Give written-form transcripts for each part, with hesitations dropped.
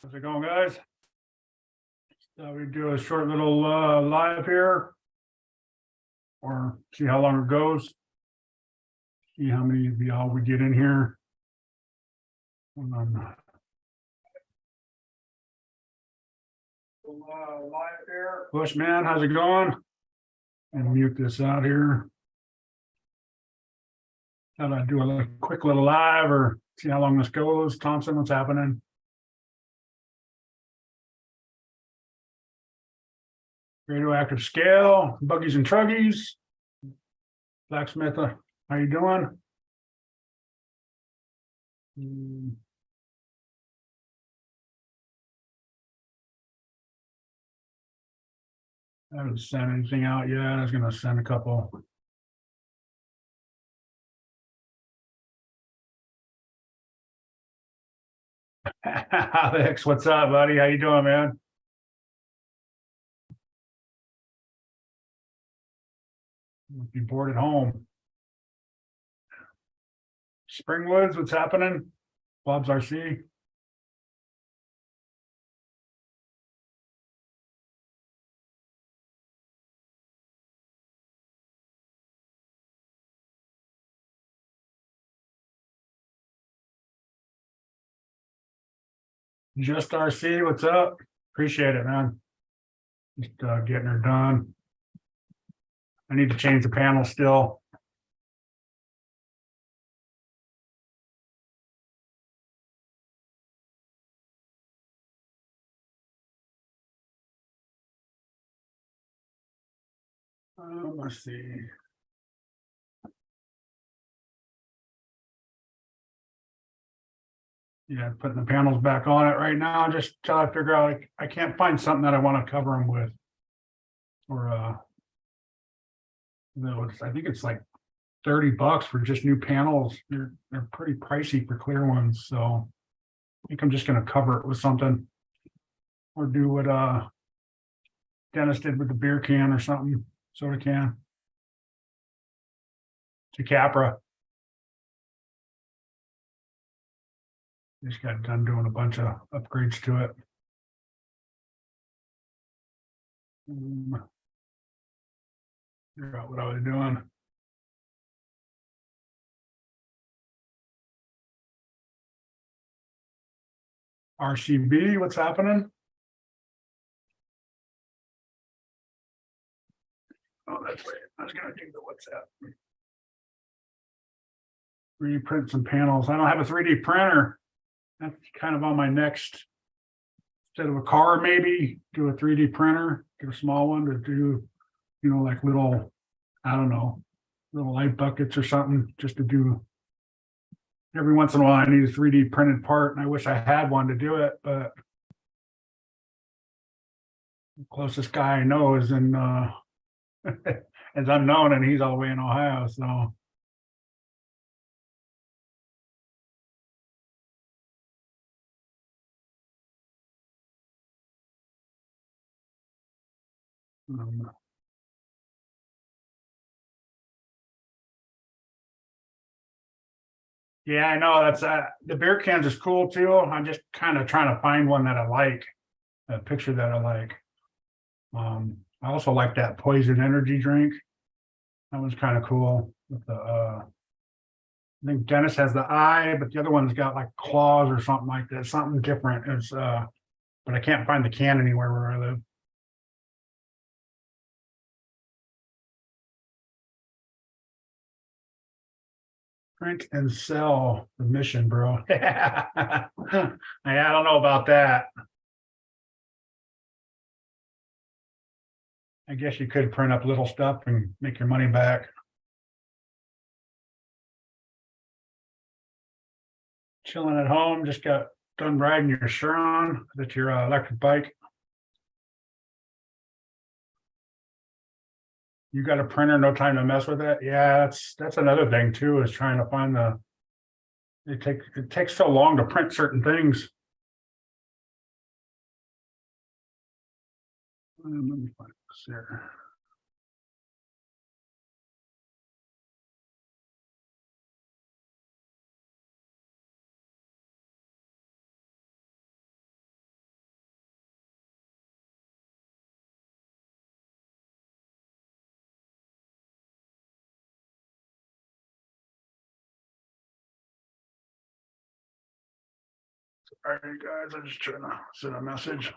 How's it going, guys? We do a short little live here, or see how long it goes. See how many of y'all we get in here. Live here. Bushman, how's it going? And mute this out here. Thought I'd do a quick little live or see how long this goes. Thompson, what's happening? Radioactive scale, buggies and truggies. Blacksmith, how you doing? I haven't sent anything out yet. I was gonna send a couple. Alex, what's up, buddy? How you doing, man? Be bored at home. Springwoods, what's happening? Bob's RC. Just RC, what's up? Appreciate it, man. Just getting her done. I need to change the panel still. Let's see. Yeah, putting the panels back on it right now, just till I figure out, I can't find something that I want to cover them with. Or I think it's like $30 for just new panels. They're pretty pricey for clear ones, so I think I'm just gonna cover it with something. Or do what Dennis did with the beer can or something, soda can. To Capra. Just got done doing a bunch of upgrades to it. Figure out what I was doing. RCB, what's happening? Oh, that's right. I was gonna do the WhatsApp. 3D print some panels. I don't have a 3D printer. That's kind of on my next. Instead of a car, maybe do a 3D printer, get a small one to do, like little, I don't know, little light buckets or something, just to do. Every once in a while, I need a 3D printed part, and I wish I had one to do it, but the closest guy I know is in is unknown, and he's all the way in Ohio, so. Yeah, I know that's the beer cans is cool too. I'm just kind of trying to find one that I like, a picture that I like. I also like that poison energy drink. That one's kind of cool with the I think Dennis has the eye, but the other one's got like claws or something like that, something different. It's but I can't find the can anywhere where I live. Print and sell the mission, bro. I don't know about that. I guess you could print up little stuff and make your money back. Chilling at home, just got done riding your Chiron. That's your electric bike. You got a printer, no time to mess with it. Yeah, that's another thing too, is trying to find the. It takes so long to print certain things. Let me find this here. All right, guys, I'm just trying to send a message.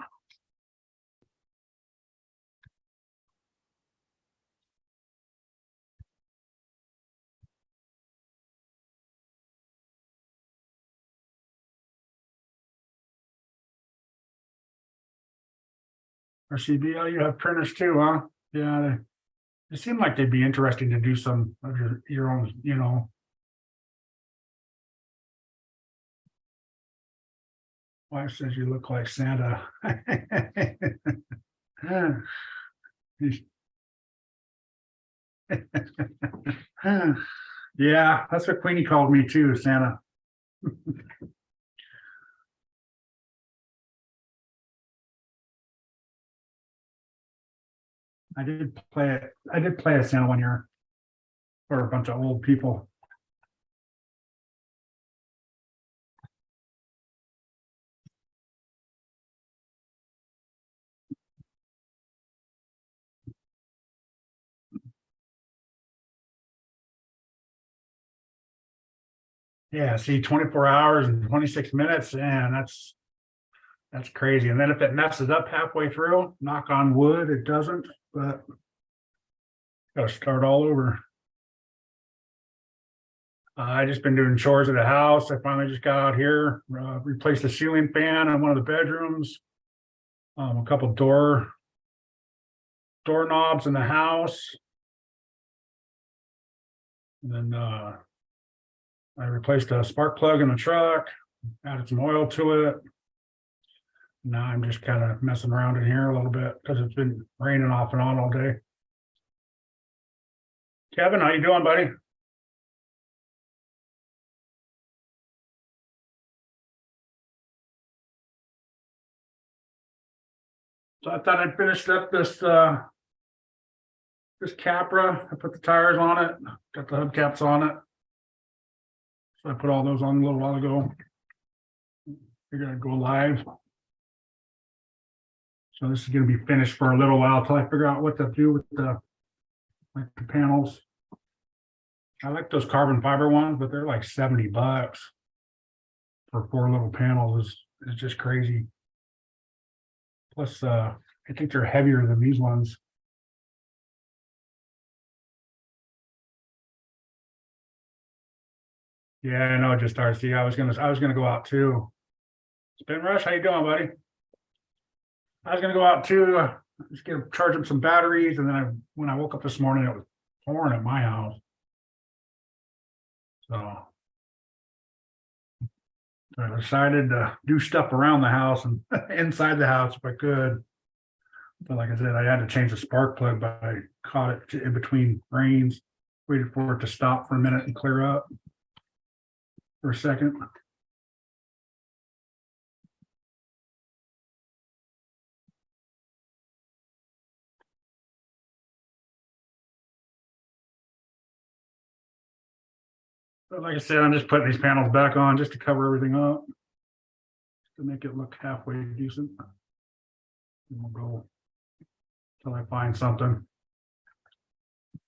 RCB, oh, you have printers too, huh? Yeah, it seemed like they'd be interesting to do some of your own, you know. Wife says you look like Santa. Yeah, that's what Queenie called me too, Santa. I did play a Santa one year for a bunch of old people. Yeah, see, 24 hours and 26 minutes, and that's crazy. And then if it messes up halfway through, knock on wood, it doesn't, but gotta start all over. I just been doing chores at the house. I finally just got out here, replaced the ceiling fan in one of the bedrooms. A couple doorknobs in the house. And then I replaced a spark plug in the truck, added some oil to it. Now I'm just kind of messing around in here a little bit because it's been raining off and on all day. Kevin, how you doing, buddy? So I thought I'd finished up this Capra. I put the tires on it, got the hubcaps on it. So I put all those on a little while ago. You're gonna go live. So this is gonna be finished for a little while till I figure out what to do with the panels. I like those carbon fiber ones, but they're like $70 for 4 little panels. Is just crazy. Plus, I think they're heavier than these ones. Yeah, I know. Just RC. I was gonna go out too. Spin Rush, how you doing, buddy? I was gonna go out too. Just charge up some batteries, and then when I woke up this morning, it was pouring at my house. So I decided to do stuff around the house and inside the house if I could. But like I said, I had to change the spark plug, but I caught it in between rains, waited for it to stop for a minute and clear up for a second. But like I said, I'm just putting these panels back on just to cover everything up, to make it look halfway decent. And we'll go till I find something. I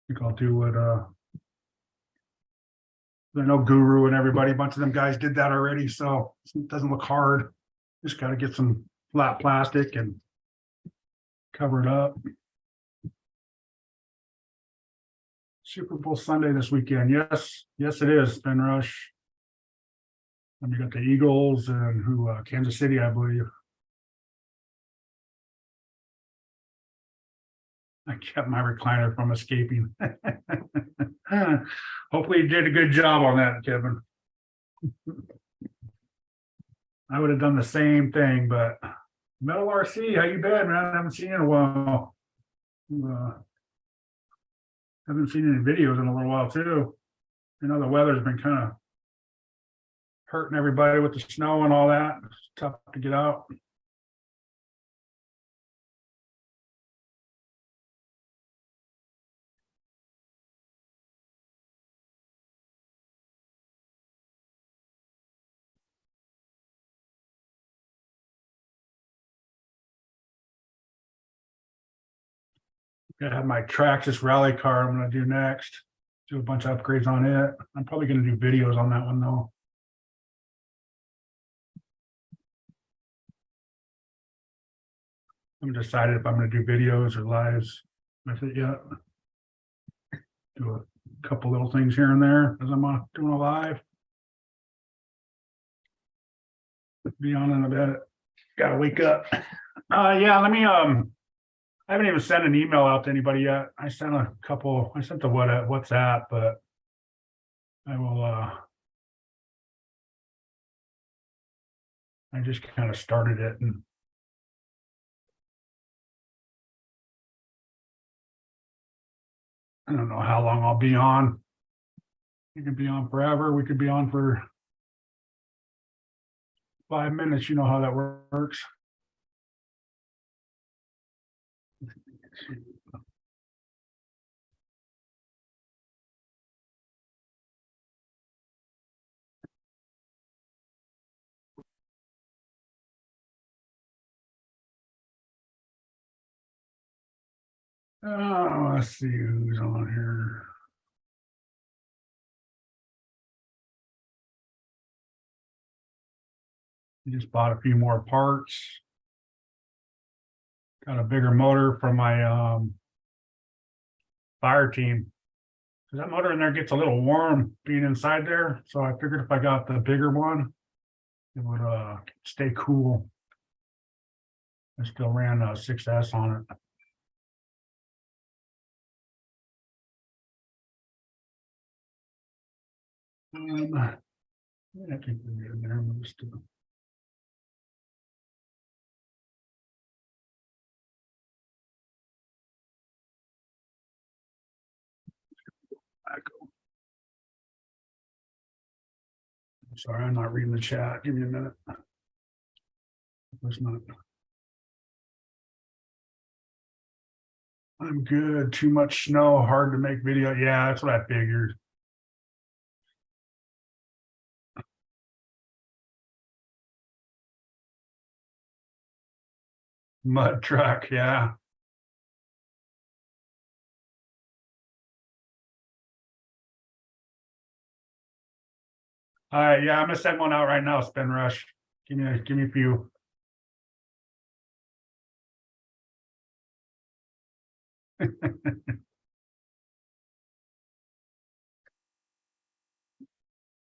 think I'll do what I know Guru and everybody, a bunch of them guys did that already, so it doesn't look hard. Just got to get some flat plastic and cover it up. Super Bowl Sunday this weekend. Yes, it is, Spin Rush. And you got the Eagles and Kansas City, I believe. I kept my recliner from escaping. Hopefully you did a good job on that, Kevin. I would have done the same thing, but Metal RC, how you been, man? I haven't seen you in a while. Haven't seen any videos in a little while too. I know the weather's been kind of hurting everybody with the snow and all that. It's tough to get out. Gonna have my Traxxas rally car I'm gonna do next. Do a bunch of upgrades on it. I'm probably gonna do videos on that one though. haven't decided if I'm gonna do videos or lives with it yet. Do a couple little things here and there as I'm doing a live. Be on in a bit. Gotta wake up. Yeah, let me I haven't even sent an email out to anybody yet. I sent a couple, I sent the WhatsApp, but I will I just kind of started it and I don't know how long I'll be on. We could be on forever. We could be on for 5 minutes. You know how that works. Oh, let's see who's on here. Just bought a few more parts. Got a bigger motor from my fire team. That motor in there gets a little warm being inside there. So I figured if I got the bigger one, it would stay cool. I still ran a 6S on it. I think we're good there. Let's do. I'm sorry, I'm not reading the chat. Give me a minute. It's not. I'm good. Too much snow, hard to make video. Yeah, that's what I figured. Mud truck, yeah. All right, yeah, I'm gonna send one out right now, Spin Rush. Give me a few.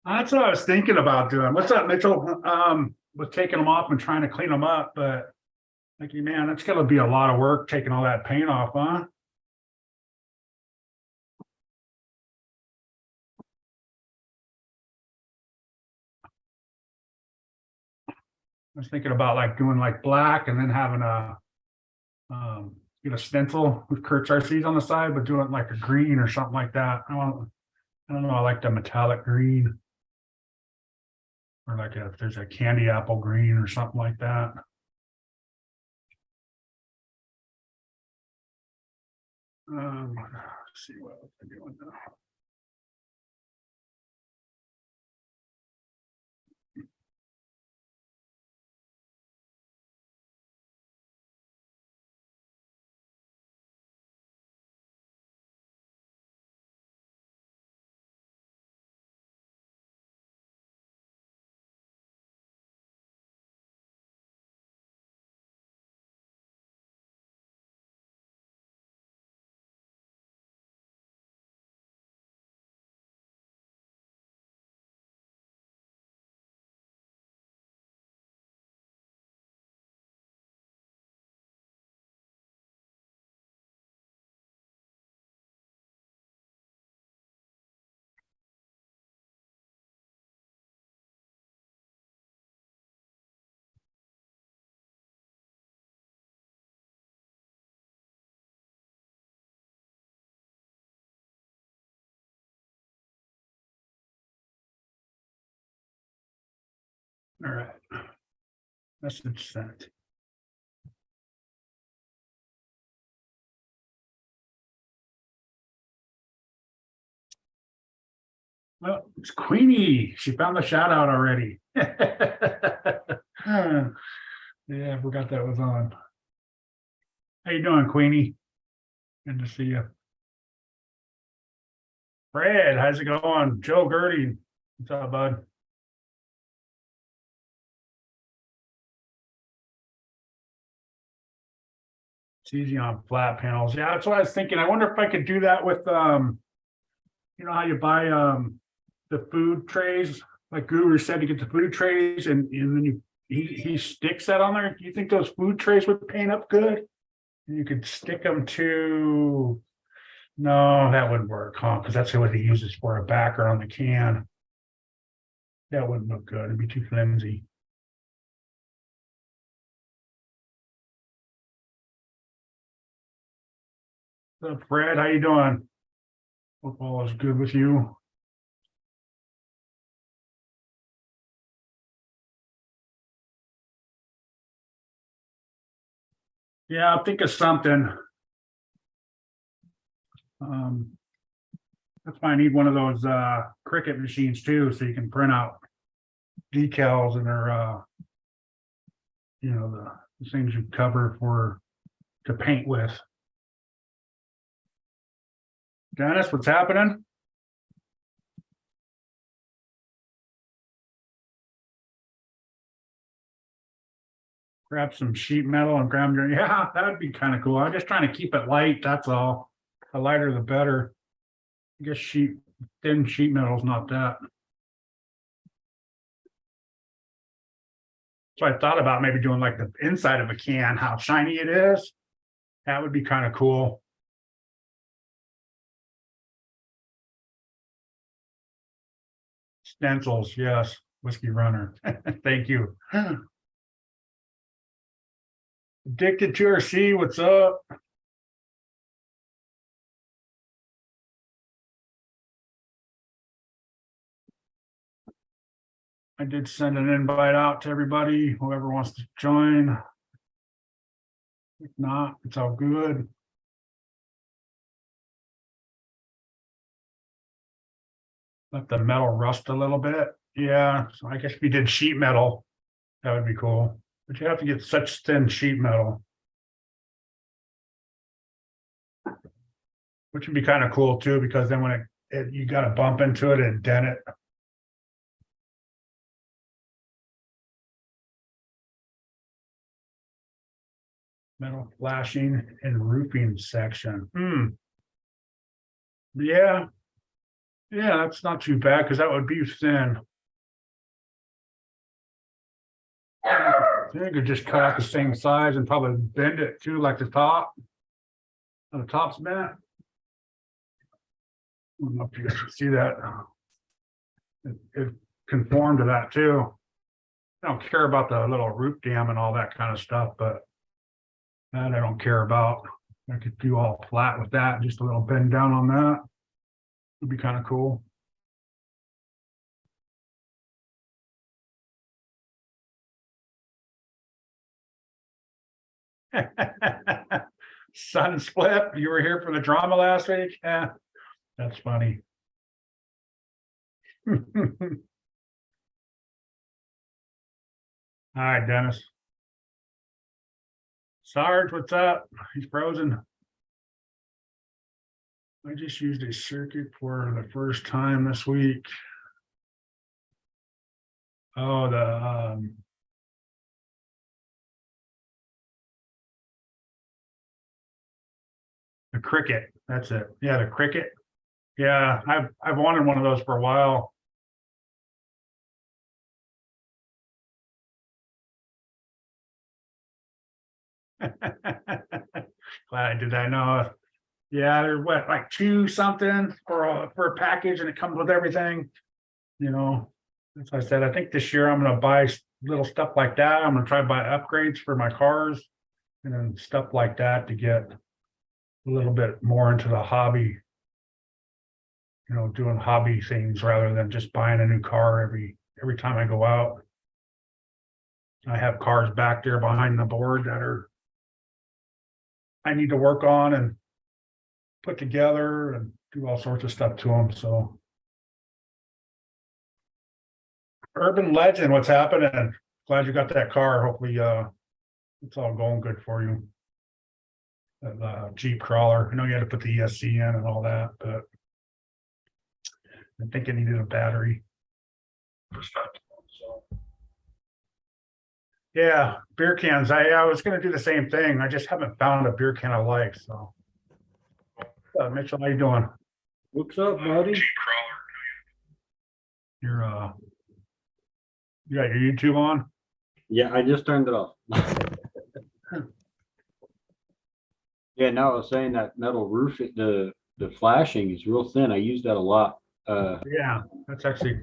That's what I was thinking about doing. What's up, Mitchell? Was taking them off and trying to clean them up, but like, man, it's gonna be a lot of work taking all that paint off, huh? I was thinking about like doing like black and then having a get a stencil with Kurt's RCs on the side, but doing like a green or something like that. I don't know. I like the metallic green, or like if there's a candy apple green or something like that. Let's see what I'm doing now. All right. Message sent. Well, it's Queenie. She found the shout out already. Yeah, I forgot that was on. How you doing, Queenie? Good to see you. Fred, how's it going? Joe Gertie, what's up, bud? easy on flat panels. Yeah, that's what I was thinking. I wonder if I could do that with, you know how you buy, the food trays, like Guru said, you get the food trays and then he sticks that on there. Do you think those food trays would paint up good? You could stick them to, no, that wouldn't work, huh? Because that's what he uses for a backer on the can. That wouldn't look good. It'd be too flimsy. What's up, Fred? How you doing? Hope all is good with you. Yeah, I'll think of something. That's why I need one of those Cricut machines too, so you can print out decals and their you know, the things you cover for to paint with. Dennis, what's happening? Grab some sheet metal and grab your, yeah, that would be kind of cool. I'm just trying to keep it light, that's all. The lighter the better. I guess thin sheet metal is not that. So I thought about maybe doing like the inside of a can, how shiny it is. That would be kind of cool. Stencils, yes, whiskey runner. Thank you. Addicted to RC, what's up? I did send an invite out to everybody, whoever wants to join. If not, it's all good. Let the metal rust a little bit. Yeah, so I guess if you did sheet metal, that would be cool. But you have to get such thin sheet metal. Which would be kind of cool too, because then when you got to bump into it and dent it. Metal flashing and roofing section. Yeah. Yeah, that's not too bad because that would be thin. You could just cut out the same size and probably bend it too, like the top. The top's bent. I don't know if you guys can see that. It conformed to that too. I don't care about the little roof dam and all that kind of stuff, but that I don't care about. I could do all flat with that, just a little bend down on that. Would be kind of cool. Sun split. You were here for the drama last week? Yeah, that's funny. All right, Dennis. Sarge, what's up? He's frozen. I just used a circuit for the first time this week. Oh, the Cricut. That's it. Yeah, the Cricut. Yeah, I've wanted one of those for a while. Glad I did that. No, yeah, they're what, like two something for a package, and it comes with everything. You know, as I said, I think this year I'm going to buy little stuff like that. I'm going to try to buy upgrades for my cars, and then stuff like that to get a little bit more into the hobby. You know, doing hobby things rather than just buying a new car every time I go out. I have cars back there behind the board that I need to work on and put together and do all sorts of stuff to them. So Urban Legend, what's happening? Glad you got that car. Hopefully it's all going good for you. The Jeep crawler. I know you had to put the ESC in and all that, but I think it needed a battery. Yeah, beer cans. I was gonna do the same thing. I just haven't found a beer can I like, so. Mitchell, how you doing? What's up, buddy? You're you got your YouTube on? Yeah, I just turned it off. Yeah, no, I was saying that metal roof, the flashing is real thin. I use that a lot. Yeah, that's actually,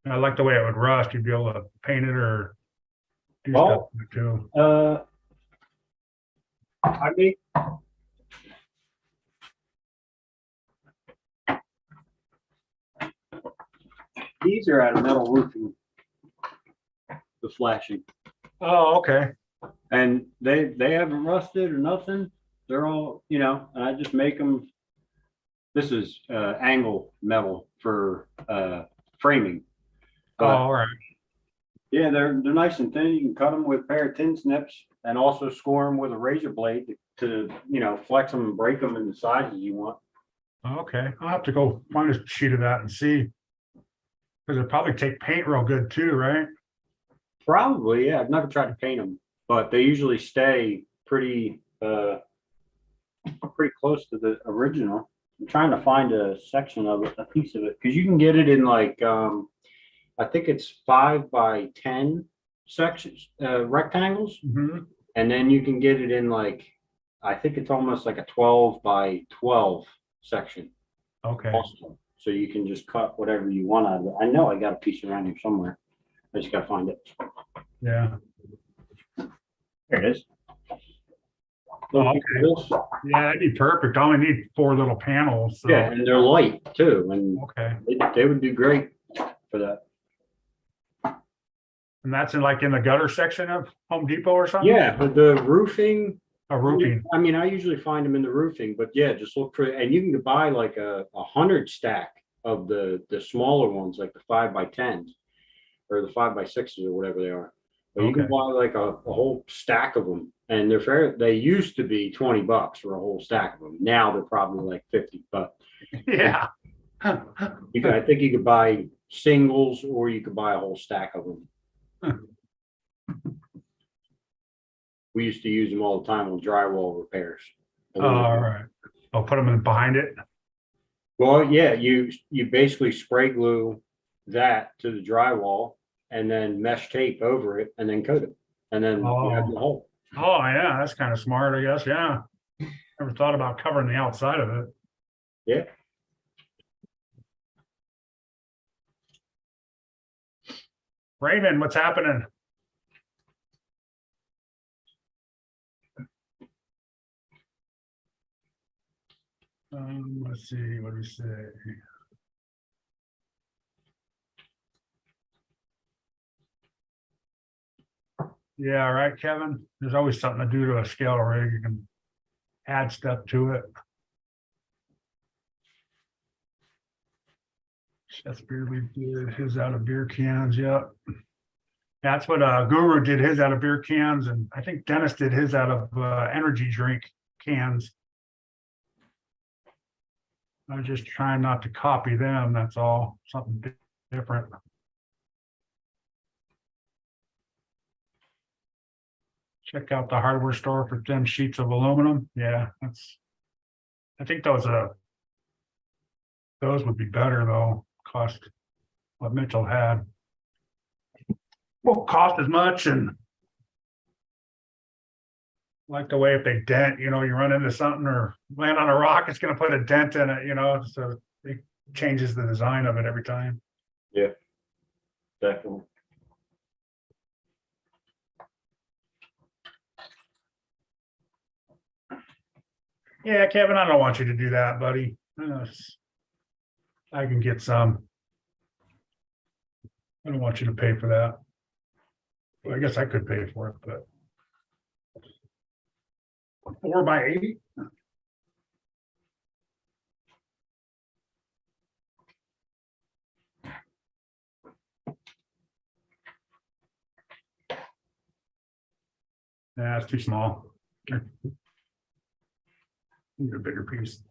I like the way it would rust. You'd be able to paint it or do stuff Well, with it too. I make these are out of metal roofing, the flashing, Oh, okay. and they haven't rusted or nothing. They're all, and I just make them. This is angle metal for framing, Oh, but all right. yeah, they're nice and thin. You can cut them with a pair of tin snips and also score them with a razor blade to flex them and break them in the sizes you want. Okay. I'll have to go find a sheet of that and see. Because it'd probably take paint real good too, right? Probably, yeah. I've never tried to paint them, but they usually stay pretty close to the original. I'm trying to find a section of it, a piece of it, because you can get it in like I think it's 5 by 10 sections, rectangles, Hmm. and then you can get it in like I think it's almost like a 12 by 12 section Okay. also. So you can just cut whatever you want out of it. I know I got a piece around here somewhere. I just gotta find it. Yeah. There it is. Oh, Little piece okay. of this. Yeah, that'd be perfect. I only need 4 little panels, Yeah, so, and they're light too, and okay. they would do great for that. And that's in like in the gutter section of Home Depot or something? Yeah, but the roofing, A roofing. I mean, I usually find them in the roofing, but yeah, just look for, and you can buy like a 100 stack of the smaller ones, like the 5 by 10s or the 5 by 6s or whatever they are. But you can Okay. buy like a whole stack of them, and they're fair. They used to be $20 for a whole stack of them. Now they're probably like 50. But Yeah. I think you could buy singles, or you could buy a whole stack of them. We used to use them all the time on drywall repairs. All right. I'll put them in behind it. Well, yeah, you basically spray glue that to the drywall and then mesh tape over it and then coat it. And then you have your Oh, hole. oh, yeah, that's kind of smart, I guess. Yeah. Never thought about covering the outside of it. Yeah. Raymond, what's happening? Let's see, what do we say? Yeah, right, Kevin. There's always something to do to a scale rig. You can add stuff to it. Seth Beerley did his out of beer cans. Yep. That's what Guru did his out of beer cans, and I think Dennis did his out of energy drink cans. I'm just trying not to copy them. That's all. Something different. Check out the hardware store for thin sheets of aluminum. Yeah, that's. I think those would be better though. Cost what Mitchell had. Won't cost as much and like the way if they dent, you run into something or land on a rock, it's going to put a dent in it, so it changes the design of it every time. Yeah, definitely. Yeah, Kevin, I don't want you to do that, buddy. I can get some. I don't want you to pay for that. Well, I guess I could pay for it, but 4 by 8. Yeah, it's too small. Need a bigger piece.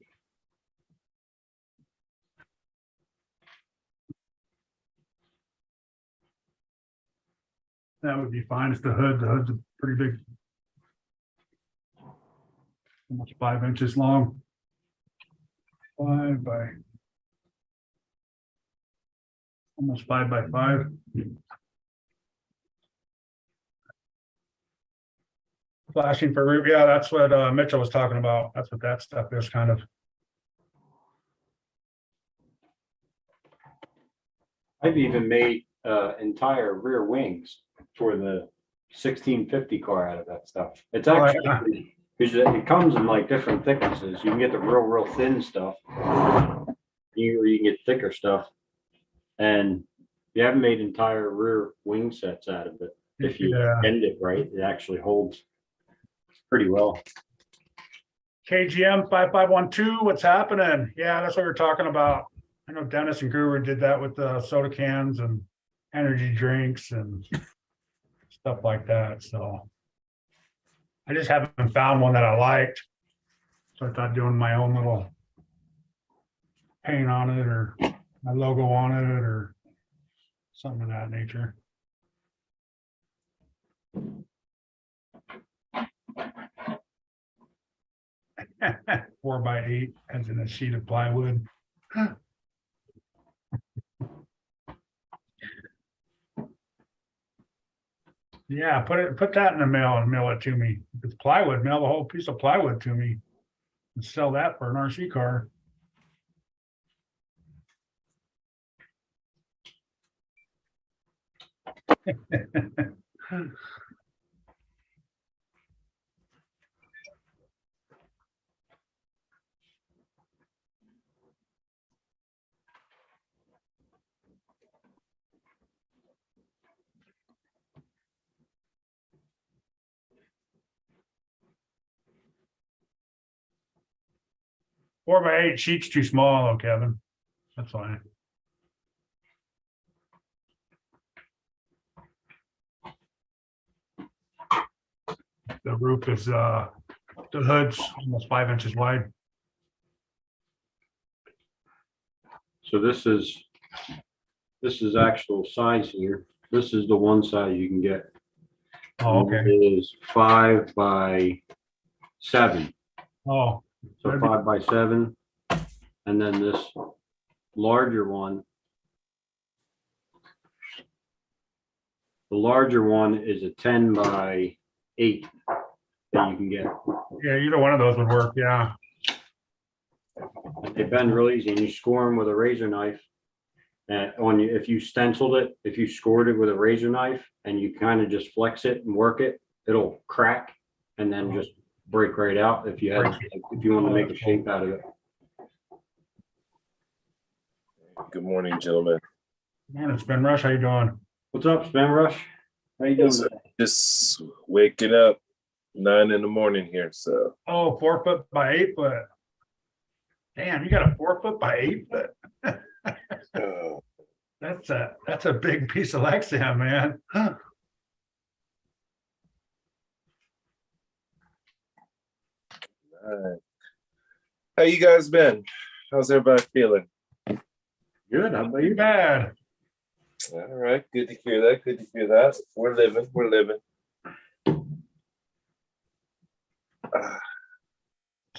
That would be fine. It's the hood. The hood's a pretty big. Almost 5 inches long. 5 by. Almost 5 by 5. Flashing for roof. Yeah, that's what Mitchell was talking about. That's what that stuff is kind of. I've even made entire rear wings for the 1650 car out of that stuff. It's Oh, actually, yeah. because it comes in like different thicknesses. You can get the real thin stuff. Or you can get thicker stuff. And you haven't made entire rear wing sets out of it. If you Yeah. bend it right, it actually holds pretty well. KGM 5512, what's happening? Yeah, that's what we're talking about. I know Dennis and Guru did that with the soda cans and energy drinks and stuff like that, so. I just haven't found one that I liked. So I thought doing my own little paint on it or my logo on it or something of that nature. Four by 8 as in a sheet of plywood. Yeah, put that in the mail and mail it to me. If it's plywood, mail the whole piece of plywood to me and sell that for an RC car. Four by 8 sheet's too small, though, Kevin. That's fine. The roof is the hood's almost 5 inches wide. So this is actual size here. This is the one size you can get. Oh, okay. It is 5 by 7. Oh, So That'd be- 5 by 7. And then this larger one. The larger one is a 10 by 8 that you can get. yeah, either one of those would work. Yeah. They bend real easy and you score them with a razor knife. And if you stenciled it, if you scored it with a razor knife and you kind of just flex it and work it, it'll crack and then just break right out if you want to make a shape out of it. Good morning, gentlemen. Man, it's been Rush. How you doing? What's up, Spin Rush? How you doing Yes, today? Just waking up 9 in the morning here. So Oh, 4 foot by 8 foot. Damn, you got a 4 foot by 8 foot. uh, That's a big piece of Lexan, man. Huh. all right. How you guys been? How's everybody feeling? Good. How about Too you? bad. All right, good to hear that. Good to hear that. We're living. We're living. What's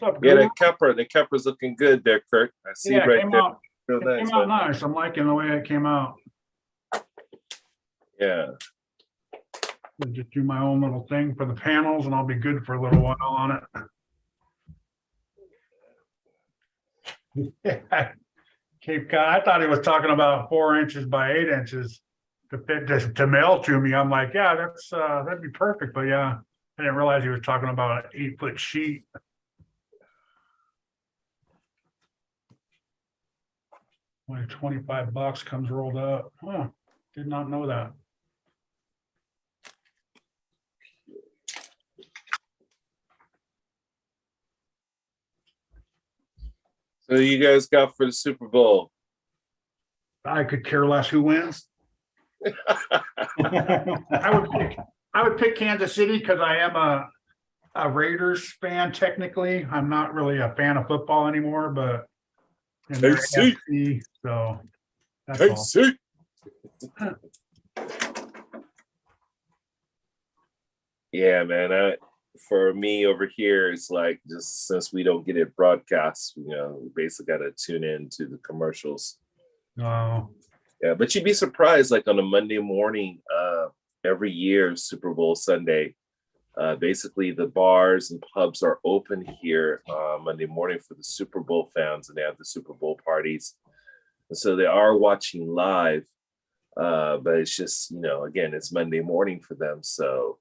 up, Yeah, Guru? the Kepper's looking good there, Kurt. I see Yeah, it right came there. out. Real It nice, came out man. nice. I'm liking the way it came out. Yeah. I'll just do my own little thing for the panels and I'll be good for a little while on it. Cape Cod, I thought he was talking about 4 inches by 8 inches to fit to mail to me. I'm like, yeah, that'd be perfect. But yeah, I didn't realize he was talking about an 8 foot sheet. Only $25 comes rolled up. Huh, did not know that. So you guys got for the Super Bowl? I could care less who wins. I would pick Kansas City because I am a Raiders fan technically. I'm not really a fan of football anymore, but and they're KC. AFC, so that's all. KC. Yeah, man. For me over here, it's like just since we don't get it broadcast, we basically got to tune in to the commercials. Oh, Yeah, but you'd be surprised, like on a Monday morning, every year, Super Bowl Sunday, basically the bars and pubs are open here Monday morning for the Super Bowl fans, and they have the Super Bowl parties. And so they are watching live, but it's just, again, it's Monday morning for them. So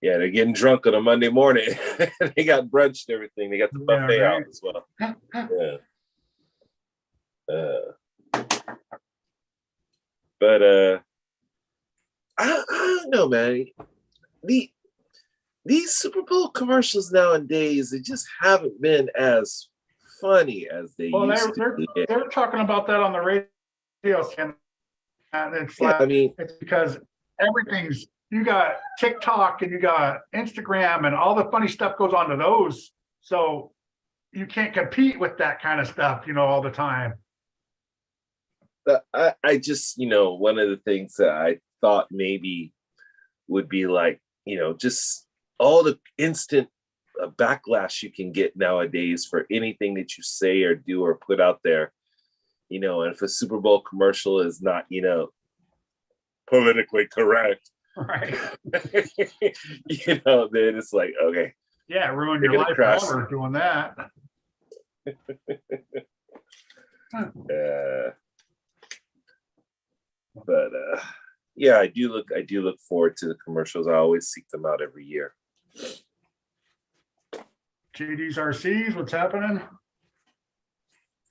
yeah, they're getting drunk on a Monday morning. They got brunch and everything. They got the yeah, buffet out right. as well. Yeah. But I don't know, man. These Super Bowl commercials nowadays, they just haven't been as funny as they Well, used to be. they're talking about that on the radio, and it's Yeah, I like, mean, it's because everything's, you got TikTok and you got Instagram and all the funny stuff goes onto those. So you can't compete with that kind of stuff, all the time. I just, one of the things that I thought maybe would be like, just all the instant backlash you can get nowadays for anything that you say or do or put out there, and if a Super Bowl commercial is not, politically correct, Right. then it's like, okay. Yeah, ruin They're your gonna life crash. forever doing that. But yeah, I do look forward to the commercials. I always seek them out every year. JD's RCs, what's happening?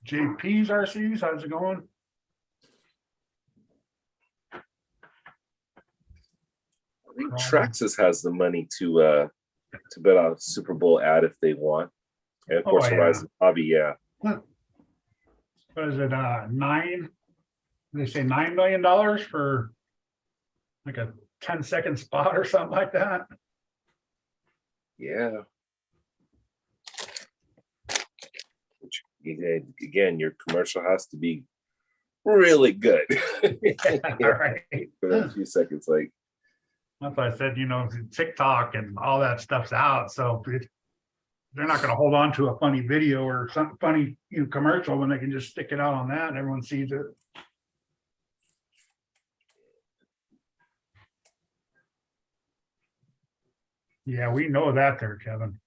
JP's RCs, how's it going? I think Traxxas has the money to bet on a Super Bowl ad if they want. And of course, yeah. Horizon Hobby, yeah. What is it, they say $9 million for like a 10-second spot or something like that? Yeah. Which, again, your commercial has to be really good. Yeah, right. For a few seconds, like. That's why I said, TikTok and all that stuff's out, so they're not gonna hold on to a funny video or some funny, commercial when they can just stick it out on that and everyone sees it. Yeah, we know that there, Kevin.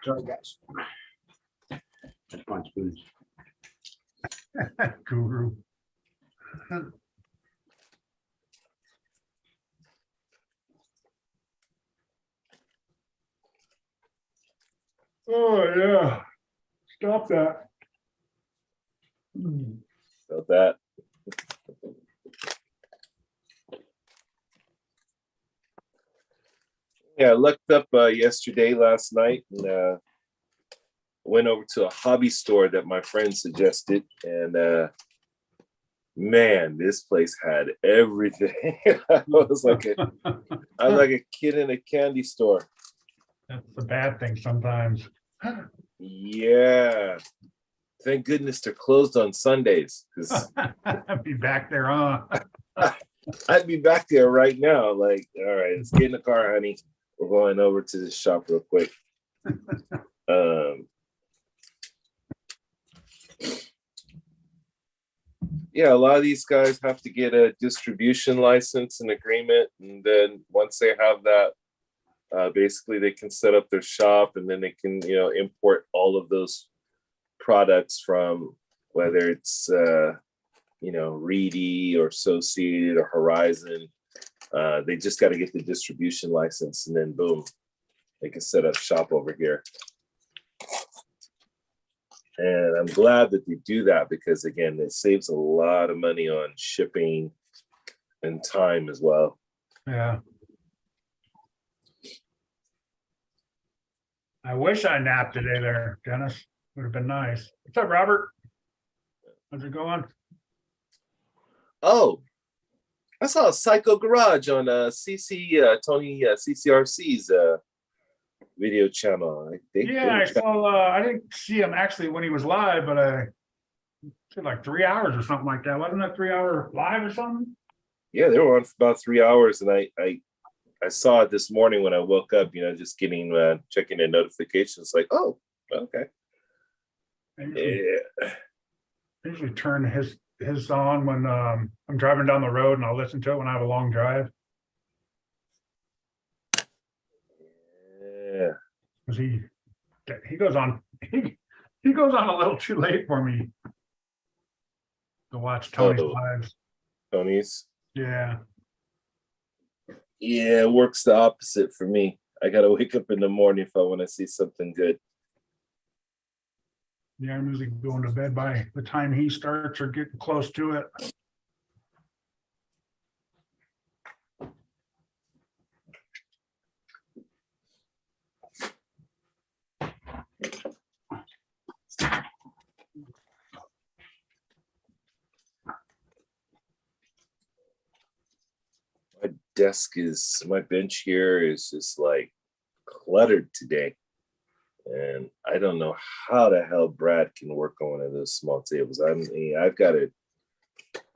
Sorry, guys. Just punch spoons. Guru. Oh, yeah. Stop that. About that. Yeah, I looked up last night and went over to a hobby store that my friend suggested, and man, this place had everything. I was like a kid in a candy store. That's the bad thing sometimes. Yeah. Thank goodness they're closed on Sundays, because I'd be back there, huh? I'd be back there right now. Like, all right, let's get in the car, honey. We're going over to the shop real quick. Yeah, a lot of these guys have to get a distribution license and agreement, and then once they have that, basically they can set up their shop, and then they can, import all of those products from, whether it's Reedy or Associated or Horizon. They just got to get the distribution license, and then boom, they can set up shop over here. And I'm glad that they do that, because again, it saves a lot of money on shipping and time as well. Yeah. I wish I napped today there, Dennis. Would have been nice. What's up, Robert? How's it going? Oh, I saw Psycho Garage on CC Tony CCRC's video channel. I think they Yeah, were I saw, I didn't see him actually when he was live, but I said like 3 hours or something like that. Wasn't that 3 hour live or something? yeah, they were on for about 3 hours, and I saw it this morning when I woke up. Just getting checking the notifications. Like, oh, okay, I usually, yeah, I usually turn his on when I'm driving down the road and I'll listen to it when I have a long drive. yeah. Cause he goes on, he goes on a little too late for me to watch Tony's Oh. lives. Tony's. Yeah. Yeah, it works the opposite for me. I gotta wake up in the morning if I want to see something good. Yeah, I'm usually going to bed by the time he starts or getting close to it. My bench here is just like cluttered today. And I don't know how the hell Brad can work on one of those small tables. I've got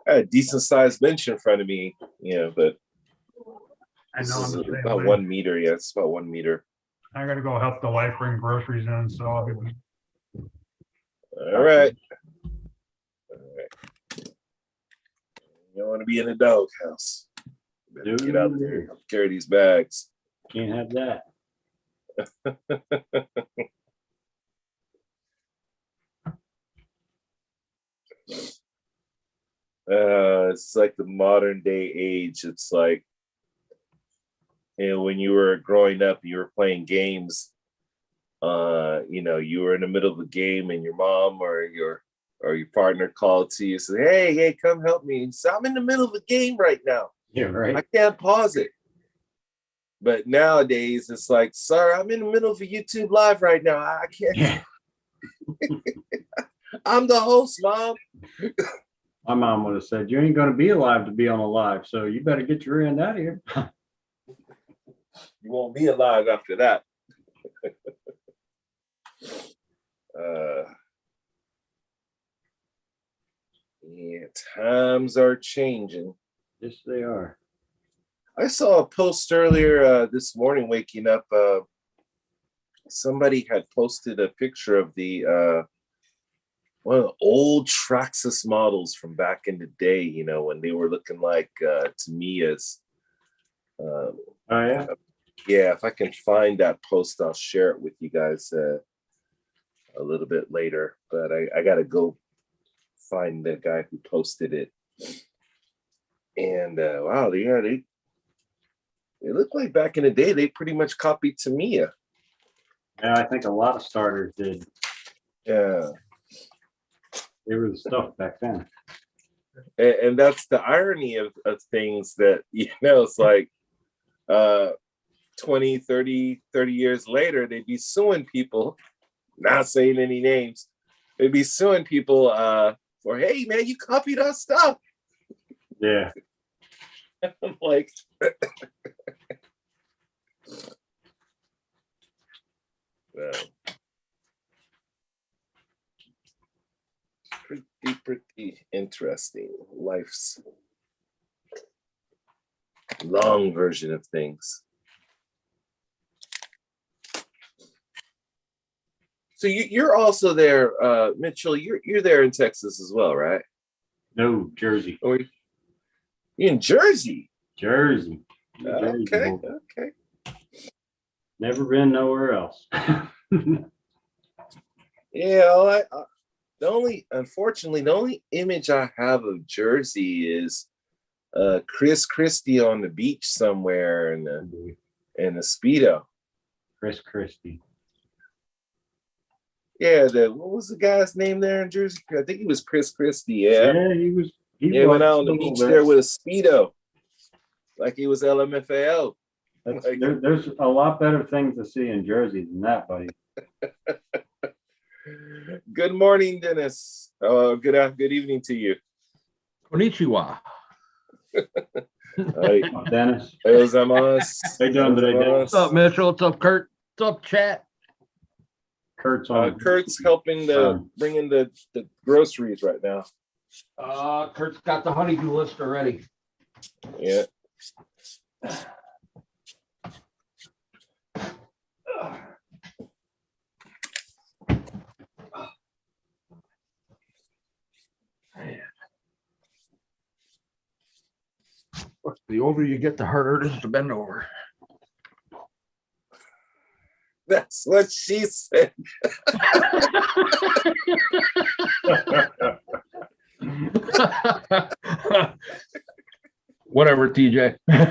a decent sized bench in front of me, but I this know is I'm the same about way. 1 meter. Yeah, it's about 1 meter. I gotta go help the wife bring groceries in, so I'll be. All right. You don't want to be in the doghouse. Better get out there and carry these bags. Can't have that. It's like the modern day age. It's like, when you were growing up, you were playing games. You were in the middle of a game, and your mom or your partner called to you, say, "Hey, come help me." So I'm in the middle of a game right now. Yeah, right. I can't pause it. But nowadays, it's like, "Sir, I'm in the middle of a YouTube live right now. I can't." Yeah. I'm the host, Mom. My mom would have said, "You ain't going to be alive to be on a live, so you better get your end out of here." You won't be alive after that. Yeah, times are changing. Yes, they are. I saw a post earlier this morning, waking up. Somebody had posted a picture of one of the old Traxxas models from back in the day, when they were looking like Tamiya's. Oh, yeah. Yeah, if I can find that post, I'll share it with you guys a little bit later. But I got to go find the guy who posted it. And wow, they look like back in the day, they pretty much copied Tamiya. Yeah, I think a lot of starters did. Yeah. They were the stuff back then. And that's the irony of things that, it's like 20, 30 years later, they'd be suing people, not saying any names. They'd be suing people for, "Hey, man, you copied our stuff." Yeah. I'm like, well, pretty interesting. Life's long version of things. So you're also there, Mitchell. You're there in Texas as well, right? No, Jersey. Or you're in Jersey? Jersey. Okay. Never been nowhere else. Yeah, unfortunately, the only image I have of Jersey is Chris Christie on the beach somewhere in the Speedo. Chris Christie. Yeah, what was the guy's name there in Jersey? I think he was Chris Christie. Yeah, Yeah, he was. He went out on the beach there with a Speedo, like he was LMFAO. There's a lot better things to see in Jersey than that, buddy. Good morning, Dennis. Good evening to you. Konnichiwa. Dennis. Hey, Zamas. How you doing today, Dennis? What's up, Mitchell? What's up, Kurt? What's up, chat? Kurt's on. Kurt's helping bring in the groceries right now. Kurt's got the honeydew list already. Yeah. The older you get, the harder it is to bend over. That's what she said. Whatever, TJ. I'm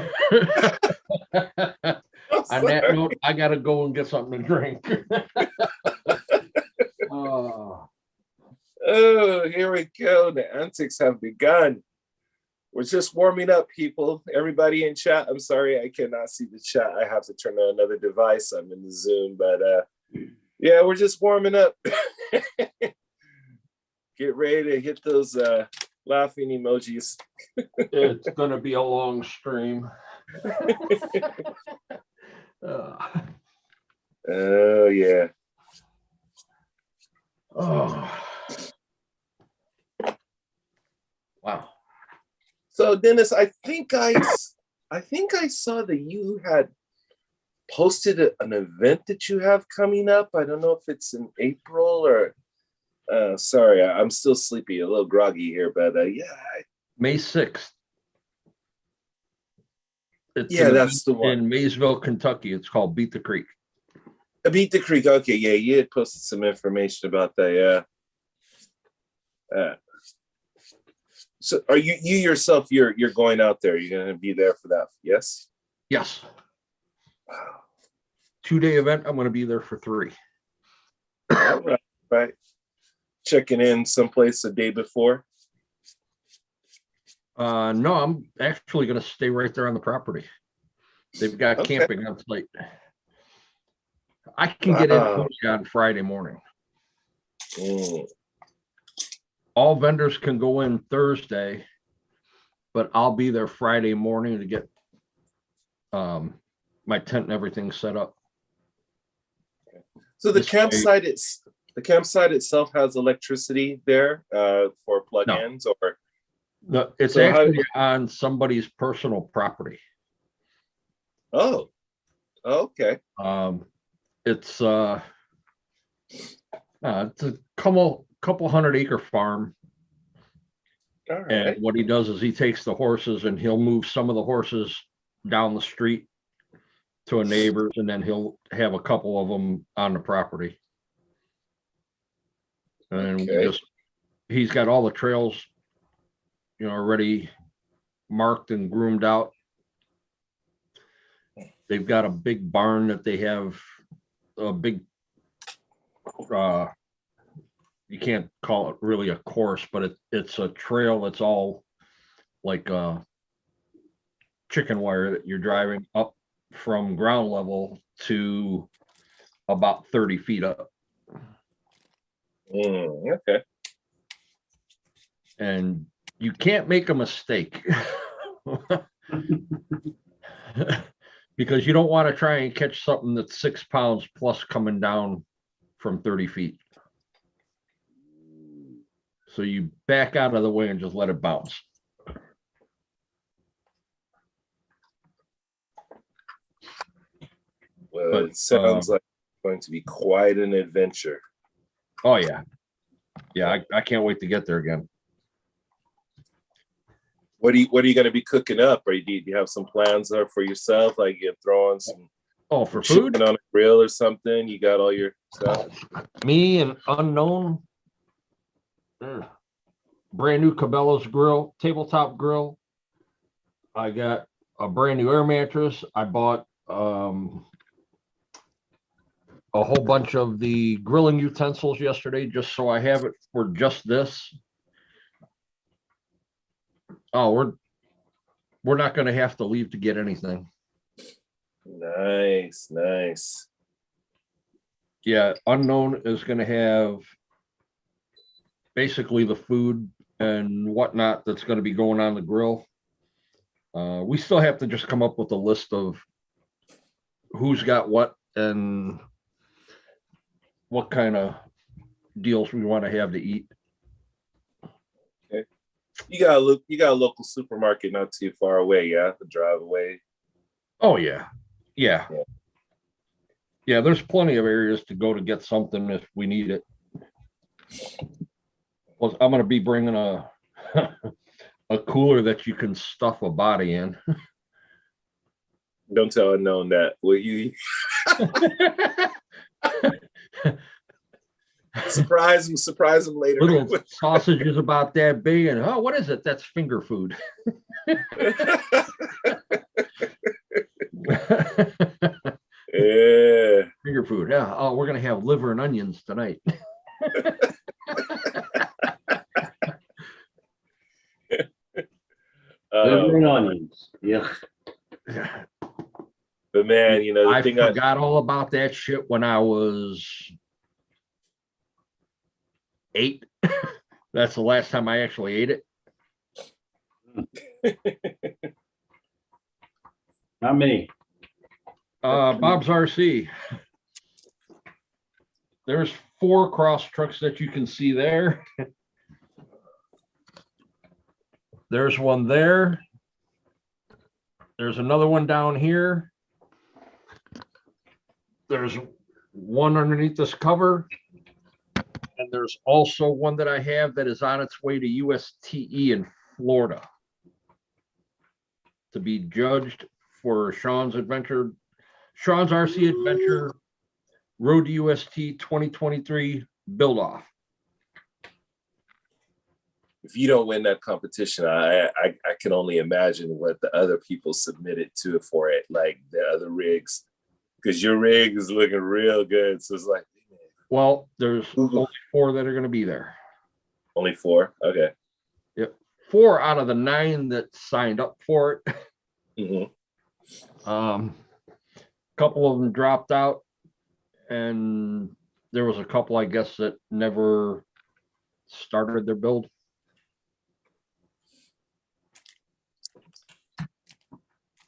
On that sorry. note, I gotta go and get something to drink. Oh, Oh, here we go. The antics have begun. We're just warming up, people. Everybody in chat. I'm sorry, I cannot see the chat. I have to turn on another device. I'm in the Zoom, but yeah, we're just warming up. Get ready to hit those laughing emojis. it's gonna be a long stream. Uh, Oh yeah. oh. Wow. So Dennis, I think I saw that you had posted an event that you have coming up. I don't know if it's in April or sorry, I'm still sleepy, a little groggy here, but yeah. May 6th. It's Yeah, gonna that's be the one. in Maysville, Kentucky. It's called Beat the Creek. Beat the Creek. Okay, yeah, you had posted some information about that, yeah. So are you yourself, you're going out there, you're gonna be there for that, yes? Yes. Wow. 2-day event. I'm gonna be there for 3. All right, right. Checking in someplace the day before. No, I'm actually gonna stay right there on the property. They've got Okay. camping on site. I can get in Wow. early on Friday morning. Mm, All vendors can go in Thursday, but I'll be there Friday morning to get my tent and everything set up. So the This way- campsite itself has electricity there for plug-ins, or No, it's So how- actually on somebody's personal property. oh, okay. It's a couple 100-acre farm. All right. And what he does is he takes the horses and he'll move some of the horses down the street to a neighbor's, and then he'll have a couple of them on the property. And Okay. he's got all the trails, already marked and groomed out. They've got a big barn that they have a big, you can't call it really a course, but it's a trail that's all like chicken wire that you're driving up from ground level to about 30 feet up. Okay. And you can't make a mistake. Because you don't want to try and catch something that's 6 pounds plus coming down from 30 feet. So you back out of the way and just let it bounce. Well, But, it sounds like it's going to be quite an adventure. Oh yeah. Yeah, I can't wait to get there again. What are you going to be cooking up? Or do you have some plans there for yourself? Like you throw on some Oh, for food? chicken on a grill or something? You got all your stuff? Me and Unknown. Brand new Cabela's grill, tabletop grill. I got a brand new air mattress. I bought a whole bunch of the grilling utensils yesterday, just so I have it for just this. Oh, we're not going to have to leave to get anything. Nice, nice. Yeah, Unknown is going to have basically the food and whatnot that's going to be going on the grill. We still have to just come up with a list of who's got what and what kind of deals we want to have to eat. You got a local supermarket not too far away, yeah, the drive away. Oh, yeah. Yeah. Yeah. Yeah, there's plenty of areas to go to get something if we need it. Well, I'm gonna be bringing a a cooler that you can stuff a body in. Don't tell unknown that. Will you surprise him later? Little sausages about that big, and oh, what is it? That's finger food. Yeah. Finger food. Yeah. Oh, we're gonna have liver and onions tonight. Liver and onions. Yeah. But man, you know, the I thing forgot all about that shit when I was 8. That's the last time I actually ate it. Not me. Bob's RC. There's 4 cross trucks that you can see there. There's one there. There's another one down here. There's one underneath this cover. And there's also one that I have that is on its way to USTE in Florida to be judged for Sean's RC Adventure Road to UST 2023 build off. if you don't win that competition, I can only imagine what the other people submitted to it for it, like the other rigs, because your rig is looking real good. So it's like, well, there's only 4 that are going to be there. only 4. Okay. Yep. 4 out of the 9 that signed up for it. Mm-hmm. Couple of them dropped out, and there was a couple, I guess, that never started their build.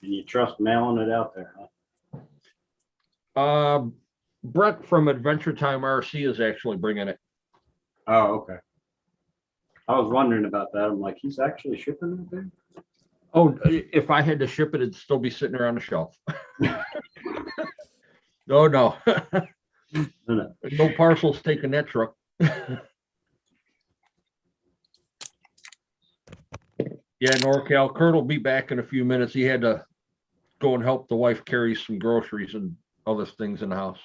And you trust mailing it out there, huh? Brett from Adventure Time RC is actually bringing it. Oh, okay. I was wondering about that. I'm like, he's actually shipping it there? Oh, if I had to ship it, it'd still be sitting there on the shelf. No. No. No parcels taking that truck. Yeah, NorCal. Kurt will be back in a few minutes. He had to go and help the wife carry some groceries and other things in the house.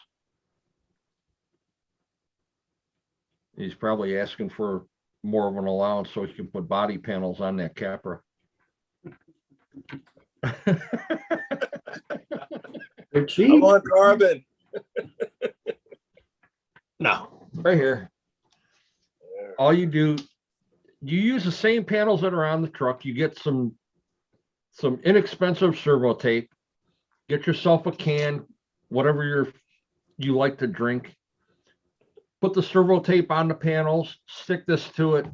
He's probably asking for more of an allowance so he can put body panels on that Capra. They're cheap. I'm on carbon. No, right here. All you do, you use the same panels that are on the truck. You get some inexpensive servo tape. Get yourself a can, whatever you like to drink. Put the servo tape on the panels, stick this to it.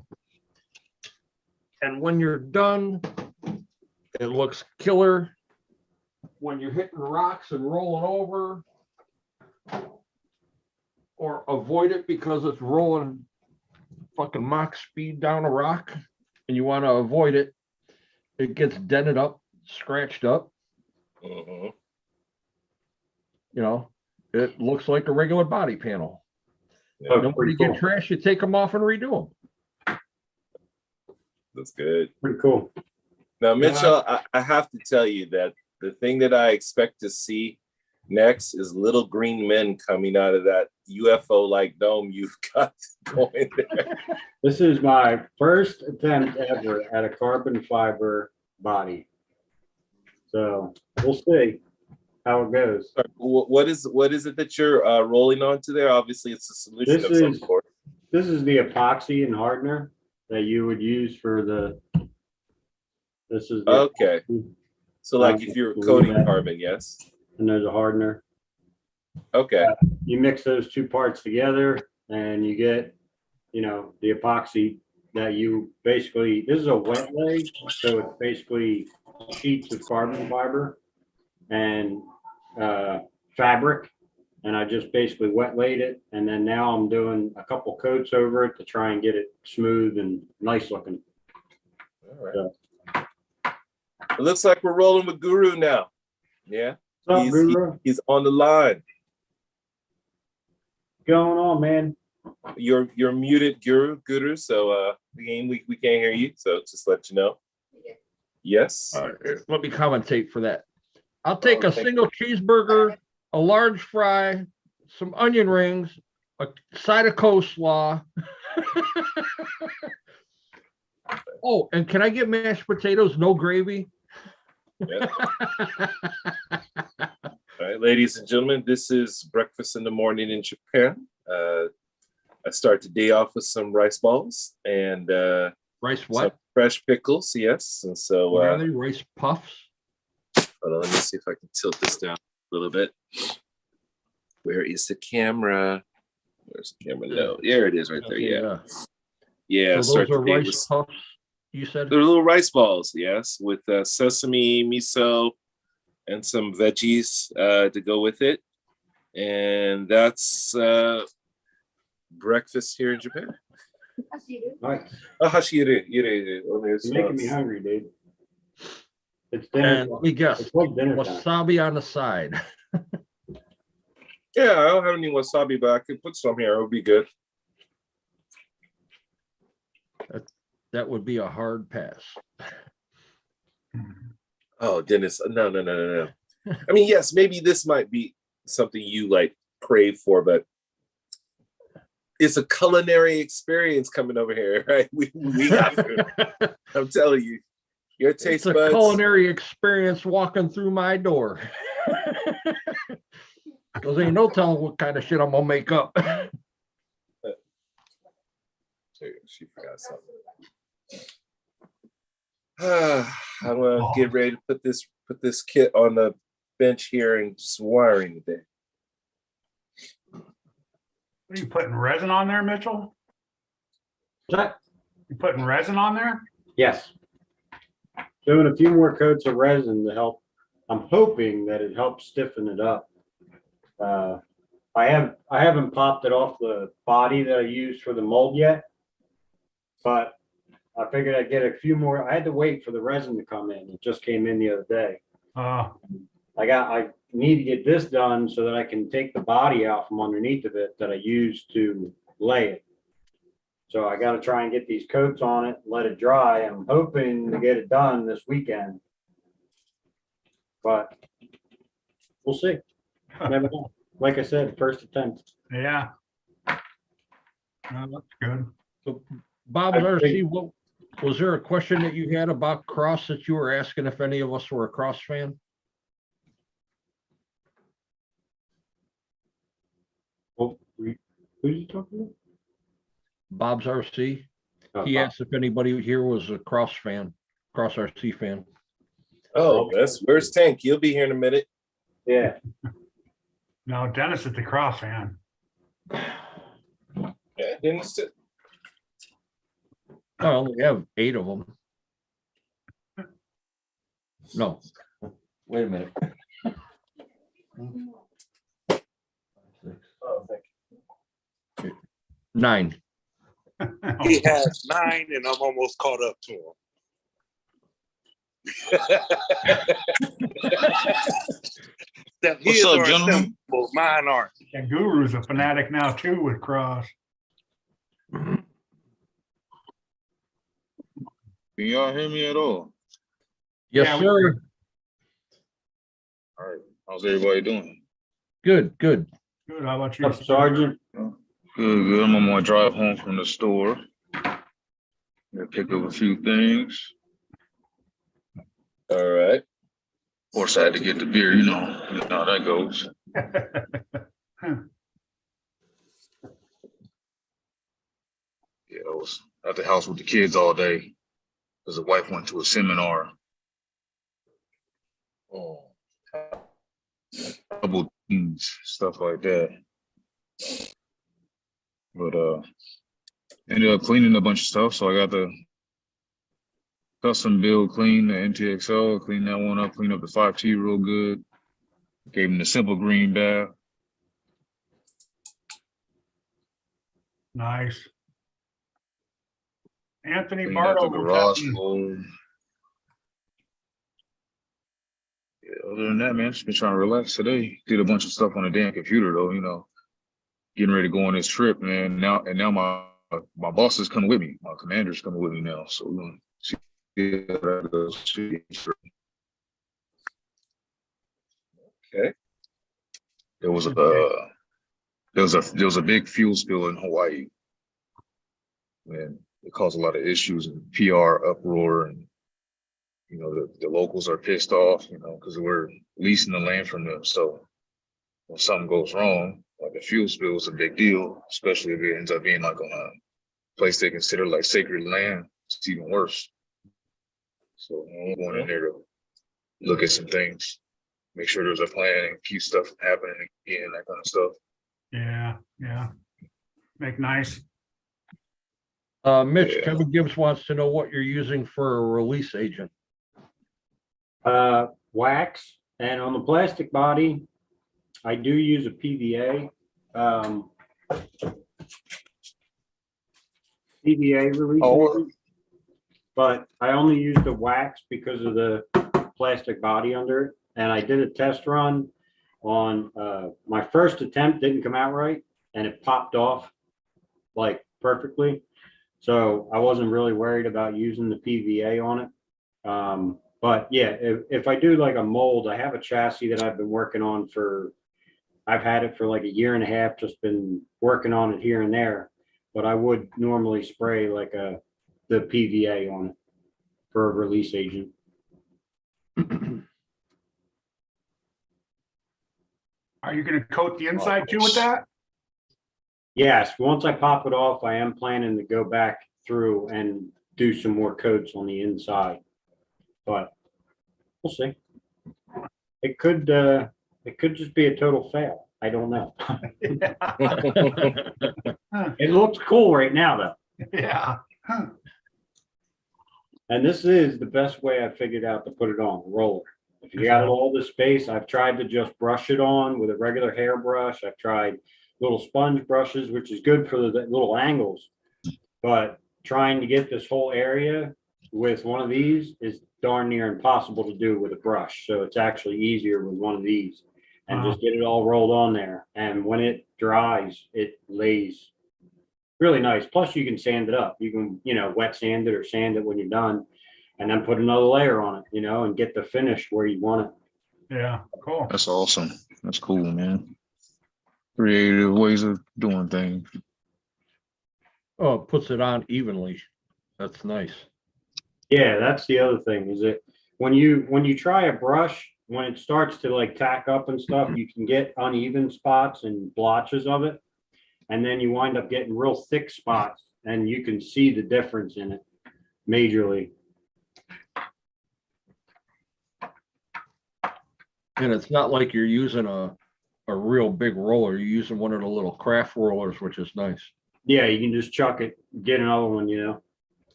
And when you're done, it looks killer. When you're hitting rocks and rolling over, or avoid it because it's rolling fucking Mach speed down a rock and you want to avoid it, it gets dented up, scratched up. Mm-hmm. You know, it looks like a regular body panel. Yeah, And then when you get trash, you take them off and redo them. that's good. Pretty cool. Now, Mitchell, I have to tell you that the thing that I expect to see next is little green men coming out of that UFO-like dome you've got going there. This is my first attempt ever at a carbon fiber body. So we'll see how it goes. What is it that you're rolling onto there? Obviously, it's a solution of some sort. This is the epoxy and hardener that you would use for the. This is the, Okay. So like if you're coating carbon, yes. and there's a hardener. Okay. You mix those 2 parts together and you get, the epoxy that you basically, this is a wet lay, so it's basically sheets of carbon fiber and fabric And I just basically wet laid it, and then now I'm doing a couple coats over it to try and get it smooth and nice looking. All right. It looks like we're rolling with Guru now. Yeah, What's up, he's, Guru? he's on the line. Going on, man? You're muted, Guru. So we can't hear you. So just let you know. Yes. Let me commentate for that. I'll take a thank single cheeseburger, a large fry, some onion rings, a side of coleslaw. Oh, and can I get mashed potatoes, no gravy? Yeah. All right, ladies and gentlemen, this is breakfast in the morning in Japan. I start the day off with some rice balls and Rice some what? fresh pickles. Yes, and so What are they? Rice puffs? hold on, let me see if I can tilt this down a little bit. Where is the camera? Where's the camera? No, there it is right there. Yeah. Yeah. So those are rice puffs, you said? They're little rice balls, yes, with sesame, miso, and some veggies to go with it. And that's breakfast here in Japan. Nice. Oh, hashire. You're Making me hungry, dude. It's dinner. And let me guess, It's like dinner time. wasabi on the side. Yeah, I don't have any wasabi, but I could put some here. It would be good. That would be a hard pass. Oh, Dennis, no. I mean, yes, maybe this might be something you like crave for, but it's a culinary experience coming over here, right? We have to. I'm telling you, your taste It's a buds. culinary experience walking through my door. Because ain't no telling what kind of shit I'm gonna make up. She forgot something. I'm gonna get ready to put this kit on the bench here and just wiring today. What are you putting resin on there, Mitchell? That- You putting resin on there? Yes. Doing a few more coats of resin to help. I'm hoping that it helps stiffen it up. I haven't popped it off the body that I used for the mold yet, but I figured I'd get a few more. I had to wait for the resin to come in. It just came in the other day. I need to get this done so that I can take the body out from underneath of it that I used to lay it. So I got to try and get these coats on it, let it dry. I'm hoping to get it done this weekend. But we'll see. Never know. Like I said, first attempt. Yeah. No, that's good. So, Bob RC, what was there a question that you had about Cross that you were asking if any of us were a Cross fan? Well, who you talking about? Bob's RC. Oh, He Bob. asked if anybody here was a Cross fan, Cross RC fan. Oh, where's Tank? He'll be here in a minute. Yeah. No, Dennis is the Cross fan. Yeah, Dennis. I only have 8 of them. No. Wait a minute. Oh, thank 9. He has 9, and I'm almost caught up to him. What's up, gentlemen? Mine aren't. And Guru's a fanatic now too with Cross. Can y'all hear me at all? Yes, Yeah, sir. All right. How's everybody doing? Good, good. Good. How about you? What's up, Sergeant? Good. I'm on my drive home from the store. Gonna pick up a few things. All right. Of course, I had to get the beer. You know how that goes. Yeah, I was at the house with the kids all day because the wife went to a seminar. Oh. Double teams, stuff like that. But ended up cleaning a bunch of stuff, so I got the custom build clean the NTXL, clean that one up, clean up the 5T real good. Gave him the simple green bath. Nice. Anthony Cleaned out the Bartle. garage floor. Yeah, other than that, man, just been trying to relax today. Did a bunch of stuff on the damn computer though, you know. Getting ready to go on this trip, man. Now my boss is coming with me. My commander's coming with me now. So we're gonna see how that goes. Okay. There was a big fuel spill in Hawaii. And it caused a lot of issues and PR uproar, and you know the locals are pissed off, you know, because we're leasing the land from them. So when something goes wrong, like a fuel spill is a big deal, especially if it ends up being like on a place they consider like sacred land. It's even worse. So I'm going in there to look at some things, make sure there's a plan and keep stuff from happening again, that kind of stuff. Yeah. Make nice. Mitch, Yeah. Kevin Gibbs wants to know what you're using for a release agent. Wax, and on the plastic body, I do use a PVA. PVA release. Oh. But I only used the wax because of the plastic body under it. And I did a test run on my first attempt, didn't come out right, and it popped off like perfectly. So I wasn't really worried about using the PVA on it. But yeah, if I do like a mold, I have a chassis that I've been working on I've had it for like a year and a half, just been working on it here and there. But I would normally spray like the PVA on it for a release agent. Are you gonna coat the inside too with that? Yes, once I pop it off, I am planning to go back through and do some more coats on the inside. But we'll see. It could just be a total fail. I don't know. It looks cool right now though. Yeah. And this is the best way I figured out to put it on, roller. If you got all the space, I've tried to just brush it on with a regular hairbrush. I've tried little sponge brushes, which is good for the little angles. But trying to get this whole area with one of these is darn near impossible to do with a brush. So it's actually easier with one of these and just get it all rolled on there. And when it dries, it lays really nice. Plus you can sand it up. You can, wet sand it or sand it when you're done and then put another layer on it, and get the finish where you want it. Yeah, cool. That's awesome. That's cool, man. Creative ways of doing things. Oh, it puts it on evenly. That's nice. Yeah, that's the other thing is that when you try a brush, when it starts to like tack up and stuff, you can get uneven spots and blotches of it. And then you wind up getting real thick spots and you can see the difference in it majorly. And it's not like you're using a real big roller. You're using one of the little craft rollers, which is nice. Yeah, you can just chuck it, get another one,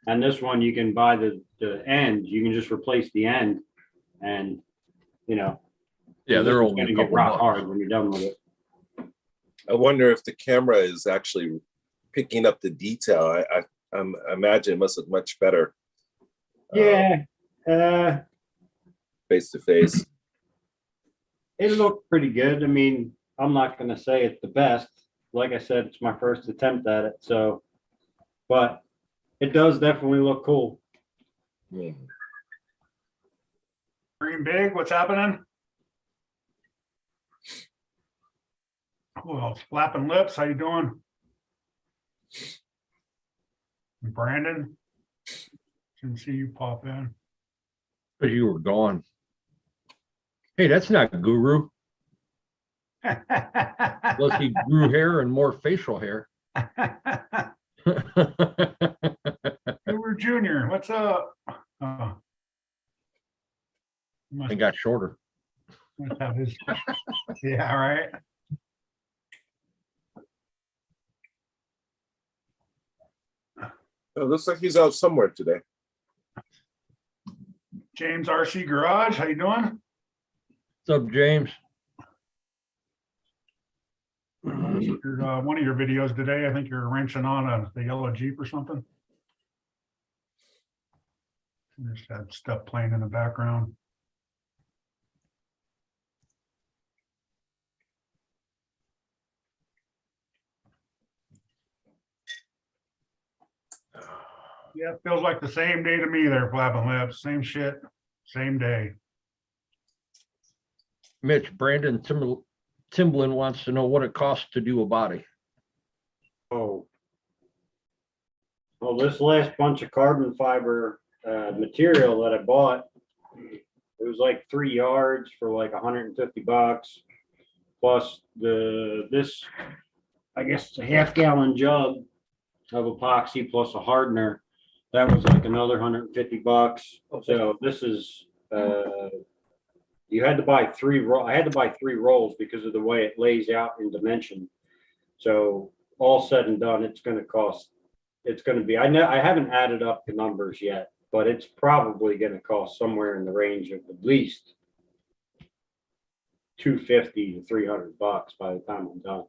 And this one, you can buy the end, you can just replace the end and, Yeah, they're it's only gonna a get couple rock bucks. hard when you're done with it. I wonder if the camera is actually picking up the detail. I imagine it must look much better. Yeah, Face to face. it looked pretty good. I mean, I'm not gonna say it's the best. Like I said, it's my first attempt at it, so, but it does definitely look cool. Mhm. Green Big, what's happening? Well, flapping lips, how you doing? Brandon? Didn't see you pop in. But you were gone. Hey, that's not Guru. Unless he grew hair and more facial hair. Guru Junior, what's up? And Must got shorter. have his, yeah, right. It looks like he's out somewhere today. James RC Garage, how you doing? What's up, James? one of your videos today, I think you're wrenching on the yellow Jeep or something. Just had stuff playing in the background. Yeah, it feels like the same day to me there, Flapping Lips. Same shit, same day. Mitch, Brandon Timblin wants to know what it costs to do a body. Oh. Well, this last bunch of carbon fiber material that I bought, it was like 3 yards for like $150, plus this, I guess it's a half-gallon jug of epoxy plus a hardener. That was like another $150. So this is you had to buy I had to buy 3 rolls because of the way it lays out in dimension. So all said and done, it's going to be, I haven't added up the numbers yet, but it's probably going to cost somewhere in the range of at least $250 to $300 by the time I'm done.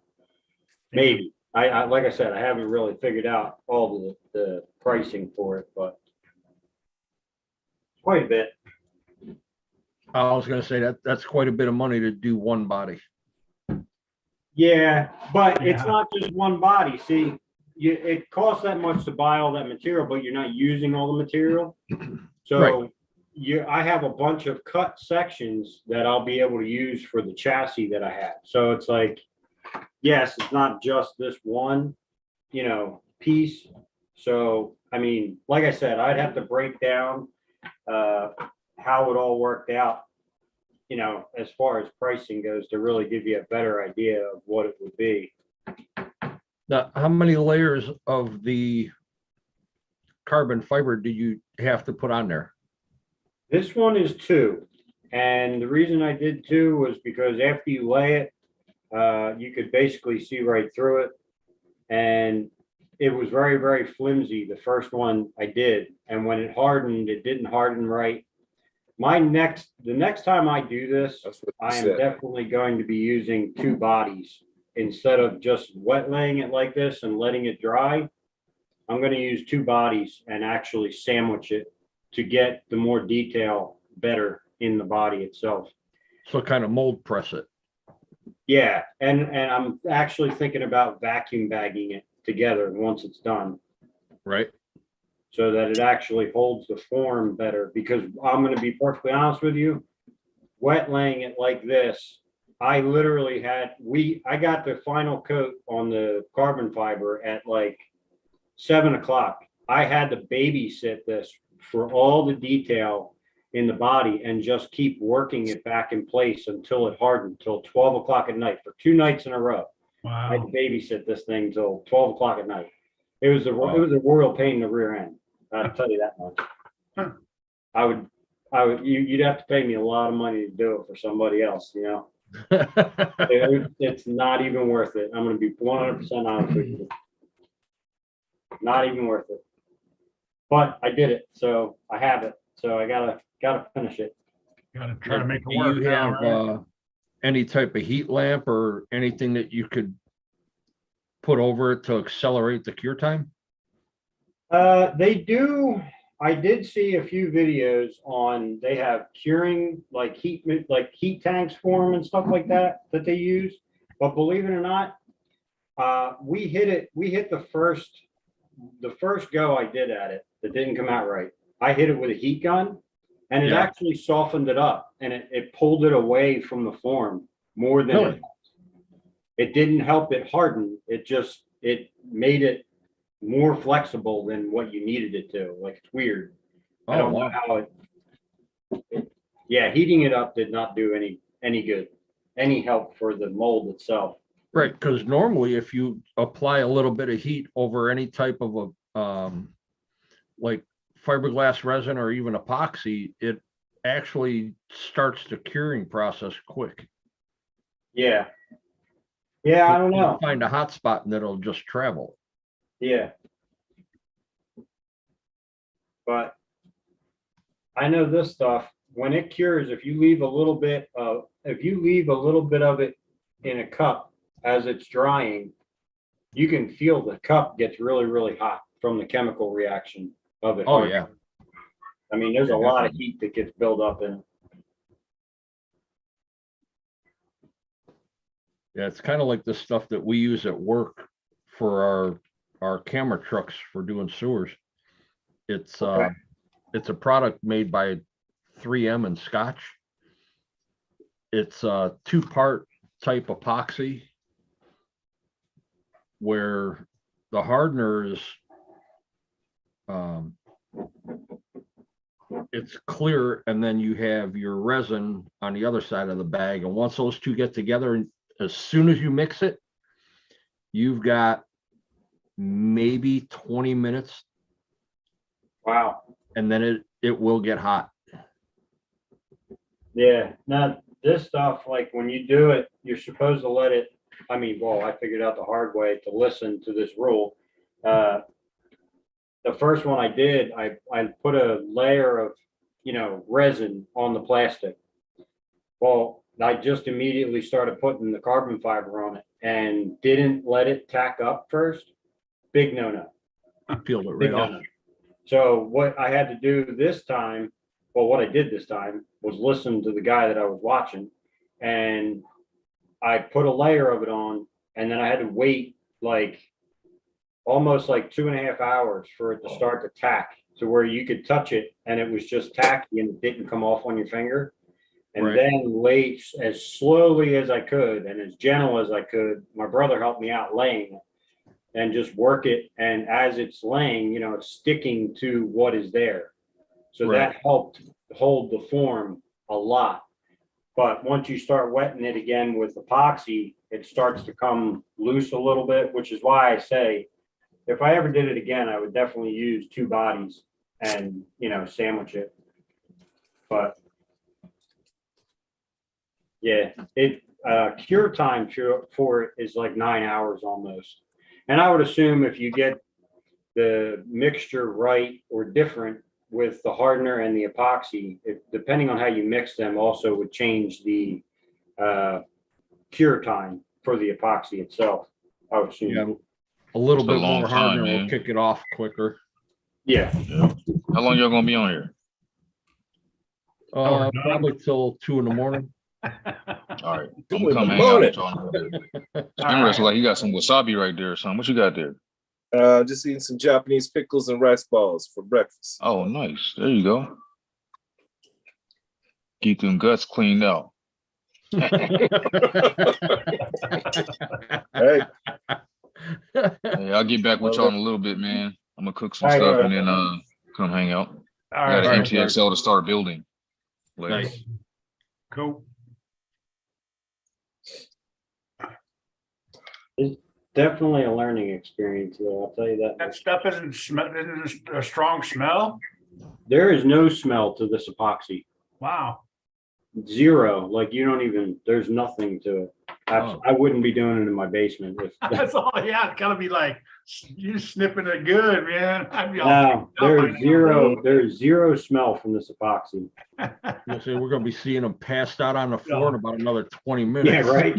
Maybe. I like I said, I haven't really figured out all the pricing for it, but quite a bit. I was gonna say that's quite a bit of money to do one body. Yeah, but it's Yeah. not just one body. See, it costs that much to buy all that material, but you're not using all the material. So Right. I have a bunch of cut sections that I'll be able to use for the chassis that I have. So it's like, yes, it's not just this one, piece. So, I mean, like I said, I'd have to break down how it all worked out, as far as pricing goes, to really give you a better idea of what it would be. Now, how many layers of the carbon fiber do you have to put on there? This one is 2. And the reason I did 2 was because after you lay it, you could basically see right through it. And it was very, very flimsy, the first one I did. And when it hardened, it didn't harden right. The next time I do this, That's what you I am said. definitely going to be using 2 bodies instead of just wet laying it like this and letting it dry. I'm going to use 2 bodies and actually sandwich it to get the more detail better in the body itself. So kind of mold press it. Yeah, and I'm actually thinking about vacuum bagging it together once it's done, Right. so that it actually holds the form better. Because I'm going to be perfectly honest with you, wet laying it like this, I literally I got the final coat on the carbon fiber at like 7 o'clock. I had to babysit this for all the detail in the body and just keep working it back in place until it hardened, till 12 o'clock at night for 2 nights in a row. I had Wow. to babysit this thing till 12 o'clock at night. It was a Wow. royal pain in the rear end. I'll tell you that much. Huh. You'd have to pay me a lot of money to do it for somebody else, It's not even worth it. I'm going to be 100% honest with you. Not even worth it. But I did it, so I have it. So I gotta finish it. Gotta try to make Do it work you now, have right? any type of heat lamp or anything that you could put over it to accelerate the cure time? They do. I did see a few videos on, they have curing like heat tanks for them and stuff like that they use. But believe it or not, we hit the first go I did at it that didn't come out right. I hit it with a heat gun and it Yeah. actually softened it up and it pulled it away from the form more than Really? it didn't help it harden. It made it more flexible than what you needed it to. Like, it's weird. I Oh, don't know wow. how yeah, heating it up did not do any good, any help for the mold itself. Right, because normally if you apply a little bit of heat over any type of a, like fiberglass resin or even epoxy, it actually starts the curing process quick. Yeah. Yeah, I don't know. Find a hot spot and it'll just travel. Yeah. But I know this stuff, when it cures, if you leave a little bit of it in a cup, as it's drying, you can feel the cup gets really, really hot from the chemical reaction of it. Oh, yeah. I mean, there's a lot of heat that gets built up in it. Yeah, it's kind of like the stuff that we use at work for our camera trucks for doing sewers. It's Okay. it's a product made by 3M and Scotch. It's a 2-part type epoxy where the hardener is it's clear, and then you have your resin on the other side of the bag. And once those two get together, and as soon as you mix it, you've got maybe 20 minutes, Wow. and then it will get hot. Yeah. Now, this stuff, like when you do it, you're supposed to let it, I mean, well, I figured out the hard way to listen to this rule. The first one I did, I put a layer of, resin on the plastic. Well, I just immediately started putting the carbon fiber on it and didn't let it tack up first. Big no-no. Peeled it Big right off. no-no. So what I had to do this time, well, what I did this time was listen to the guy that I was watching, and I put a layer of it on, and then I had to wait like almost like 2.5 hours for it to start to tack to where you could touch it and it was just tacky and it didn't come off on your finger. And Right. then lay as slowly as I could and as gentle as I could. My brother helped me out laying it and just work it. And as it's laying, it's sticking to what is there. So Right. that helped hold the form a lot. But once you start wetting it again with epoxy, it starts to come loose a little bit, which is why I say, if I ever did it again, I would definitely use 2 bodies and, sandwich it. But yeah, cure time for it is like 9 hours almost. And I would assume if you get the mixture right or different with the hardener and the epoxy, depending on how you mix them, also would change the cure time for the epoxy itself. I would assume. Yeah, a little It's a bit long more time, hardener will man. kick it off quicker. Yeah. How long y'all gonna be on here? we're done? Probably till 2 in the morning. All right, I'm Two gonna in come the hang out morning. with y'all in a little bit. All Skinner's right. like you got some wasabi right there or something. What you got there? Just eating some Japanese pickles and rice balls for breakfast. Oh, nice. There you go. Keep them guts cleaned out. Hey, Hey, I'll get back with y'all in a little bit, man. I'm gonna cook some All right, stuff all and then come hang out. All I got right. an MTXL to start building. Later. Nice. Cool. Definitely a learning experience, though. I'll tell you that. That stuff isn't a strong smell. There is no smell to this epoxy. Wow. Zero. Like you don't even. There's nothing to it. Oh. I wouldn't be doing it in my basement. If, That's all. Yeah, it's gotta be like you snipping it good, man. I'd be all. no, there is I zero. There is zero smell from this epoxy. We'll say we're gonna be seeing them passed out on the floor No. in about another 20 minutes. Yeah, right.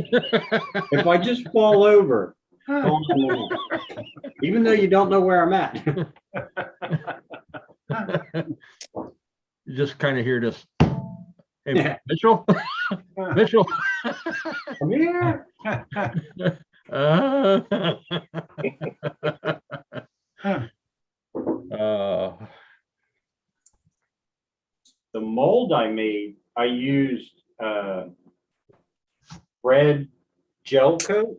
If I just fall over, call 911. Even though you don't know where I'm at. You just kind of hear this. Hey, Yeah. Mitchell, Mitchell. Come here. Uh, The mold I made, I used red gel coat.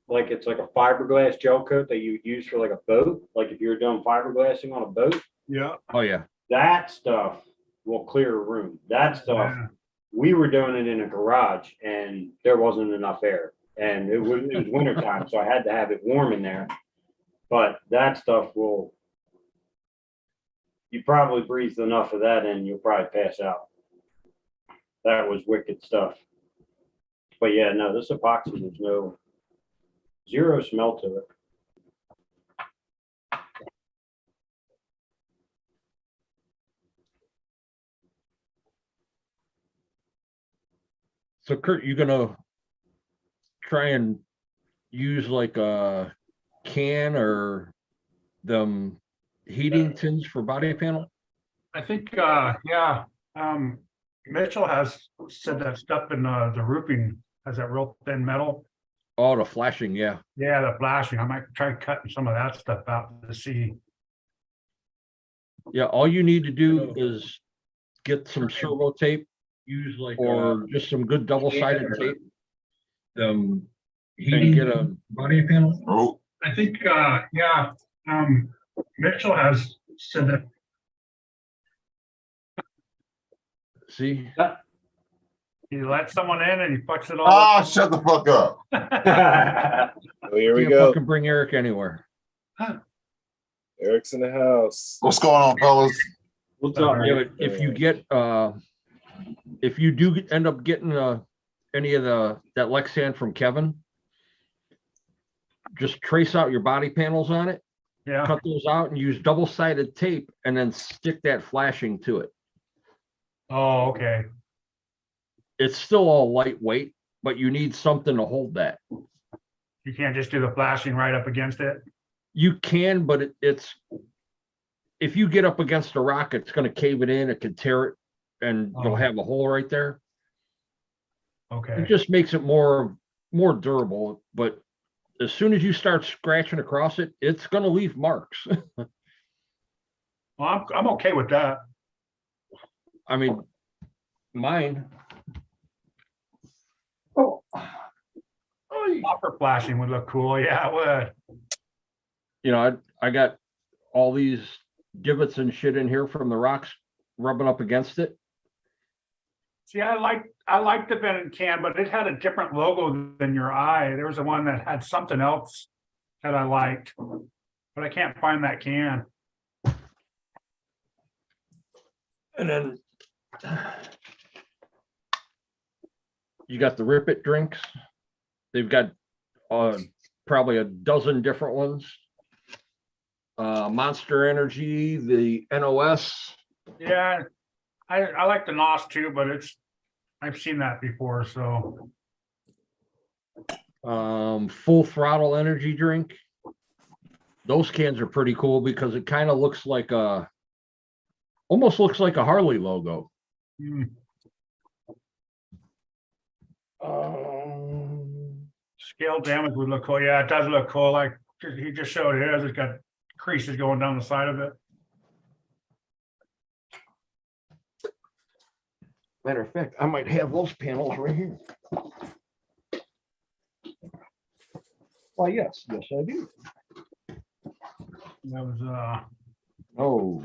Like it's like a fiberglass gel coat that you would use for like a boat. Like if you're doing fiberglassing on a boat, Yeah. oh yeah. that stuff will clear a room. That stuff, Yeah. we were doing it in a garage and there wasn't enough air. And it was wintertime, so I had to have it warm in there. But that stuff will, you probably breathed enough of that in, you'll probably pass out. That was wicked stuff. But yeah, no, this epoxy, there's zero smell to it. So Kurt, you gonna try and use like a can or them heating tins for body panel? I think, yeah, Mitchell has said that stuff in, the roofing has that real thin metal. Oh, the flashing, yeah. Yeah, the flashing. I might try cutting some of that stuff out to see. Yeah, all you need to do is get some servo tape Use like, or just some good double-sided tape the and get a, body panel. Oh, I think, yeah, Mitchell has said that. see, He lets someone in and he fucks it all ah, up. shut the fuck up. Oh, here we can't go. fucking bring Eric anywhere. Eric's in the house. What's going on, fellas? What's up, Yeah, man? but if you get, if you do end up getting, any of that Lexan from Kevin, just trace out your body panels on it, Yeah, cut those out and use double-sided tape and then stick that flashing to it. oh, okay. It's still all lightweight, but you need something to hold that. You can't just do the flashing right up against it. You can, but it's, if you get up against a rock, it's gonna cave it in, it could tear it, and Oh. you'll have a hole right there. Okay, It just makes it more durable, but as soon as you start scratching across it, it's gonna leave marks. well, I'm okay with that. I mean, mine. Oh. Copper flashing would look cool. Yeah, it would. You know, I got all these divots and shit in here from the rocks rubbing up against it. See, I like the Bennett can, but it had a different logo than your eye. There was the one that had something else that I liked, but I can't find that can. And then you got the Rip It drinks. They've got probably a dozen different ones. Monster Energy, the NOS. Yeah, I like the NOS too, but I've seen that before, so. Full Throttle energy drink. Those cans are pretty cool because it kind of looks like almost looks like a Harley logo. hmm. Scale damage would look cool. Yeah, it does look cool. Like he just showed his, it's got creases going down the side of it. Matter of fact, I might have those panels right here. Why, yes, I do. That was, No.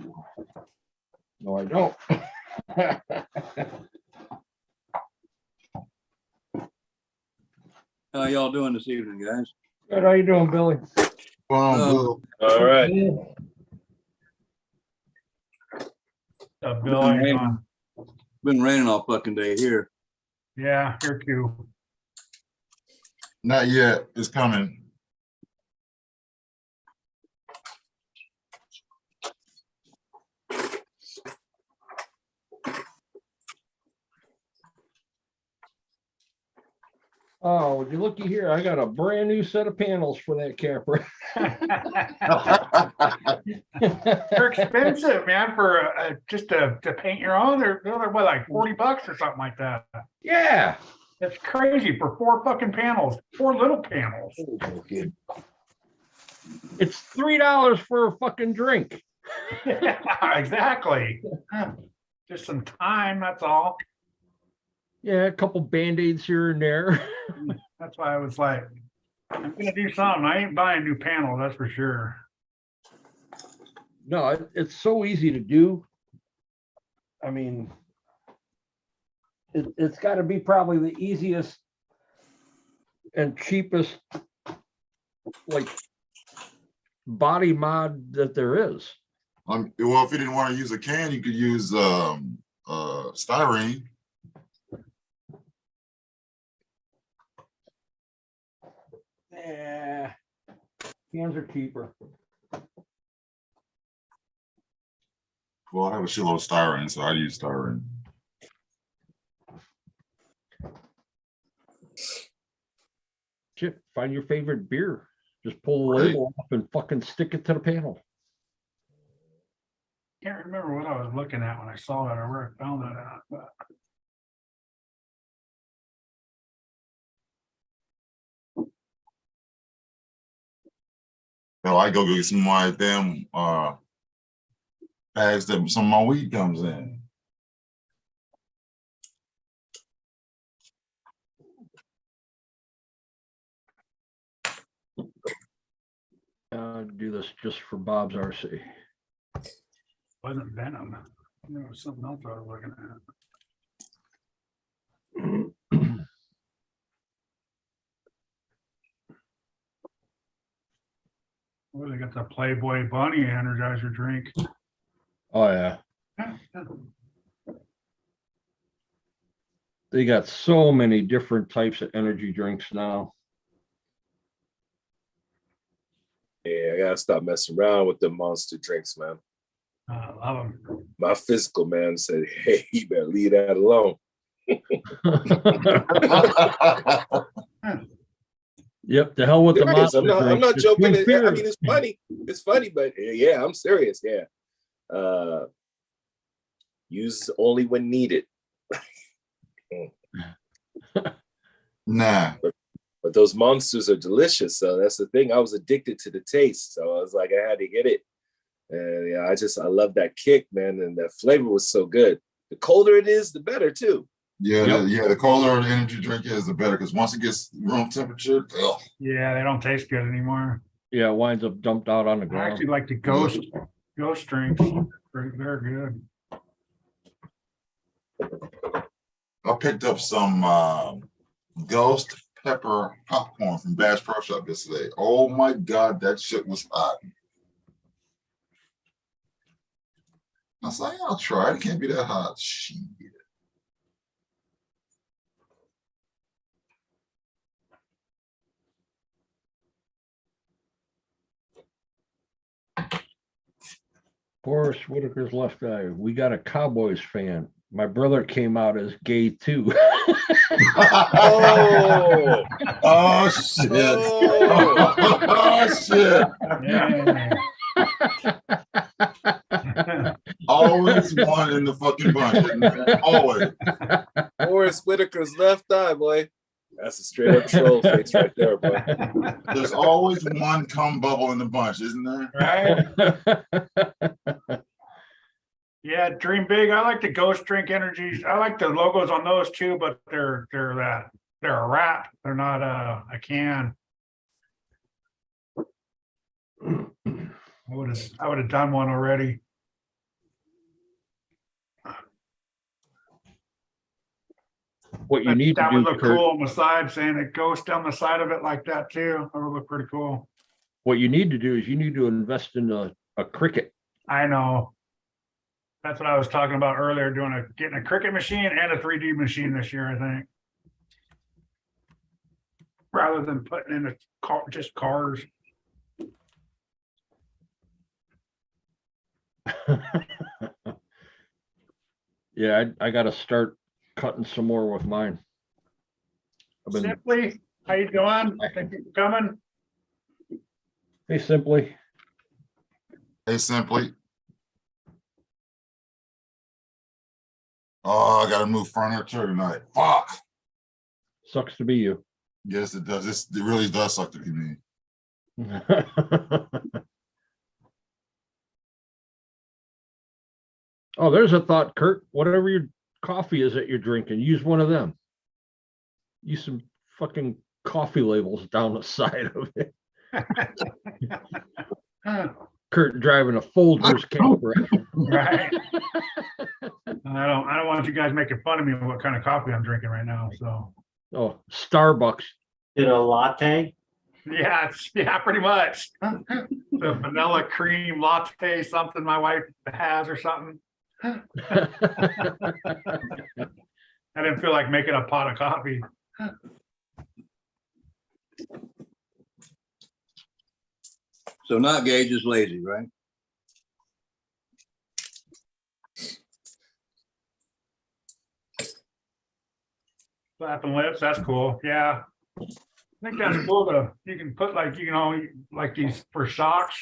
No, I don't. How y'all doing this evening, guys? Good, how you doing, Billy? Bill? All right. Bill, hang on. Been raining all fucking day here. Yeah, here too. Not yet. It's coming. Oh, would you looky here? I got a brand new set of panels for that camper. They're expensive, man, for just to paint your own. They're what, like $40 or something like that. Yeah. It's crazy for 4 fucking panels, 4 little panels. It's $3 for a fucking drink. Yeah, exactly. Just some time, that's all. Yeah, a couple Band-Aids here and there. That's why I was like, I'm gonna do something. I ain't buying a new panel, that's for sure. No, it's so easy to do. I mean, it's got to be probably the easiest and cheapest, like, body mod that there is. Well, if you didn't want to use a can, you could use styrene. Yeah, cans are cheaper. Well, I have a shitload of styrene, so I use styrene. shit, find your favorite beer. Just pull the Right. label off and fucking stick it to the panel. Can't remember what I was looking at when I saw that or where I found that at, but. Hell, I go get some of my damn bags that some of my weed comes in. Do this just for Bob's RC. Wasn't Venom. There was something else I was looking at. Well, they got the Playboy Bunny Energizer drink. Oh yeah, they got so many different types of energy drinks now. Yeah, I gotta stop messing around with the monster drinks, man. I love them. My physical man said, "Hey, you better leave that alone." Yep, the hell with the There is. monster I'm not drinks. Just joking. drink I beer. mean, it's funny. It's funny, but yeah, I'm serious. Yeah. Use only when needed. Nah, But those monsters are delicious. So that's the thing. I was addicted to the taste. So I was like, I had to get it. And yeah, I love that kick, man. And that flavor was so good. The colder it is, the better too. yeah, Yep. yeah. The colder the energy drink is, the better. Because once it gets room temperature, ugh. Yeah, they don't taste good anymore. Yeah, it winds up dumped out on the I ground. actually like the ghost drinks. They're good. I picked up some ghost pepper popcorn from Bass Pro Shop yesterday. Oh my God, that shit was hot. I was like, I'll try it. It can't be that hot. Shit. Forrest Whitaker's left eye. We got a Cowboys fan. My brother came out as gay too. Oh, Oh shit. oh. Oh shit. Yeah. Always one in the fucking bunch. Isn't there? Always. Forrest Whitaker's left eye, boy. That's a straight up troll face right there, boy. There's always one cum bubble in the bunch, isn't there? Right? Yeah, dream big. I like the ghost drink energies. I like the logos on those too, but they're a wrap. They're not a can. I would have done one already. What you need to That would do, look Kurt, cool on the side, saying it ghost down the side of it like that too. That would look pretty cool. what you need to do is you need to invest in a cricket. I know. That's what I was talking about earlier, getting a Cricut machine and a 3D machine this year, I think. Rather than putting in just cars. Yeah, I got to start cutting some more with mine. I've been, Simply, how you doing? Thank you for coming. hey, Simply. Hey, Simply. Oh, I gotta move furniture tonight. Fuck. Sucks to be you. Yes, it does. It really does suck to be me. Oh, there's a thought, Kurt. Whatever your coffee is that you're drinking, use one of them. Use some fucking coffee labels down the side of it. Kurt driving a Folgers camper. Right. I don't want you guys making fun of me with what kind of coffee I'm drinking right now. So Oh, Starbucks. Did a latte? yeah, pretty much. The vanilla cream latte, something my wife has or something. I didn't feel like making a pot of coffee. So not gay, just lazy, right? Slapping lips, that's cool. Yeah. I think that's cool to, you can put like, like these for shocks.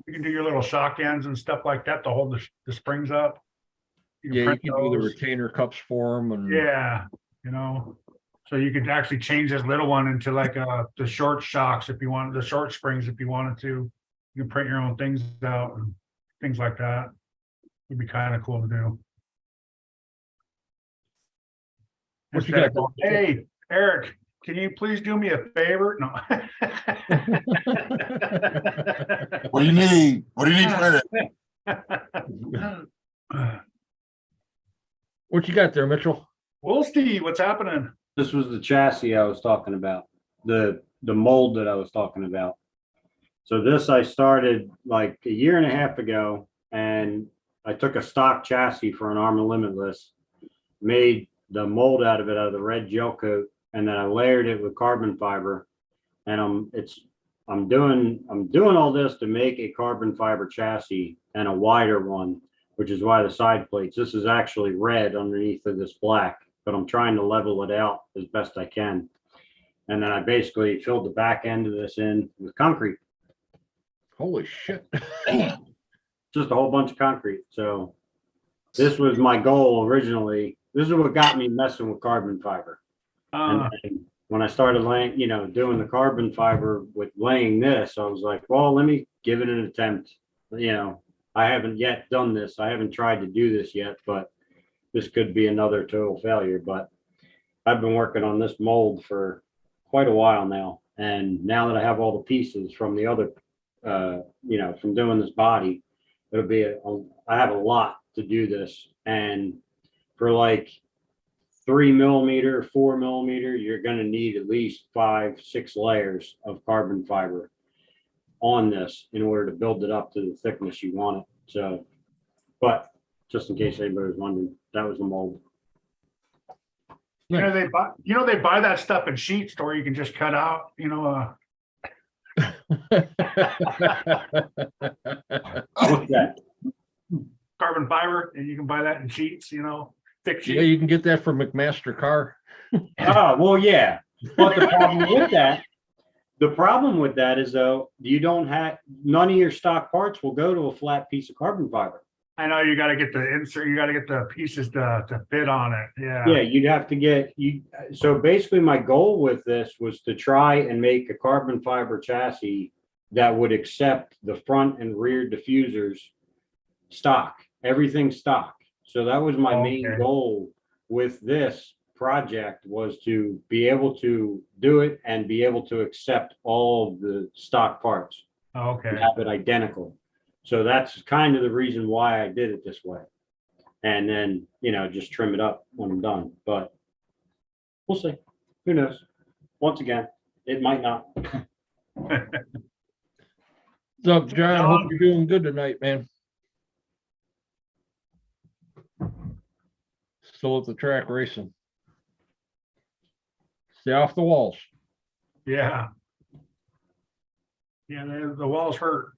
You can do your little shock ends and stuff like that to hold the springs up. Yeah, you print can do the those. retainer cups for them and. Yeah, so you could actually change this little one into like the short shocks if you wanted, the short springs if you wanted to. You can print your own things out and things like that. It'd be kind of cool to do. What you Instead got of going, hey, Eric, can you please do me a favor? No. What do you need? What do you need printed? What you got there, Mitchell? Well, Steve, what's happening? This was the chassis I was talking about, the mold that I was talking about. So this I started like a year and a half ago, and I took a stock chassis for an Armor Limitless, made the mold out of it out of the red gel coat, and then I layered it with carbon fiber. And I'm doing all this to make a carbon fiber chassis and a wider one, which is why the side plates. This is actually red underneath of this black, but I'm trying to level it out as best I can. And then I basically filled the back end of this in with concrete, Holy shit. just a whole bunch of concrete. So this was my goal originally. This is what got me messing with carbon fiber. And then when I started laying, doing the carbon fiber with laying this, I was like, well, let me give it an attempt. I haven't yet done this. I haven't tried to do this yet, but this could be another total failure. But I've been working on this mold for quite a while now. And now that I have all the pieces from the other, from doing this body, it'll be, I have a lot to do this. And for like 3 millimeter, 4 millimeter, you're going to need at least 5-6 layers of carbon fiber on this in order to build it up to the thickness you want it. So, but just in case anybody was wondering, that was the mold. They buy that stuff in sheets where you can just cut out, What's that? carbon fiber, and you can buy that in sheets, thick Yeah, sheets. you can get that from McMaster Car. Oh, well, yeah. But the problem with that is though, none of your stock parts will go to a flat piece of carbon fiber. I know you got to get the insert, you got to get the pieces to fit on it. Yeah. Yeah, you'd have to so basically my goal with this was to try and make a carbon fiber chassis that would accept the front and rear diffusers stock, everything stock. So that was my main Okay. goal with this project, was to be able to do it and be able to accept all of the stock parts Okay. and have it identical. So that's kind of the reason why I did it this way. And then, just trim it up when I'm done, but we'll see. Who knows? Once again, it might not. What's up, John? Hope you're doing good tonight, man. Still at the track racing. Stay off the walls. Yeah. Yeah, the walls hurt.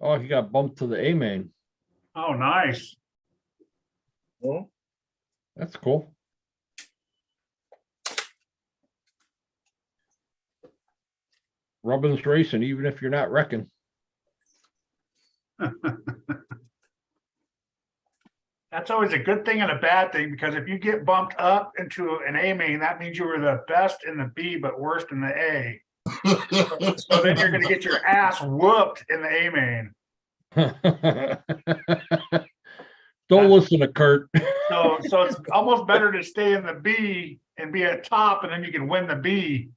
Oh, he got bumped to the A main. Oh, nice. That's cool. Robbins Racing, even if you're not wrecking. That's always a good thing and a bad thing, because if you get bumped up into an A main, that means you were the best in the B, but worst in the A. So then you're going to get your ass whooped in the A main. Don't listen to Kurt. So it's almost better to stay in the B and be at top, and then you can win the B.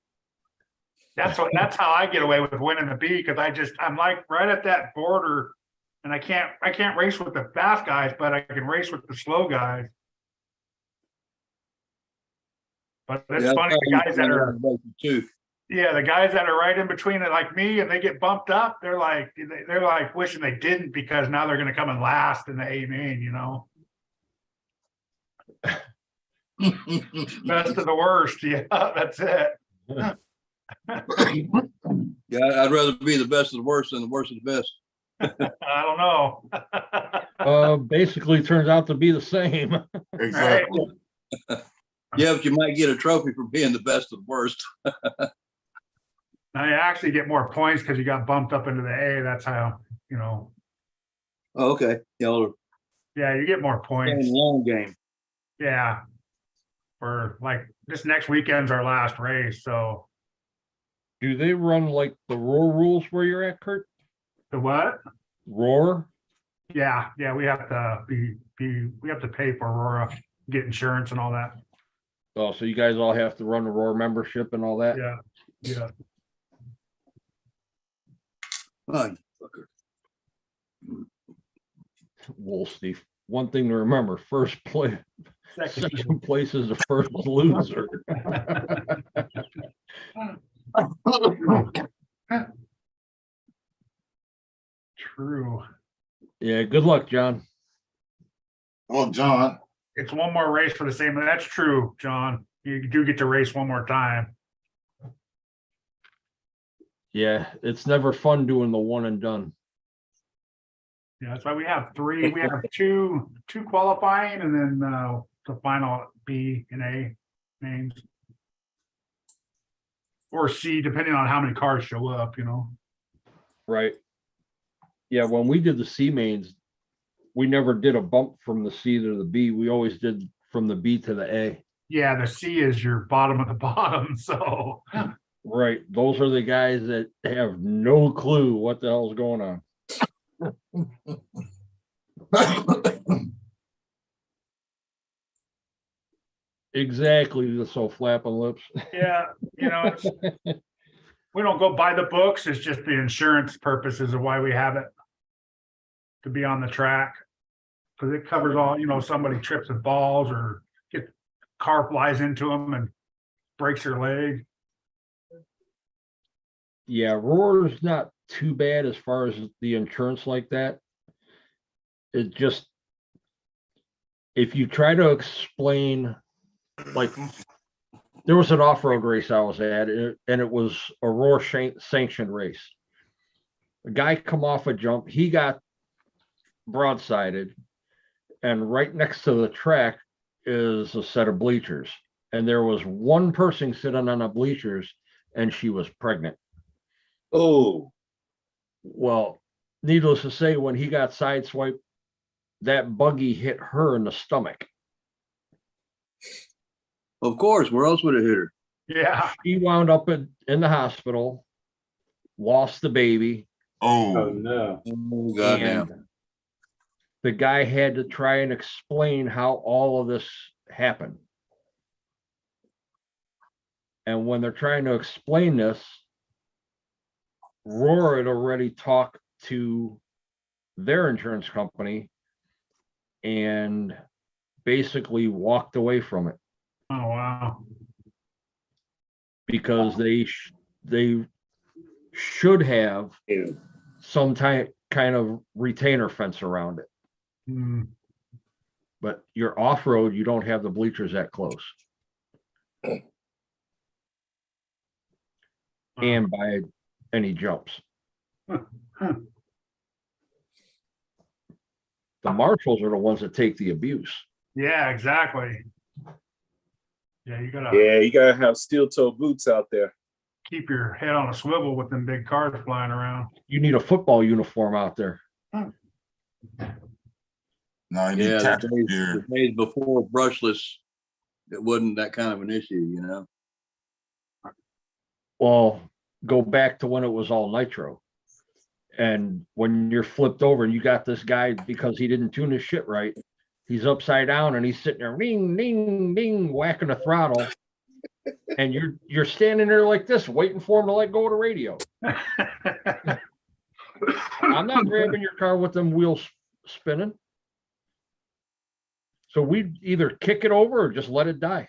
That's how I get away with winning the B, because I'm like right at that border, and I can't race with the fast guys, but I can race with the slow guys. But it's funny, the guys that are the guys that are right in between it, like me, and they get bumped up, they're like wishing they didn't, because now they're going to come in last in the A main, Best of the worst. Yeah, that's it. Yeah, I'd rather be the best of the worst than the worst of the best. I don't know. Basically turns out to be the same. Exactly. Yeah, but you might get a trophy for being the best of the worst. Now you actually get more points because you got bumped up into the A. That's how, you know, Oh, okay. Y'all yeah, you get more are points. playing the long game. Yeah. For like this next weekend's our last race. So Do they run like the Roar rules where you're at, Kurt? the what? Roar? Yeah, we have to we have to pay for Aurora, get insurance and all that. Oh, so you guys all have to run the Roar membership and all that? Yeah. Oh, you fucker. Well, Steve, one thing to remember, first place, Second. second place is the first loser. True. Yeah, good luck, John. Well, John, It's one more race for the same. That's true, John. You do get to race one more time. Yeah, it's never fun doing the one and done. Yeah, that's why we have three. We have two qualifying and then the final B and A names. Or C, depending on how many cars show up, you know. Right. Yeah, when we did the C mains, we never did a bump from the C to the B. We always did from the B to the A. Yeah, the C is your bottom of the bottom, so. Right. Those are the guys that have no clue what the hell's going on. Exactly. So flapping lips. Yeah, you know, we don't go by the books. It's just the insurance purposes of why we have it. To be on the track. Because it covers all, you know, somebody trips and falls or car flies into them and breaks their leg. Yeah, Roar's not too bad as far as the insurance like that. It just, if you try to explain, like, there was an off-road race I was at, and it was a Roar sanctioned race. A guy come off a jump, he got broadsided, and right next to the track is a set of bleachers. And there was one person sitting on the bleachers, and she was pregnant. Oh, Well, needless to say, when he got sideswiped, that buggy hit her in the stomach. Of course, where else would it hit her? Yeah. She wound up in the hospital, lost the baby, Oh, oh, no. Oh, goddamn. and the guy had to try and explain how all of this happened. And when they're trying to explain this, Roar had already talked to their insurance company and basically walked away from it Oh, wow. because they should have ew. some kind of retainer fence around it. Hmm. But you're off-road, you don't have the bleachers that close. And by any jumps. Huh. The marshals are the ones that take the abuse. Yeah, exactly. Yeah, you gotta Yeah, you gotta have steel toe boots out there. keep your head on a swivel with them big cars flying around. You need a football uniform out there. no, you need Yeah, the tactical days, gear. the days before brushless, it wasn't that kind of an issue, you know? Well, go back to when it was all nitro. And when you're flipped over and you got this guy because he didn't tune his shit right, he's upside down and he's sitting there ding, ding, ding, whacking the throttle. And you're standing there like this, waiting for him to let go of the radio. I'm not grabbing your car with them wheels spinning. So we'd either kick it over or just let it die.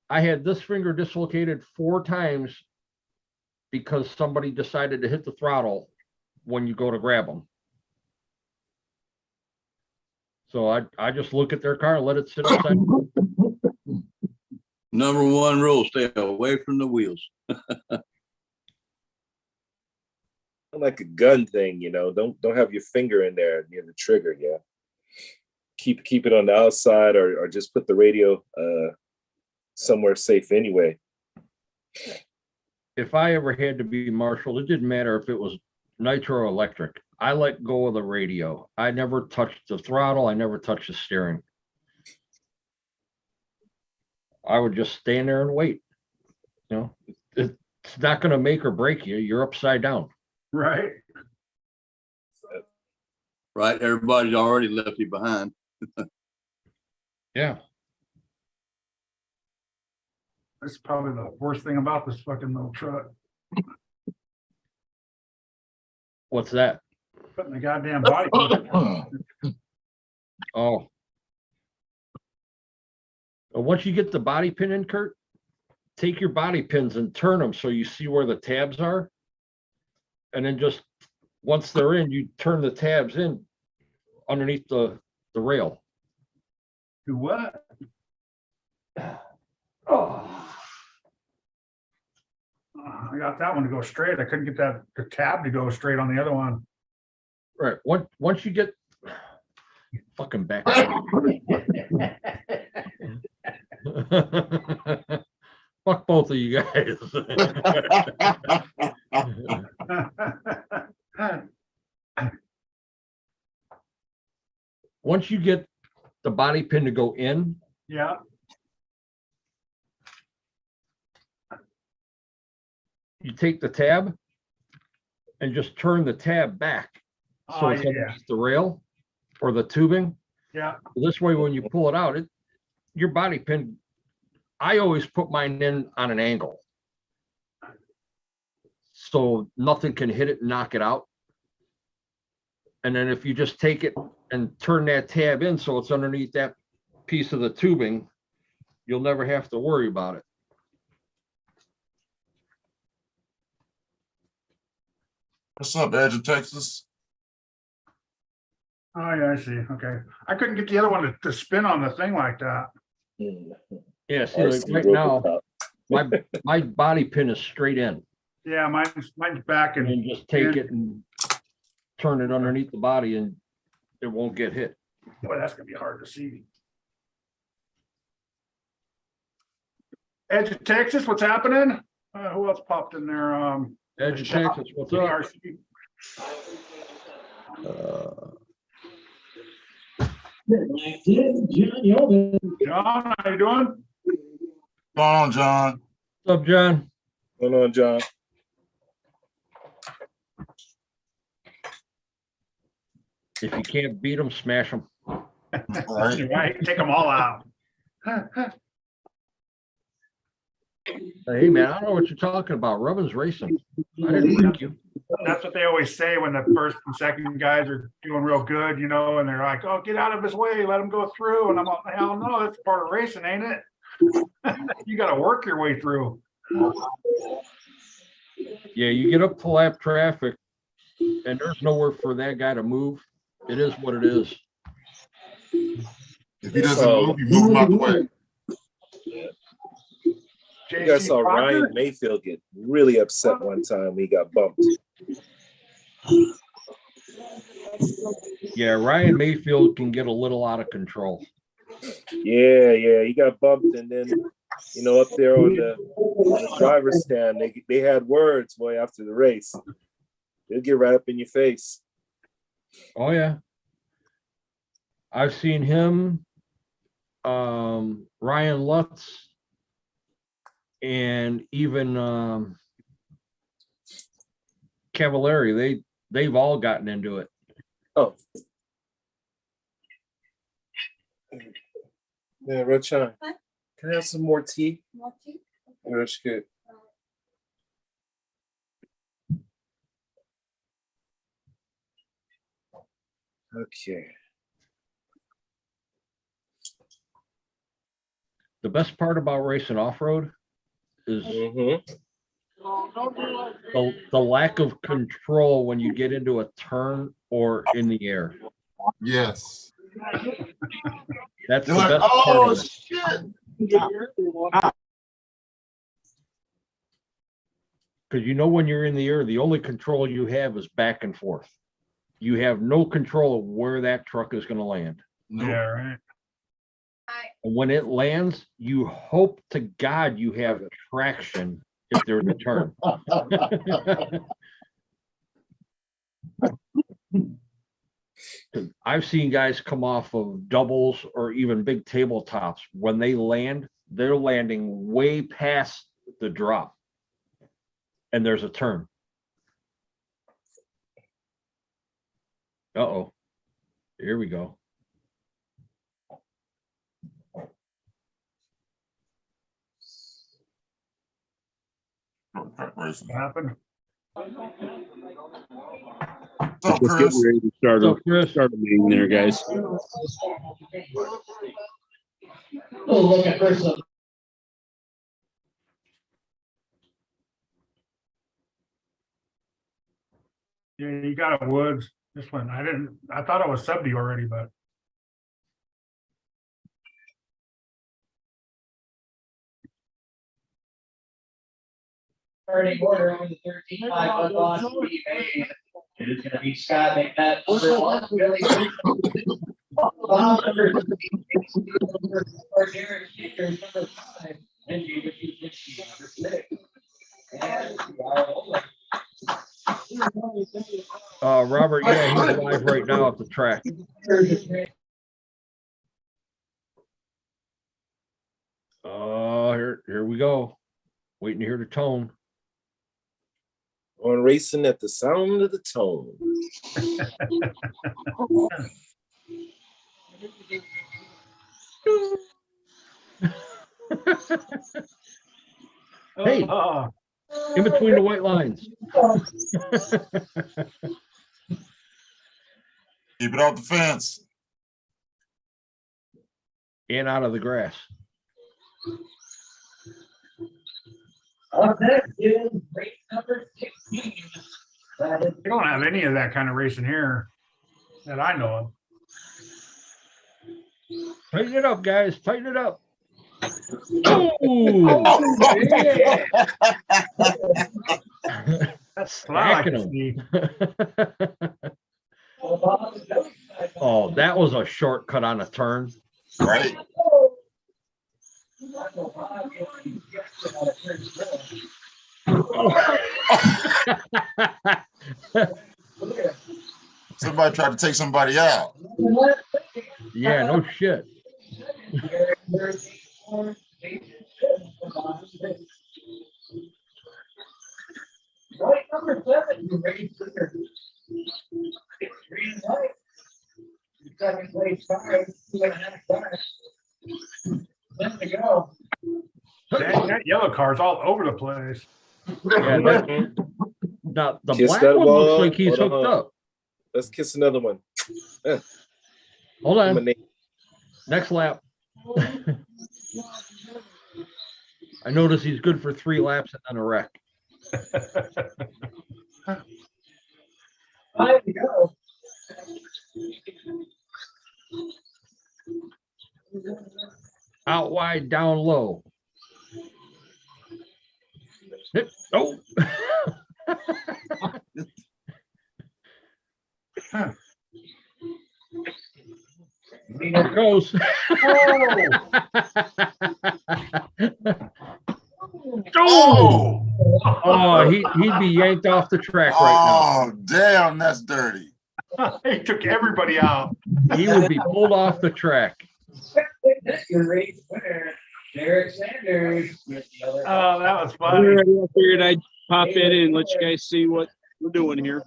I had this finger dislocated 4 times because somebody decided to hit the throttle when you go to grab them. So I just look at their car and let it sit upside. Number one rule, stay away from the wheels. Like a gun thing, you know, don't have your finger in there near the trigger. Yeah. Keep it on the outside or just put the radio somewhere safe anyway. If I ever had to be marshal, it didn't matter if it was nitro or electric. I let go of the radio. I never touched the throttle. I never touched the steering. I would just stand there and wait. You know, it's not going to make or break you. You're upside down. Right. Right? Everybody's already left you behind. Yeah. That's probably the worst thing about this fucking little truck. What's that? Putting the goddamn body. Oh. Well, once you get the body pin in, Kurt, take your body pins and turn them so you see where the tabs are. And then just, once they're in, you turn the tabs in underneath the rail. Do what? Oh. I got that one to go straight. I couldn't get the tab to go straight on the other one. Right. Once you get fucking back. Fuck both of you guys. Once you get the body pin to go in, Yeah, you take the tab and just turn the tab back. So oh, it's yeah, underneath the rail or the tubing. yeah. This way, when you pull it out, your body pin, I always put mine in on an angle. So nothing can hit it and knock it out. And then if you just take it and turn that tab in so it's underneath that piece of the tubing, you'll never have to worry about it. What's up, Edge of Texas? Oh, yeah, I see. Okay. I couldn't get the other one to spin on the thing like that. Yeah, see, like RC right now, Robocop. my body pin is straight in. Yeah, mine's back And and then just take it and turn it underneath the body and it won't get hit. boy, that's gonna be hard to see. Edge of Texas, what's happening? Who else popped in there? Edge of Texas, what's up? DRC. John, how you doing? Go on, John. What's up, John? Hold on, John. If you can't beat them, smash them. All right. Right, take them all out. Hey, man, I don't know what you're talking about. Rubbin's racing. I didn't break you. That's what they always say when the first and second guys are doing real good, you know, and they're like, oh, get out of his way, let him go through. And I'm like, hell no, that's part of racing, ain't it? You gotta work your way through. Yeah, you get up to lap traffic and there's nowhere for that guy to move. It is what it is. If he doesn't move, you move him out the way. You guys JC saw Crocker? Ryan Mayfield get really upset one time when he got bumped. Yeah, Ryan Mayfield can get a little out of control. Yeah, he got bumped, and then up there on the driver's stand, they had words, boy, after the race. They'll get right up in your face. Oh yeah. I've seen him, Ryan Lutz, and even Cavallari. They've all gotten into it. Oh. Yeah, Red Shine. Can I have some more tea? More tea? Yeah, that's good. Okay. The best part about racing off-road is Mm-hmm. the lack of control when you get into a turn or in the air. Yes. That's the You're like, best part oh of it. shit. Because you know, when you're in the air, the only control you have is back and forth. You have no control of where that truck is going to land. Nope. Yeah, right. And when it lands, you hope to God you have traction if there's a turn. 'Cause I've seen guys come off of doubles or even big tabletops. When they land, they're landing way past the drop. And there's a turn. Uh-oh. Here we go. What's What happened? up, Let's get Chris? ready to start So, Chris, start a meeting there, guys. Yeah, you got a Woods. This one, I thought it was 70 already, but Starting order on the 13th by Bud Boss to be made. It is gonna be Scott McNutt, number 1, Billy. Bob, number 13, number 4, Derek Sanders, number 5, and David Kuznicki, number 6. And we are rolling. Robert, yeah, he's live right now at the track. Here we go. Waiting to hear the tone. On racing at the sound of the tone. Hey. Oh, In between the white lines. Keep it off the fence. And out of the grass. Up next is race number 16. That is you don't have any of that kind of racing here that I know of. Tighten it up, guys. Tighten it up. Oh, That's what I like to Stacking see. oh, that was a shortcut on a turn. Right? Somebody tried to take somebody out. Yeah, no shit. Right, number 7, you ready for your green light. Second place car, 2.5 cars. Then to go. That yellow car's all over the place. Yeah, now, the Kiss black that one looks wall. like he's Hold hooked on. up. Let's kiss another one. Hold I'm a on. na- Next lap. I notice he's good for 3 laps and then a wreck. 5 to go. Out wide, down low. Oh. Here it goes. Oh, Oh, he'd be yanked off the track right oh, damn, that's dirty. He took everybody out. now. He would be pulled off the track. Your race winner, Derek Sanders. With the other Oh, that was funny. I figured I'd pop in and let you guys see what we're doing here.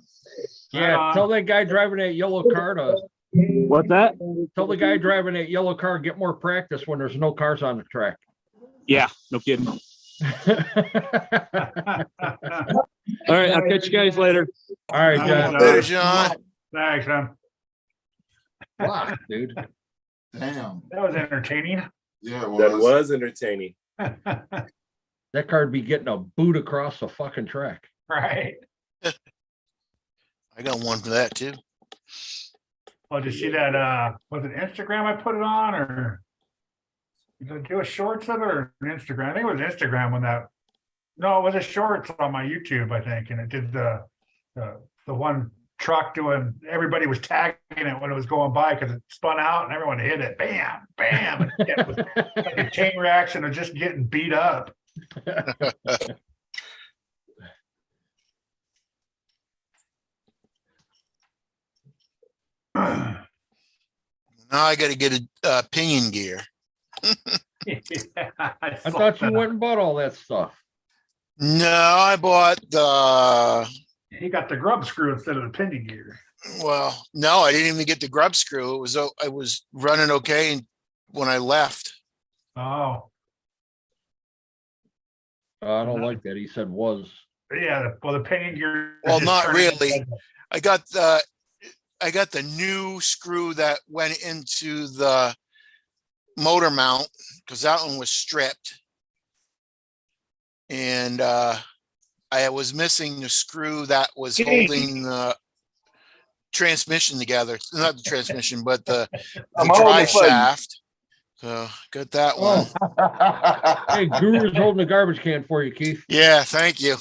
Yeah, tell that guy driving that yellow car to What's that? tell the guy driving that yellow car get more practice when there's no cars on the track. Yeah, no kidding. All right, I'll catch you guys later. All right, John. Later, John. Thanks, man. Wow, dude. Damn. That was entertaining. Yeah, it That was. was entertaining. That car'd be getting a boot across the fucking track. Right. I got one for that too. Well, did you see that, was it Instagram I put it on, or did I do a shorts of it or an Instagram? I think it was Instagram when No, it was a shorts on my YouTube, I think, and it did the one truck doing, everybody was tagging it when it was going by because it spun out and everyone hit it, bam, bam. And it was like a chain reaction of just getting beat up. Now I gotta get a pinion gear. I I thought you went and bought all that stuff. No, I bought the, He got the grub screw instead of the pinion gear. well, no, I didn't even get the grub screw. I was running okay when I left. Oh, I don't like that. He said was. yeah, well, the pinion gear. Well, just not turned really. into- I got the new screw that went into the motor mount because that one was stripped. And I was missing the screw that was holding the transmission together. Not the transmission, but the drive shaft. So got that one. Hey, Guru's holding the garbage can for you, Keith. Yeah, thank you.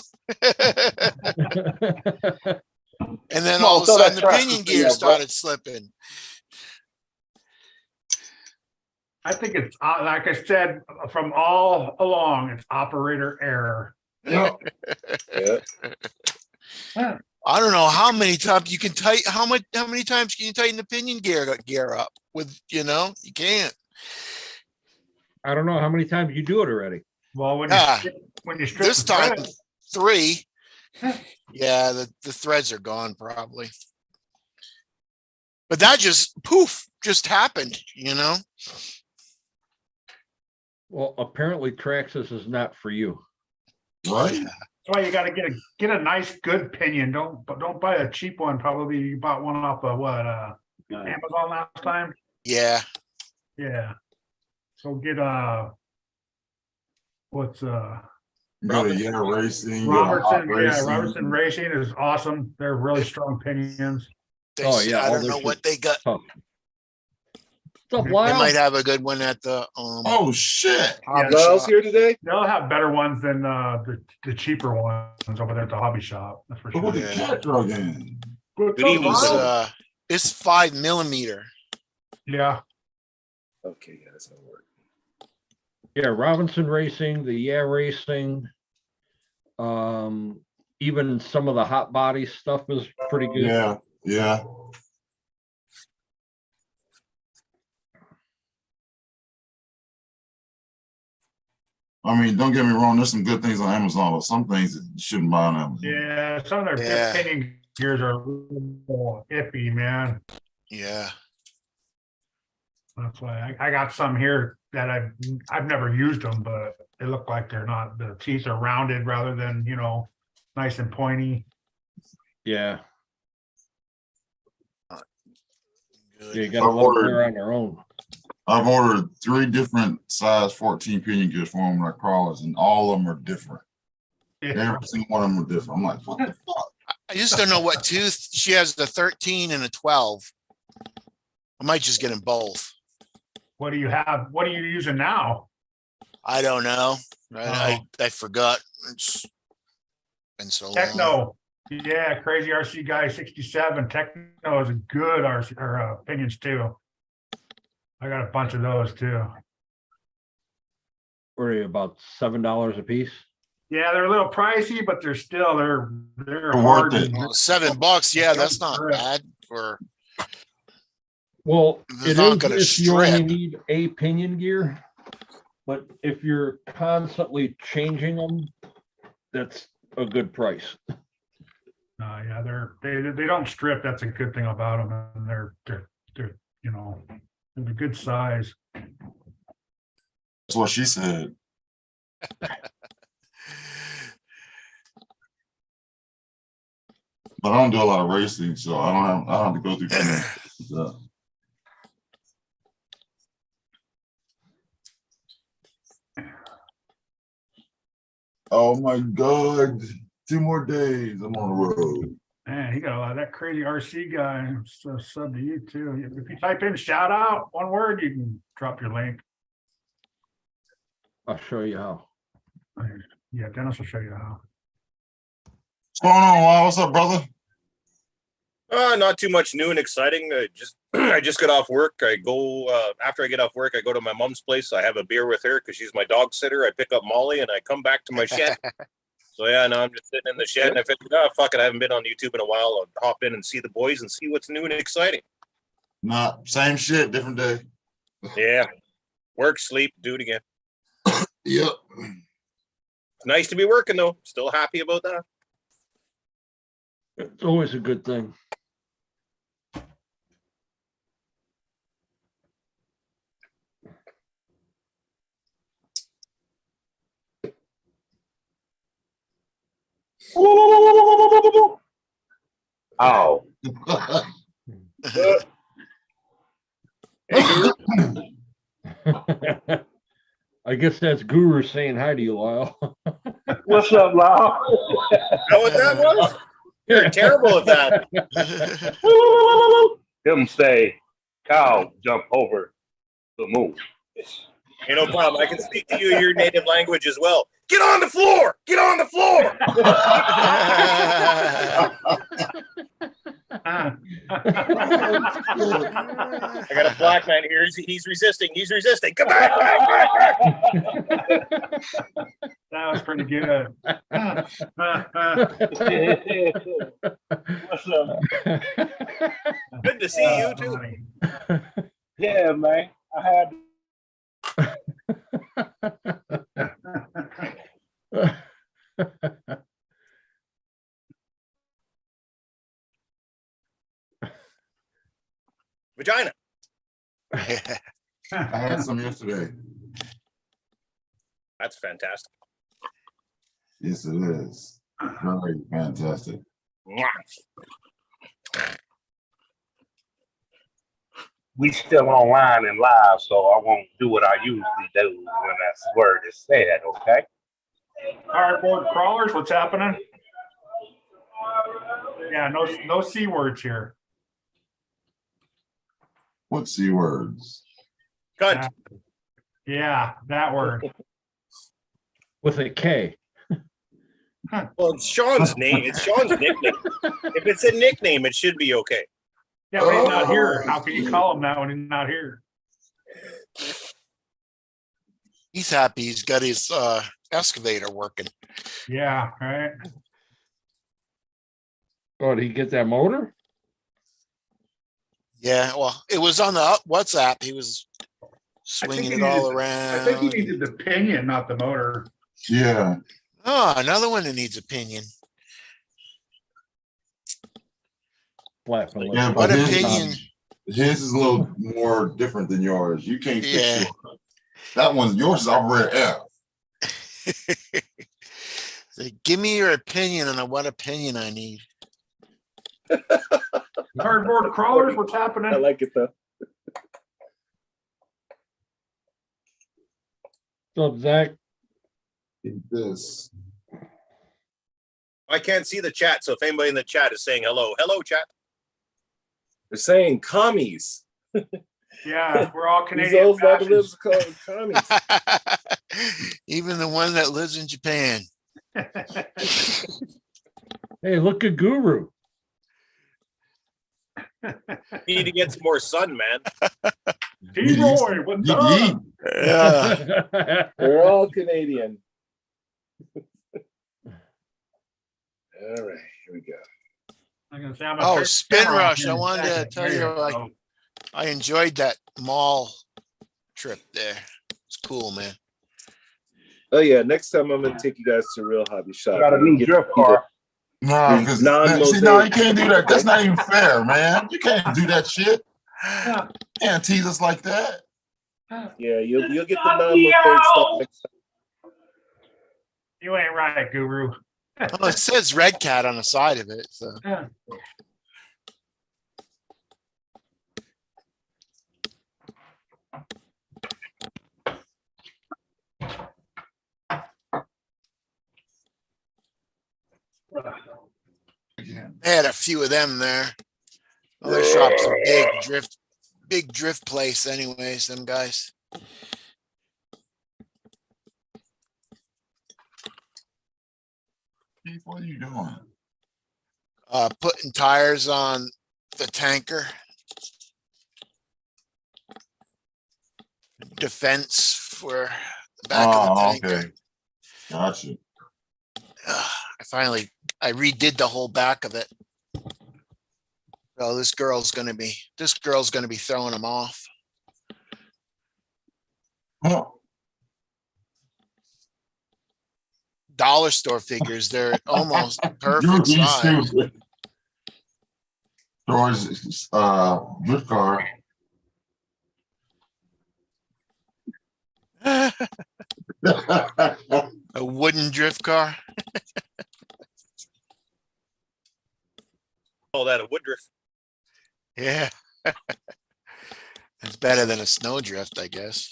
And then Come on, all of a throw that sudden the trash pinion in gear there, started slipping. I think it's, like I said, from all along, it's operator error. Yep. I don't know how many times you can tighten, how many times can you tighten the pinion gear up with, you can't. I don't know how many times you do it already. Well, Ah, when you strip This the time, thread, 3. Yeah, the threads are gone probably. But that just just happened, Well, apparently Traxxas is not for you. Right? that's why you gotta get a nice, good pinion. Don't buy a cheap one. Probably you bought one off of Amazon last time. Yeah. Yeah. So get what's Go to Yeah Racing. go to Robertson, Hot yeah, Racing. Robertson Racing is awesome. They're really strong pinions. Oh, yeah, I all don't their know shit. what they got. Tough. What's up, They Lyle? might have a good one at the Oh, shit. hobby Lyle's shop. here today? They'll have better ones than the cheaper ones over there at the hobby shop. That's for Who sure. the Yeah. cat drug in? What's Good up, evening, It's, Lyle? it's 5mm. Yeah, Okay, yeah, that's gonna work. Yeah, Robinson Racing, the Yeah Racing. Even some of the hot body stuff is pretty good. Yeah, yeah. I mean, don't get me wrong, there's some good things on Amazon, but some things that you shouldn't buy on Amazon. yeah. Some of their Yeah. pinion gears are a little iffy, man. Yeah. That's why I got some here that I've never used them, but they look like they're not. The teeth are rounded rather than nice and pointy. Yeah, Good. you gotta I've let them ordered- wear on their own. I've ordered 3 different size 14 pinion gears for them, like crawlers, and all of them are different. Yeah. Every single one of them are different. I'm like, what the fuck? I just don't know what tooth. She has the 13 and a 12. I might just get them both. What do you have? What are you using now? I don't know. Oh. I forgot. It's been so long. Techno. Yeah, Crazy RC Guy 67. Techno is a good RC or opinions too. I got a bunch of those too. What are you, about $7 a piece? Yeah, they're a little pricey, but they're still they're They're hard. worth it. Well, $7. Yeah, that's not bad for. Well, They're it not is gonna if you only strip. need a pinion gear. But if you're constantly changing them, that's a good price. Yeah, they don't strip. That's a good thing about them, and they're they're a good size. That's what she said. But I don't do a lot of racing, so I don't have to go through that. Oh my God. 2 more days. I'm on the road. Man, he got a lot of that Crazy RC guy. So sub to you too. If you type in shout out, one word, you can drop your link. I'll show you how. Yeah, Dennis will show you how. What's going on, Lyle? What's up, brother? Not too much new and exciting. I just got off work. I go after I get off work, I go to my mom's place. I have a beer with her because she's my dog sitter. I pick up Molly and I come back to my shed. So yeah, now I'm just sitting in the shed and I figured, oh fuck it, I haven't been on YouTube in a while. I'll hop in and see the boys and see what's new and exciting. Nah, same shit, different day. Yeah, work, sleep, do it again. Yep. It's nice to be working though. Still happy about that. It's always a good thing. Oh. I guess that's Guru saying hi to you, Lyle. What's up, Lyle? Know what that was? You're terrible at that. Him say, cow jump over the moon. Hey, no problem. I can speak to you your native language as well. Get on the floor! Get on the floor! I got a black man here. He's resisting. He's resisting. Come back, back, back, back. That was pretty good. What's up? Good to see you too. Yeah, man. I had Vagina. I had some yesterday. That's fantastic. Yes, it is. Very fantastic. we still online and live, so I won't do what I usually do when that word is said, okay? Cardboard crawlers, what's happening? Yeah, no C words here. What C words? Cunt. Yeah, that word. With a K. Well, it's Sean's name. It's Sean's nickname. If it's a nickname, it should be okay. Yeah, but he's not here. How can you call him that when he's not here? He's happy he's got his excavator working. Yeah, right. Oh, did he get that motor? Yeah, well, it was on the WhatsApp. He was swinging it all around. I think he needed the pinion, not the motor. Yeah. Oh, another one that needs opinion. Yeah, What but his, opinion? his is a little more different than yours. You can't fix Yeah. yours. That one's yours is operator F. Say, give me your opinion on what opinion I need. Cardboard crawlers, what's happening? I like it though. What's up, Zach? This. I can't see the chat, so if anybody in the chat is saying hello, hello, chat. They're saying commies. Yeah, we're all These Canadian. old fascists. live called commies. Even the one that lives in Japan. Hey, look at Guru. Need to get some more sun, man. D-Roy, what's Yeet, up? yeet. Yeah. They're all Canadian. All right, here we go. I'm gonna say I'm Oh, a Spin camera Rush. here I in a wanted to second. tell There you, go. I enjoyed that mall trip there. It's cool, man. Oh yeah, next time I'm gonna take you guys to Real Hobby Shop. I got a new Get drift you the- car. No, The because non-mosaic- see, no, you can't do that. That's not even fair, man. You can't do that shit. You can't tease us like that. Yeah, you'll get the non-mosaic stuff next time. You ain't right, Guru. Well, it says Red Cat on the side of it. So they had a few of them there. Well, their shop's a big drift place anyways, them guys. Keith, what are you doing? Putting tires on the tanker. Defense for the back of the Oh, tanker. okay. Gotcha. I redid the whole back of it. Oh, this girl's gonna be throwing them off. Huh. Dollar store figures, they're almost perfect You size. stupid. George's drift car. A wooden drift car. Call that a woodruff. Yeah. It's better than a snowdrift, I guess.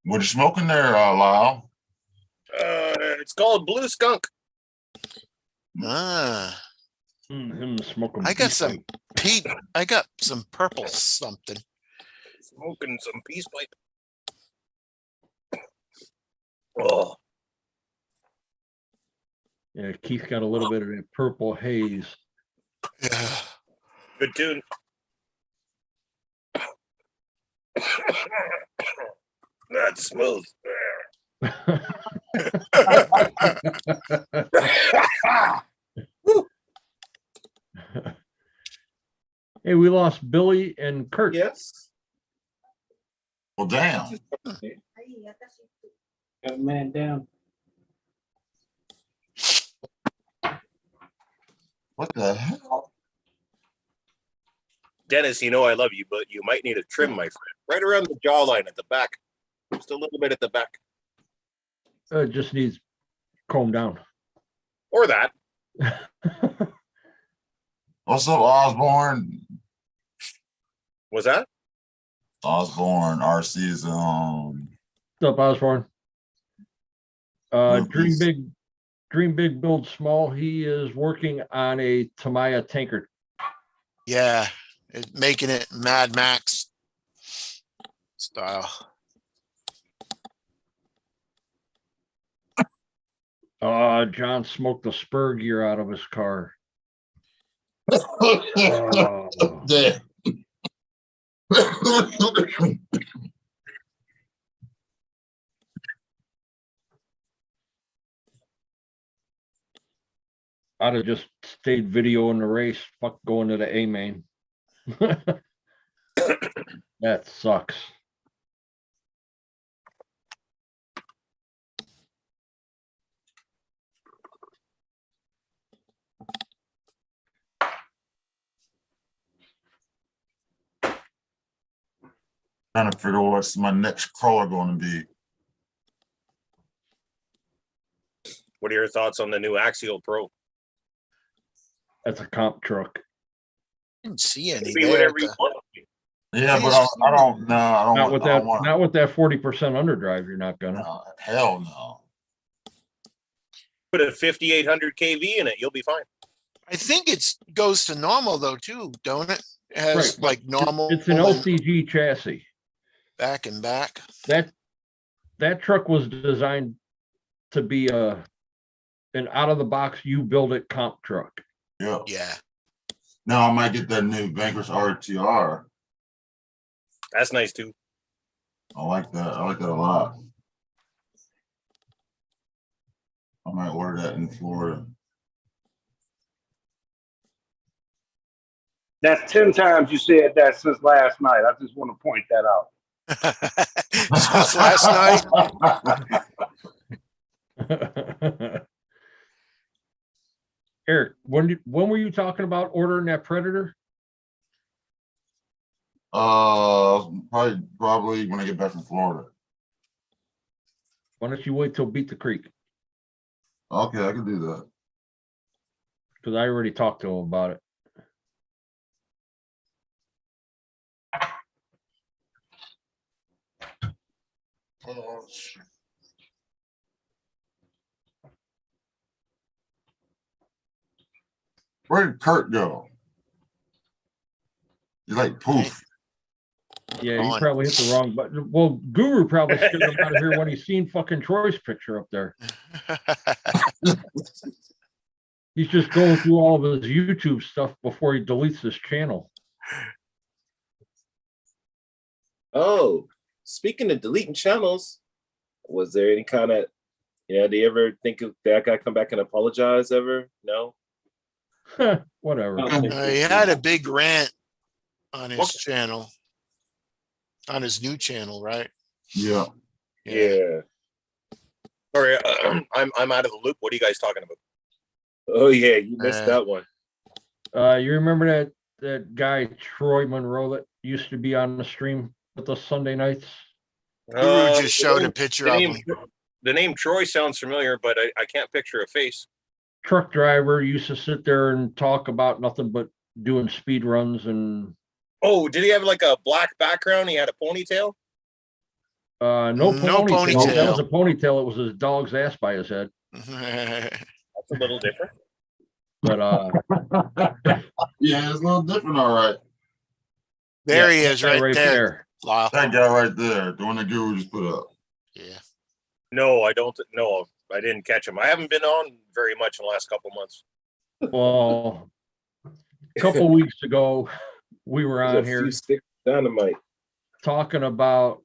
What you smoking there, Lyle? It's called Blue Skunk. Ah, Him smoking. I got beef some pipe. I got some purple something. Smoking some peace pipe. Oh, Yeah, Keith got a little bit of that purple haze. Yeah. good tune. That's smooth. Hey, we lost Billy and Kurt. Yes. Well, damn. Got a man down. What the hell? Dennis, you know I love you, but you might need a trim, my friend. Right around the jawline at the back. Just a little bit at the back. Just needs combed down. Or that. What's up, Osborne? Was that? Osborne, RC's What's up, Osborne? Dream big, build small. He is working on a Tamiya tanker. Yeah, making it Mad Max style. John smoked the spur gear out of his car. Oh. Damn. I'd have just stayed videoing the race. Fuck going to the A main. That sucks. Trying to figure out what's my next crawler going to be. What are your thoughts on the new Axial Pro? That's a comp truck. Didn't see any. Be there whatever at you the- want. Yeah, but I don't know. I don't Not with that. want. Not with that 40% underdrive. You're not gonna. No, hell no. Put a 5800 kV in it, you'll be fine. I think it's goes to normal though too, don't it? It has Right, but like normal. It's an and LCG chassis. back and back. That truck was designed to be an out of the box, you build it comp truck. Yeah. Yeah. Now I might get that new Vanquish RTR. That's nice too. I like that. I like that a lot. I might order that in Florida. That's 10 times you said that since last night. I just want to point that out. Since last night. Eric, when were you talking about ordering that Predator? Probably when I get back from Florida. Why don't you wait till Beat the Creek? Okay, I can do that. Because I already talked to him about it. Oh, shit. Where did Kurt go? He's like poof. Yeah, he on. probably hit the wrong button. Well, Guru probably scared him out of here when he seen fucking Troy's picture up there. He's just going through all of his YouTube stuff before he deletes his channel. Oh, speaking of deleting channels, was there any kind of, do you ever think of that guy come back and apologize ever? No? Whatever. He had a big rant on his channel, on his new channel, right? Yeah. Yeah. Sorry, I'm out of the loop. What are you guys talking about? Oh yeah, you missed that one. You remember that guy Troy Monroe that used to be on the stream with us Sunday nights? Guru just showed a picture of him. The name Troy sounds familiar, but I can't picture a face. Truck driver used to sit there and talk about nothing but doing speed runs and. Oh, did he have like a black background? He had a ponytail? No ponytail. That was a ponytail. It was his dog's ass by his head. That's a little different. But yeah, it's a little different, all right. There he is, right there. Wow. That guy right there, the one that Guru just put up. Yeah. No, I don't. No, I didn't catch him. I haven't been on very much in the last couple months. Well, a couple weeks ago, we were on here dynamite talking about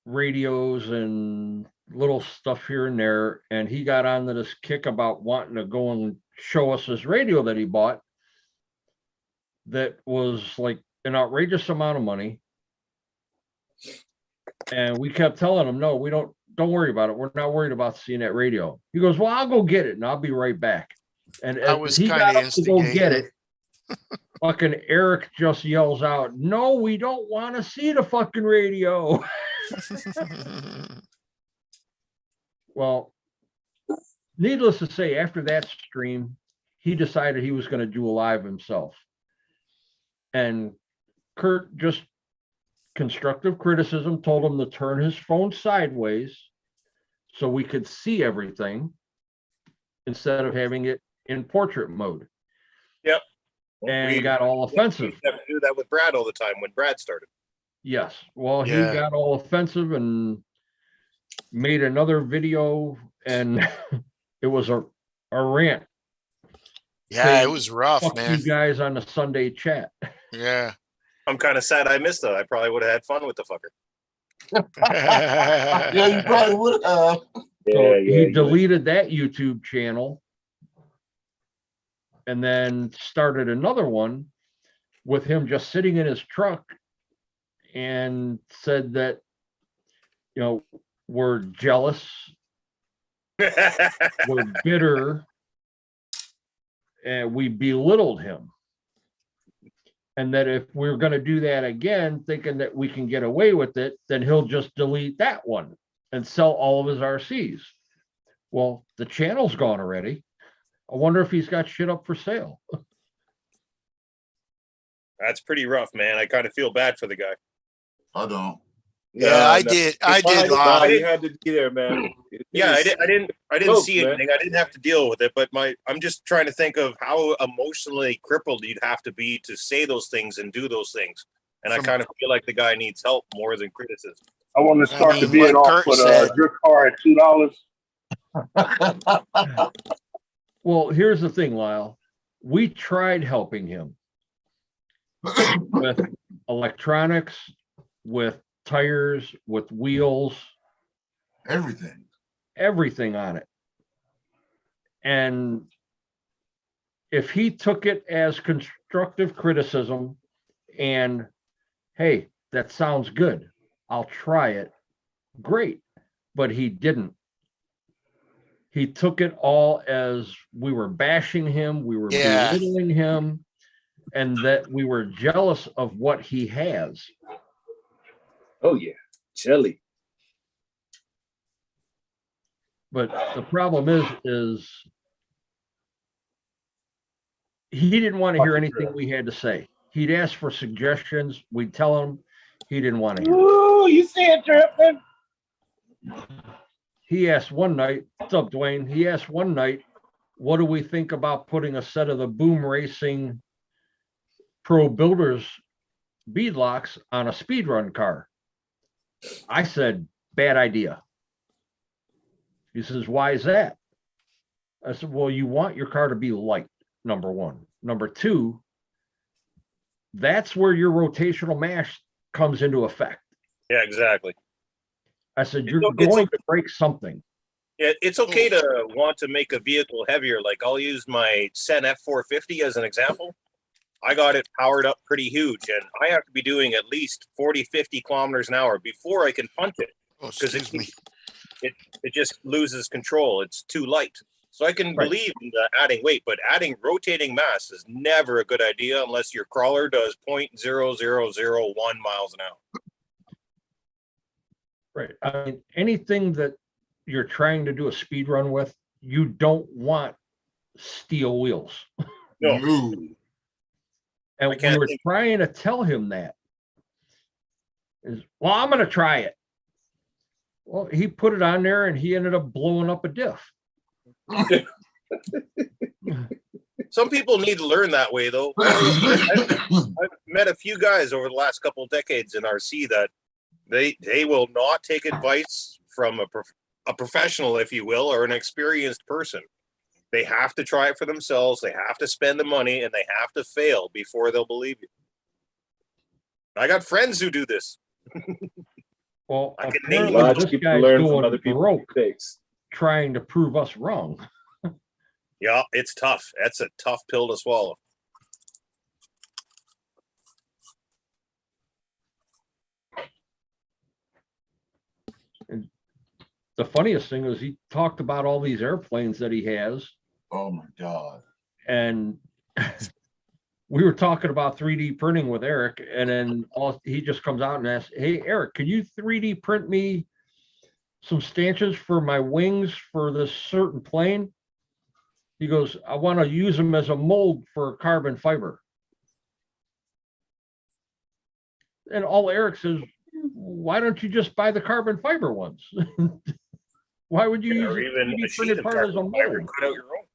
radios and little stuff here and there, and he got onto this kick about wanting to go and show us this radio that he bought that was like an outrageous amount of money. And we kept telling him, no, we don't worry about it. We're not worried about seeing that radio. He goes, well, I'll go get it and I'll be right back. And as he got up to go get it, fucking Eric just yells out, no, we don't want to see the fucking radio. Well, needless to say, after that stream, he decided he was going to do a live himself. And Kurt, just constructive criticism, told him to turn his phone sideways so we could see everything instead of having it in portrait mode. Yep. And he got all offensive. We have to do that with Brad all the time when Brad started. Yes. Well, he got all offensive and made another video, and it was a rant. Yeah, it was rough, Fuck man. you guys on the Sunday chat. Yeah. I'm kind of sad I missed it. I probably would have had fun with the fucker. Yeah, you probably would have. So he deleted that YouTube channel and then started another one with him just sitting in his truck and said that, we're jealous, we're bitter, and we belittled him. And that if we're going to do that again, thinking that we can get away with it, then he'll just delete that one and sell all of his RCs. Well, the channel's gone already. I wonder if he's got shit up for sale. That's pretty rough, man. I kind of feel bad for the guy. I don't. Yeah, I did. I did. You had to be there, man. Yeah, I didn't close, see anything. I didn't have to deal with it, but I'm just trying to think of how emotionally crippled you'd have to be to say those things and do those things. And I kind of feel like the guy needs help more than criticism. I want to start the bid off with your car at $2. Well, here's the thing, Lyle. We tried helping him with electronics, with tires, with wheels, everything on it. And if he took it as constructive criticism and, hey, that sounds good, I'll try it, great. But he didn't. He took it all as we were bashing him, we were belittling him, and that we were jealous of what he has. Oh yeah, jelly. But the problem is he didn't want to hear anything we had to say. He'd ask for suggestions. We'd tell him. He didn't want to hear. Ooh, you see it dripping? He asked one night, what's up, Dwayne? He asked one night, what do we think about putting a set of the Boom Racing Pro Builders bead locks on a speed run car. I said, bad idea. He says, why is that? I said, well, you want your car to be light, number one. Number two, that's where your rotational mass comes into effect. Yeah, exactly. I said, It's you're o- it's going okay. to break something. It's okay to want to make a vehicle heavier. Like I'll use my Sen F450 as an example. I got it powered up pretty huge, and I have to be doing at least 40, 50 kilometers an hour before I can punt it Oh, because excuse me. it just loses control. It's too light. So I can Right. believe in adding weight, but adding rotating mass is never a good idea unless your crawler does 0.0001 miles an hour. Right. I mean, anything that you're trying to do a speed run with, you don't want steel wheels. No. And I we can't were think- trying to tell him that. Is, well, I'm going to try it. Well, he put it on there and he ended up blowing up a diff. Some people need to learn that way, though. I've met a few guys over the last couple of decades in RC that they will not take advice from a professional, if you will, or an experienced person. They have to try it for themselves. They have to spend the money, and they have to fail before they'll believe you. I got friends who do this. Well, I can name apparently lots this of people guy's learn from going other people's broke mistakes. trying to prove us wrong. Yeah, it's tough. That's a tough pill to swallow. The funniest thing is he talked about all these airplanes that he has, Oh my God. and we were talking about 3D printing with Eric, and then he just comes out and asks, "Hey, Eric, can you 3D print me some stanchions for my wings for this certain plane?" He goes, "I want to use them as a mold for carbon fiber." And all Eric says, "Why don't you just buy the carbon fiber ones? Why would you Or use even a 3D sheet printed of part as a carbon fiber, mold?" cut out your own.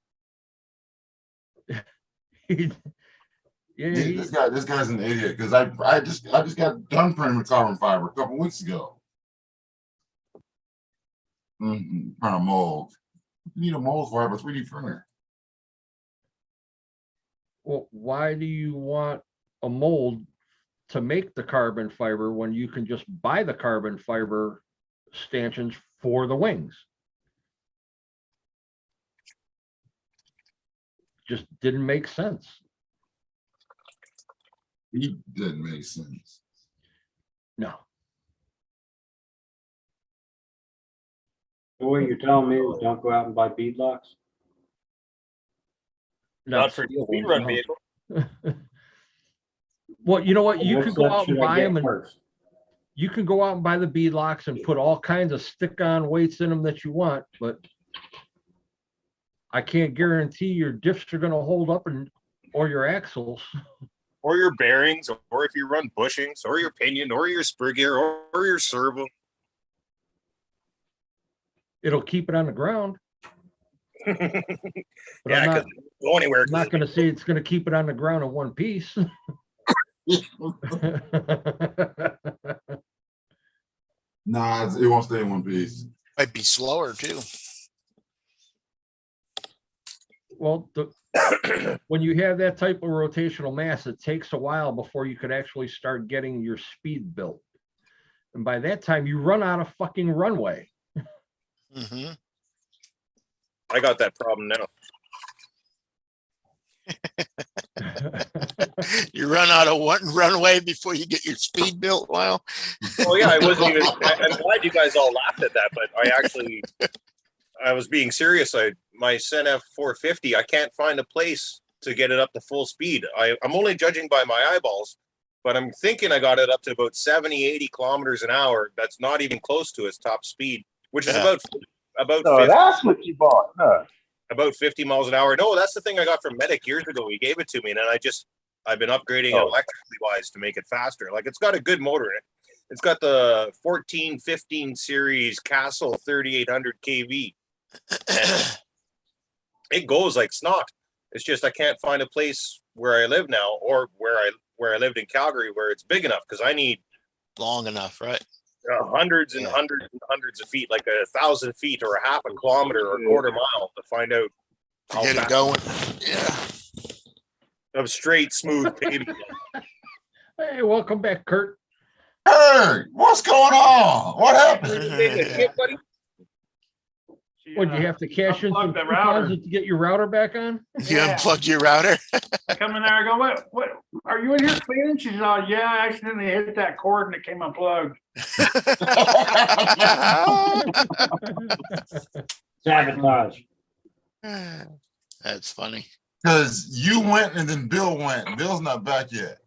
Yeah, This guy's an idiot because I just got done printing with carbon fiber a couple weeks ago. Print a mold. You need a mold for I have a 3D printer. well, why do you want a mold to make the carbon fiber when you can just buy the carbon fiber stanchions for the wings? Just didn't make sense. He didn't make sense. No. So what you're telling me is don't go out and buy beadlocks? Not for steel speed ones, run no. vehicle. Well, you know what? You What can go step out and should I buy get them, and first? you can go out and buy the beadlocks and put all kinds of stick-on weights in them that you want, but I can't guarantee your diffs are going to hold up or your axles. Or your bearings, or if you run bushings, or your pinion, or your spur gear, or your servo. It'll keep it on the ground. But Yeah, I'm because go anywhere. not going to say it's going to keep it on the ground in one piece. Nah, it won't stay in one piece. Might be slower too. Well, when you have that type of rotational mass, it takes a while before you could actually start getting your speed built. And by that time, you run out of fucking runway. Mhm. I got that problem now. You run out of one runway before you get your speed built. Wow. Oh yeah, I wasn't even. I'm glad you guys all laughed at that, but I was being serious. My Sen F450, I can't find a place to get it up to full speed. I'm only judging by my eyeballs, but I'm thinking I got it up to about 70, 80 kilometers an hour. That's not even close to its top speed, which is Yeah. about So 50, that's what you bought, huh? about 50 miles an hour. No, that's the thing I got from Medic years ago. He gave it to me, and then I've been upgrading it Oh. electrically wise to make it faster. Like it's got a good motor in it. It's got the 14-15 series Castle 3800 kV. And it goes like snot. It's just I can't find a place where I live now, or where I lived in Calgary, where it's big enough, because I need Long enough, right? hundreds and Yeah. hundreds and hundreds of feet, like 1,000 feet or a half a kilometer or a quarter mile to find out To how get it fast going. Yeah. of straight, smooth paving. Hey, welcome back, Kurt. Hey, what's going on? What happened? Buddy? She, Would you have to cash in some unplugged the router. deposit to get your router back on? You Yeah. unplugged your router. I come in there, I go, what, are you in here cleaning? She said, oh, yeah, I accidentally hit that cord and it came unplugged. Sabotage. That's funny. Because you went and then Bill went. Bill's not back yet.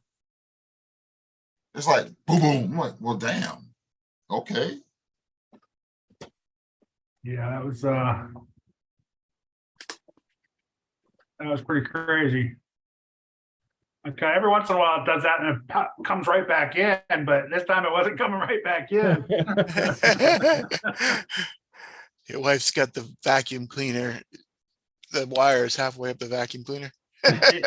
It's like boom, boom. I'm like, well, damn. Okay. Yeah, that was pretty crazy. Okay, every once in a while it does that and it comes right back in, but this time it wasn't coming right back in. Your wife's got the vacuum cleaner. The wire is halfway up the vacuum cleaner. Like,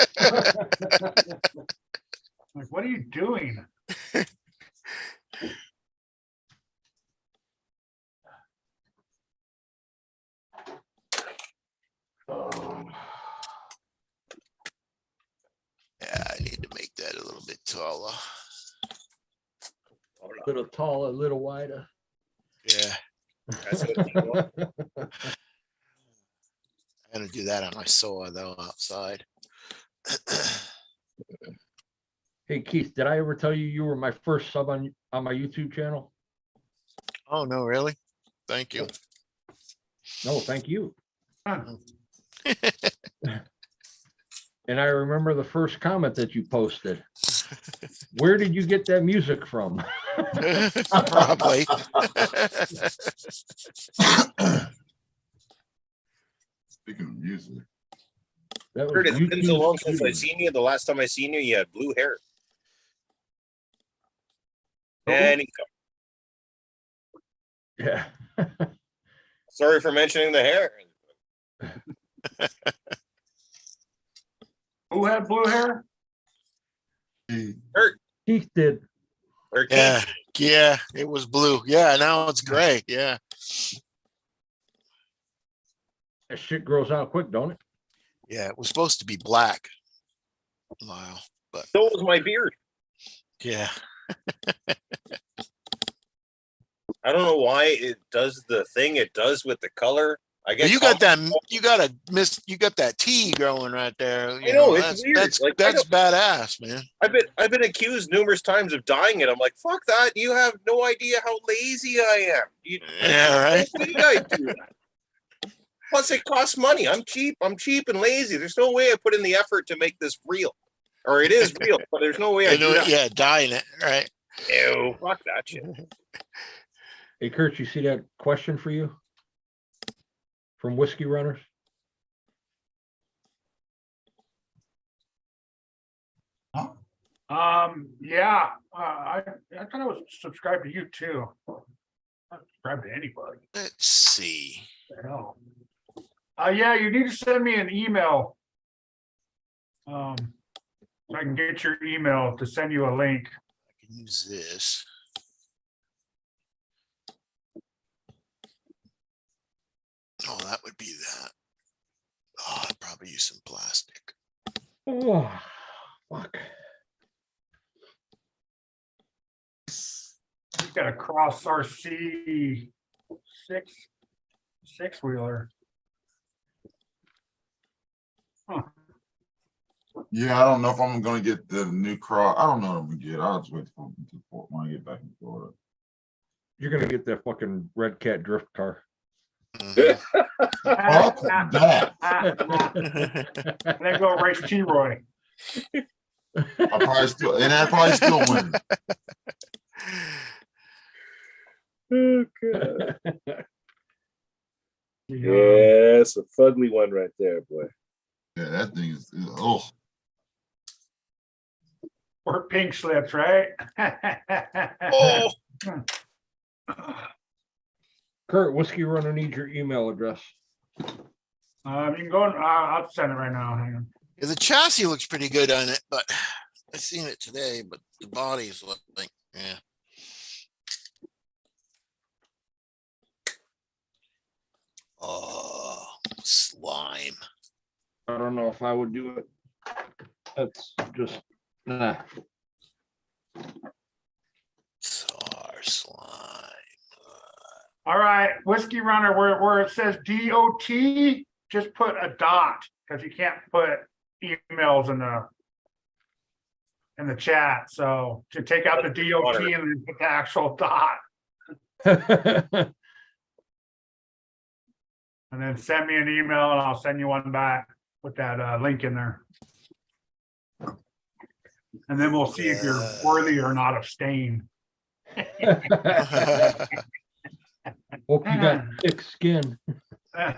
what are you doing? Yeah, I need to make that a little bit taller. A little taller, a little wider. Yeah, That's what you want. I'm gonna do that on my saw though outside. Hey, Keith, did I ever tell you you were my first sub on my YouTube channel? Oh, no, really? Thank you. No, thank you. Huh. And I remember the first comment that you posted. Where did you get that music from? Probably. Speaking of music. That Kurt, was it's been so YouTube long since I Studios. seen you. The last time I seen you, you had blue hair. Oh. And Yeah. sorry for mentioning the hair. Who had blue hair? Kurt, Keith did. or Yeah, Keith. yeah, it was blue. Yeah, now it's gray. Yeah. That shit grows out quick, don't it? Yeah, it was supposed to be black. Wow, but So was my beard. yeah. I don't know why it does the thing it does with the color. I But guess you got that. You got you got that T growing right there. You know, it's weird. That's Like, I that's badass, man. I've been accused numerous times of dyeing it. I'm like, fuck that. You have no idea how lazy I am. Yeah, right. Why do you guys do that? Plus, it costs money. I'm cheap and lazy. There's no way I put in the effort to make this real, or it is real, but there's no way I You do know, that. yeah, dyeing it, right? Ew, fuck that shit. Hey, Kurt, you see that question for you? From Whiskey Runners? Yeah, I thought I was subscribed to you too. I'm not subscribed to anybody. Let's see. What the hell? Yeah, you need to send me an email. So I can get your email to send you a link. I can use this. Oh, that would be that. Oh, I'd probably use some plastic. Oh, fuck. You've got a Cross RC six wheeler. Huh. Yeah, I don't know if I'm gonna get the new car. I don't know what I'm gonna get. I'll just wait for when I get back in Florida. You're gonna get that fucking Red Cat drift car. Mhm. Fuck that. Then go race T-Roy. I probably still, and I probably still win. Yeah, it's a fugly one right there, boy. Yeah, that thing is, oh, Or pink slips, right? Oh, Kurt, Whiskey Runner needs your email address. You can go, I'll send it right now. Hang on. Yeah, the chassis looks pretty good on it, but I seen it today, but the body's like, yeah. Oh, slime. I don't know if I would do it. That's just, nah. Tar slime. All right, Whiskey Runner, where it says DOT, just put a dot, because you can't put emails in the chat. So to take out the DOT and then put the actual dot, and then send me an email and I'll send you one back with that link in there. And then we'll see if you're worthy or not of staying. Hope you got thick skin. I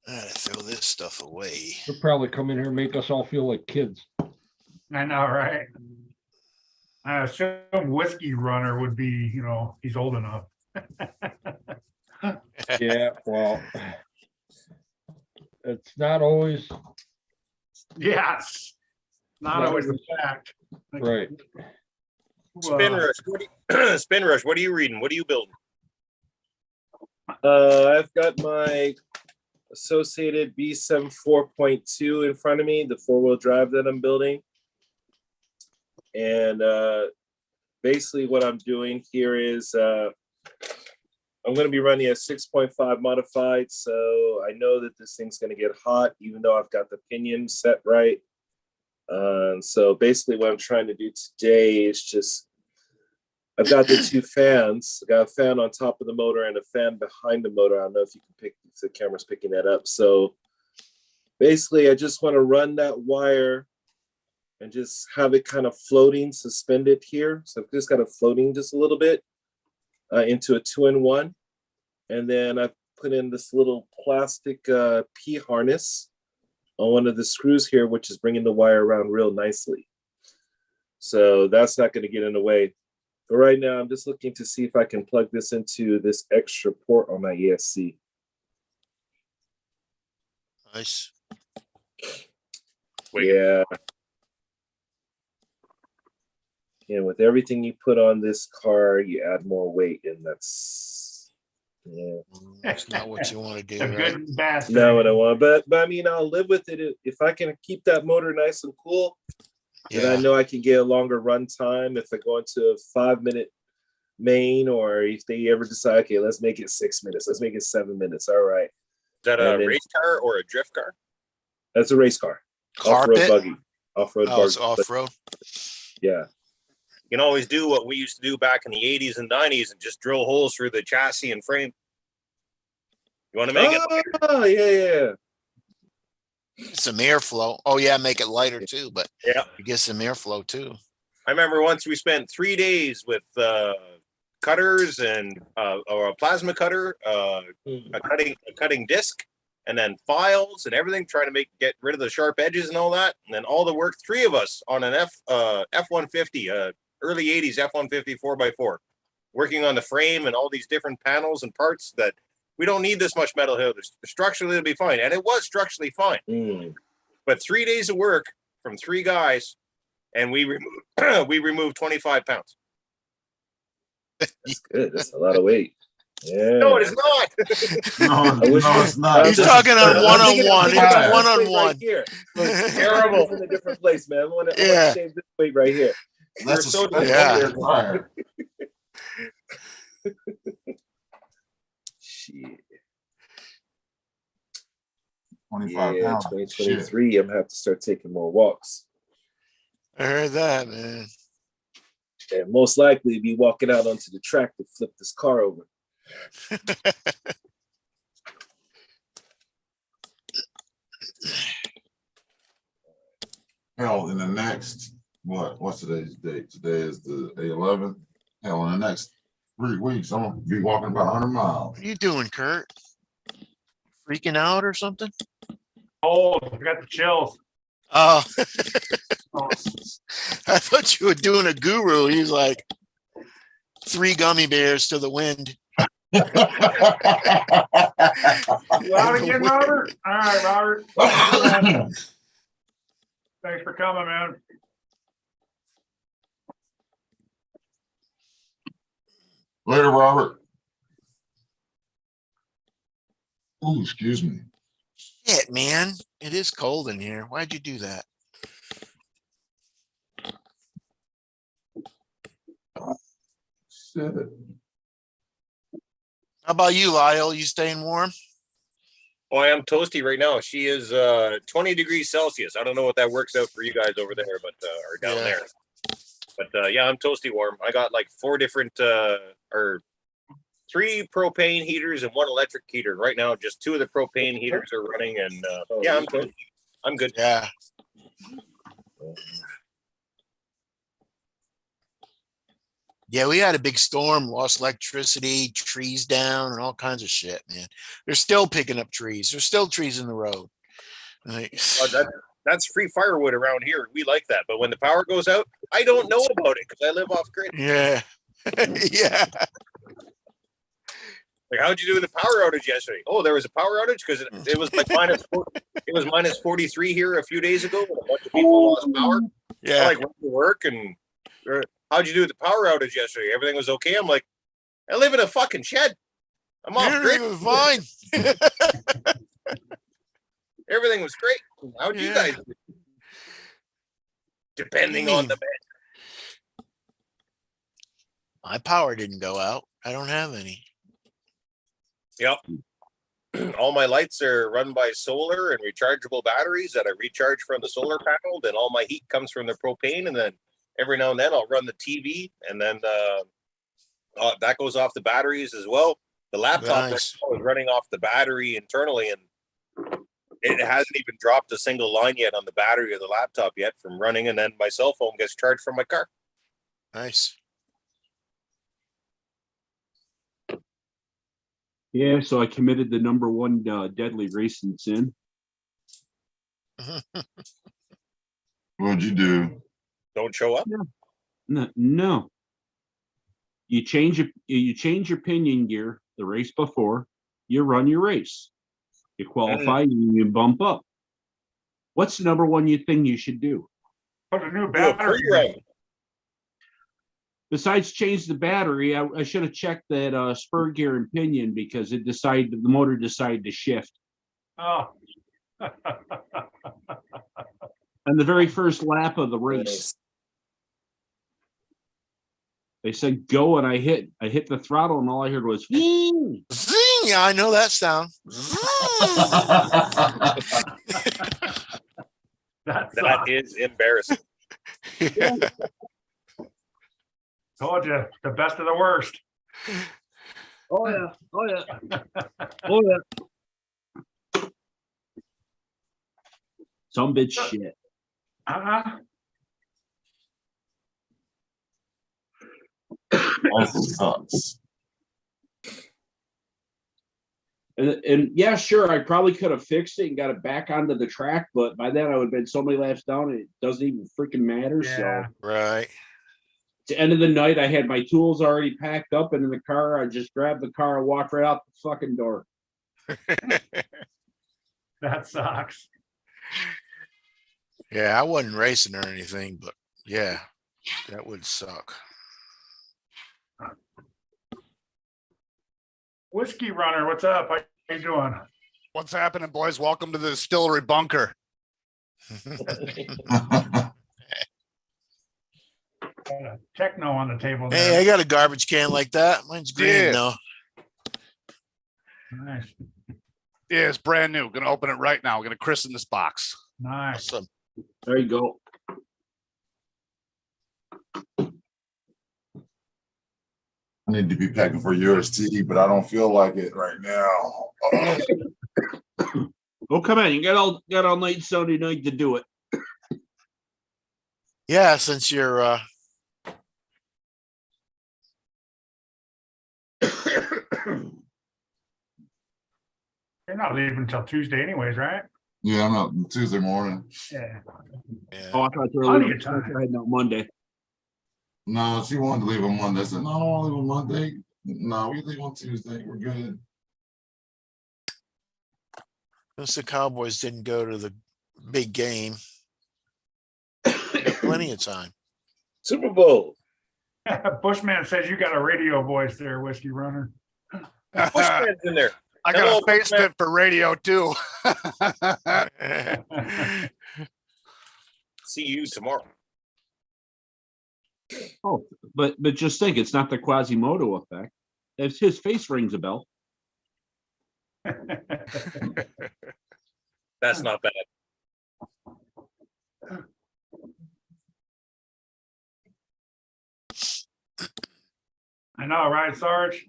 gotta throw this stuff away. They'll probably come in here and make us all feel like kids. I know, right? I assume Whiskey Runner would be, he's old enough. Yeah, well, it's not always Yes. Not always the fact. right. Spin Rush. Spin Rush. What are you reading? What are you building? I've got my Associated B7 4.2 in front of me, the 4-wheel drive that I'm building. And basically what I'm doing here is I'm going to be running a 6.5 modified. So I know that this thing's going to get hot, even though I've got the pinion set right. So basically what I'm trying to do today is just, I've got the two fans. I got a fan on top of the motor and a fan behind the motor. I don't know if you can pick, if the camera's picking that up. So basically I just want to run that wire and just have it kind of floating, suspended here. So I've just got it floating just a little bit into a 2-in-1. And then I put in this little plastic P harness on one of the screws here, which is bringing the wire around real nicely. So that's not going to get in the way. But right now, I'm just looking to see if I can plug this into this extra port on my ESC. Nice. Yeah. And with everything you put on this car, you add more weight, and that's, yeah. That's not what you want to do, A right? good and bad thing. No, I don't want. But I mean, I'll live with it if I can keep that motor nice and cool. And I Yeah. know I can get a longer run time if I go into a 5-minute main, or if they ever decide, okay, let's make it 6 minutes, let's make it 7 minutes. All right. Is that a And then- race car or a drift car? That's a race car. Off-road Carpet? buggy. Off-road Oh, it's buggy. off-road. Yeah. You can always do what we used to do back in the 80s and 90s and just drill holes through the chassis and frame. You want to make it? Oh, yeah. Some airflow. Oh yeah, make it lighter too, but Yeah. you get some airflow too. I remember once we spent 3 days with cutters and or a plasma cutter, a cutting disc, and then files and everything, trying to get rid of the sharp edges and all that. And then all the work, 3 of us on an F-150, early 80s F-150 4x4, working on the frame and all these different panels and parts that we don't need this much metal here. Structurally, it'll be fine. And it was structurally fine. But 3 days of work from 3 guys, and we removed 25 pounds. That's good. That's a lot of weight. Yeah. No, it is not. No, I wish- it's not. He's talking on I'm one-on-one. thinking of It's this one-on-one. right here. Look, Terrible. it's in a different place, man. I want to Yeah. shave this weight right here. That's so that's Yeah. a fire. Shit. 25 Yeah, pounds. 2023, I'm gonna have to start taking more walks. I heard that, man. And most likely be walking out onto the track to flip this car over. Hell, in the next, what's today's date? Today is the 11th. Hell, in the next 3 weeks, I'm gonna be walking about 100 miles. What are you doing, Kurt? Freaking out or something? Oh, I got the chills. Oh, I thought you were doing a guru. He's like 3 gummy bears to the wind. You out again, Robert? All right, Robert. Thanks for coming, man. Later, Robert. Oh, excuse me. Shit, man. It is cold in here. Why'd you do that? Shit. How about you, Lyle? You staying warm? Oh, I am toasty right now. She is 20 degrees Celsius. I don't know what that works out for you guys over there, but or down Yeah. there. But yeah, I'm toasty warm. I got like 4 different or 3 propane heaters and 1 electric heater. Right now, just 2 of the propane heaters are running, and yeah, I'm good. I'm good. Yeah. Yeah, we had a big storm, lost electricity, trees down, and all kinds of shit, man. They're still picking up trees. There's still trees in the road. Like, That's free firewood around here. We like that. But when the power goes out, I don't know about it because I live off grid. yeah. Yeah. Like, how'd you do the power outage yesterday? Oh, there was a power outage because it was like minus 43 here a few days ago. And a bunch of people lost power. I Yeah. like went to work and how'd you do the power outage yesterday? Everything was okay. I'm like, I live in a fucking shed. I'm off grid. Everything was fine. Everything was great. How'd you Yeah. guys do? Depending on the bed. My power didn't go out. I don't have any. Yep. All my lights are run by solar and rechargeable batteries that I recharge from the solar panel. Then all my heat comes from the propane, and then every now and then I'll run the TV, and then that goes off the batteries as well. The laptop Nice. is running off the battery internally, and it hasn't even dropped a single line yet on the battery of the laptop yet from running. And then my cell phone gets charged from my car. Nice. Yeah, so I committed the #1 deadly racing sin. What'd you do? Don't show up. No. You change your pinion gear the race before, you run your race. You qualify and you bump up. What's the #1 thing you should do? Put a new Do a battery. pre-run. Besides change the battery, I should have checked that spur gear and pinion because the motor decided to shift. Oh. On the very first lap of the race, they said go, and I hit the throttle, and all I heard was "Wing." Zing! Yeah, I know that sound. That is embarrassing. Told you, the best of the worst. Oh yeah, oh yeah, oh yeah. Some bitch shit. Also sucks. And yeah, sure, I probably could have fixed it and got it back onto the track, but by then I would have been so many laps down, it doesn't even freaking matter. Yeah. So Right. at the end of the night, I had my tools already packed up, and in the car, I just grabbed the car and walked right out the fucking door. That sucks. Yeah, I wasn't racing or anything, but yeah, that would suck. Whiskey Runner, what's up? How you doing? What's happening, boys? Welcome to the distillery bunker. Techno on the table Hey, there. I got a garbage can like that. Mine's green Yeah. though. Nice. Yeah, it's brand new. Gonna open it right now. Gonna christen this box. Nice. Awesome. There you go. I need to be packing for UST, but I don't feel like it right now. Oh, come on, you got all night Sunday night to do it. Yeah, since you're You're not leaving until Tuesday anyways, right? Yeah, I'm out Tuesday morning. Yeah. Oh, I thought you were Plenty leaving. of time. I had no Monday. No, she wanted to leave on Monday. I said, no, I don't want to leave on Monday. No, we leave on Tuesday. We're good. Since the Cowboys didn't go to the big game. Plenty of time. Super Bowl. Bushman says you got a radio voice there, Whiskey Runner. Bushman's in there. I got Hello, a face Bushman. fit for radio too. See you tomorrow. Oh, but just think, it's not the Quasimodo effect. If his face rings a bell. That's not bad. I know, right, Sarge?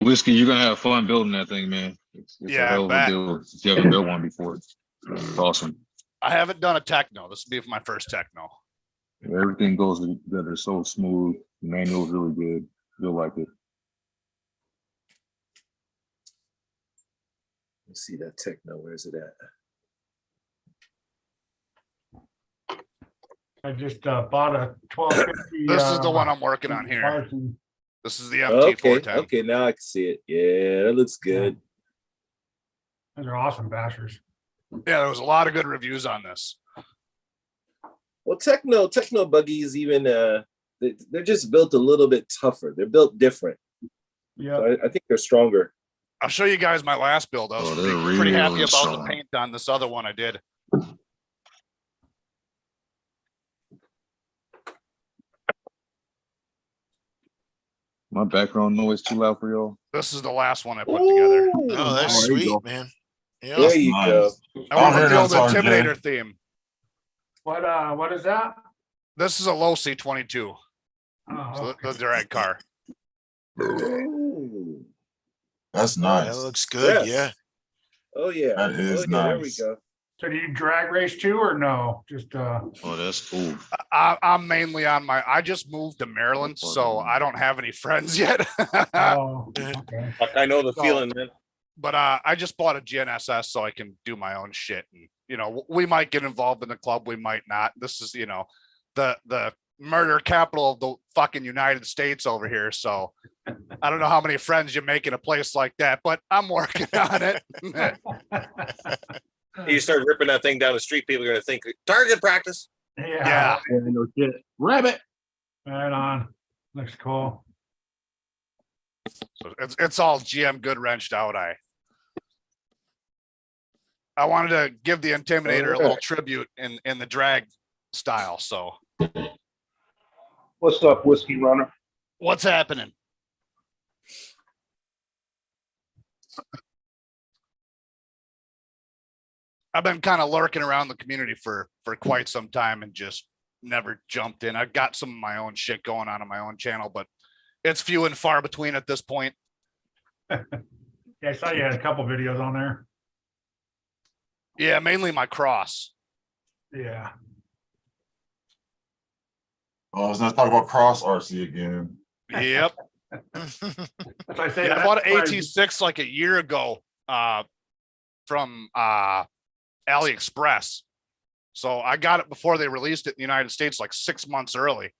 Whiskey, you're gonna have fun building that thing, man. It's Yeah, a hell of a bet. deal if you haven't built one before. It's awesome. I haven't done a techno. This will be my first techno. Everything goes together so smooth. The manual's really good. You'll like it. Let's see that techno. Where's it at? I just bought a 1250. This is the one I'm working on here. Carson. This is the Okay, MT410. okay, now I can see it. Yeah, that looks good. Those are awesome bashers. Yeah, there was a lot of good reviews on this. Well, techno buggies even they're just built a little bit tougher. They're built different. Yeah. So I think they're stronger. I'll show you guys my last build. I was Oh, they're pretty happy really about strong. the paint on this other one I did. My background noise too loud for y'all. This is the last one I put together. Oh, that's there you sweet, go. man. Yeah. There you nice. go. I went hear with the that, old Sergeant. Intimidator theme. What is that? This is a low C22, Oh, so the drag car. Ooh. That's Oh, nice. that looks good. Yes. Yeah. Oh yeah. That is Oh, yeah, there we nice. go. so do you drag race too or no? Just Oh, that's cool. I'm mainly on my. I just moved to Maryland, so I don't have any friends yet. oh, okay. Like, I know the So- feeling, man. But I just bought a GNSS so I can do my own shit. And we might get involved in the club, we might not. This is the murder capital of the fucking United States over here. So I don't know how many friends you make in a place like that, but I'm working on it. You start ripping that thing down the street, people are gonna think target practice. Yeah. Yeah. No shit. Rabbit. Right on. Looks cool. So it's all GM good wrenched out. I wanted to give the Intimidator a little tribute in the drag style. So What's up, Whiskey Runner? what's happening? I've been kind of lurking around the community for quite some time and just never jumped in. I've got some of my own shit going on my own channel, but it's few and far between at this point. Yeah, I saw you had a couple videos on there. Yeah, mainly my cross. Yeah. Oh, let's not talk about cross RC again. Yep. As I say, Yeah, I bought an AT6 like a year ago from AliExpress. So I got it before they released it in the United States, like 6 months early.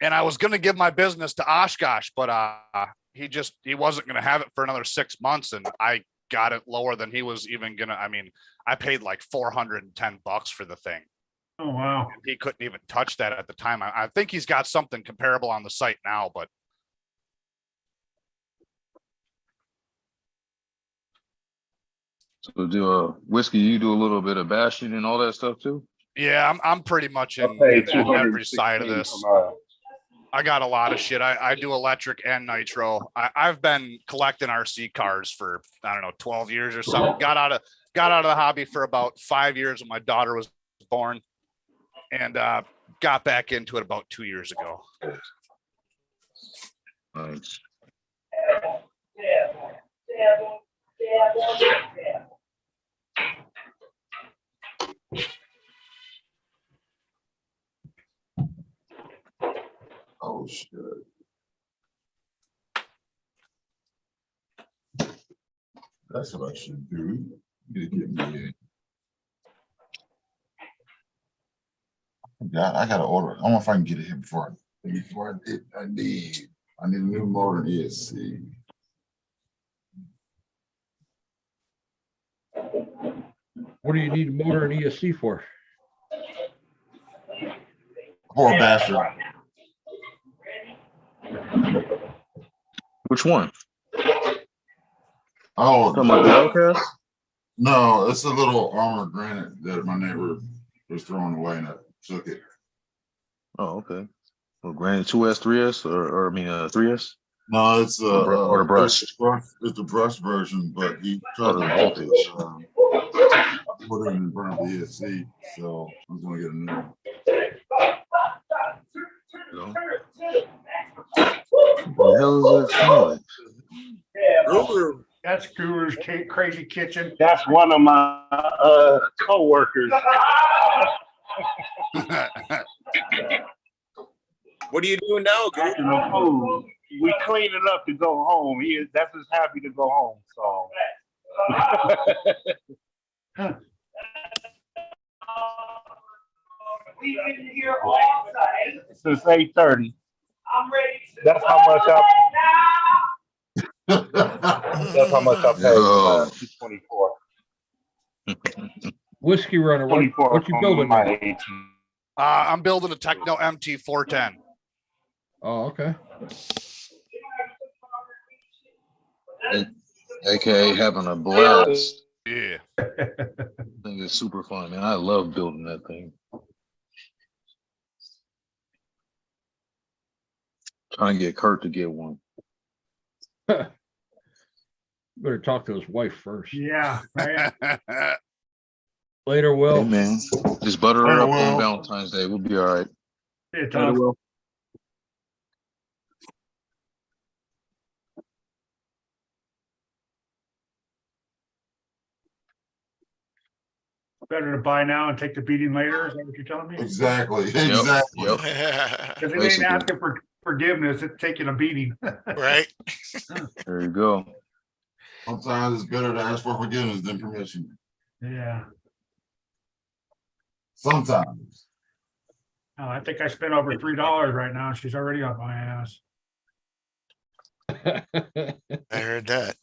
And I was going to give my business to Oshkosh, but he wasn't going to have it for another 6 months. And I got it lower than he was even going to. I mean, I paid like $410 for the thing. Oh, wow. And he couldn't even touch that at the time. I think he's got something comparable on the site now, but So do Whiskey, you do a little bit of bashing and all that stuff too? yeah, I'm pretty much I in paid every side of $216 this. for mine. I got a lot of shit. I do electric and nitro. I've been collecting RC cars for, I don't know, 12 years or something. Got out of the hobby for about 5 years when my daughter was born, and got back into it about 2 years ago. Nice. Oh shit. That's what I should do. Get me in. Yeah, I gotta order it. I wonder if I can get it here before And before I need a new motor in ESC. What do you need a motor and ESC for? For a bastard. Which one? Oh, Talking about the Hellcat? no, it's a little armored granite that my neighbor was throwing away and I took it. Oh, okay. Well, Granite 2S, 3S, or I mean, 3S? No, it's Or the brush. It's the brush version, but he Or tried the to voltage. put it in burn the ESC, so I'm gonna get a new one. You know? What the hell is that sound like? That's Guru's Crazy Kitchen. That's one of my co-workers. What are you doing now, Guru? You know, food. We clean it up to go home. That's just happy to go home. So. We've been here all day. Since 8:30. I'm ready to. That's how much That's how much I paid. Yo. 224. Whiskey Runner, what 24 you from building my now? 18. I'm building a Techno MT 410. Oh, okay. AKA having a blast. Yeah. I think it's super fun, man. I love building that thing. Trying to get Kurt to get one. Better talk to his wife first. Yeah, right. Later, Will. Hey, man. Just butter her Oh, up well. on Valentine's Day. We'll be all right. It's Better will. better to buy now and take the beating later. Is that what you're telling me? Exactly, Yep, exactly. yep. Because it ain't Basically. asking for forgiveness, it's taking a beating. Right? There you go. Sometimes it's better to ask for forgiveness than permission. Yeah. Sometimes. Oh, I think I spent over $3 right now. She's already on my ass. I heard that.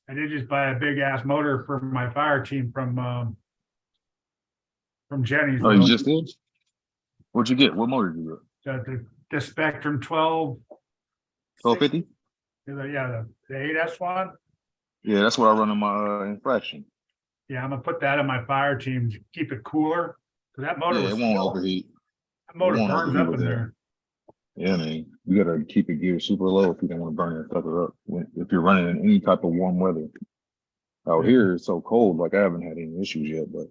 I did just buy a big ass motor for my fire team from Jenny's. Oh, you just did? What'd you get? What motor did you get? The Spectrum 12. 1250? Yeah, the 8S one. Yeah, that's what I run in my infraction. Yeah, I'm gonna put that in my fire team to keep it cooler. So that motor, Yeah, it won't overheat. that motor it won't burns overheat up with in that. there. Yeah, man. You gotta keep it geared super low if you don't want to burn your sucker up. If you're running in any type of warm weather. Out here, it's so cold, like I haven't had any issues yet, but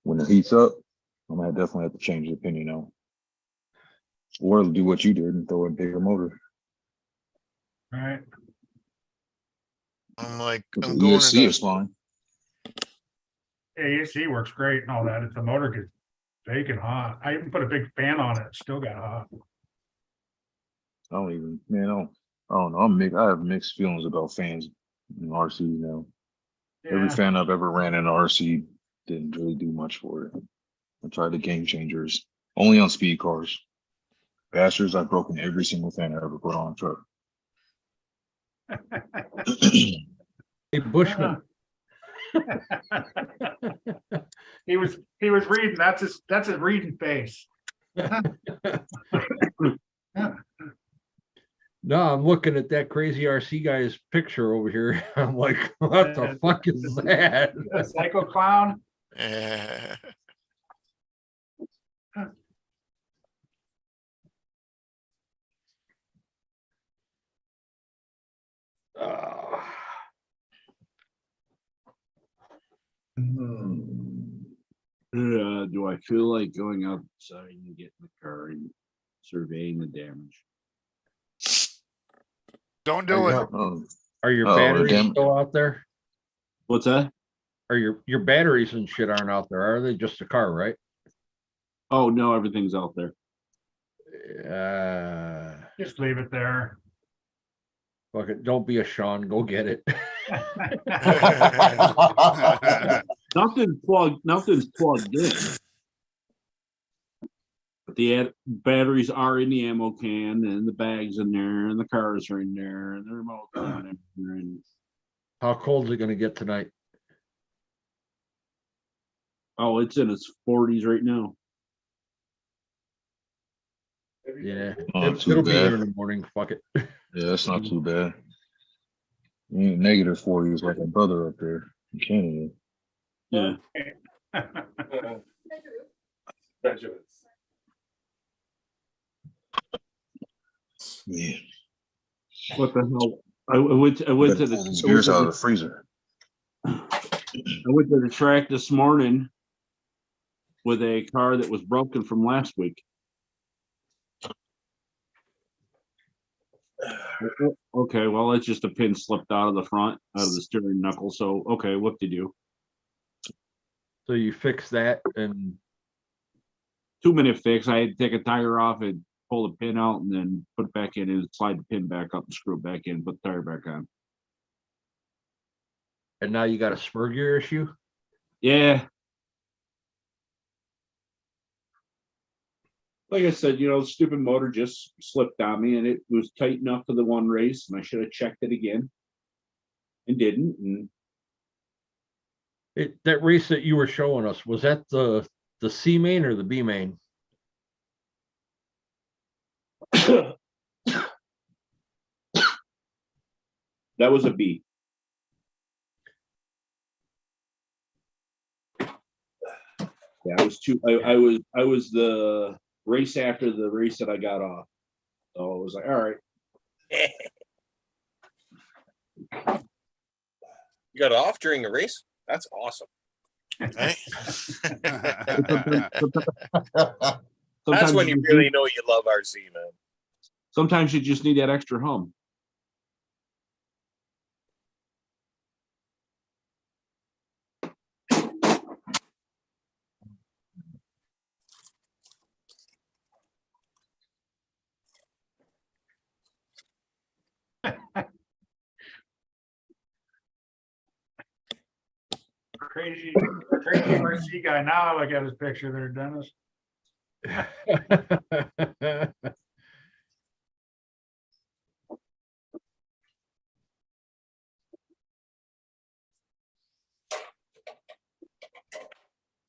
when it heats up, I'm gonna definitely have to change the opinion now. Or do what you did and throw a bigger motor. Right. I'm like, The I'm going ESC to is fine. Yeah, ESC works great and all that. If the motor gets baking hot, I even put a big fan on it. It still got hot. I don't even, man, I don't know. I have mixed feelings about fans in RC now. Every Yeah. fan I've ever ran in RC didn't really do much for it. I tried the game changers only on speed cars. Bastards, I've broken every single fan I ever put on a truck. Hey, Bushman. He was reading. That's his reading face. No, I'm looking at that crazy RC guy's picture over here. I'm like, what the fuck is that? A psycho clown. Yeah. Do I feel like going outside and getting the car and surveying the damage? Don't do it. Are your Oh, batteries damn. still out there? What's that? Are your batteries and shit aren't out there? Are they just a car, right? Oh, no, everything's out there. Just leave it there. Fuck it. Don't be a Sean. Go get it. Nothing's plugged in. But the batteries are in the ammo can, and the bags in there, and the cars are in there, and the remote on it. And How cold is it gonna get tonight? oh, it's in its 40s right now. Yeah, Not too it'll be here bad. in the morning. Fuck it. Yeah, that's not too bad. Negative 40 is like a brother up there in Canada. Yeah. Yeah. What the hell? I went to Better the pull these gears out of the freezer. I went to the track this morning with a car that was broken from last week. Okay, well, it's just a pin slipped out of the front, out of the steering knuckle. So, okay, what to do? So you fix that and 2-minute fix. I had to take a tire off and pull the pin out and then put it back in and slide the pin back up and screw it back in, put the tire back on. now you got a spur gear issue? Yeah. Like I said, the stupid motor just slipped on me and it was tight enough for the one race and I should have checked it again and didn't. And That race that you were showing us, was that the C main or the B main? that was a B. Yeah, I was I was the race after the race that I got off. So I was like, all right. You got off during the race? That's awesome. Right? That's when you really know you love RC, man. Sometimes you just need that extra hum. Crazy RC guy. Now I look at his picture there, Dennis.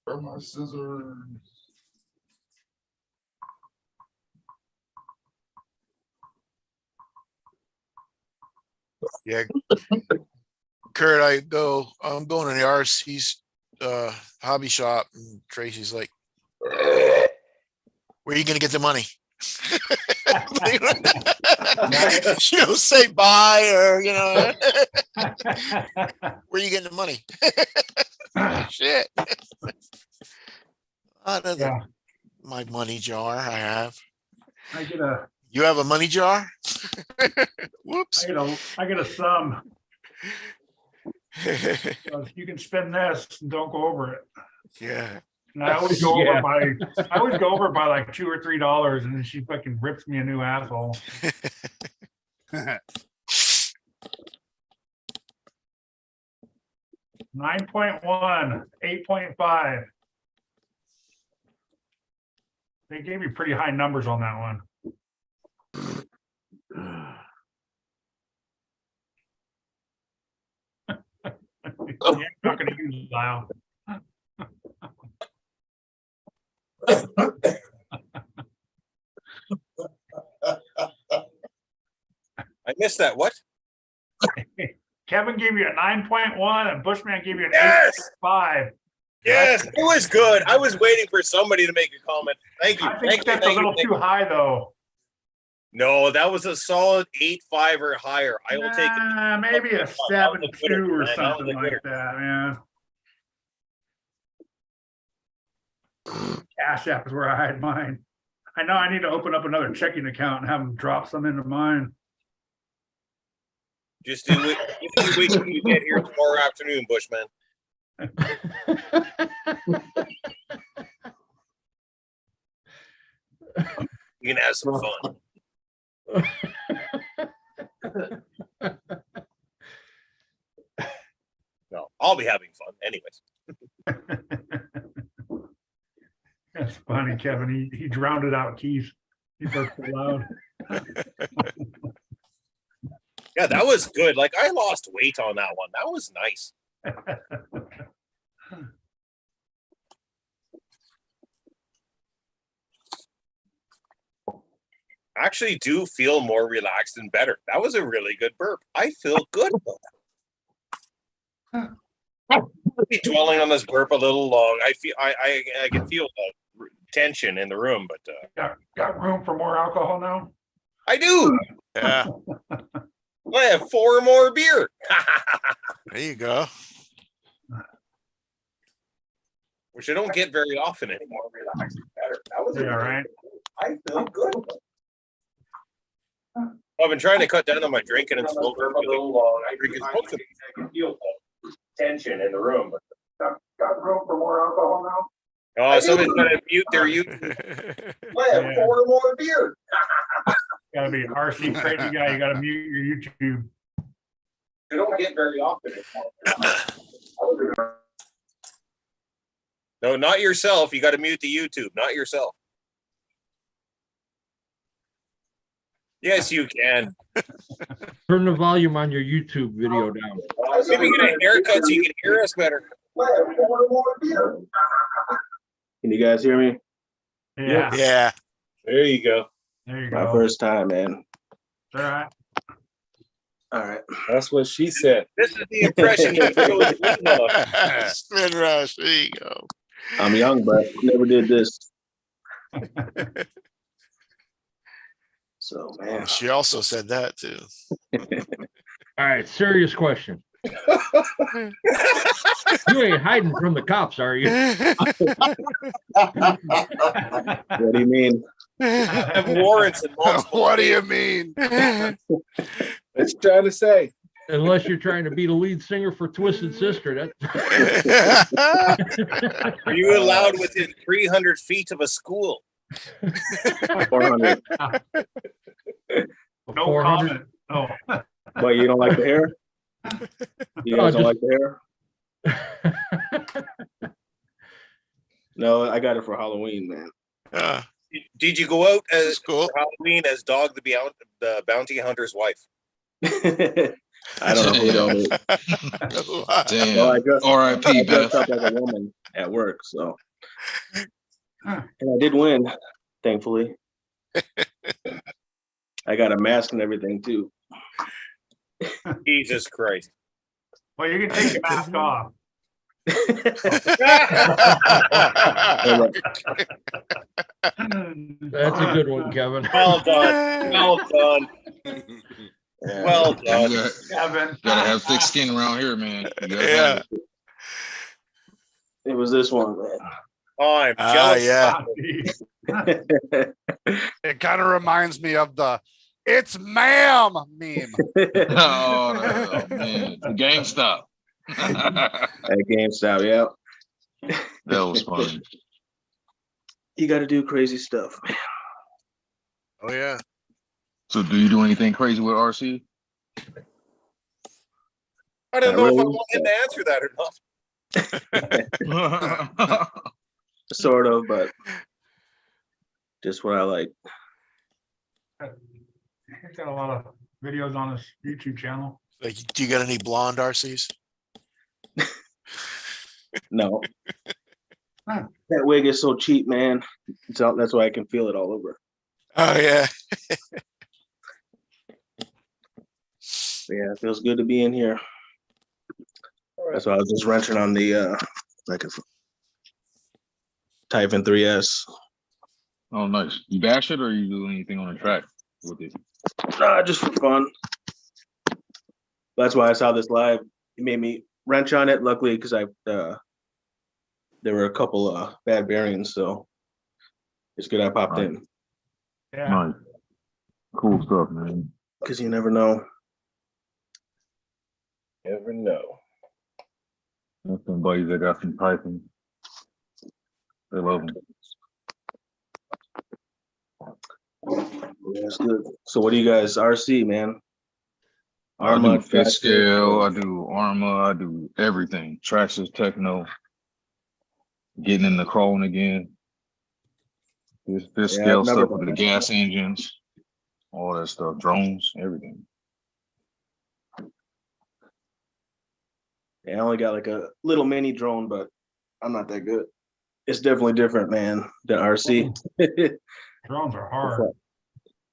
Where are my scissors? Yeah. Kurt, I'm going to the RC's hobby shop and Tracy's like, where are you gonna get the money? She don't say bye or where are you getting the money? Shit. Yeah. My money jar I have. You have a money jar? Whoops. I get a sum. You can spend this and don't go over it. Yeah. And I always go over by like $2 or $3 and then she fucking rips me a new asshole. 9.1, 8.5. They gave me pretty high numbers on that one. I'm not gonna use Lyle. I missed that. What? Kevin gave you a 9.1 and Bushman gave you an Yes! 8.5. Yes, it was good. I was waiting for somebody to make a comment. Thank you. I think that's a little too high though. No, that was a solid 8.5 or higher. I will take it. Maybe a 7.2 or man. something like that, man. Cash App is where I had mine. I know I need to open up another checking account and have them drop some into mine. Just do it. Just wait till you get here tomorrow afternoon, Bushman. You can have some fun. No, I'll be having fun anyways. That's funny, Kevin. He drowned it out, Keith. He burped so loud. Yeah, that was good. Like I lost weight on that one. That was nice. Actually do feel more relaxed and better. That was a really good burp. I feel good about that. I'll be dwelling on this burp a little long. I can feel the tension in the room, but got room for more alcohol now? I do. Yeah. I have 4 more beer. There you go. Which I don't get very often anymore. Relaxed and better. That was Yeah, right. I feel good. I've been trying to cut down on my drinking and smoking a little long. I can feel the tension in the room. But Got room for more alcohol now? oh, somebody's got to mute their YouTube. I have 4 more beer. Gotta be an RC crazy guy. You gotta mute your YouTube. I don't get very often anymore. No, not yourself. You got to mute the YouTube, not yourself. Yes, you can. Turn the volume on your YouTube video down. Maybe get a haircut so you can hear us better. Can you guys hear me? Yeah. Yeah. There you go. There you My go. first time, man. All right. All right. That's what she said. This is the impression you chose. Spin rush. There you go. I'm young, but never did this. So, man. She also said that too. All right, serious question. You ain't hiding from the cops, are you? What do you mean? Have warrants and multiple. What do you mean? What you trying to say? Unless you're trying to be the lead singer for Twisted Sister. Are you allowed within 300 feet of a school? 400. No 400. comment. Oh. But you don't like the hair? You guys don't like the hair? No, I got it for Halloween, man. Did you go out as cool. for Halloween as Dog the Bounty Hunter's wife? I don't know. You know. Damn. Well, I R.I.P. dressed Beth. up like a woman at work, so. And I did win, thankfully. I got a mask and everything too. Jesus Christ. Well, you can take your mask off. That's a good one, Kevin. Well done. Well done. Well done. You Kevin. gotta have thick skin around here, man. You gotta Yeah. have it. It was this one, man. Oh, I'm Ah, jealous. yeah. It kind of reminds me of the "It's ma'am" meme. Oh, no, man. GameStop. At GameStop, yeah. That was funny. You got to do crazy stuff, man. Oh yeah. So, do you do anything crazy with RC? I don't Not know if I really. want him to answer that or not. Sort of, but just what I like. He's got a lot of videos on his YouTube channel. Like, do you got any blonde RCs? No. That wig is so cheap, man. That's why I can feel it all over. Oh yeah. Yeah, it feels good to be in here. That's why I was just renting on the like a Typhon 3S. Oh, nice. You bash it or you do anything on the track with it? Just for fun. That's why I saw this live. It made me wrench on it. Luckily, because there were a couple bad bearings, so it's good I popped in. Yeah. Nice. Cool stuff, man. Because you never know. Never know. That's some buddies that got some Typhon. They love them. Yeah, it's good. So what do you guys RC, man? I do Arma, fit scale, I do Arma, I do everything. Traxxas, Techno, getting in the crawling again. This Yeah, scale I've never stuff with the gas engines, all that stuff, drones, everything. Yeah, I only got like a little mini drone, but I'm not that good. It's definitely different, man, than RC. Drones are hard.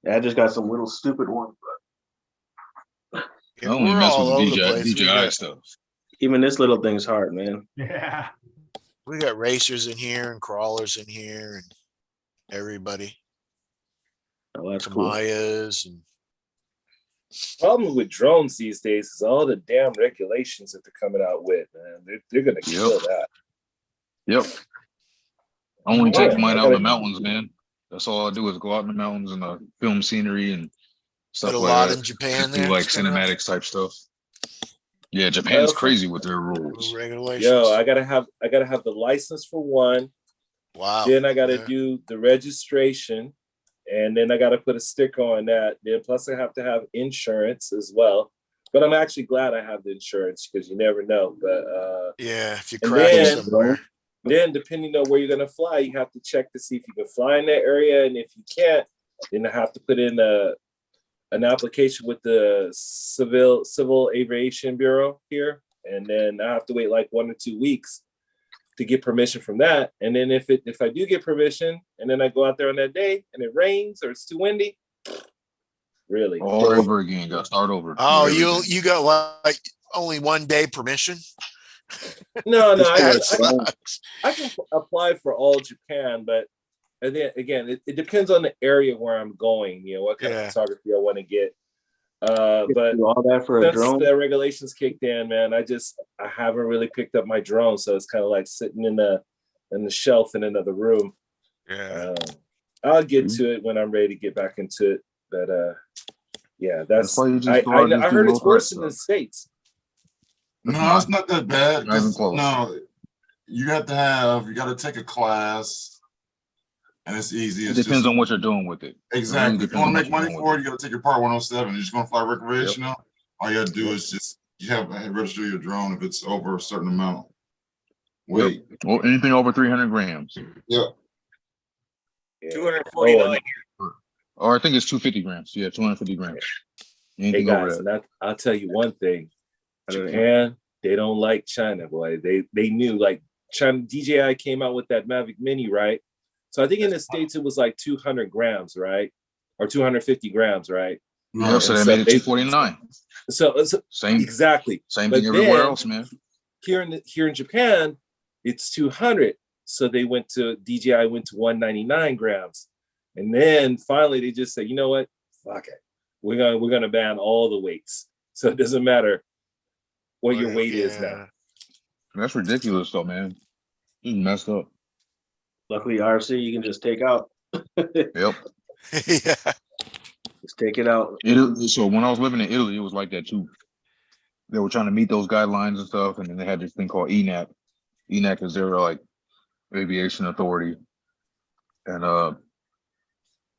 Yeah, I just got some little stupid one, but I only we're mess with all over the the place. DJI stuff. even this little thing's hard, man. Yeah. We got racers in here and crawlers in here and everybody. Oh, that's cool. Kamayas and Problem with drones these days is all the damn regulations that they're coming out with, man. They're gonna kill that. Yep. I only Yeah, take mine I out in the gotta- mountains, man. That's all I do is go out in the mountains and film scenery and stuff Did a like lot that. in Japan Just do there, like spin around? cinematics type stuff. Yeah, Japan's for- crazy with their rules. regulations. Yo, I gotta have the license for one. Wow. Then I gotta Yeah. do the registration, and then I gotta put a sticker on that. Then plus I have to have insurance as well. But I'm actually glad I have the insurance because you never know. But Yeah, if you and crash then- somewhere. then depending on where you're gonna fly, you have to check to see if you can fly in that area, and if you can't, then I have to put in an application with the Civil Aviation Bureau here, and then I have to wait like 1 or 2 weeks to get permission from that. And then if I do get permission, and then I go out there on that day and it rains or it's too windy, really All over again. Got to start over. Oh, Do you everything. you got like only 1 day permission? No, That sucks. I can apply for all Japan, but and then again, it depends on the area where I'm going. You know what kind Yeah. of photography I want to get. But Do all that for a since drone. the regulations kicked in, man, I haven't really picked up my drone, so it's kind of like sitting in the shelf in another room. Yeah. I'll get to it when I'm ready to get back into it. But yeah, That's why you just I go out and just do heard it's low worse price in the stuff. States. No, it's not that bad. Not even 'cause, close. no, you got to take a class, and it's easy. It It's depends just, on what you're doing with it. exactly. If you depends want on to what make you're money doing for with it, you got to take your Part 107. You're just going to fly recreational. All you got to do is just register your drone if it's over a certain amount. Wait. Yep. Well, anything over 300 grams. Yeah. 249. Or I think it's 250 grams. Yeah, 250 grams. Hey Anything over guys, that. and I'll tell you one thing. Japan, they don't like China, boy. They knew like China. DJI came out with that Mavic Mini, right? So I think in the States it was like 200 grams, right? Or 250 grams, right? Yeah, so And they made it 249. So Same exactly. Same But thing everywhere then, else, man. Here in Japan, it's 200. So DJI went to 199 grams. And then finally they just said, you know what? Fuck it. We're gonna ban all the weights. So it doesn't matter what your weight is now. That's ridiculous, though, man. This is messed up. Luckily, RC you can just take out. Yep. Yeah. Just take it out. So when I was living in Italy, it was like that too. They were trying to meet those guidelines and stuff, and then they had this thing called ENAC. ENAC is their like aviation authority, and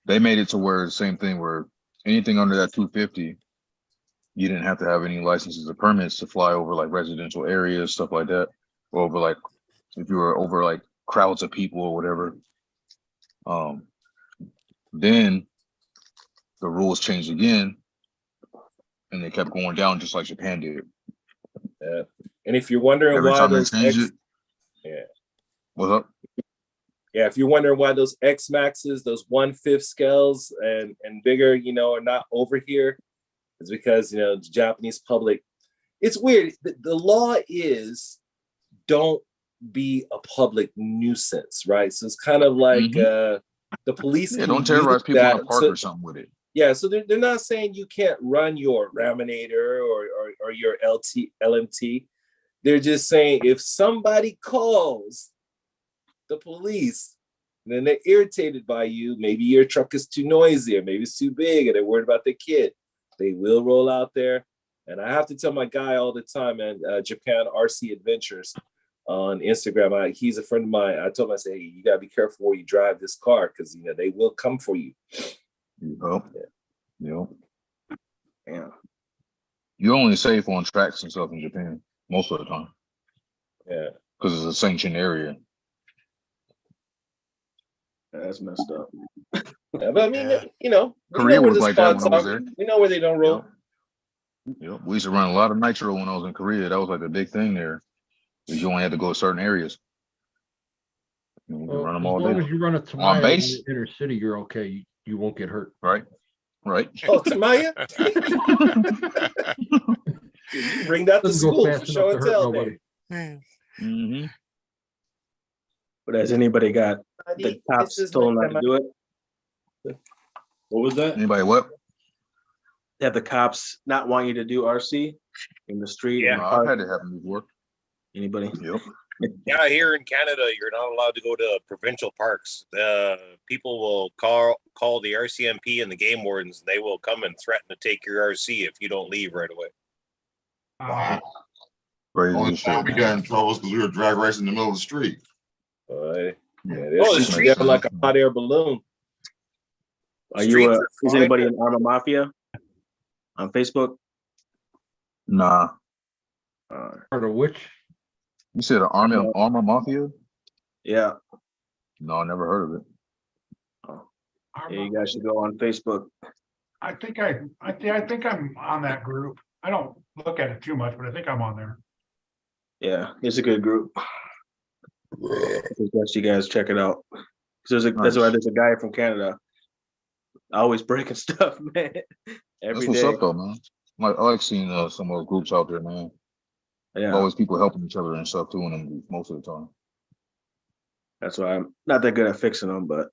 they made it to where the same thing where anything under that 250, you didn't have to have any licenses or permits to fly over like residential areas, stuff like that, or over like if you were over like crowds of people or whatever. Then the rules changed again, and they kept going down just like Japan did. Yeah. And if you're wondering Every why time they those change it, yeah. what's up? Yeah, if you're wondering why those X Maxes, those 1/5 scales and bigger, are not over here, it's because the Japanese public. It's weird. The law is don't be a public nuisance, right? So it's kind of like the police. Yeah, can don't terrorize use people in that. a park So- or something with it. Yeah, so they're not saying you can't run your Raminator or your LMT. They're just saying if somebody calls the police, then they're irritated by you. Maybe your truck is too noisy, or maybe it's too big, and they're worried about their kid. They will roll out there. And I have to tell my guy all the time, man, Japan RC Adventures on Instagram. He's a friend of mine. I told him, I said, hey, you gotta be careful where you drive this car because they will come for you. Yep. Yep. Yeah. You're only safe on tracks and stuff in Japan most of the time. Yeah. Because it's a sanctioned area. That's messed up. Yeah, but I mean, Yeah. you know, we Korea know where was the like that spots when I was are. there. We know where they don't roll. Yep. We used to run a lot of nitro when I was in Korea. That was like a big thing there. 'Cause you only had to go to certain areas. You could Well, run them as all long day. as you run a On Tamaya in base, the inner city, you're okay. You won't get hurt. right? Right. Oh, Tamaya, you bring that to Doesn't go school for fast enough show to and hurt tell, nobody. man. Mm-hmm. But has anybody got the cops told not to do it? What was that? Anybody what? Have the cops not want you to do RC in the street? Yeah. in the I've park? had it happen before. Anybody? Yep. Yeah, here in Canada, you're not allowed to go to provincial parks. People will call the RCMP and the game wardens. They will come and threaten to take your RC if you don't leave right away. Wow. Crazy Only as shit, time we man. got in trouble because we were drag racing in the middle of the street. Yeah, Oh, this the is street- down like a hot air balloon. Are you? Streets are Is fine. anybody in Arma Mafia on Facebook? Nah. Part of which? You said Armor Mafia? Yeah. No, I never heard of it. Yeah, you guys should go on Facebook. I think I'm on that group. I don't look at it too much, but I think I'm on there. Yeah, it's a good group. I suggest you guys check it out. 'Cause that's why there's a guy from Canada always breaking stuff, man. That's Every what's day. up though, man. I like seeing some of those groups out there, man. Yeah. Always people helping each other and stuff too in them groups most of the time. That's why I'm not that good at fixing them, but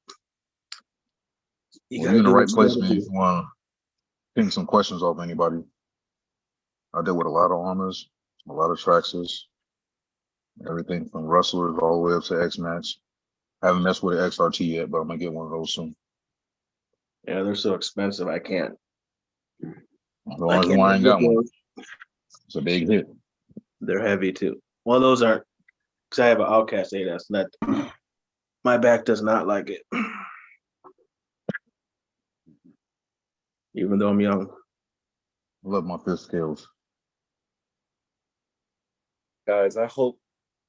Well, gotta you're in the do right what you place, gotta man. do. If you want to think some questions off anybody. I dealt with a lot of armors, a lot of Traxxas, everything from Rustlers all the way up to X-Max. Haven't messed with an XRT yet, but I'm gonna get one of those soon. Yeah, they're so expensive. I can't. As long as I ain't got one. It's a big hit. They're heavy too. Well, those aren't because I have an Outcast 8S. And that my back does not like it, even though I'm young. I love my fifth scales. Guys, I hope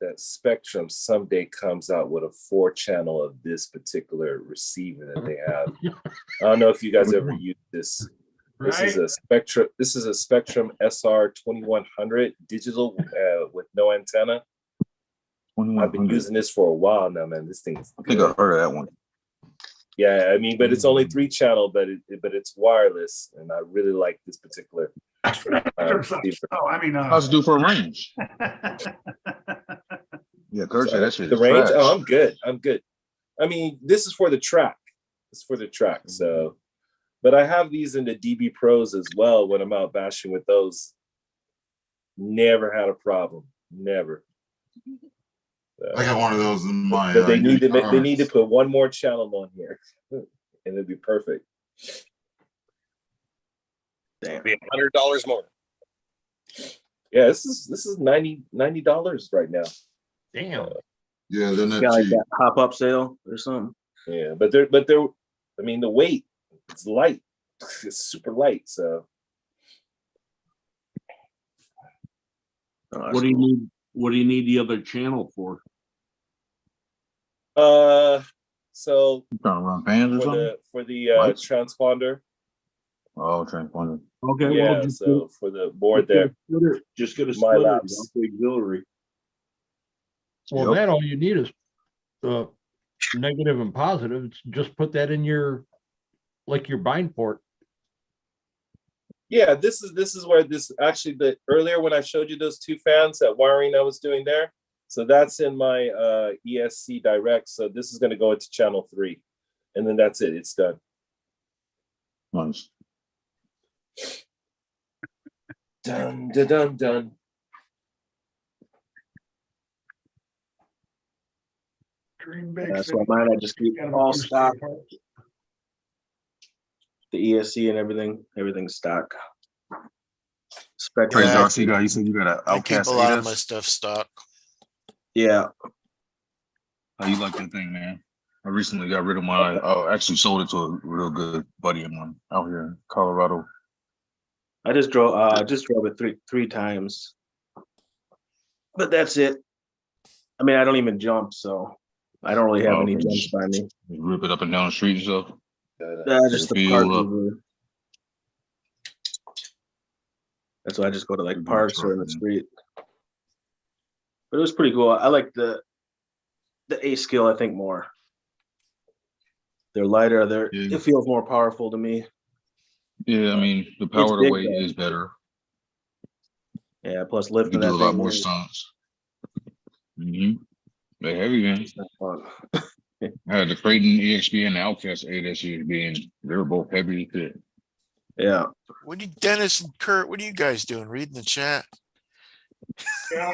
that Spectrum someday comes out with a 4-channel of this particular receiver that they have. I don't know if you guys ever used this. This is a Spectrum. This is a Spectrum SR 2100 digital with no antenna. I've been using this for a while now, man. This thing is I think I heard of that one. Yeah, I mean, but it's only 3-channel, but it's wireless, and I really like this particular. Receiver. How's it do for a range? Yeah, Kurt said that shit The is range? trash. Oh, I'm good. I'm good. I mean, this is for the track. It's for the track. So, but I have these in the DB Pros as well when I'm out bashing with those. Never had a problem. Never. I got one of those in my. But they need to put one more channel on here, and it'd be perfect. Damn. Be $100 more. Yeah, this is $90 right now. Damn. Yeah, they're not Got like cheap. that pop-up sale or something. Yeah, but they're. I mean, the weight, it's light. It's super light. So Oh, What do you need? What do you need the other channel for? so You trying to run fans or something? for the Lights? transponder. Oh, transponder. Okay, Yeah, well, just so for the board there. Just get a My splitter, laps. not the auxiliary. Well, man, all you need is negative and positive. It's just put that in your bind port. Yeah, this is where this actually earlier when I showed you those 2 fans, that wiring I was doing there. So that's in my ESC Direct. So this is going to go into channel 3, and then that's it. It's done. Nice. Done, done, done, done. Dream big. That's why mine I just keep all stock. The ESC and everything's stock. Spectrum. Crazy Yeah, RC guy, you said you got an I keep Outcast a lot of 8S? my stuff stock. Yeah. How you like that thing, man? I recently got rid of mine. I actually sold it to a real good buddy of mine out here in Colorado. I just drove it three times. But that's it. I mean, I don't even jump, so I don't really have Oh, any okay. jumps by me. Rip it up and down the street and stuff. Just the Fill park. up. usually. That's why I just go to like Good parks or in the truck, man. street. But it was pretty cool. I like the A skill, I think, more. They're lighter, Yeah. it feels more powerful to me. Yeah, I mean, the power to big, weight though. is better. Yeah, plus You lifting can do that a lot thing more is stunts. They're heavy, man. not fun. I had the Creighton EXP and the Outcast ASUB, and they were both heavy as shit. Yeah. What are you, Dennis and Kurt? What are you guys doing? Reading the chat? Yeah.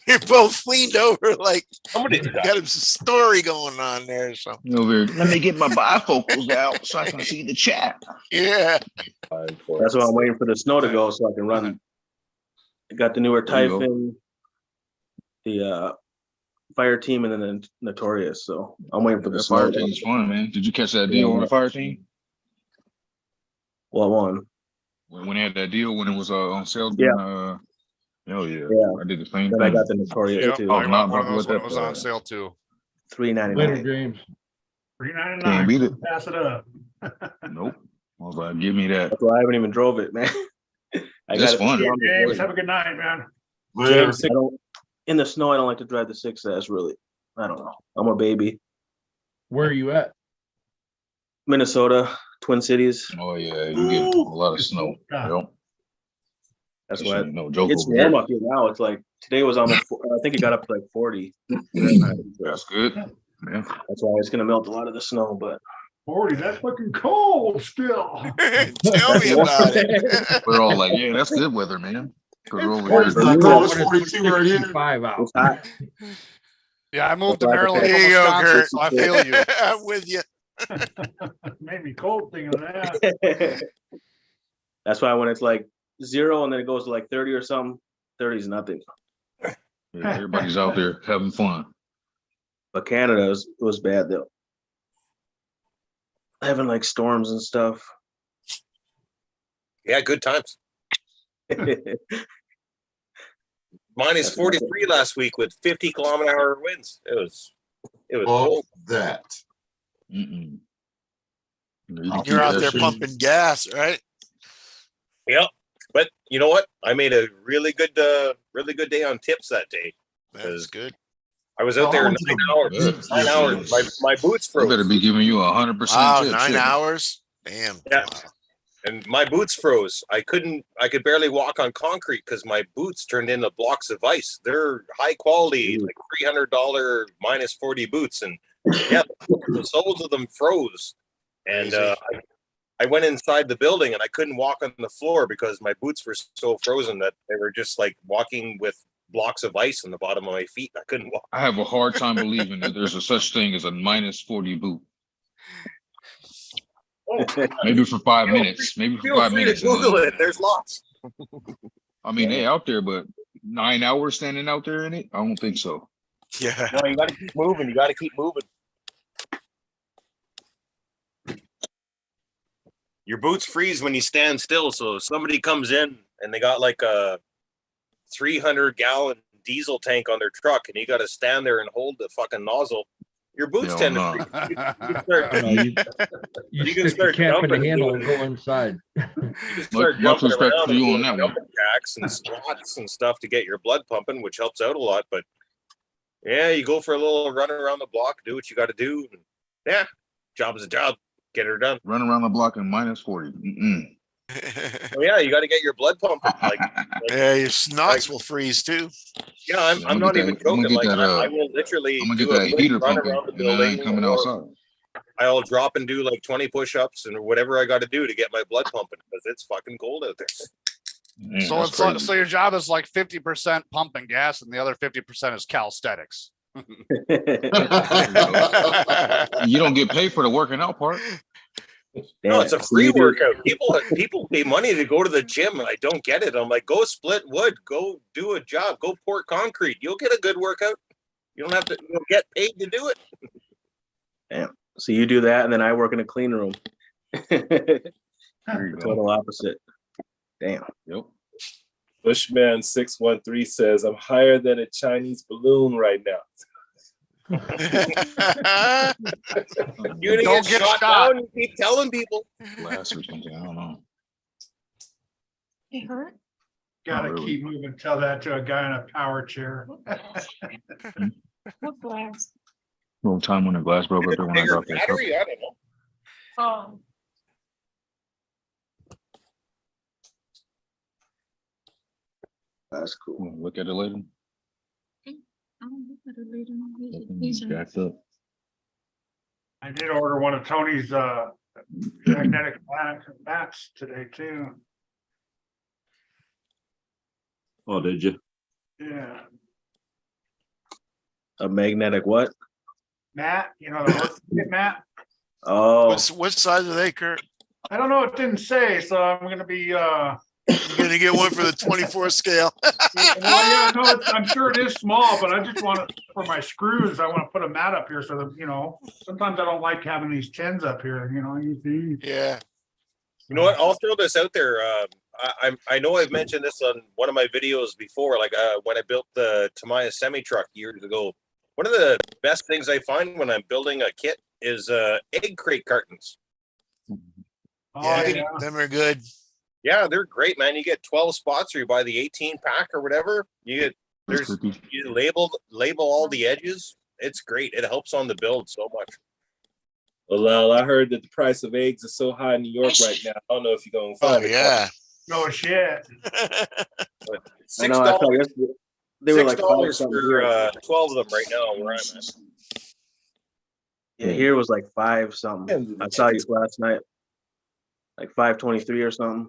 You're both leaned over like Somebody's got a story going on there or something. Over here, let me get my bifocals out so I can see the chat. Yeah. That's why I'm waiting for the snow to go so I can run. I got the newer There you go. Typhon, the fire team, and then the Notorious. So I'm waiting for the That snow. fire team is fun, man. Did you catch that deal on the fire team? What one? When they had that deal when it was on sale? Yeah. Hell yeah. Yeah. I did the same Then I thing. got the Notorious Yep, too. I got one of about those to when let it was that, on sale too. Later, $3.99. James. Can't $3.99. beat it. Pass it up. Nope. I was like, give me that. That's why I haven't even drove it, man. I That's got fun. it. James, have a good night, man. James, in the snow, I don't like to drive the 6S. Really, I don't know. I'm a baby. Where are you at? Minnesota, Twin Cities. Oh yeah, you get a lot of snow. Yep. That's This why ain't no joke it's over warm here. up here now. It's like today was almost. I think it got up to like 40. That's good. Yeah. That's why it's gonna melt a lot of the snow. But 40, that's fucking cold still. Tell me about it. We're all like, yeah, that's good weather, man. Because we're over Forty's here. not cold, it's When 42 right here. 65 out. it's hot. Yeah, I moved to That's why I Maryland There from you go, Wisconsin, Kurt. so I feel you. I'm with you. Made me cold thinking of that. That's why when it's like 0 and then it goes to like 30 or something, 30 is nothing. Yeah, everybody's out there having fun. But Canada was bad though. Having like storms and stuff. Yeah, good times. Minus 43 last week with 50-kilometer-hour winds. It was Fuck cold. that. Mm-mm. You're out there pumping gas, right? Yep. But you know what? I made a really good day on tips that day. That's good. I was out there 9 hours. 9 hours. My boots I froze. better be giving you 100% Wow, tip. 9 shit. hours? Damn. Yeah. Wow. And my boots froze. I could barely walk on concrete because my boots turned into blocks of ice. They're high quality, like $300 minus 40 boots. And yeah, the soles of them froze. And I went inside the building and I couldn't walk on the floor because my boots were so frozen that they were just like walking with blocks of ice on the bottom of my feet. I couldn't walk. I have a hard time believing that there's a such thing as a minus 40 boot. Maybe for 5 minutes. Maybe for Feel 5 free minutes. to Google it. There's lots. I mean, they out there, but 9 hours standing out there in it? I don't think so. Yeah. No, you got to keep moving. You got to keep moving. Your boots freeze when you stand still. So if somebody comes in and they got like a 300-gallon diesel tank on their truck and you got to stand there and hold the fucking nozzle, your boots tend to freeze. You You can stick the start cap in the jumping, handle and doing- go inside. You can start Much jumping respect around to you and on doing that one. jumping jacks and squats and stuff to get your blood pumping, which helps out a lot. But yeah, you go for a little run around the block, do what you got to do. And yeah, job is a job. Get her done. Run around the block in minus 40. Mm-mm. Oh yeah, you got to get your blood pumping. Like Yeah, your snots will freeze too. yeah, I'm I'ma not get even that- I'ma joking. get Like that, I will literally I'm gonna do get a that quick heater run pumping around the and then I ain't building, coming or outside. I'll drop and do like 20 push-ups and whatever I got to do to get my blood pumping because it's fucking cold out there. Man, So that's it's like, crazy. so your job is like 50% pumping gas and the other 50% is calisthenics. You don't get paid for the working out part. No, it's a free workout. People pay money to go to the gym, and I don't get it. I'm like, go split wood, go do a job, go pour concrete. You'll get a good workout. You don't have to. You'll get paid to do it. Damn. So you do that, and then I work in a clean room. There you go. Total opposite. Damn. Yep. Bushman 613 says, I'm higher than a Chinese balloon right now. You're gonna Don't get get shot shot. down. You keep telling people. Last or something, I don't know. It hurt? Gotta really. keep moving, tell that to a guy in a power chair. What glass? Little time when the glass broke up there when I Bigger dropped that cup. battery. I don't know. Oh. That's cool. Wanna Look at it later. I don't look at it later. It's jacked up. I did order one of Tony's magnetic bats today too. Oh, did you? Yeah, A magnetic what? Matt, you know, the work mat. Oh, What size are they, Kurt? I don't know, it didn't say, so I'm gonna be, You're gonna get one for the 24 scale. well, yeah, no, I'm sure it is small, but I just want it for my screws. I want to put a mat up here so that, you know, sometimes I don't like having these tins up here, you know, you see. Yeah. You know what? I'll throw this out there. I know I've mentioned this on one of my videos before, like when I built the Tamiya semi truck years ago. One of the best things I find when I'm building a kit is egg crate cartons. Oh, Yeah, yeah. them are good. Yeah, they're great, man. You get 12 spots, or you buy the 18 pack or whatever. You get That's there's cookie. you label all the edges. It's great. It helps on the build so much. Well, Lyle, I heard that the price of eggs is so high in New York right now. I don't know if you're gonna Oh find it. yeah. No shit. I know. I saw $6 yesterday. They were like $6 something for here. 12 of them right now where I'm at. Yeah, here was like 5 something. I saw you last night. Like 523 or something.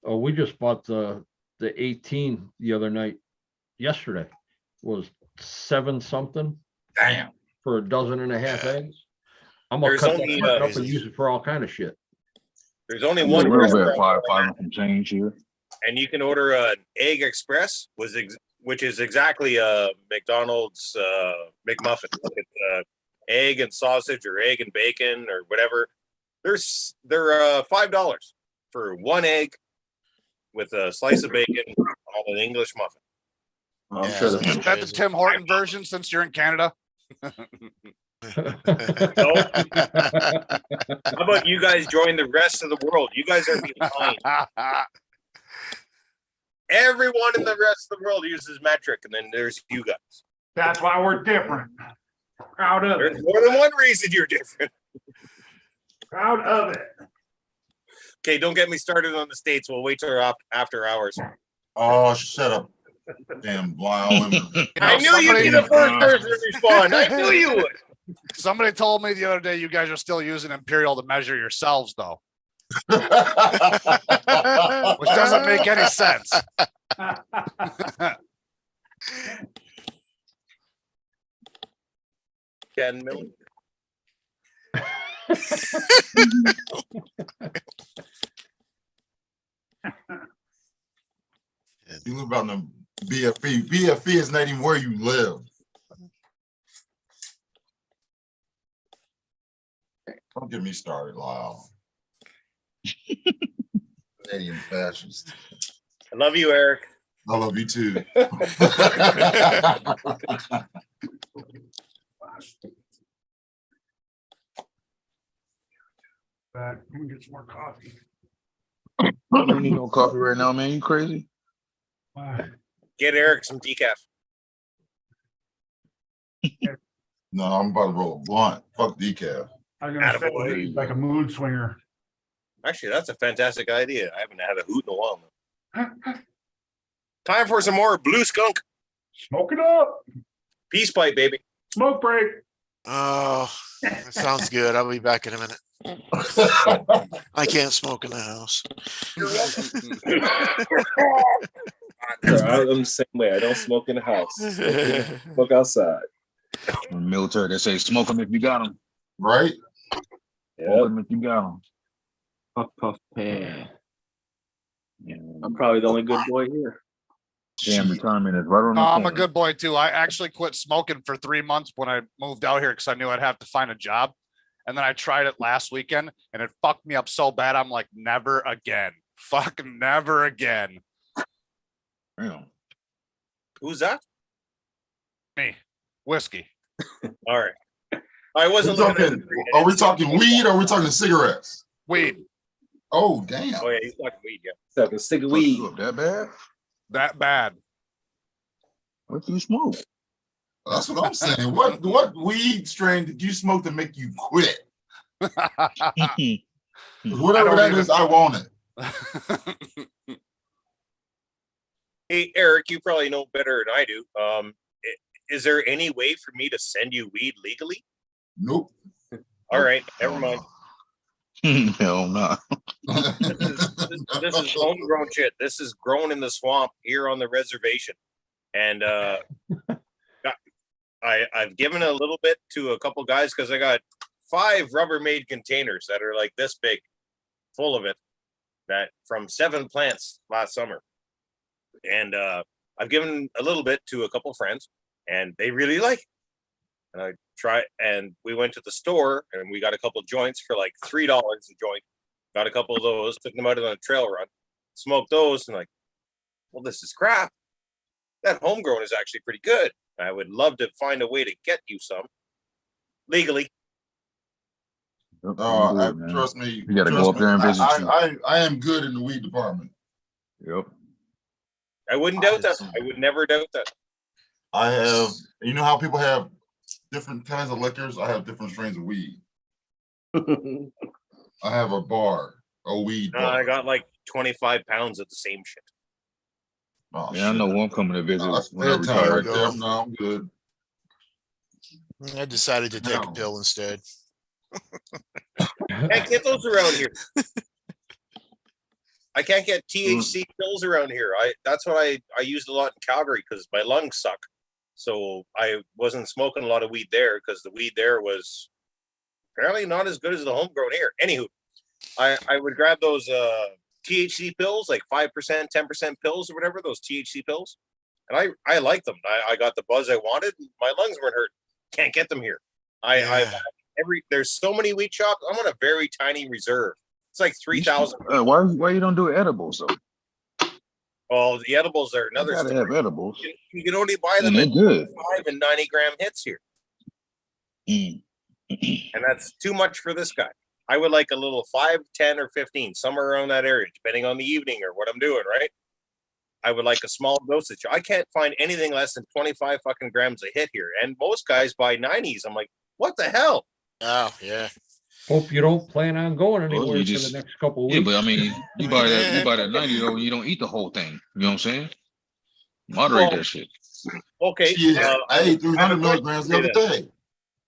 Oh, we just bought the 18 the other night. Yesterday was 7 something Damn. for 12.5 eggs. I'm gonna There's cut only, that up and use it for all kind of shit. There's only Yeah, one we're over restaurant at five and some change here. and you can order an Egg Express, which is exactly a McDonald's McMuffin. It's egg and sausage or egg and bacon or whatever. They're $5 for one egg with a slice of bacon on an English muffin. I'm Yeah, sure that's that's Is that the Tim Horton version since you're in Canada? How about you guys join the rest of the world? You guys are behind. Everyone in the rest of the world uses metric, and then there's you guys. That's why we're different. Proud of There's it. more than one reason you're different. Proud of it. Okay, don't get me started on the States. We'll wait till after hours. Oh, shut up. Damn, Lyle. I knew you'd be the first person to respond. I knew you would. Somebody told me the other day you guys are still using Imperial to measure yourselves, though, which doesn't make any sense. 10 million. You live out in the BFE. BFE is not even where you live. Don't get me started, Lyle. Canadian fascist. I love you, Eric. I love you too. Back. I'm gonna get some more coffee. I don't need no coffee right now, man. You crazy? Wow. Get Eric some decaf. No, I'm about to roll a blunt. Fuck decaf. I was gonna say, Attaboy. he's like a mood swinger. Actually, that's a fantastic idea. I haven't had a hoot in a while. Time for some more Blue Skunk. Smoke it up. Peace pipe, baby. Smoke break. Oh, that sounds good. I'll be back in a minute. I can't smoke in the house. I'm the same way. I don't smoke in the house. Smoke outside. In the military, they say smoke them if you got them. Right? Smoke them if you got them. Puff, puff, pass. I'm probably the only good boy here. Damn, retirement is right on the No, I'm a corner. good boy too. I actually quit smoking for 3 months when I moved out here because I knew I'd have to find a job. And then I tried it last weekend and it fucked me up so bad. I'm like, never again. Fucking never again. Damn. Who's that? Me. Whiskey. All right. I wasn't Are we looking at talking, are we talking weed, or are we talking weed, or are we talking cigarettes? Weed. Oh, damn. Oh yeah, he's talking weed. Yeah. Talking stick of weed. That bad? That bad. What do you smoke? That's what I'm saying. What weed strain did you smoke to make you quit? 'Cause whatever that is, I want it. Hey Eric, you probably know better than I do. Is there any way for me to send you weed legally? Nope. All right, never mind. Hell no. This is homegrown shit. This is grown in the swamp here on the reservation, and I've given a little bit to a couple guys because I got 5 Rubbermaid containers that are like this big, full of it, that from 7 plants last summer, and I've given a little bit to a couple friends, and they really like it. And I try, and we went to the store and we got a couple joints for like $3 a joint. Got a couple of those, took them out on a trail run, smoked those, and like, well, this is crap. That homegrown is actually pretty good. I would love to find a way to get you some legally. Trust me. You gotta go up there and visit you. I am good in the weed department. Yep. I wouldn't doubt that. I would never doubt that. I have, you know how people have different kinds of liquors? I have different strains of weed. I have a bar, a weed bar. I got like 25 pounds of the same shit. Oh, Yeah, I know one coming to visit that's when I bad time retire. right there. No, I'm good. I decided to take a pill instead. Can't get those around here. I can't get THC pills around here. That's what I used a lot in Calgary because my lungs suck. So I wasn't smoking a lot of weed there because the weed there was apparently not as good as the homegrown here. Anywho, I would grab those THC pills, like 5%, 10% pills or whatever, those THC pills. And I like them. I got the buzz I wanted. My lungs weren't hurt. Can't get them here. There's so many weed shops. I'm on a very tiny reserve. It's like 3,000. Why you don't do edibles though? Well, the edibles are another You gotta story. have edibles. You can only buy them And in they're good. 5 and 90 gram hits here. And that's too much for this guy. I would like a little 5, 10, or 15, somewhere around that area, depending on the evening or what I'm doing, right? I would like a small dosage. I can't find anything less than 25 fucking grams a hit here. And most guys buy 90s. I'm like, what the hell? Oh, yeah. Hope you don't plan on going anywhere you for the next couple of weeks. Yeah, but I mean, you buy that 90 though, you don't eat the whole thing. You know what I'm saying? Moderate that shit. Okay. Yeah, I ate 300 milligrams the other day.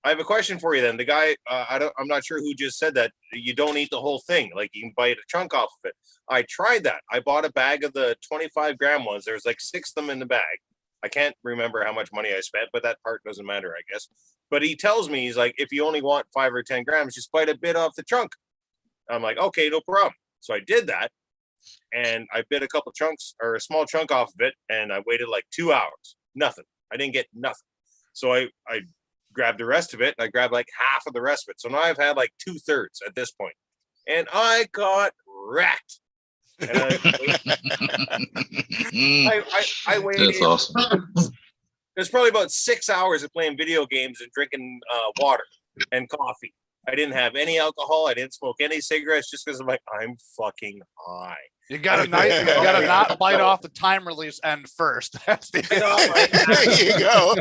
I have a question for you then. The guy, I'm not sure who just said that. You don't eat the whole thing. Like you can bite a chunk off of it. I tried that. I bought a bag of the 25 gram ones. There's like 6 of them in the bag. I can't remember how much money I spent, but that part doesn't matter, I guess. But he tells me, he's like, if you only want 5 or 10 grams, just bite a bit off the chunk. I'm like, okay, no problem. So I did that. And I bit a couple chunks or a small chunk off of it. And I waited like 2 hours. Nothing. I didn't get nothing. So I grabbed the rest of it. And I grabbed like half of the rest of it. So now I've had like 2/3 at this point. And I got wrecked. And I waited. That's awesome. There's probably about 6 hours of playing video games and drinking water and coffee. I didn't have any alcohol. I didn't smoke any cigarettes just because I'm like, I'm fucking high. You gotta not bite off the time release end first. That's the There you go.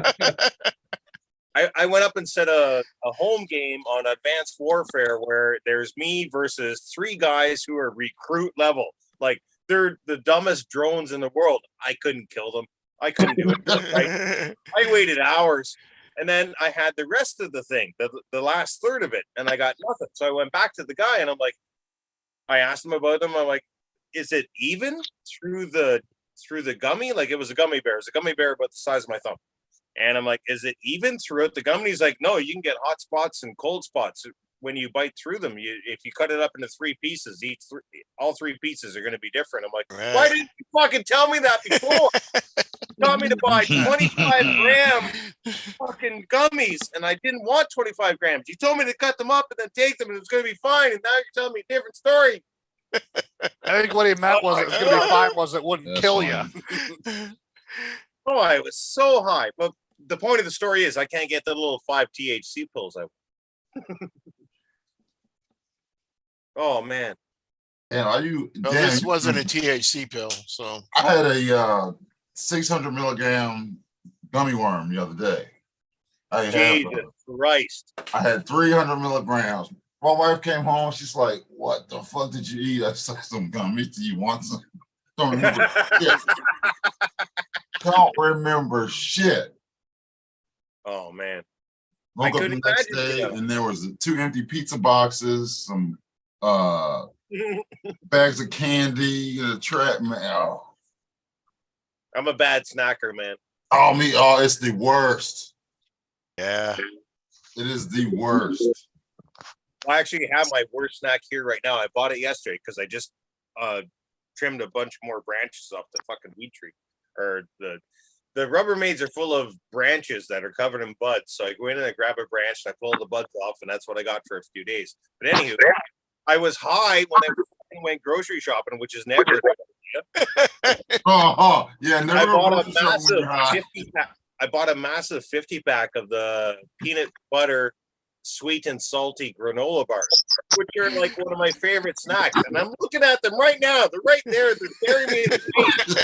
I went up and set a home game on Advanced Warfare where there's me versus 3 guys who are recruit level. Like they're the dumbest drones in the world. I couldn't kill them. I couldn't do it. I waited hours. And then I had the rest of the thing, the last third of it, and I got nothing. So I went back to the guy and I'm like, I asked him about them. I'm like, is it even through the gummy? Like it was a gummy bear. It's a gummy bear about the size of my thumb. And I'm like, is it even throughout the gum? And he's like, no, you can get hot spots and cold spots when you bite through them. If you cut it up into 3 pieces, all 3 pieces are going to be different. I'm like, why didn't you fucking tell me that before? You taught me to buy 25 gram fucking gummies, and I didn't want 25 grams. You told me to cut them up and then take them, and it was going to be fine. And now you're telling me a different story. I think what he meant was it was going to be fine, was it wouldn't kill you. Oh, I was so high. But the point of the story is I can't get the little 5 THC pills out. Oh man. And are you? No, Dan, this you- wasn't a THC pill, so I had a 600 milligram gummy worm the other day. Jesus Christ. I had 300 milligrams. My wife came home. She's like, "What the fuck did you eat?" I said, "Some gummies. Do you want some?" Don't remember shit. Don't remember shit. Oh man. Woke up the couldn't next imagine, day you know. and there was 2 empty pizza boxes, some bags of candy, a trap man. Oh, I'm a bad snacker, man. it's the worst. yeah. It is the worst. I actually have my worst snack here right now. I bought it yesterday because I just trimmed a bunch more branches off the fucking weed tree. Or the Rubbermaids are full of branches that are covered in buds. So I go in and I grab a branch and I pull the buds off, and that's what I got for a few days. But anywho, I was high when I went grocery shopping, which is never a good idea. Yeah, never I go bought a grocery shopping when massive you're high. 50 pack. I bought a massive 50 pack of the peanut butter sweet and salty granola bars, which are like one of my favorite snacks. And I'm looking at them right now. They're right there. They're staring me in the face.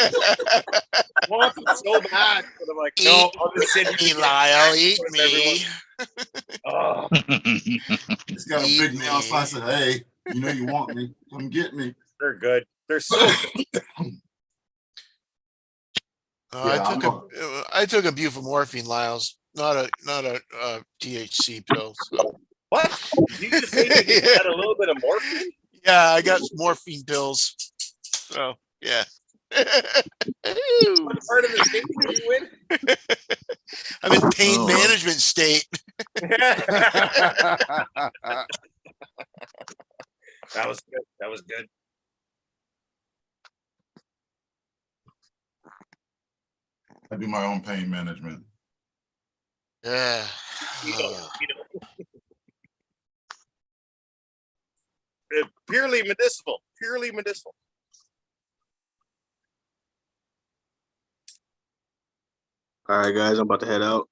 I want them so bad, but I'm like, no, I'll just sit here. Lyle, eat me. Oh, It's got a big neon sign said, "Hey, you know you want me? Come get me." they're good. They're so good. Yeah, I took a buprenorphine, Lyles, not a THC pill. So. What? You just say you had a little bit of morphine? Yeah, I got morphine pills. So yeah. What part of the state are you in? I'm in pain management state. That was good. That was good. I do my own pain management. Yeah. Purely medicinal. Purely medicinal. All right, guys, I'm about to head out.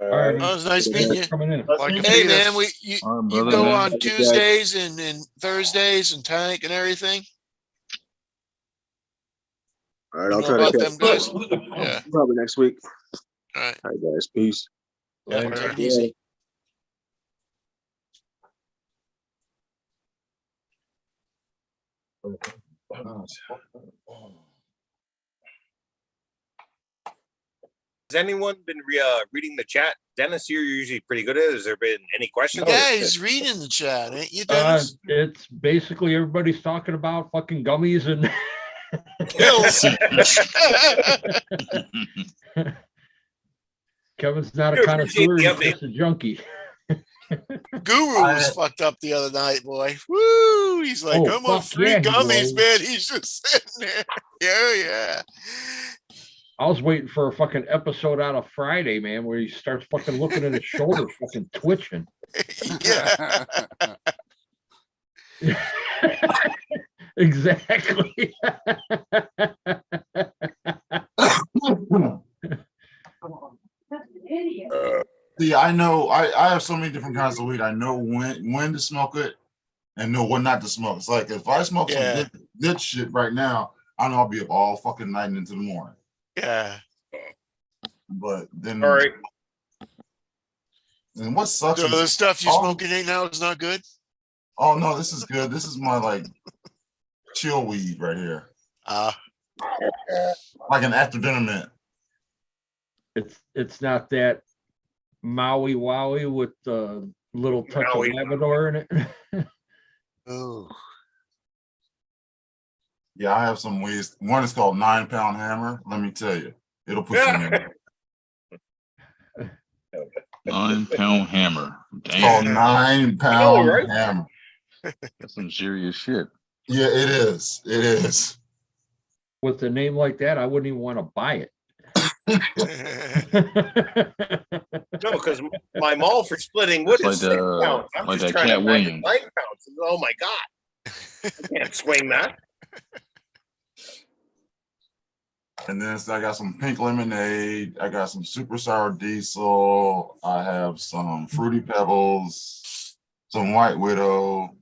All right. Oh, it was nice meeting you. Coming in. Hey man, you brother, go man. on Thank you, guys. Tuesdays and Thursdays and tank and everything. All right, You I'll know try about to them guys? Yeah. probably next week. All right. All right, guys, peace. Yeah, take it easy. Has anyone been reading the chat? Dennis, you're usually pretty good at it. Has there been any questions? Yeah, he's reading the chat, ain't you, Uh, Dennis? it's basically everybody's talking about fucking gummies and Pills. Kevin's not a I appreciate connoisseur, the he's update. just a junkie. Guru was fucked up the other night, boy. Woo! He's like, Oh, I'm on fuck 3 yeah, he gummies, was. man. He's just sitting there. Yeah, yeah. I was waiting for a fucking episode out of Friday, man, where he starts fucking looking at his shoulder, fucking twitching. Yeah. Exactly. See, I know I have so many different kinds of weed. I know when to smoke it and know when not to smoke. It's like if I smoke Yeah. some good shit right now, I know I'll be up all fucking night and into the morning. Yeah. But then, All right. and what sucks So is the stuff you're all- smoking right now is not good? Oh no, this is good. This is my like chill weed right here, like an after dinner mint. It's not that Maui Wowie with the little touch Maui. of Labrador in it. Oh. Yeah, I have some weeds. One is called 9 Pound Hammer. Let me tell you, it'll put you in there. 9 Pound Hammer. It's called Damn, 9 Pound right? Hammer. that's some serious shit. Yeah, it is. It is. With a name like that, I wouldn't even want to buy it. No, because my mall for splitting wood It's is like 6 the- pounds. I'm like just that trying to Cat imagine Williams. 9 pounds. Oh my God. I can't swing that. And then I got some pink lemonade. I got some super sour diesel. I have some fruity pebbles, some white widow.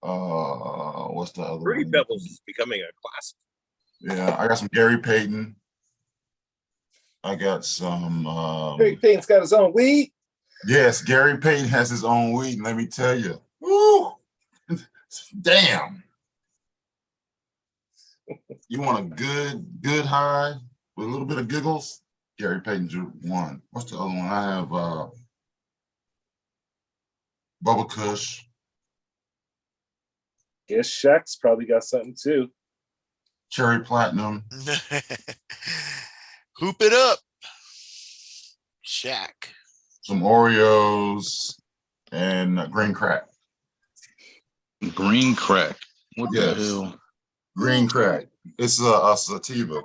What's the other Fruity one? Pebbles is becoming a classic. Yeah, I got some Gary Payton. I got some. Gary Payton's got his own weed. Yes, Gary Payton has his own weed. And let me tell you, woo, damn. You want a good high with a little bit of giggles? Gary Payton's your one. What's the other one? I have Bubba Kush. Guess Shaq's probably got something too. Cherry Platinum. Hoop it up. Shaq. Some Oreos and green crack. Green crack. What Yes. the hell? Green crack. It's a sativa.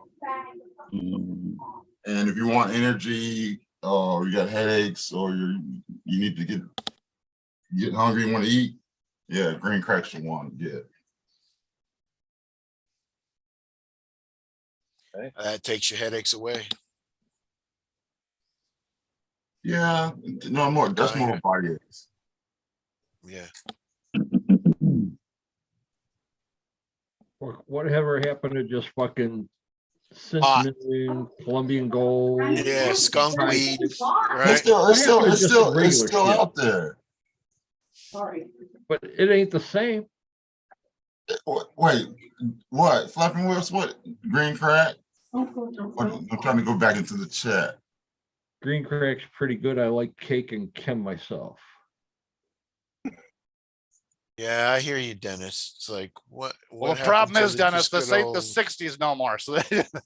And if you want energy, or you got headaches, or you need to get hungry and want to eat, yeah, green crack's the one. Yeah. That takes your headaches away. Yeah, no more. That's more body aches. Yeah. Whatever happened to just fucking cinnamon, Colombian gold? Yeah, skunk weed. It's Right. still out there. Sorry. But it ain't the same. Wait, what? Flapping Willis? What? Green crack? I'm trying to go back into the chat. Green crack's pretty good. I like cake and Kim myself. Yeah, I hear you, Dennis. It's like what? Well, the happened problem to is, Dennis, just this good ain't the old- '60s no more. So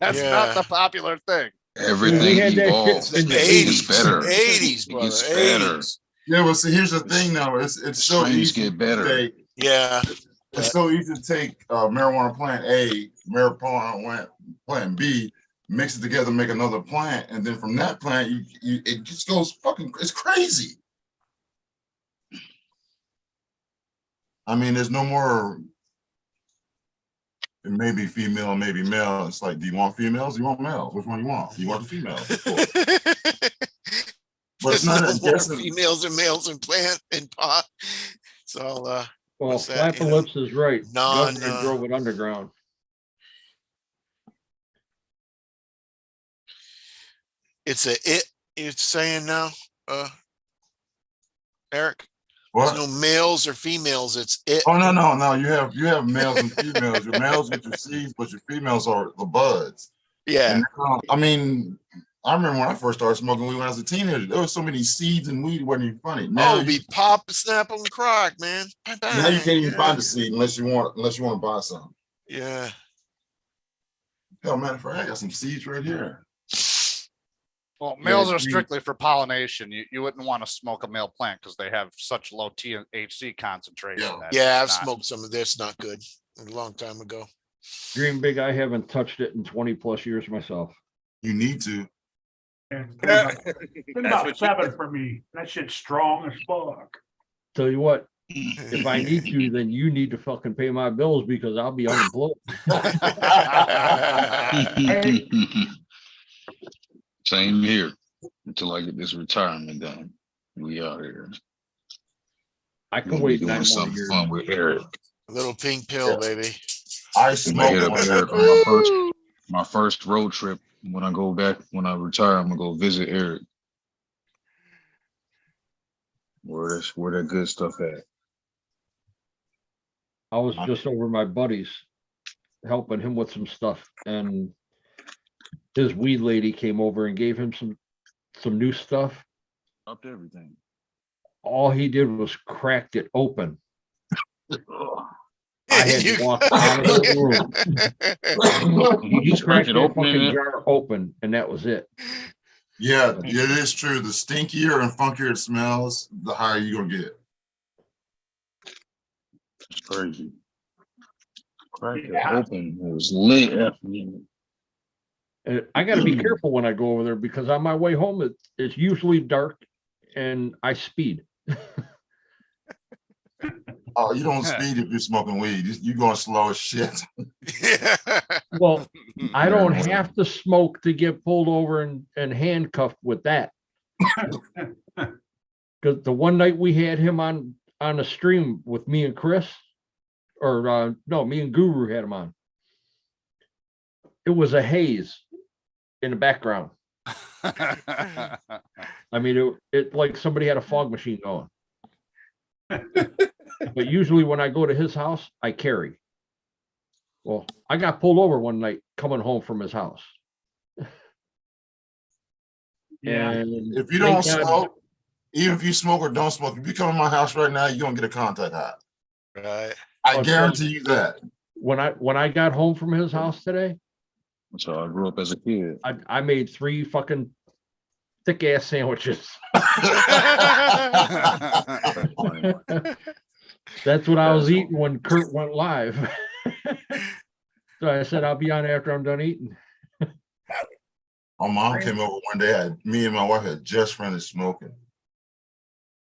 that's Yeah. not the popular thing. Everything had that evolves. shit in the It's 80s. better. 80s, It brother. gets better. 80s. Yeah, well, see, here's the thing, though. It's so Strains easy get better. to take. Yeah. It's so easy to take marijuana plant A, marijuana plant B, mix it together, make another plant, and then from that plant, it just goes fucking. It's crazy. I mean, there's no more. It may be female, maybe male. It's like, do you want females? Do you want males? Which one you want? You want the females, of course. But it's not. No It's more just females and males in plant and pot. So Well, what's that, Flapping you know? Lips is right. Non, Governor drove it underground. It's saying now, Eric. what? There's no males or females. It's it. Oh no. You have males and females. Your males get your seeds, but your females are the buds. Yeah. And now, I mean, I remember when I first started smoking weed when I was a teenager. There was so many seeds in weed, it wasn't even funny. Now, Oh, be pop, snap, and crack, man. Bang, bang. now you can't even Yeah. find the seed unless you want to buy some. Yeah. Hell, matter of fact, I got some seeds right here. Well, males Yeah, are green- strictly for pollination. You wouldn't want to smoke a male plant because they have such low THC concentration. that Yeah, I've it's not- smoked some of this. Not good. A long time ago. Dream big. I haven't touched it in 20 plus years myself. You need to. It's been That's about what 7 for me. That shit's strong as fuck. Tell you what, if I need to, then you need to fucking pay my bills because I'll be unemployed. Same here until I get this retirement done. We out here. I can We'll wait be 9 doing more something years. fun with Eric. A little pink pill, baby. I I'm smoke gonna hit up one. Eric on my first road trip. When I go back, when I retire, I'm gonna go visit Eric. Where that good stuff at? I was just over my buddy's helping him with some stuff, and his weed lady came over and gave him some new stuff. Up to everything. All he did was cracked it open. I had to walk out of the room. He You just cracked cracked it that open in fucking it? jar open, and that was it. Yeah, it is true. The stinkier and funkier it smells, the higher you're gonna get. It's crazy. Crack it open. It was lit. And I got to be careful when I go over there because on my way home, it's usually dark and I speed. Oh, you don't speed if you're smoking weed. You going slow as shit. Well, I don't have to smoke to get pulled over and handcuffed with that. Because the one night we had him on a stream with me and Chris, or no, me and Guru had him on. It was a haze in the background. I mean, it like somebody had a fog machine going. But usually when I go to his house, I carry. Well, I got pulled over one night coming home from his house. Yeah. And If you don't thank God- smoke, even if you smoke or don't smoke, if you come in my house right now, you're gonna get a contact high. Right. I guarantee you that. When I got home from his house today, So I grew up as a kid. I made 3 fucking thick ass sandwiches. That's what I was eating when Kurt went live. So I said, I'll be on after I'm done eating. My mom came over one day. Me and my wife had just finished smoking,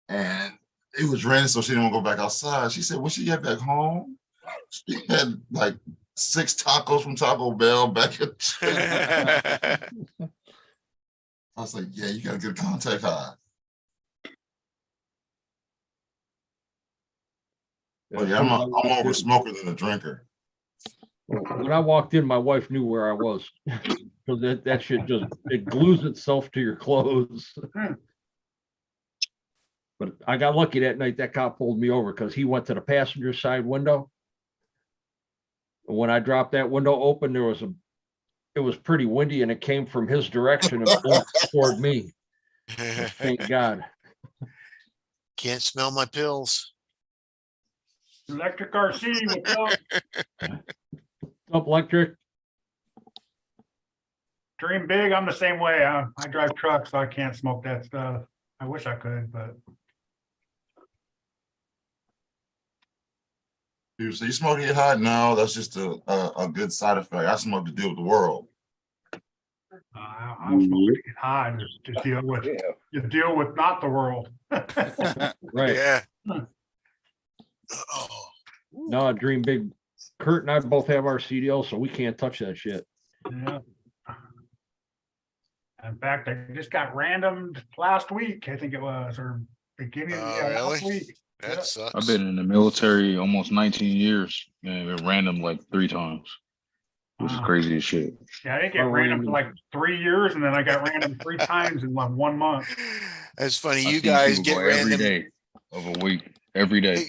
and it was raining, so she didn't want to go back outside. She said, when she got back home, she had like 6 tacos from Taco Bell back at. I was like, yeah, you gotta get a contact high. But yeah, I'm over smoker than a drinker. When I walked in, my wife knew where I was. Because that shit just, it glues itself to your clothes. But I got lucky that night. That cop pulled me over because he went to the passenger side window. And when I dropped that window open, it was pretty windy and it came from his direction and blew toward me. Thank God. Can't smell my pills. Electric RC. What's Up, Electric. Dream big. I'm the same way. I drive trucks, so I can't smoke that stuff. I wish I could, but Dude, so you smoke to get high? No, that's just a good side effect. I smoke to deal with the world. I don't smoke to get high. Just deal with you deal with not the world. Right. Yeah. No, Dream Big. Kurt and I both have our CDL, so we can't touch that shit. Yeah. In fact, I just got randomed last week. I think it was, or beginning last really? week. That sucks. I've been in the military almost 19 years and been random like 3 times, which is crazy as shit. Yeah, I didn't get random for like 3 years, and then I got random 3 times in like 1 month. That's funny. I You see guys people get go every random. day of a week, every day.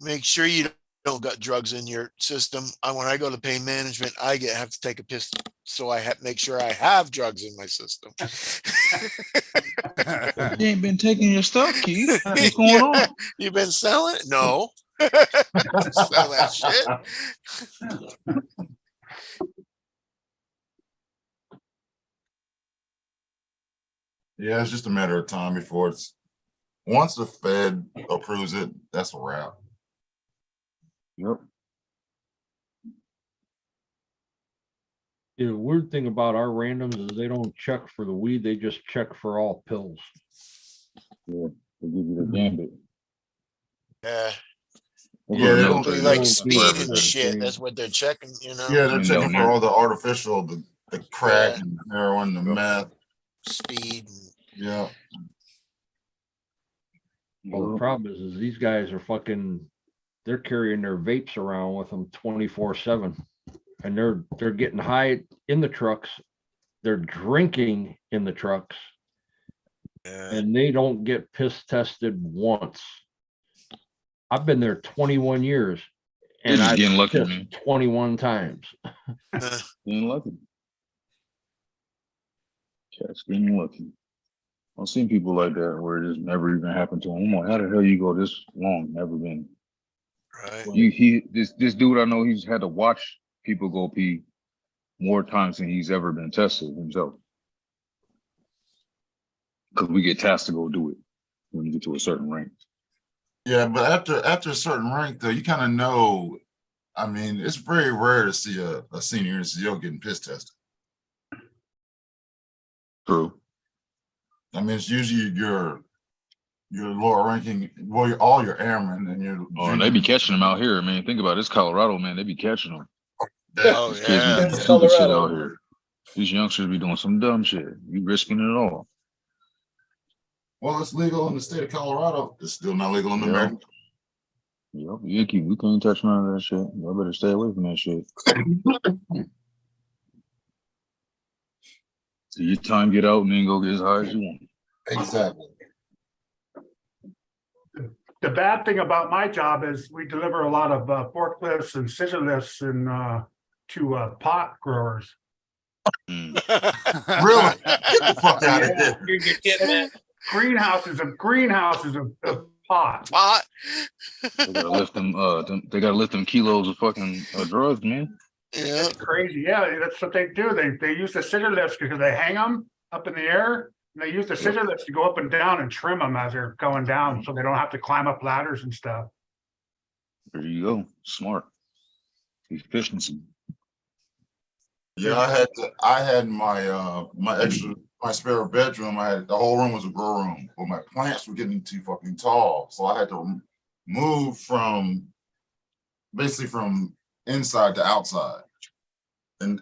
Make sure you don't got drugs in your system. When I go to pain management, I have to take a piss, so I make sure I have drugs in my system. You ain't been taking your stuff, Keith. What's going on? You been selling it? No. Sell that shit. Yeah, it's just a matter of time before once the Fed approves it, that's a wrap. Yep. The weird thing about our randoms is they don't check for the weed, they just check for all pills. Yeah, they give you the gambit. Yeah. Yeah, they don't Probably like speed and shit. That's what they're checking, you know? Yeah, they're checking for all the artificial, the crack and heroin, the meth. Speed. Yeah. Well, the problem is these guys are they're carrying their vapes around with them 24/7. And they're getting high in the trucks. They're drinking in the trucks. And they don't get piss tested once. I've been there 21 years. And just I've getting lucky, pissed man. 21 times. Getting lucky. Cats getting lucky. I've seen people like that where it just never even happened to them. I'm like, how the hell you go this long? Never been. Right. This dude I know, he's had to watch people go pee more times than he's ever been tested himself. Because we get tasked to go do it when you get to a certain rank. Yeah, but after a certain rank, though, you kind of know. I mean, it's very rare to see a senior NCO getting piss tested. True. I mean, it's usually your your lower ranking, well, all your airmen and your. Oh, and they be catching them out here, man. Think about it. It's Colorado, man. They be catching them. Oh These kids be yeah. doing stupid shit out here. These youngsters be doing some dumb shit. You risking it all. Well, it's legal in the state of Colorado. It's still not legal in Yeah. America. Yep, Yankee, we can't touch none of that shit. Y'all better stay away from that shit. So your time get out and then go get as high as you want. Exactly. The bad thing about my job is we deliver a lot of forklifts and scissor lifts and to pot growers. Really? Get the fuck out of here. You're kidding, man. Greenhouses of pot. Pot. They gotta lift them. They gotta lift them kilos of fucking drugs, man. Yeah. It's crazy. Yeah, that's what they do. They use the scissor lifts because they hang them up in the air. And they use the scissor lifts to go up and down and trim them as they're going down, so they don't have to climb up ladders and stuff. There you go. Smart. Efficiency. Yeah, I had my my spare bedroom. I had the whole room was a grow room, but my plants were getting too fucking tall, so I had to move from basically from inside to outside. And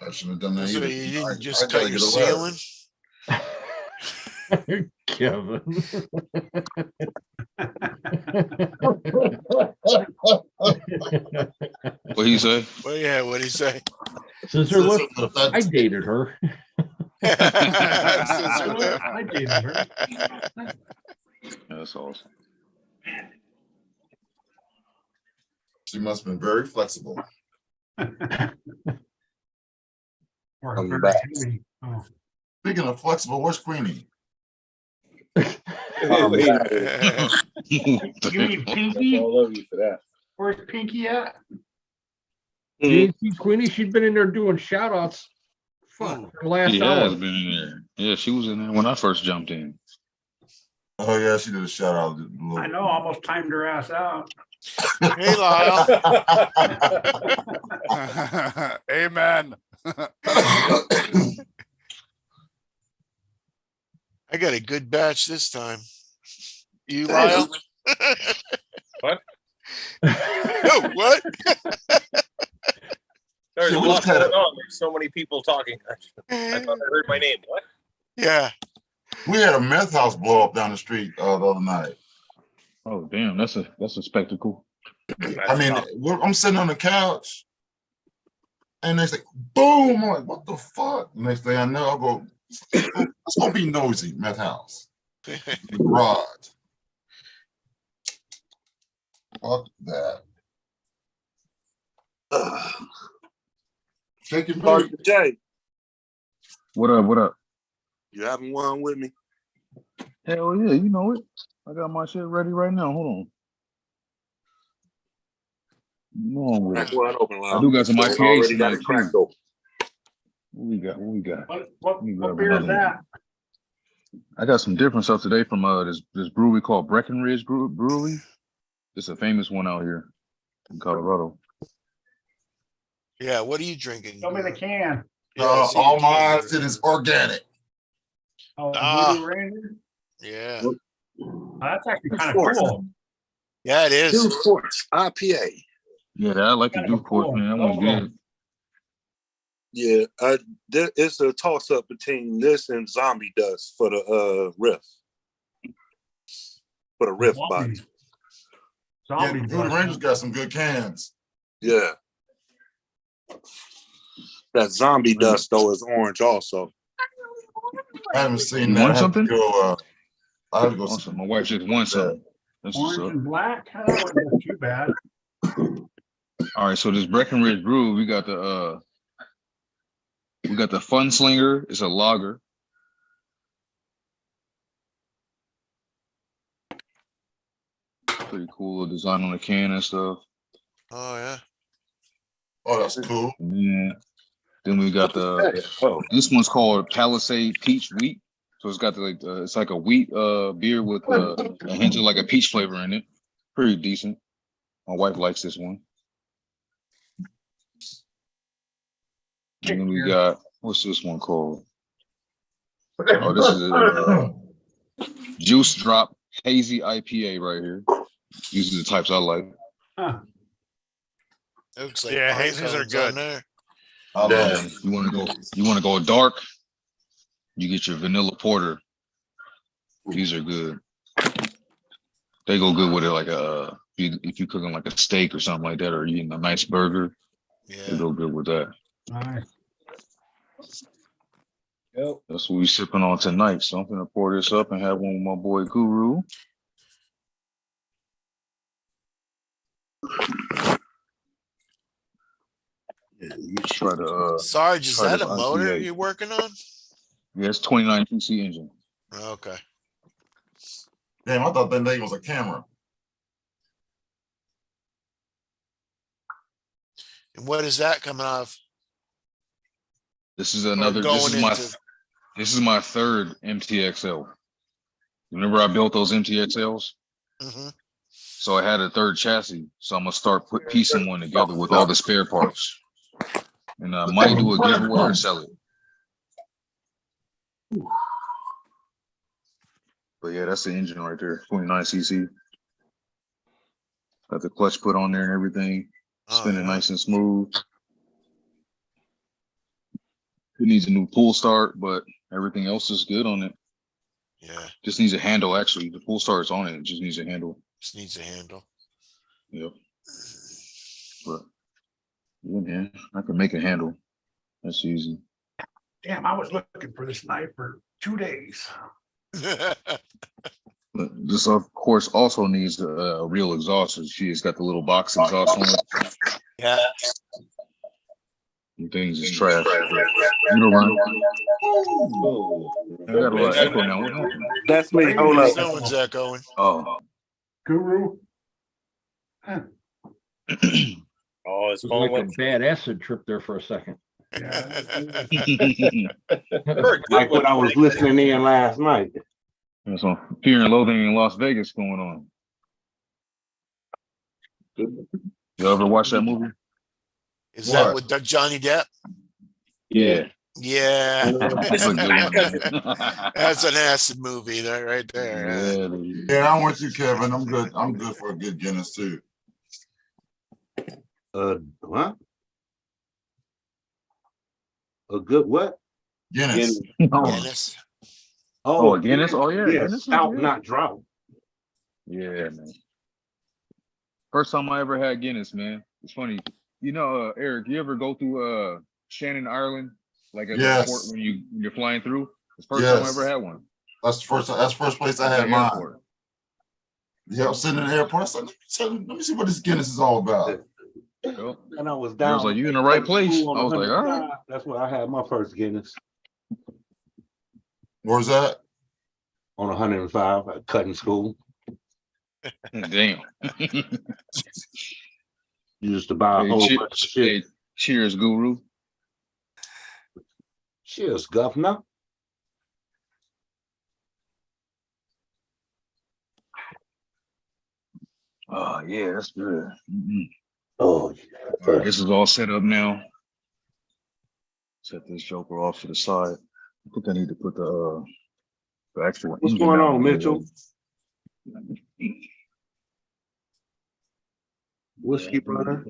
I shouldn't have done that So either. you didn't I just gotta cut your get a ladder. ceiling? Kevin. What he say? Well, yeah, what'd he say? Scissor lift. I dated her. Scissor lift. I dated her. That's awesome. She must have been very flexible. Or I'm very back. heavy. Oh. Speaking of flexible, where's Queenie? You mean Pinky? All over you for that. Where's Pinky at? You didn't see Queenie? She'd been in there doing shout outs. Fuck, her last She hour. has been in there. Yeah, she was in there when I first jumped in. Oh yeah, she did a shout out. I know, almost timed her ass out. Hey, Lyle. Amen. I got a good batch this time. You, Lyle? What? Oh, what? There's a So we lot just had a- going on. There's so many people talking. I thought I heard my name. What? Yeah. We had a meth house blow up down the street the other night. Oh damn, that's a spectacle. I mean, I'm sitting on the couch, and they say, "Boom!" I'm like, "What the fuck?" Next thing I know, I go, "Let's go be nosy." Meth house, garage. Fuck that. Shaking Dr. J, What up? What up? you having one with me? Hell yeah, you know it. I got my shit ready right now. Hold on. You know I'm with Crack it. one open, Lyle. I do got some So IPAs already got tonight it cracked too. open. What we got? What we got? What We got beer is another that? I got some different stuff today from this brewery called Breckenridge Brewery. It's a famous one out here in Colorado. Yeah, what are you drinking? Show me the can. Yeah, I see all the my can. shit is organic. Oh, Ah. Voodoo Ranger? Yeah. Oh, that's actually kind of Force. cool. Yeah, it is. Two Force IPA. Yeah, I like the Kind of Duke Force, cool. man. That one's Logo. good. Yeah, it's a toss up between this and Zombie Dust for the riff. For the riff body. Yeah, Zombie Voodoo Dust. Ranger's got some good cans. Yeah. That Zombie Dust though is orange also. I haven't seen You that. want I have something? to go. I have to go. Awesome. My wife just won some. That's what's Orange up. and black? That wasn't too bad. All right, so this Breckenridge Brew, we got the Fun Slinger. It's a lager. Pretty cool design on the can and stuff. Oh, yeah. Oh, that's cool. Yeah. Then we got this one's called Palisade Peach Wheat. So it's got it's like a wheat beer with a hint of like a peach flavor in it. Pretty decent. My wife likes this one. And then we got, what's this one called? Oh, this is Juice Drop hazy IPA right here. These are the types I like. It looks like Yeah, pine hazies are cones on good. there. I love it. You want to go dark? You get your vanilla porter. These are good. They go good with it, like if you cooking like a steak or something like that, or eating a nice burger. They go good with that. Nice. That's what we sipping on tonight. So I'm gonna pour this up and have one with my boy Guru. Try to Sarge, is try that this a motor IPA. you're working on? Yeah, it's 29 cc engine. Okay. Damn, I thought that thing was a camera. And what is that coming off? This is another. This going is my. into- This is my third MTXL. Remember I built those MTXLs? Mm-hmm. So I had a third chassis. So I'm gonna start piecing one together with all the spare parts. And I might do a giveaway or sell it. But yeah, that's the engine right there, 29 cc. Got the clutch put on there and everything. Spinning nice and smooth. It needs a new pull start, but everything else is good on it. Yeah. Just needs a handle, actually. The pull start's on it. It just needs a handle. Just needs a handle. Yep. But yeah, man, I can make a handle. That's easy. Damn, I was looking for this knife for 2 days. But this, of course, also needs a real exhaust. So she has got the little box exhaust on it. Yeah. And things is trash. You know, run. I got a lot of echo now. What happened? That's me. Hold up. Someone's echoing. Oh. Guru. Oh, his It was phone like went. a bad acid trip there for a second. Like when I was listening in last night. There's some Fear and Loathing in Las Vegas going on. You ever watch that movie? Is that with Johnny Depp? Yeah. Yeah. That's a good one, man. That's an acid movie there, right there. Yeah, I'm with you, Kevin. I'm good. I'm good for a good Guinness too. What? A good what? Guinness. Guinness. Oh, a Guinness? Oh, yeah. Yeah, Guinness is stout, good. not drought. Yeah, man. First time I ever had Guinness, man. It's funny. You know, Eric, you ever go through Shannon, Ireland? Like at the Yes. airport when you're flying through? It's the first time I Yes. ever had one. That's the first place I had The mine. airport. Yeah, I was sitting in the airport. I said, let me see what this Guinness is all about. Yep. And I was They down. was like, you in the right place. I on was like, all right. 105. That's where I had my first Guinness. Where's that? On 105 at Cutting School. Damn. Used to buy a whole bunch of shit. Cheers, Guru. Cheers, governor. Oh, yeah, that's good. Oh, All right, this is all set up now. Set this joker off to the side. I think I need to put the actual. What's engine going down on, here. Mitchell? Whiskey brother.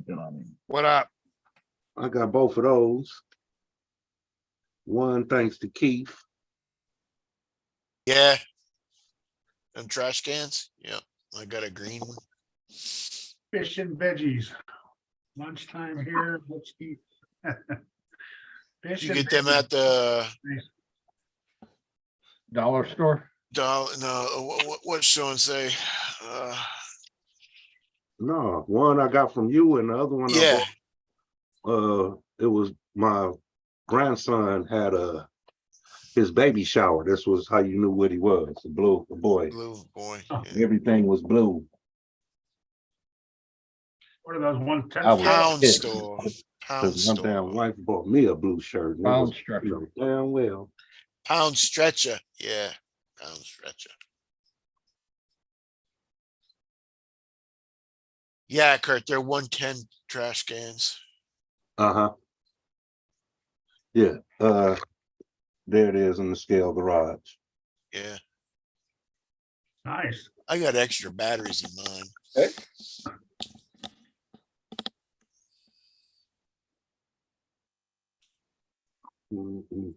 What up? I got both of those. One thanks to Keith. Yeah. Them trash cans. Yep. I got a green one. Fish and veggies. Lunchtime here. Let's eat. Fish You and get them veggies. at the Dollar store? dollar. No, what's Sean say? No, one I got from you and the other one Yeah. I bought. It was my grandson had his baby shower. This was how you knew what he was, a boy. Blue boy. Everything was blue. What are those 110? I was Pound pissed. store. Pound Because my store. damn wife bought me a blue shirt. and it Pound was stretcher. damn well. Pound stretcher. Yeah. Pound stretcher. Yeah, Kurt, they're 110 trash cans. Uh-huh. Yeah. There it is in the scale garage. Yeah. Nice. I got extra batteries in mine. Okay. Mhm.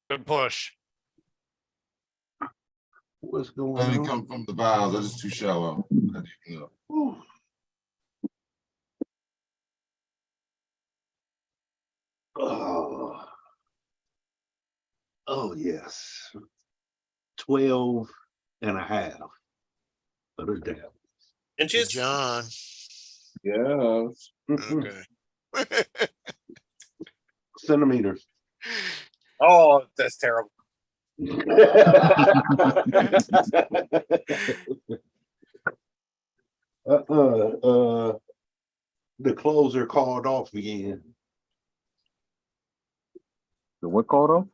Good push. What's going Let me on? come from the valves. That is too shallow. I didn't know. Whew. Oh. Oh, yes. 12 and a half. But a damn. Good, John. Yes. Okay. Centimeters. Oh, that's terrible. The closer called off again. The what called off?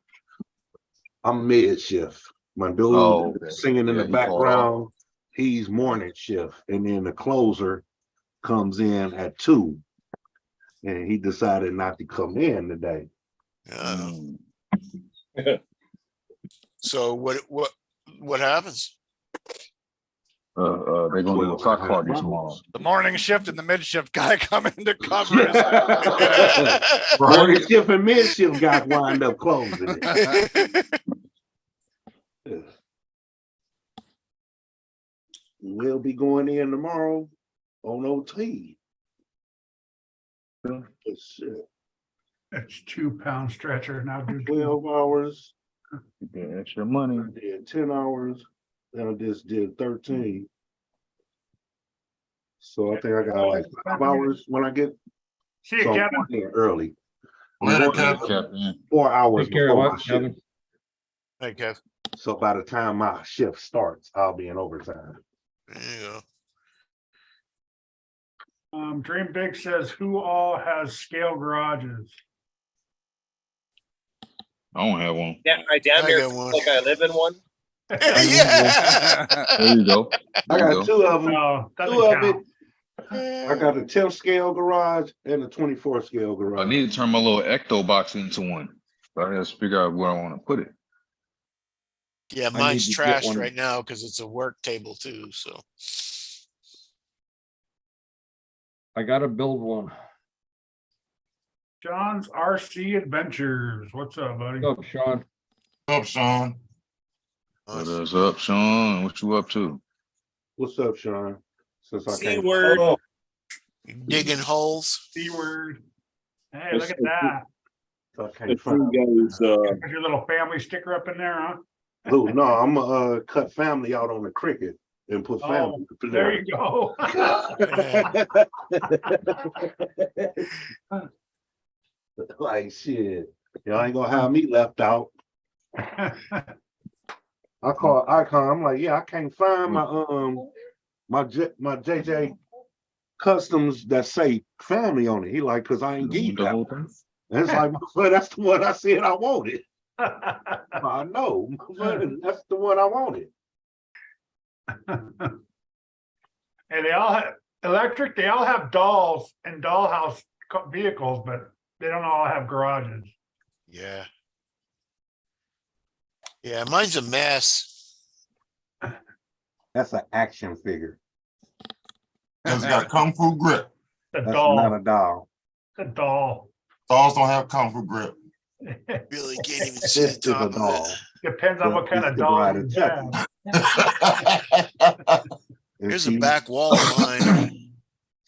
I'm mid shift. My dude Oh, okay. singing in Yeah, the he called off. background, he's morning shift. And then the closer comes in at 2. And he decided not to come in today. So what happens? They're gonna do a cock party tomorrow. The morning shift and the mid shift guy come in to cover his Morning shift and mid shift got wind up closing it. We'll be going in tomorrow on OT. Shit. It's 2-pound stretcher now. Do 12 hours. You get extra money. I did 10 hours. Then I just did 13. So I think I got like 5 hours when I get. See you, so I'm Kevin. going in early. Later, I'm going Kevin. 4 hours Take care of before my what, shift. Kevin? Hey, Kev. So by the time my shift starts, I'll be in overtime. There you go. Dream Big says, who all has scale garages? I don't have one. Yeah, I damn I near got feel one. like I live in one. Yeah. There you go. I There you got go. 2 of them. No, doesn't 2 of count. it. I got a 10 scale garage and a 24 scale I garage. need to turn my little ecto box into one. But I have to figure out where I want to put it. Yeah, I mine's need to get trashed one. right now because it's a work table too. So I gotta build one. John's RC Adventures. What's up, buddy? What's up, Sean? What's up, Sean? What is up, Sean? What you up to? What's up, Sean? Since I C can't. word. Oh, digging holes. C-word. Hey, look at that. I the can't free find. guys, Put your little family sticker up in there, huh? Who? No, I'm gonna cut family out on the cricket and put family. Oh, there you go. Like shit, y'all ain't gonna have me left out. I call Icon. I'm like, yeah, I can't find my JJ customs that say family on it. He like, cause I ain't geek The whole out. thing? And it's like, well, that's the one I said I wanted. I know, but that's the one I wanted. And they all have electric, they all have dolls and dollhouse vehicles, but they don't all have garages. Yeah. Yeah, mine's a mess. That's an action figure. It's got kung fu grip. The That's doll, not a doll. the doll. Dolls don't have kung fu grip. Really can't even This see the is a top of doll. it. Depends on what kind of It's the doll bride you of Chucky. have. And There's a back wall of mine.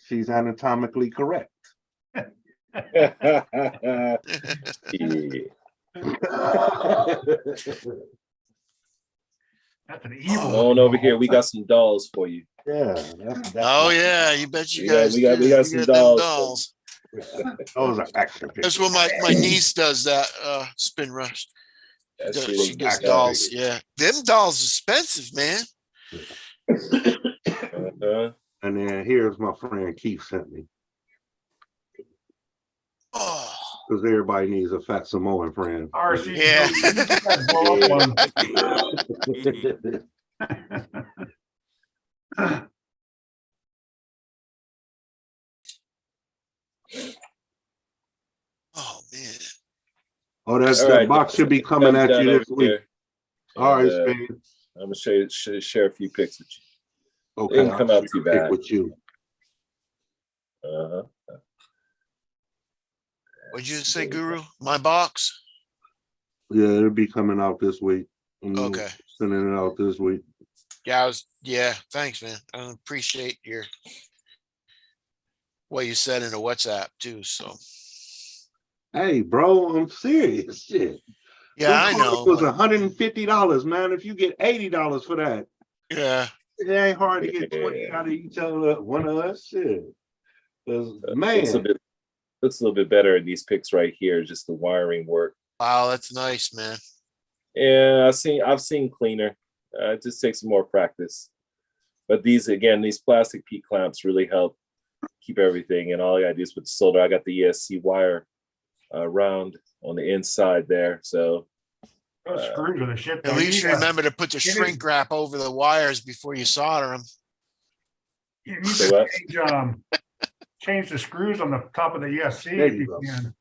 she's anatomically correct. yeah. That's an evil. On over here, we got some dolls for you. Yeah, that's Oh yeah, you bet you We got- guys we got do. some them dolls. those are action figures. That's what my niece does that spin rush. That She shit is gets action dolls. figures. Yeah. Them dolls expensive, man. And then here's my friend Keith sent me. Oh. Because everybody needs a fat Samoan friend. RC. Yeah. Oh man. Oh, that, All that right, box should be I'm coming at done you over this week. here. All right, And, Spade. I'm gonna share a few pics with you. Okay, Didn't I'll come out share too a pic bad. with you. Uh-huh. What'd you say, Guru? My box? Yeah, it'll be coming out this week. I'm Okay. sending it out this week. Yeah, thanks, man. I appreciate what you said in the WhatsApp too. So Hey, bro, I'm serious. Shit. yeah, I Them know. cars was but- $150, man. If you get $80 for that, Yeah. it ain't hard to get 20 out of each other. One of us, shit. 'Cause, man, Looks a little bit better in these pics right here. Just the wiring work. Wow, that's nice, man. Yeah, I've seen cleaner. It just takes some more practice. But these plastic P clamps really help keep everything. And all I gotta do is put the solder. I got the ESC wire round on the inside there. So Those screws are the shit. At though. least you need remember to put the you shrink wrap over the wires before you solder them. You need Say to what? change the screws on the top of the ESC There if you you go. can.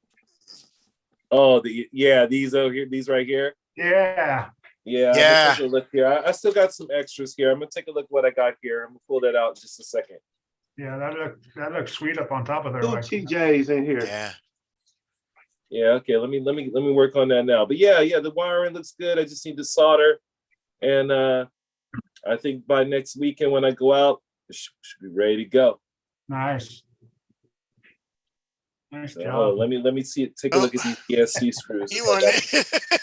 oh, these over here, these right here. Yeah. Yeah, I'm Yeah. gonna take a look here. I still got some extras here. I'm gonna take a look what I got here. I'm gonna pull that out in just a second. Yeah, that looks sweet up on top of there. two Like, TJs in here. Yeah. Yeah, okay. Let me work on that now. But yeah, the wiring looks good. I just need to solder, and I think by next weekend when I go out, it should be ready to go. nice. Nice So job. let me see it. Take a look at these ESC screws. You want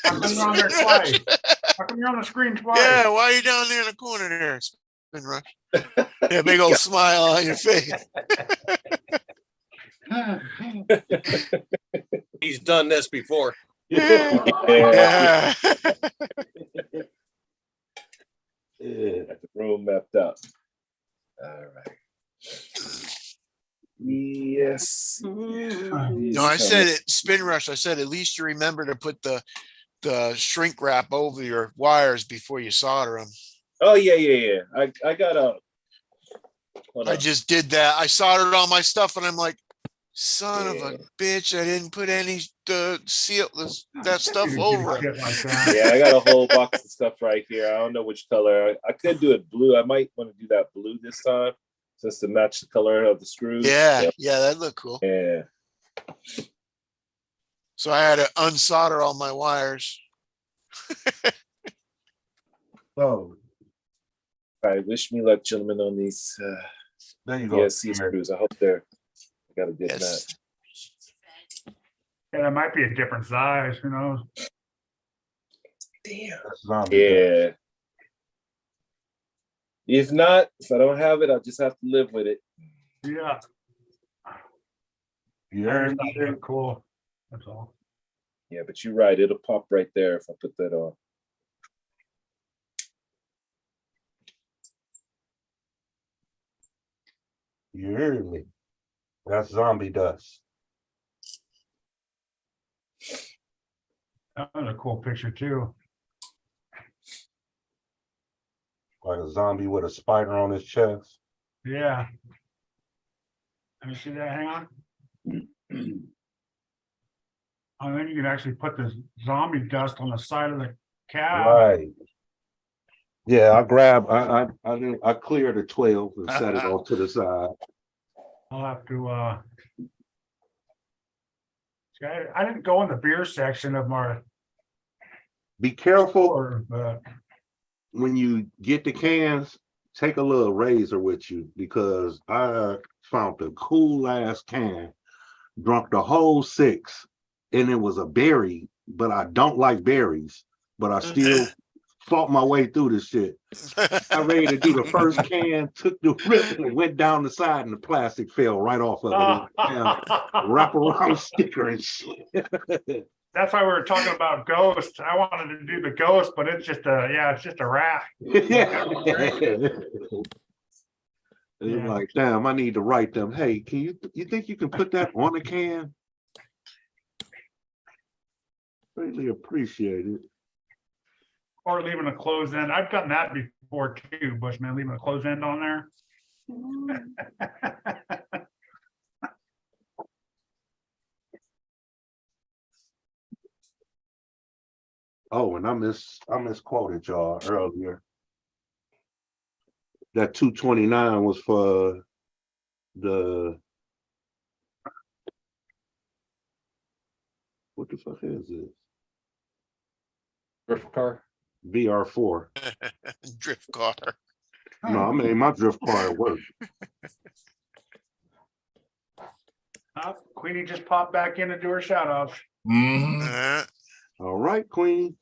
How come you're on there twice? How come you're on the screen twice? Yeah, why are you down there in the corner there? Spin rush. Yeah, big old smile on your face. He's done this before. Yeah. Yeah. Got the room mapped out. All right. Yes. No, I said it, Spin Rush. I said at least you remember to put the shrink wrap over your wires before you solder them. Oh yeah. I got a. I just did that. I soldered all my stuff, and I'm like, son of a bitch! I didn't put any seal that stuff You do over shit it. like that. Yeah, I got a whole box of stuff right here. I don't know which color. I could do it blue. I might want to do that blue this time, just to match the color of the screws. Yeah, that looked cool. Yeah. So I had to unsolder all my wires. So All right. Wish me luck, gentlemen, on these there you go. ESC screws. I hope I got a good Yes. match. Yeah, that might be a different size. Who knows? Damn. That's zombie. Yeah. If I don't have it, I'll just have to live with it. Yeah. You heard me? Very cool. That's all. Yeah, but you're right. It'll pop right there if I put that on. You heard me. That's zombie dust. That was a cool picture too. Like a zombie with a spider on his chest. Yeah. Let me see that. Hang on. And then you can actually put the zombie dust on the side of the cab. Right. Yeah, I cleared the 12 and set it off to the side. I'll have to see, I didn't go in the beer section of my Be careful store, but when you get the cans, take a little razor with you because I found the cool ass can, drunk the whole 6, and it was a berry, but I don't like berries, but I still fought my way through this shit. I ready to do the first can, took the rip and went down the side, and the plastic fell right off of it. Damn, wraparound sticker and shit. that's why we were talking about Ghost. I wanted to do the Ghost, but it's just a rat. It's like, damn, I need to write them. Hey, you think you can put that on a can? Greatly appreciate it. Or leaving a closed end. I've done that before too, Bushman, leaving a closed end on there. Oh, and I misquoted y'all earlier. That 229 was for the, what the fuck is this? Drift car. VR4. Drift car. No, I made my drift car at work. Queenie just popped back in to do her shout outs. All right, Queen.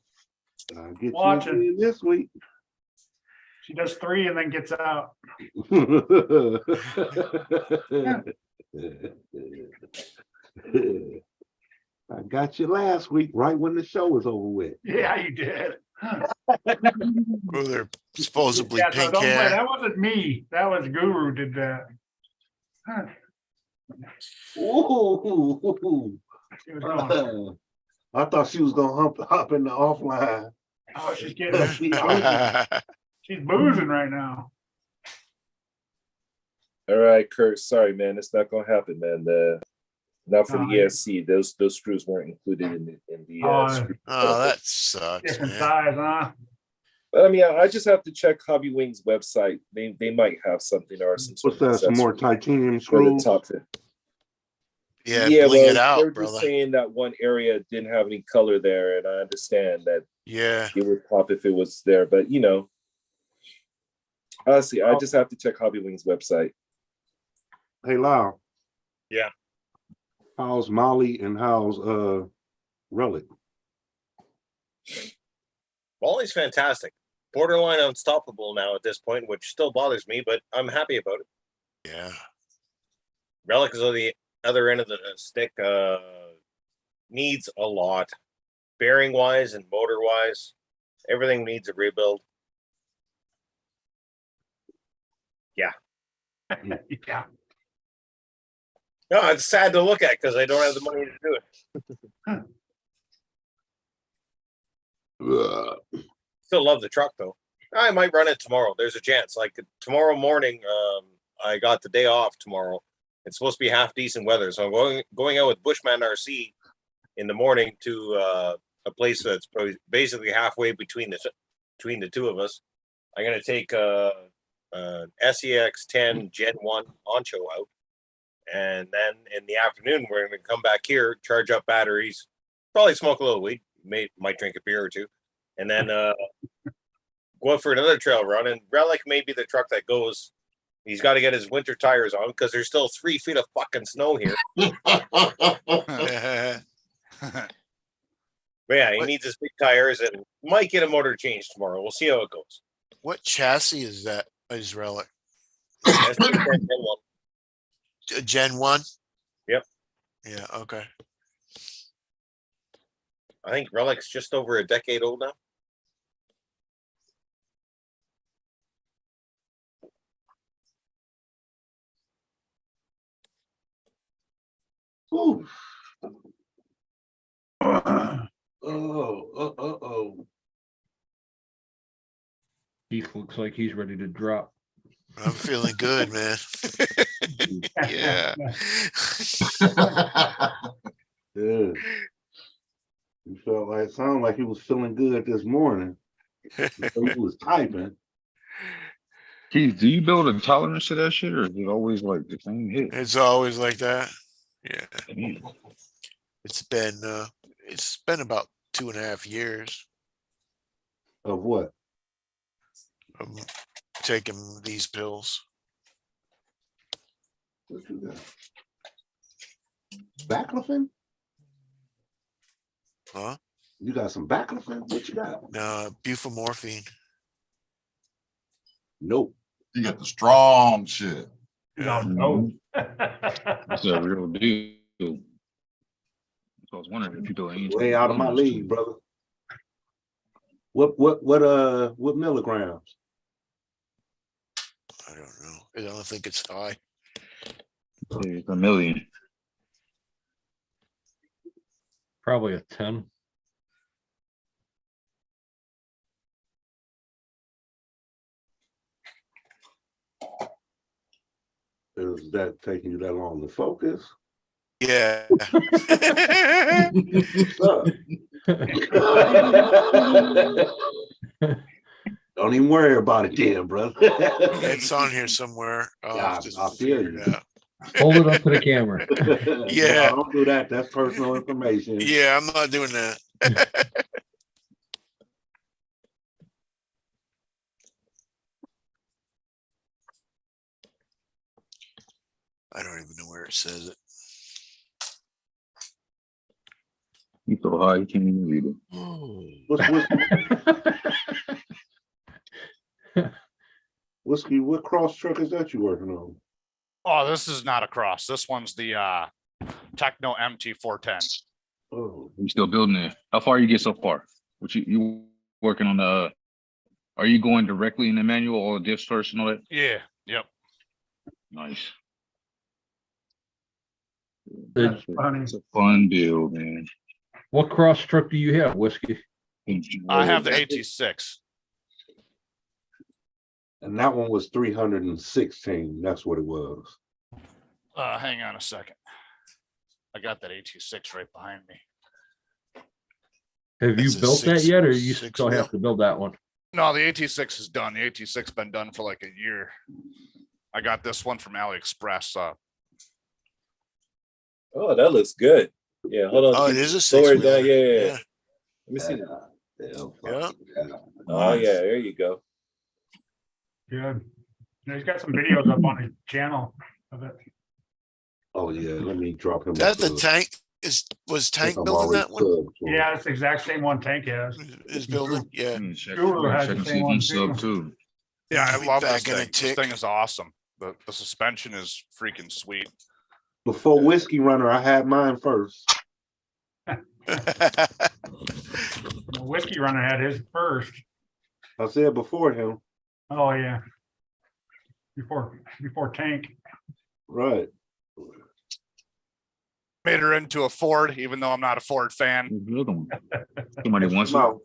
I'll get Watching. you in this week. She does 3 and then gets out. I got you last week, right when the show was over with. Yeah, you did. Well, they're supposedly Yeah, so pink don't play. hair. That wasn't me. That was Guru did that. Ooh. She was going, I thought she was gonna hop in the offline. oh, she's getting she's boozing right now. All right, Kurt. Sorry, man. It's not gonna happen, man. Not for the ESC. Those screws weren't included in the. Oh, that sucks, Different man. size, huh? I mean, I just have to check Hobby Wing's website. They might have something or some sort What's that? Some more accessory titanium for the screws? top fit. Yeah, Yeah, bling it well, out, they were brother. just saying that one area didn't have any color there, and I understand that Yeah. it would pop if it was there, but you know, honestly, I just have to check Hobby Wing's website. Hey, Lyle. Yeah. How's Molly and how's Relic? Wally's fantastic. Borderline unstoppable now at this point, which still bothers me, but I'm happy about it. Yeah. Relic is on the other end of the stick. Needs a lot. Bearing wise and motor wise. Everything needs a rebuild. Yeah. Yeah. No, it's sad to look at because I don't have the money to do it. Still love the truck though. I might run it tomorrow. There's a chance. Like tomorrow morning, I got the day off tomorrow. It's supposed to be half decent weather, so I'm going out with Bushman RC in the morning to a place that's basically halfway between the two of us. I'm gonna take SEX 10 Gen 1 Honcho out. And then in the afternoon, we're going to come back here, charge up batteries, probably smoke a little weed, might drink a beer or two, and then go out for another trail run. And Relic may be the truck that goes. He's got to get his winter tires on because there's still 3 feet of fucking snow here. But yeah, he needs his big tires and might get a motor change tomorrow. We'll see how it goes. What chassis is that? Is Relic? That's Gen 1? Yep. Yeah, okay. I think Relic's just over a decade old now. Ooh. Oh. Keith looks like he's ready to drop. I'm feeling good, man. Yeah. Yeah. You felt like, it sounded like he was feeling good this morning. He was typing. Keith, do you build a tolerance to that shit, or is it always like the same hit? It's always like that. Yeah. Damn. It's been about 2.5 years Of what? of taking these pills. What you got? Baclofen? Huh? You got some baclofen? What you got? Buprenorphine. Nope. You got the strong shit. No. That's a real deal. So I was wondering if you build any. Way out of my league, brother. What milligrams? I don't know. I don't think it's high. It's a million. Probably a 10. Is that taking you that long to focus? Yeah. What's up? Don't even worry about it then, brother. It's on here somewhere. I'll Yeah, have to I feel figure you. it out. Hold it up to the camera. Yeah. No, don't do that. That's personal information. Yeah, I'm not doing that. I don't even know where it says it. You so high, you can't even read it. Whiskey, what cross truck is that you working on? Oh, this is not a cross. This one's the Techno MT410. Oh, You still building it? How far you get so far? What you working on the? Are you going directly in the manual or diffs first and all that? Yeah. Yep. Nice. Did- Funny. It's a fun build, man. What cross truck do you have, Whiskey? I have the AT6. and that one was 316. That's what it was. Hang on a second. I got that AT6 right behind me. Have you That's a built that six- yet, or you six still wheel? have to build that one? No, the AT6 is done. The AT6 been done for like a year. I got this one from AliExpress. Oh, that looks good. Yeah, hold on. Oh, keep it is a slower down. six-wheeler. Yeah. Yeah. Let me see. Yeah. Oh yeah, there you go. Good. Yeah, he's got some videos up on his channel of it. Oh yeah, let me drop him. Is that a the sub. tank? Was I think Tank I'm building already that one? subbed to him. Yeah, it's the exact same one Tank has. Is building? Yeah. Guru has the same one sub too. too. Yeah, I We love this back in a thing. This tick. thing is awesome. The suspension is freaking sweet. Before Whiskey Runner, I had mine first. The Whiskey Runner had his first. I said before him. Oh, yeah. Before Tank. Right. Made her into a Ford, even though I'm not a Ford fan. The other one. Somebody wants it. Mouth.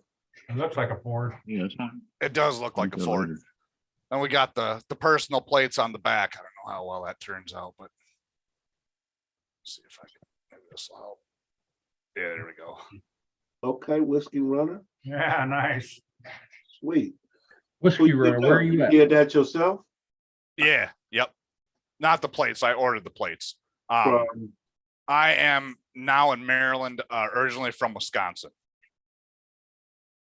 It looks like a Ford. Yeah, that's fine. It does look like a Ford. And we got the personal plates on the back. I don't know how well that turns out, but let's see if I can, maybe this will help. Yeah, there we go. Okay, Whiskey Runner. Yeah, nice. Sweet. Whiskey Runner, where are you at? did that yourself? Yeah, yep. Not the plates. I ordered the plates. From I am now in Maryland, originally from Wisconsin.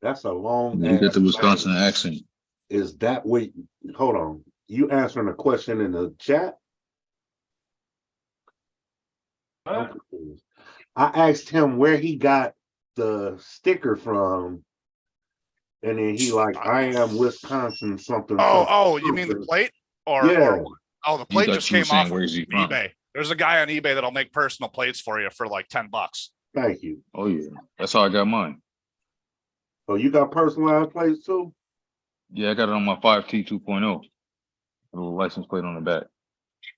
that's a long. You get the ass Wisconsin name. accent. Is that wait? Hold on. You answering a question in the chat? What? I asked him where he got the sticker from, and then he like, I am Wisconsin something. Oh, something, you mean the something. plate? Or, Yeah. or oh, the plate thought just you were came saying off where's he from? eBay. There's a guy on eBay that'll make personal plates for you for like $10. Thank you. Oh yeah, that's how I got mine. Oh, you got personalized plates too? Yeah, I got it on my 5T 2.0. A little license plate on the back.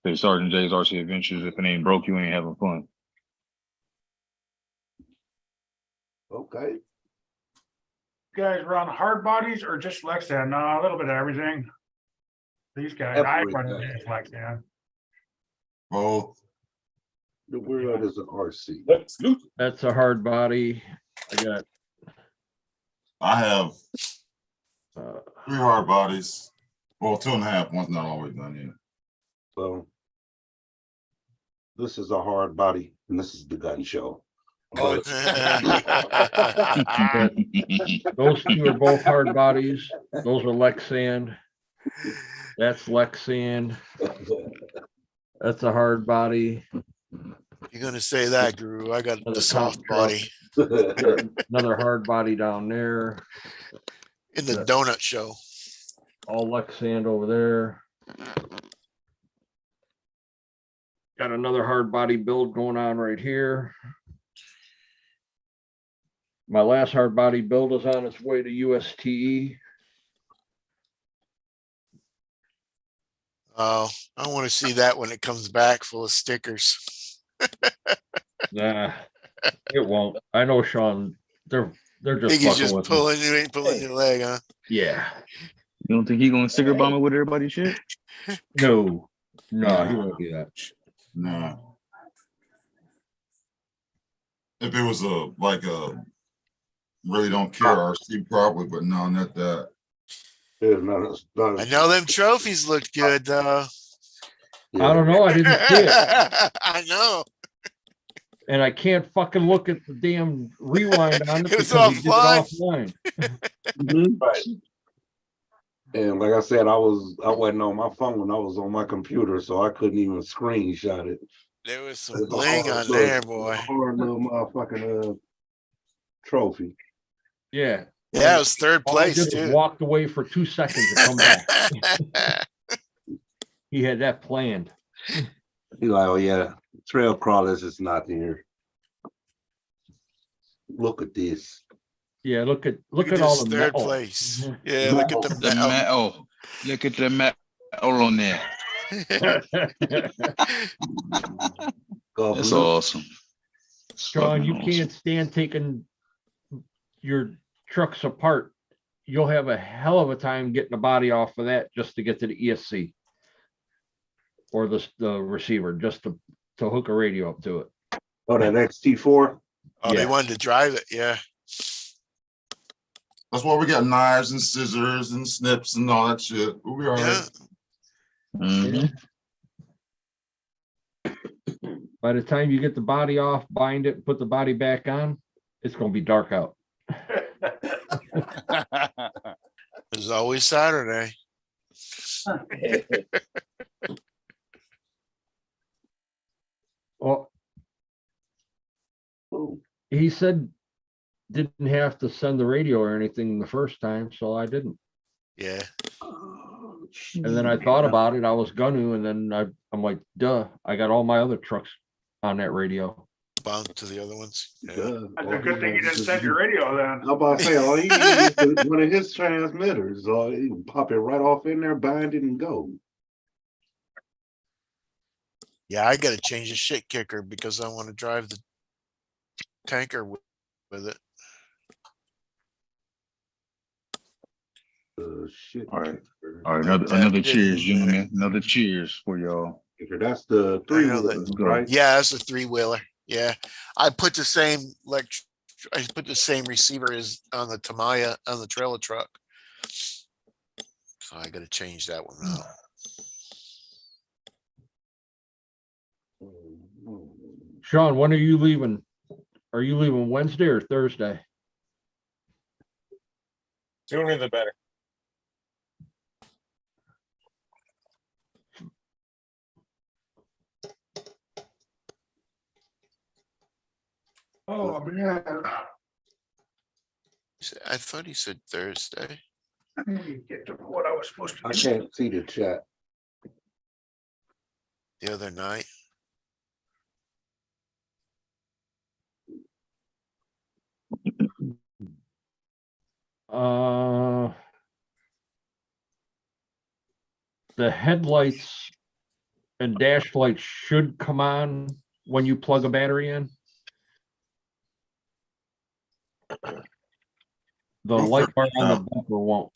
Say Sergeant J's RC Adventures. If it ain't broke, you ain't having fun. Okay. You guys run hard bodies or just Lexan? No, a little bit of everything. These guys, I run Everything. just Lexan. Both. The world is an RC. That's a hard body. I have Uh, 3 hard bodies. Well, 2.5. One's not always done yet. So this is a hard body, and this is the gun show. Oh, those two are both hard bodies. Those are Lexan. That's Lexan. That's a hard body. You're gonna say that, Guru. I got Another the soft truck. body Another hard body down there. in the donut show. All Lexan over there. Got another hard body build going on right here. My last hard body build is on its way to USTE. Oh, I want to see that when it comes back full of stickers. Nah, it won't. I know, Sean. They're just Iggy's fucking just with me. pulling you, ain't pulling your leg, huh? Yeah. You don't think he gonna sticker bomb it with everybody shit? No, he won't do that. Nah. If it was a really don't care. RC probably, but no, not that. I know them trophies looked good though. I don't know. I didn't see it. I know. And I can't fucking look at the damn rewind on it It was because he did it offline. offline. Right. And like I said, I wasn't on my phone. I was on my computer, so I couldn't even screenshot it. There was some It's a bling hard on little- there, boy. Hard little motherfucking trophy. Yeah. Yeah, it was third All I place did was too. walked away for 2 seconds and come back. He had that planned. He's like, oh yeah, trail crawlers is not here. Look at this. Yeah, look at Look all this the third metal. place. Yeah, look at the The metal. metal. Look at the metal on there. God That's bless. awesome. Sean, you Fucking can't stand taking your trucks apart. You'll have a hell of a time getting the body off of that just to get to the ESC or the receiver, just to hook a radio up to it. Oh, that XT4. Oh, they Yeah. wanted to drive it. Yeah. That's why we got knives and scissors and snips and all that shit. We'll be all Yeah. right. By the time you get the body off, bind it, put the body back on, it's gonna be dark out. There's always Saturday. Well, he said didn't have to send the radio or anything the first time, so I didn't. Yeah. And then I thought about it. I was gonna, and then I'm like, duh, I got all my other trucks on that radio. Bound to the other ones. Yeah. That's a good thing you didn't send your radio then. How about I say, all you need is one of his transmitters, or you can pop it right off in there, bind it, and go. Yeah, I gotta change the shit kicker because I want to drive the tanker with it. Shit. All right. All right. Another cheers, gentlemen. Another cheers for y'all. That's the I three, know that. right? Yeah, that's a 3-wheeler. Yeah, I put the same I put the same receiver as on the Tamaya on the trailer truck. So I gotta change that one out. Sean, when are you leaving? Are you leaving Wednesday or Thursday? Sooner the better. Oh, man. I thought he said Thursday. I need to get to what I was supposed to I do. can't see the chat. The other night. The headlights and dash lights should come on when you plug a battery in. The light bar on the bumper won't.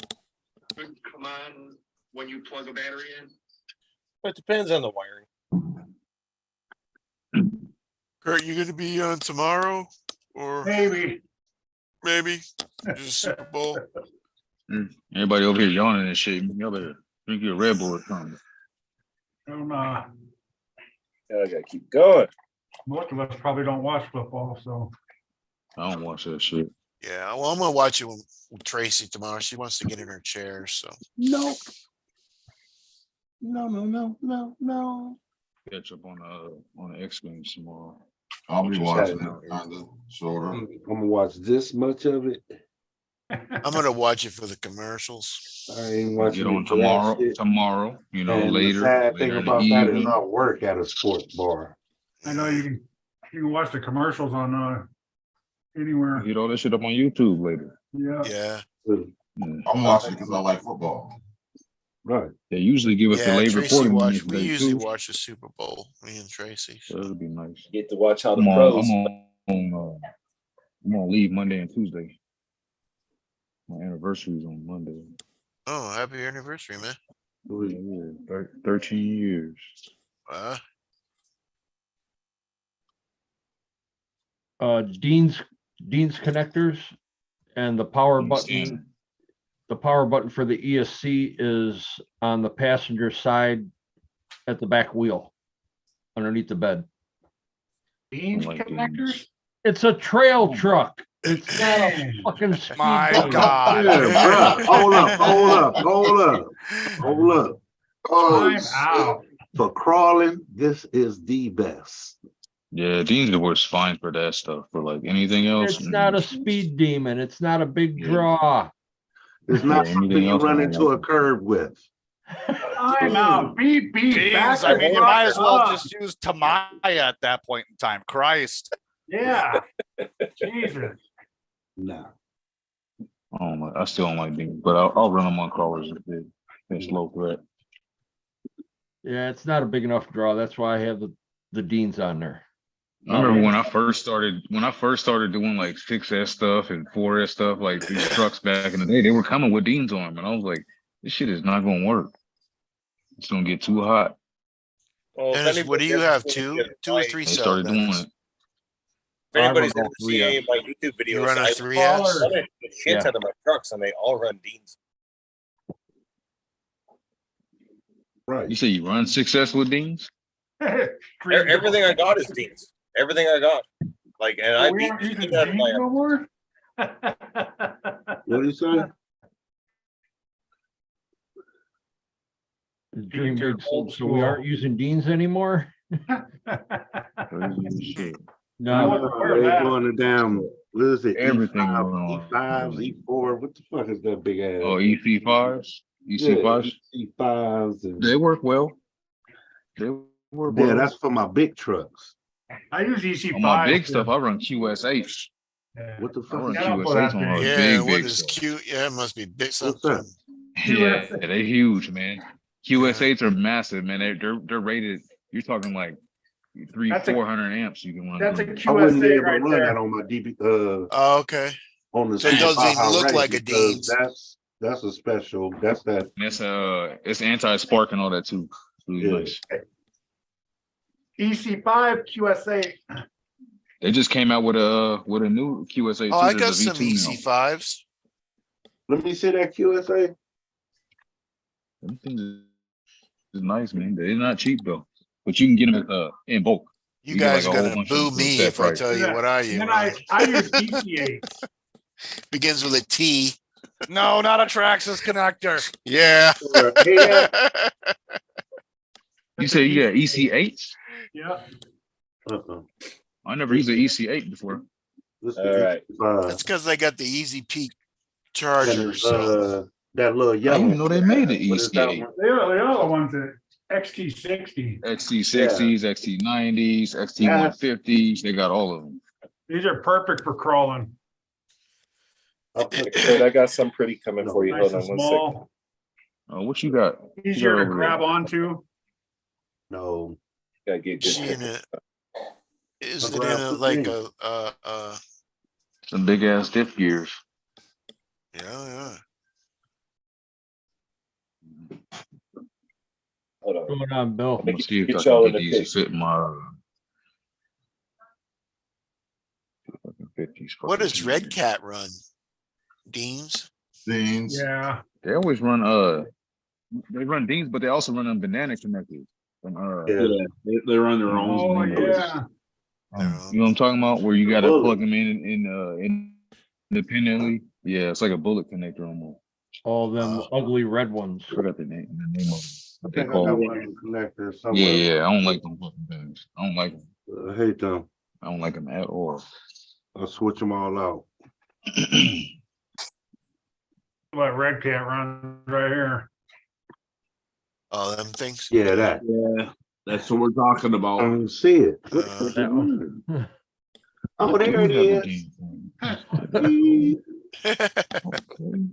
Come on when you plug a battery in. It depends on the wiring. Kurt, you gonna be on tomorrow or Maybe. maybe just Super Bowl? Everybody over here yawning and shit. Y'all better drink your Red Bull or something. I gotta keep going. Most of us probably don't watch football, so. I don't watch that shit. Yeah, well, I'm gonna watch it with Tracy tomorrow. She wants to get in her chair, so. Nope. No. Catch up on the X Games tomorrow. I'll be watching that. it kind of, sort of. I'm gonna watch this much of it. I'm gonna watch it for the commercials. I ain't watching Get on it for that shit. tomorrow, you know, And later. the sad later thing in the about that is evening. I work at a sports bar. I know you can watch the commercials on anywhere. Get all that shit up on YouTube later. Yeah. Yeah. I'm watching because I like football. Right. They usually give us the Yeah, late Tracy reporting. watch. next We day, usually too. watch the Super Bowl. Me and Tracy. So that'll be nice. Get to watch how the I'm on, pros. I'm on leave Monday and Tuesday. My anniversary's on Monday. Oh, happy anniversary, man. 13 years. Dean's connectors And the power Understand. button, the power button for the ESC is on the passenger side at the back wheel, underneath the bed. Beans Like connectors? It's a trail truck. It's not a Dang. fucking speed. My bump. God. Yeah, bruh. Hold up, hold up, hold up, hold up. Time out. For crawling, this is the best. Yeah, Dean's the worst fine for that stuff. For like anything else, It's not a speed demon. It's not a big Yeah. draw. It's not Yeah, something anything you else run I into don't a like. curb with. Time out. Beep, beep. Jeez, Back I mean, you the might as well fuck up. just use Tamaya at that point in time. Christ. Yeah. Jesus. Nah. I still don't like Dean's, but I'll run them on crawlers if it's low threat. Yeah, it's not a big enough draw. That's why I have the Deans on there. I remember when I first started doing like 6S stuff and 4S stuff, like these trucks back in the day, they were coming with Deans on them, and I was like, this shit is not gonna work. It's gonna get too hot. Well, if Dennis, what do you anybody have? ever Two gets or my- three They cell? started doing Dennis? it. If anybody's I run ever all seen 3S. any of my YouTube videos, You run a I 3S? run it the shit Yeah. out of my trucks, and they all run Deans. Right. You say you run 6S with Deans? Everything I got is Deans. Everything I got. Like, and I We beat aren't the using shit out of Deans my. no more? What do you say? Dream big, old so we aren't school. using Deans anymore? Crazy as shit. No, Where They're that? doing the damn, what is it? Everything E5, going on. E5s, E4, what the fuck is that big ass? Oh, EC5s? Yeah, EC5s? E5s and They work well. They work yeah, well. that's for my big trucks. I use EC5. On my big stuff, I run QS8s. Yeah. What the I fuck run is I don't put QS8s that on all big. the Yeah, big, what big is stuff. cute? Yeah, it must be big What's something. that? Yeah, they huge, man. QS8s are massive, man. They're rated. You're talking like That's a- 400 amps. You can run. That's a them. I wouldn't be QSA able to right run there. that on my DB Oh, okay. on the So it doesn't Super even Baja look Race like a because Dean's. that's a special. That's that. It's anti-spark and all that too. It's really Yeah. nice. EC5 QSA. They just came out with a new QS8. Oh, I too. got There's a some V2 now. EC5s. Let me see that QSA. Them things is nice, man. They're not cheap though, but you can get them in bulk. You You get, guys like, are a whole gonna bunch of them boo for a me set if I price. tell you what I And use. then I use EC8. Begins with a T. No, not a Traxxas connector. Yeah. Yeah. You say you got EC8s? Yeah. I never used an EC8 before. All right. That's because they got the Easy Peak charger. So That little I yellow. didn't even know they made the What is that EC8. one? The other ones that XT60. XT60s, XT90s, XT150s. They got all of them. These are perfect for crawling. Like I said, I got some pretty coming for you. Nice Hold and on one second. small. What you got? Easier to over there? grab onto. No. Gotta get good. is it in a Grab like me. a Some big ass diff gears. yeah. Hold on. what's going on, Bill? I'm gonna see if I Get can y'all in get the these to pic. fit in my see if I can fit these What fucking does things Red in. Cat run? Deans? Deans. Yeah. They always run they run Deans, but they also run them banana connectors. From, Yeah. Yeah, they run their own. Oh yeah. you know what I'm talking about? Where you gotta Bullet. plug them in independently. Yeah, it's like a bullet connector almost. All them ugly red ones. I forgot the name of I what they think I call got it. one of the connectors Yeah, somewhere. yeah. I don't like them fucking things. I don't like them. I hate them. I don't like them at all. I'll switch them all out. What Red Cat runs right here. Oh, them things. Yeah, that. Yeah, that's what we're talking I about. don't see it. What the Uh, fuck that is one. that? Oh, there it is.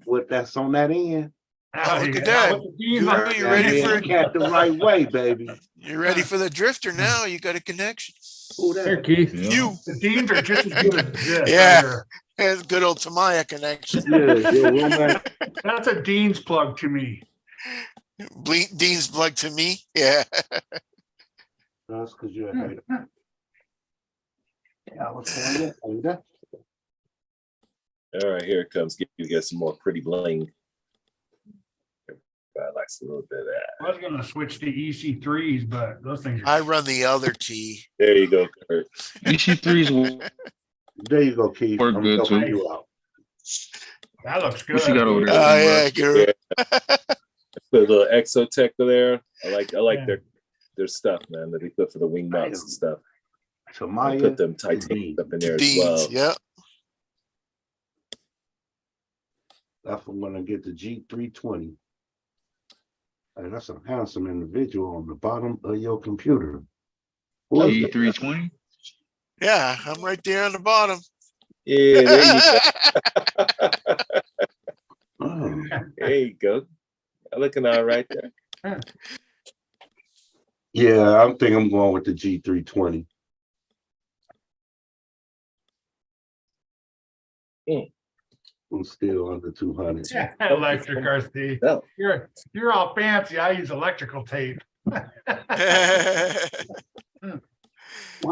What that's on that end. Oh, look yeah. at that. Put the Deans Guru, on you there. ready for Cat the right way, baby. You're ready for the drifter now. You got a connection. Who Here, that? Keith. Yeah. You. The Deans are just as good as this. Yeah. Right here. It's good old Tamaya connection. Yeah, Womack. That's a Dean's plug to me. Dean's plug to me. Yeah. That's because you're a hater. Yeah, what's going on? All right, here it comes. Give you guys some more pretty bling. I like a little bit of that. I was gonna switch to EC3s, but those things are. I run the other T. There you go, Kurt. EC3s There you go, Keith. work I'm good helping too. you out. That looks good. What you got over there? Oh yeah, Guru. Put a little Exotech there. I like Yeah. their stuff, man. That they put for the wing mounts and stuff. I Tamaya. put them titanium up in there as well. Beans. Yeah. That's when I get the G320. Hey, that's a handsome individual on the bottom of your computer. Who is that? E320. Yeah, I'm right there on the bottom. Yeah, there you go. Oh, There you go. Looking all right there. yeah, I think I'm going with the G320. I'm still under 200. Yeah, electric car, Steve. No. You're all fancy. I use electrical tape. Why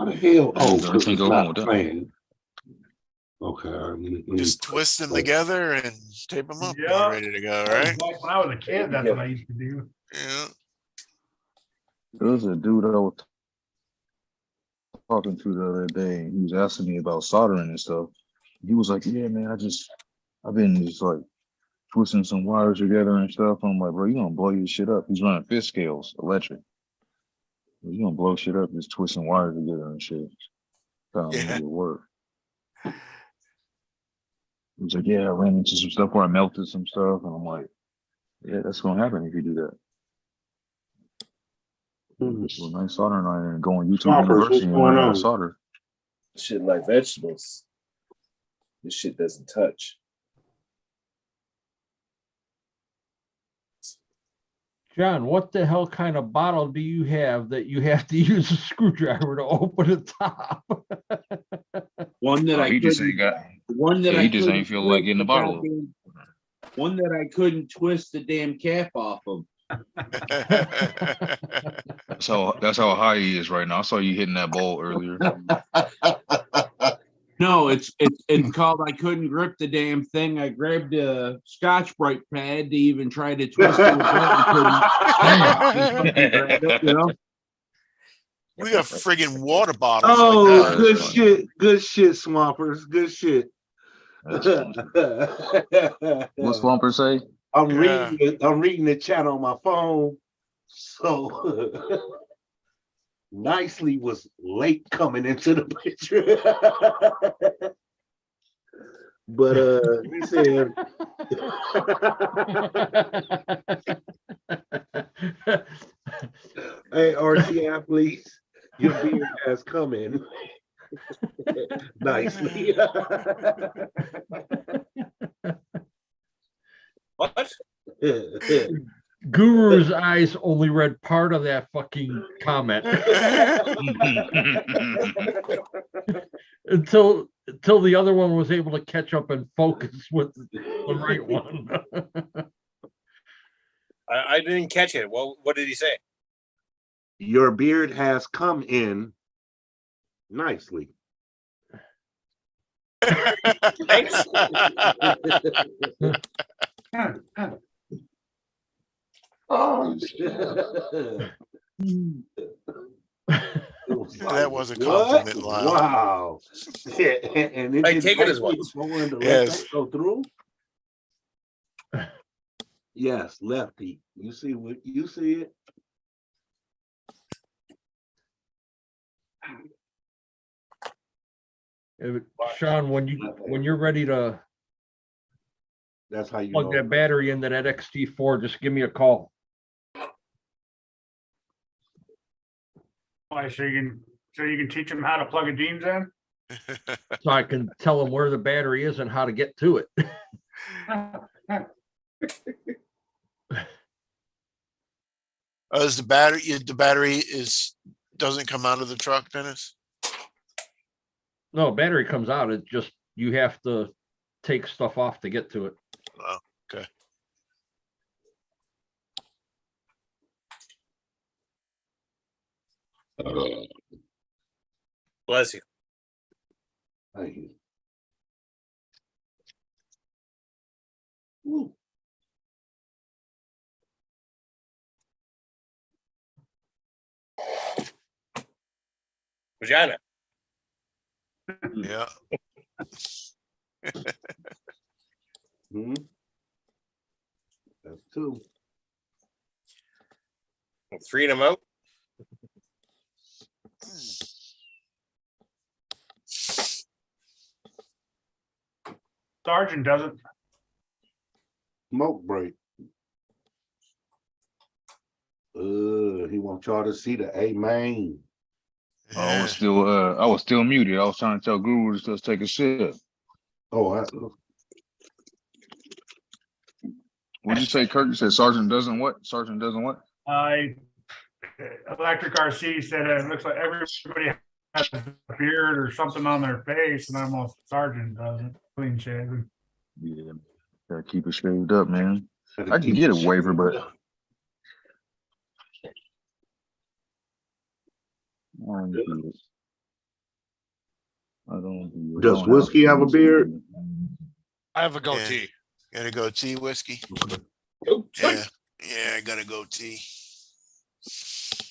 the hell? Oh, Everything because it's go wrong with not that. playing. Okay, let me Just twist them together and tape them up. Yeah. You're ready to go, right? When I was a kid, that's what I used to do. Yeah. There was a dude I was talking to the other day. He was asking me about soldering and stuff. He was like, "Yeah, man, I've been just like twisting some wires together and stuff." I'm like, "Bro, you gonna blow your shit up." He's running fifth scales, electric. You gonna blow shit up just twisting wires together and shit. Trying to make it work. He was like, "Yeah, I ran into some stuff where I melted some stuff," and I'm like, "Yeah, that's gonna happen if you do that." So a nice soldering iron and go on YouTube Swampers, University what's and going learn how on? to solder. Shit like vegetables. This shit doesn't touch. John, what the hell kind of bottle do you have that you have to use a screwdriver to open the top? One that Oh, I he just couldn't, ain't got. one that Yeah, I he just couldn't ain't feel like twist getting the bottle open. One that I couldn't twist the damn cap off of. That's how high he is right now. I saw you hitting that bowl earlier. No, it's called I couldn't grip the damn thing. I grabbed a Scotch Brite pad to even try to twist it with that. You know? We got friggin' water bottles Oh, like that. good shit. Good shit, Swampers. Good shit. What's Flumper say? I'm Yeah. reading the chat on my phone. So Nicely was late coming into the picture. But he said hey, RT athletes, your beard has come in nicely. What? Guru's eyes only read part of that fucking comment until the other one was able to catch up and focus with the right one. I didn't catch it. Well, what did he say? Your beard has come in nicely. Thanks. Oh, That was a compliment, what? Lyle. Wow. And it I didn't take it as like one. me to let Yes. that go through. Yes, lefty. You see what you see it? Sean, when you're ready to That's how you plug know. that battery into that XT4, just give me a call. Why, so you can teach them how to plug a jeans in? So I can tell them where the battery is and how to get to it. Is the battery doesn't come out of the truck, Dennis? No, battery comes out. It just, you have to take stuff off to get to it. Oh, okay. Bless you. Thank you. Vagina. Yeah. Hmm. That's two. I'm 3 them out. Sergeant doesn't. Smoke break. He wants y'all to see the A main. I was still muted. I was trying to tell Guru to just take a sip. Oh, What'd you say, Kirk? You said Sergeant doesn't what? Sergeant doesn't what? Electric RC said it looks like everybody has a beard or something on their face, and almost Sergeant doesn't. Clean shaven. Yeah, gotta keep it shaved up, man. I can get a waiver, but I don't do it. I don't do it. Does Whiskey have a beard? I have a goatee. Got a goatee, Whiskey. Yeah, yeah, I got a goatee.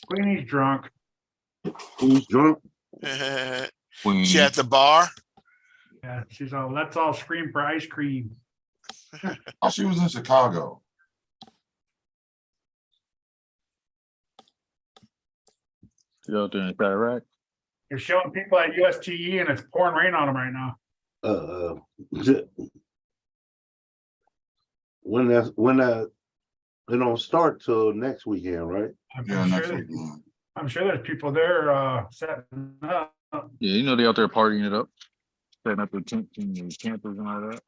Queenie's drunk. Who's drunk? She at the bar. Yeah, she's all, let's all scream for ice cream. Oh, she was in Chicago. You out there in Iraq? They're showing people at USTE and it's pouring rain on them right now. When that it don't start till next weekend, right? I'm sure there's people there setting up. Yeah, you know they out there partying it up, setting up their tent and their campers and all that.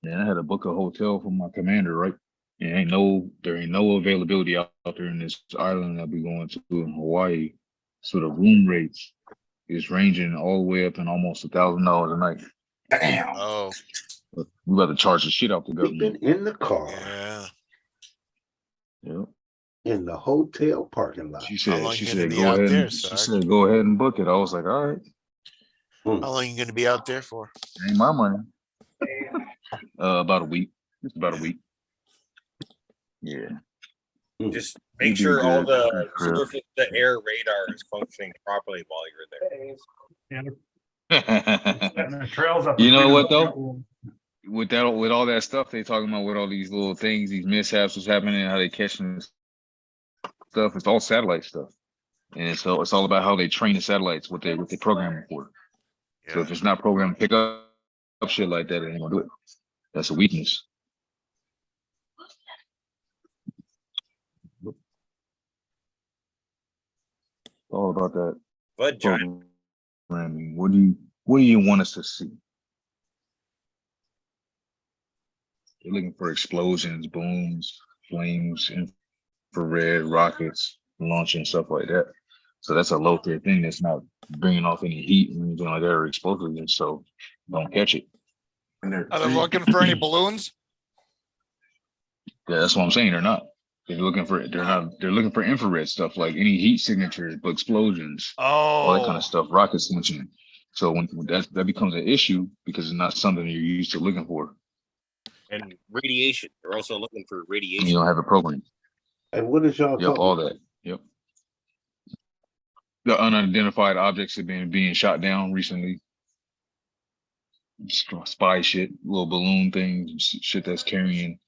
Yeah, I had to book a hotel for my commander, right? There ain't no availability out there in this island I'll be going to in Hawaii. So the room rates is ranging all the way up in almost $1,000 a night. Damn. Oh. We got to charge the shit out the government. In the car. Yeah. Yep. In the hotel parking lot. She said, go ahead. She said, go ahead and book it. I was like, all right. How long you gonna be out there for? Ain't my money. About a week. Just about a week. Yeah. Just make sure all the surface to air radar is functioning properly while you're there. The trails up. You know what though? With all that stuff they talking about, with all these little things, these mishaps was happening, how they catching stuff, it's all satellite stuff. And it's all about how they train the satellites, what they programming for. Yeah. So if it's not programmed to pick up shit like that, it ain't gonna do it. That's a weakness. All about that. But programming. What do you want us to see? You're looking for explosions, booms, flames, infrared rockets, launching stuff like that. So that's a low tier thing that's not bringing off any heat or anything like that or explosives, so don't catch it. Are they looking for any balloons? Yeah, that's what I'm saying. They're not. They're looking for infrared stuff like any heat signatures, but explosions, all that kind of stuff, rockets launching. So when that becomes an issue because it's not something you're used to looking for. And radiation. They're also looking for radiation. You don't have a program. And what is y'all? Yep, all that. Yep. The unidentified objects have been being shot down recently. Spy shit, little balloon things, shit that's carrying.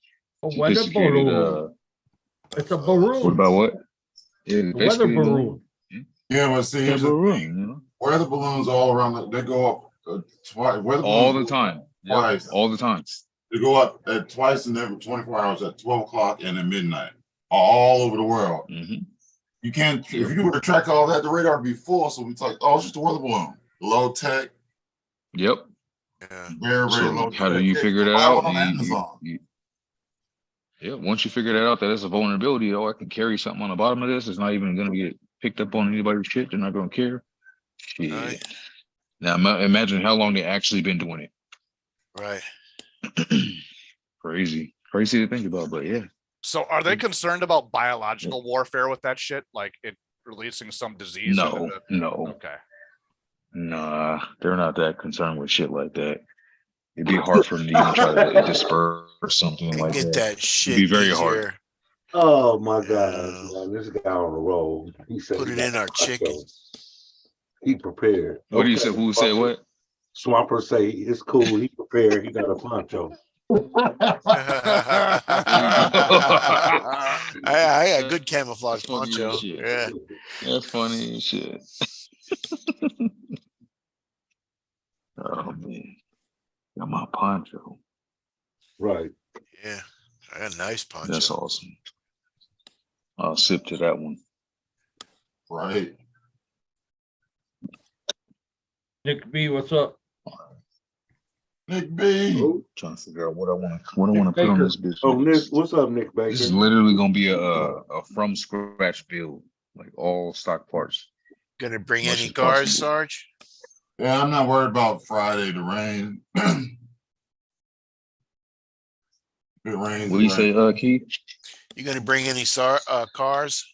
Weather balloon. It's a balloon. What about what? Yeah, weather balloon. Yeah, but see, here's the thing. Weather balloons all around. They go up twice. All the time. Twice. Yep, all the time. They go up at twice in every 24 hours at 12 o'clock and at midnight, all over the world. Mm-hmm. You can't, if you were to track all that, the radar would be full. So we talk, oh, it's just a weather balloon, low tech. Yep. Yeah. Very, very low tech. How do you figure that out? Amazon. Yeah, once you figure that out, that it's a vulnerability. Oh, I can carry something on the bottom of this. It's not even going to get picked up on anybody's shit. They're not going to care. Shit. Right. Now imagine how long they actually been doing it. Right. Crazy to think about, but yeah. So are they concerned about biological warfare with that shit? Like it releasing some disease? No. Okay. Nah, they're not that concerned with shit like that. it'd be hard for them to even try to disperse something like Get that. that shit It'd be very easier. hard. Oh my God, man, this guy on the roll. He said Put he it got in our a poncho. chicken. He prepared. What do you say? Okay, Who said what? Swamper say it's cool. He prepared. He got a poncho. I got good camouflage That's funny as poncho. shit. Yeah. That's funny as shit. Oh man, got my poncho. Right. Yeah. I got a nice poncho. That's awesome. I'll sip to that one. Right. Nick B, what's up? Nick B. Trying to figure out what I want to put on Baker. this bitch. Oh, Nick, what's up, Nick Baker? This is literally gonna be a from scratch build, like all stock parts. Gonna bring Much any as cars, possible. Sarge? Yeah, I'm not worried about Friday, the rain. If it rains. What do you say, Keith? You gonna bring any cars?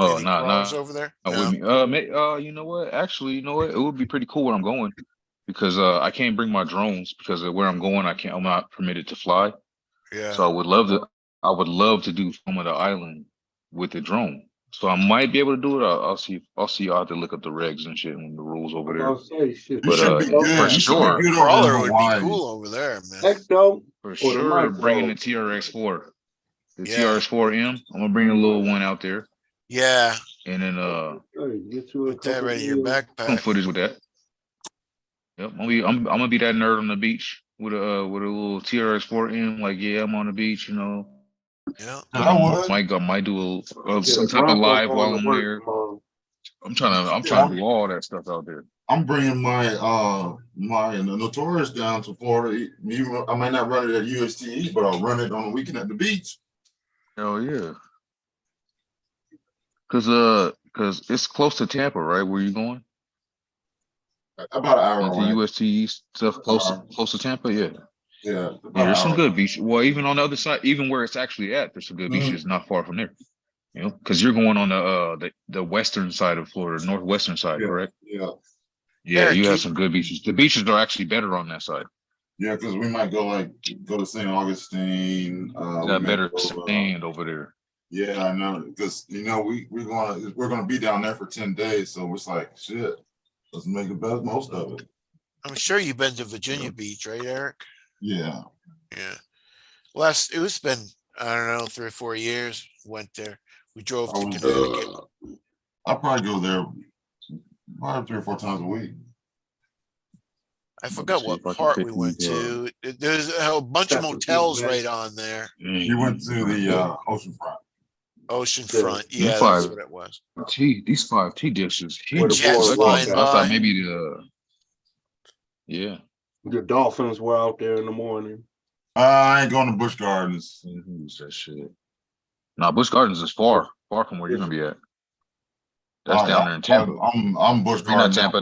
Oh, Any no, cars no, over there? not No? with me. You know what? Actually, you know what? It would be pretty cool where I'm going because I can't bring my drones because of where I'm going. I'm not permitted to fly. Yeah. So I would love to do some of the island with the drone. So I might be able to do it. I'll see. I'll have to look up the regs and shit and the rules over there. I'll say shit. You should be good. For You should sure, be good over Crawler in would Hawaii. be cool over there, man. Heck no. for Or the sure, bringing the micro. TRX4, the Yeah. TRX4M. I'm gonna bring a little one out there, Yeah. and then Hey, get you a Put that couple right in your deals. some backpack. footage with that. Yep, I'm gonna be that nerd on the beach with a little TRX4M. Like, yeah, I'm on the beach, you know. Yeah. I would. Might do Yeah, some type of Bronco live going while to I'm work there. tomorrow. I'm trying to do all that stuff out there. I'm bringing my Notorious down to Florida. Even I might not run it at USTE, but I'll run it on the weekend at the beach. Hell yeah. Cause it's close to Tampa, right? Where you going? About an hour Into away. UST stuff close to Tampa, yeah. Yeah. Yeah, there's some good beaches. Well, even on the other side, even where it's actually at, there's some good Mhm. beaches not far from there. You know, because you're going on the western side of Florida, northwestern side, Yeah. correct? Yeah. Yeah, Eric, you you- have some good beaches. The beaches are actually better on that side. Yeah, because we might go to St. Augustine. You We got may better go, sand over there. yeah, I know. Because we're gonna be down there for 10 days, so it's like shit. Let's make the best most of it. I'm sure you've been to Virginia Beach, right, Eric? Yeah. Yeah. It's been, I don't know, 3 or 4 years. Went there. We drove to Connecticut. I'll probably go there probably 3 or 4 times a week. I forgot see what if I can part pick we went these, to. There's a bunch of motels right on there. You went to the oceanfront. Oceanfront. Yeah, Yeah, that's five. what it was. These 5T dishes. Where the Jets boys flying walk I out. thought by. maybe yeah. The Dolphins were out there in the morning. I ain't going to Busch Gardens. Who's that shit? Nah, Busch Gardens is far from where you're gonna be at. That's down there in Tampa. I'm Busch You're not Gardens. Tampa.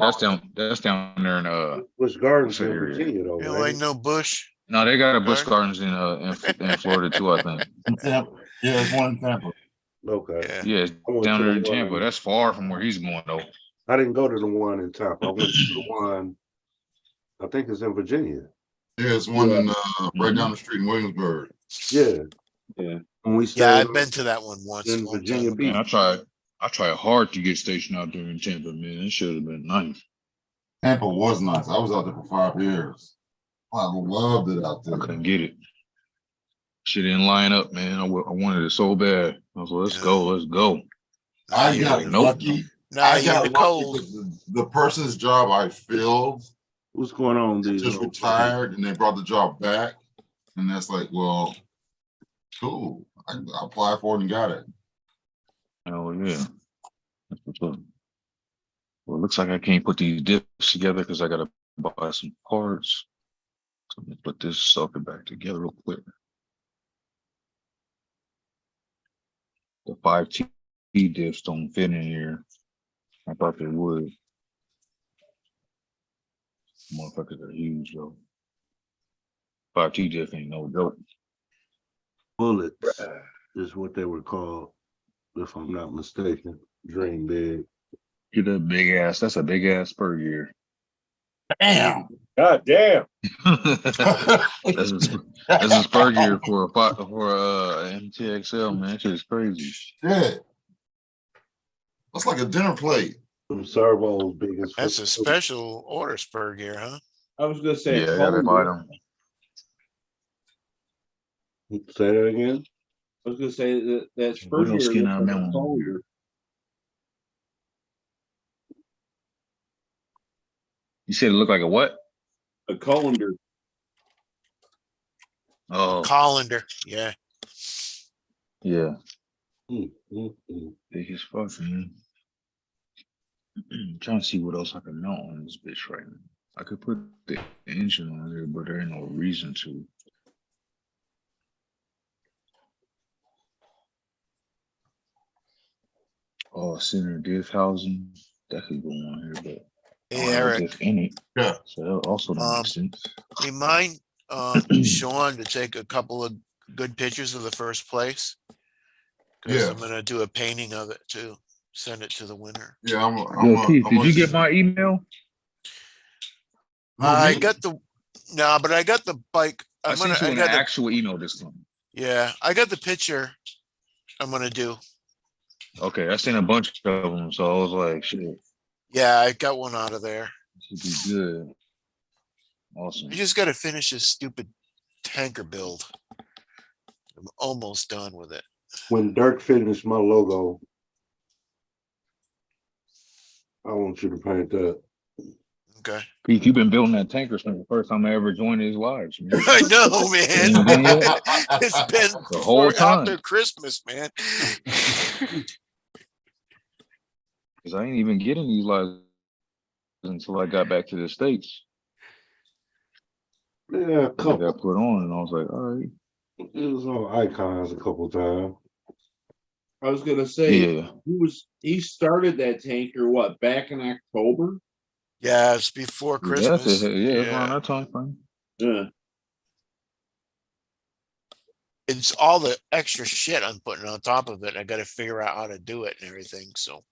That's down there in Busch Gardens what's that in area? Virginia, though, You know, right? ain't no bush. No, they got a Busch Garden? Gardens in Florida too, I think. Tampa. Yeah, there's one in Tampa. Okay. Yeah. Yeah, it's I went down to there the in Tampa. one. That's far from where he's going though. I didn't go to the one in Tampa. I went to the one. I think it's in Virginia. Yeah, it's one in Mm-hmm. right down the street in Williamsburg. Yeah. Yeah. When we Yeah, stayed I've been to that one once. a in long Virginia time Beach. ago. Man, I tried hard to get stationed out there in Tampa, man. It should have been nice. Tampa was nice. I was out there for 5 years. I loved it out I there. couldn't get it. Shit didn't line up, man. I wanted it so bad. I was like, let's go. I got Nope. lucky. Nah, I you're in got the lucky cold. because the person's job I filled What's going on, these just folks? retired, and they brought the job back. And that's like, well, cool. I applied for it and got it. Oh yeah. That's what's up. Well, it looks like I can't put these dips together because I gotta buy some parts. So let me put this sucker back together real quick. The 5T diffs don't fit in here. I thought they would. Motherfuckers are huge though. 5T diff ain't no joke. Bullets is what they were called, if I'm not mistaken. Dream big. Get that big ass. That's a big ass per year. Damn. God damn. That's a spur gear for a MTXL, man. That shit is crazy. Shit. That's like a dinner plate. Them servos big as That's a fuck. special order spur gear, huh? I was gonna say. Yeah, I gotta buy them. Say that again. I was gonna say that spur Widow gear skin looks on like that a one. Collier. You said it looked like a what? A colander. Oh, Colander, yeah. yeah. Mm, mm, mm. Big as fuck, man. I'm trying to see what else I can mount on this bitch right now. I could put the engine on there, but there ain't no reason to. Oh, center diff housing. That could go on here, but I Hey, don't have a Eric. diff in it. Yeah. So that also don't make sense. Remind Sean to take a couple of good pictures of the first place. Because Yeah. I'm gonna do a painting of it too. Send it to the winner. Yeah, Yo, Keith, did you get my email? I got the but I got the bike. I sent you an actual email this time. Yeah, I got the picture I'm gonna do. Okay, I seen a bunch of them, so I was like, shit, Yeah, I got one out of there. should be good. Awesome. I just gotta finish this stupid tanker build. I'm almost done with it. When Dirk finished my logo, I want you to paint that. Okay. Keith, you've been building that tanker since the first time I ever joined his lives. Man. I know, man. Ain't been yet? It's been The whole time. after Christmas, man. Because I ain't even getting these lives until I got back to the States. Yeah, a I couple. got put on, and I was like, all right. It was on Icons a couple times. I was gonna say, Yeah. he started that tanker what back in October? Yeah, it's before Yeah, that's Christmas. it. Yeah, it's around that time frame. Yeah. It's all the extra shit I'm putting on top of it. I got to figure out how to do it and everything. So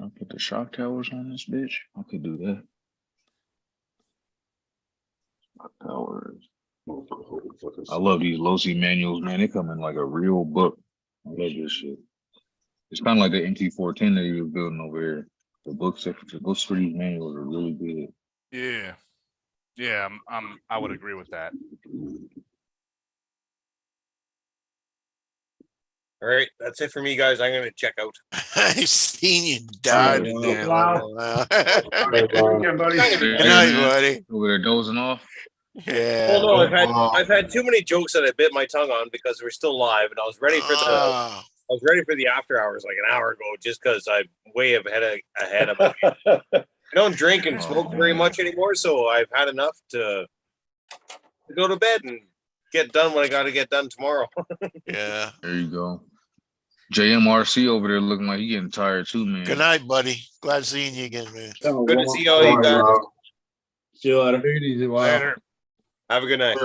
I'll put the shock towers on this bitch. I could do that. Shock towers. I love these Losi manuals, man. They come in like a real book. I love this shit. It's kind of like the MT410 that he was building over here. The books for these manuals are really good. Yeah. Yeah, I would agree with that. All right, that's it for me, guys. I'm gonna check out. I've seen you dive in there. Wow. Good buddy. night, buddy. Over there dozing off. Yeah. Well, no, I've had too many jokes that I bit my tongue on because we're still live, and I was ready for the after hours like an hour ago, just because I'm way ahead of it. I don't drink and smoke very much anymore, so I've had enough to go to bed and get done what I got to get done tomorrow. Yeah. There you go. JMRC over there looking like he getting tired too, man. Good night, buddy. Glad seeing you again, man. Good to see all you guys. See you later. Take it easy, wow. Later. Have a good night.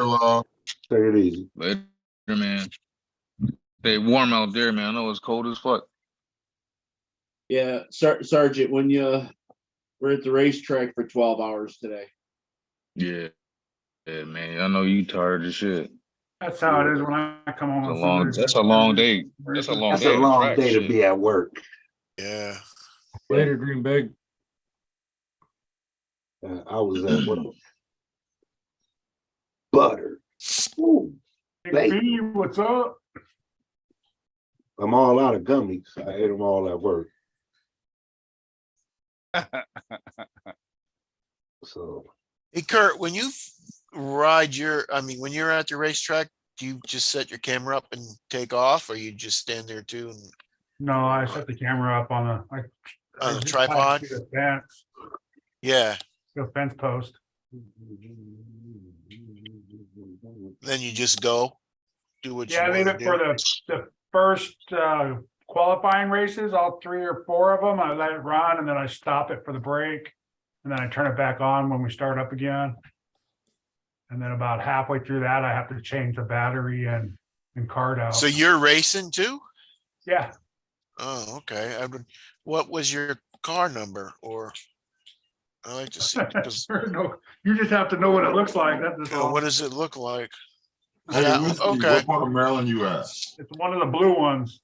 Take it easy. Later, man. Stay warm out there, man. I know it's cold as fuck. Yeah, Sergeant, when we're at the racetrack for 12 hours today. Yeah. Yeah, man. I know you tired as shit. That's how it is when I come home. That's a long day. That's a long That's day. a long track day to shit. be at work. Yeah. Later, Dream Big. I was at work. Butter. Ooh, Hey, B, what's up? I'm all out of gummies. I ate them all at work. So Hey, Kurt, when you ride when you're at the racetrack, do you just set your camera up and take off, or you just stand there too? And No, I set the camera up on the tripod? The fence, Yeah. the fence post. Then you just go do what Yeah, I you leave want it to for do. the first qualifying races, all 3 or 4 of them. I let it run and then I stop it for the break. And then I turn it back on when we start up again. And then about halfway through that, I have to change the battery and card out. So you're racing too? Yeah. Oh, okay. What was your car number? Or I like to see because No, you just have to know what it looks like. That's what all. does it look like? Hey, Yeah. Whiskey, Okay. what part of Maryland you at? It's one of the blue ones.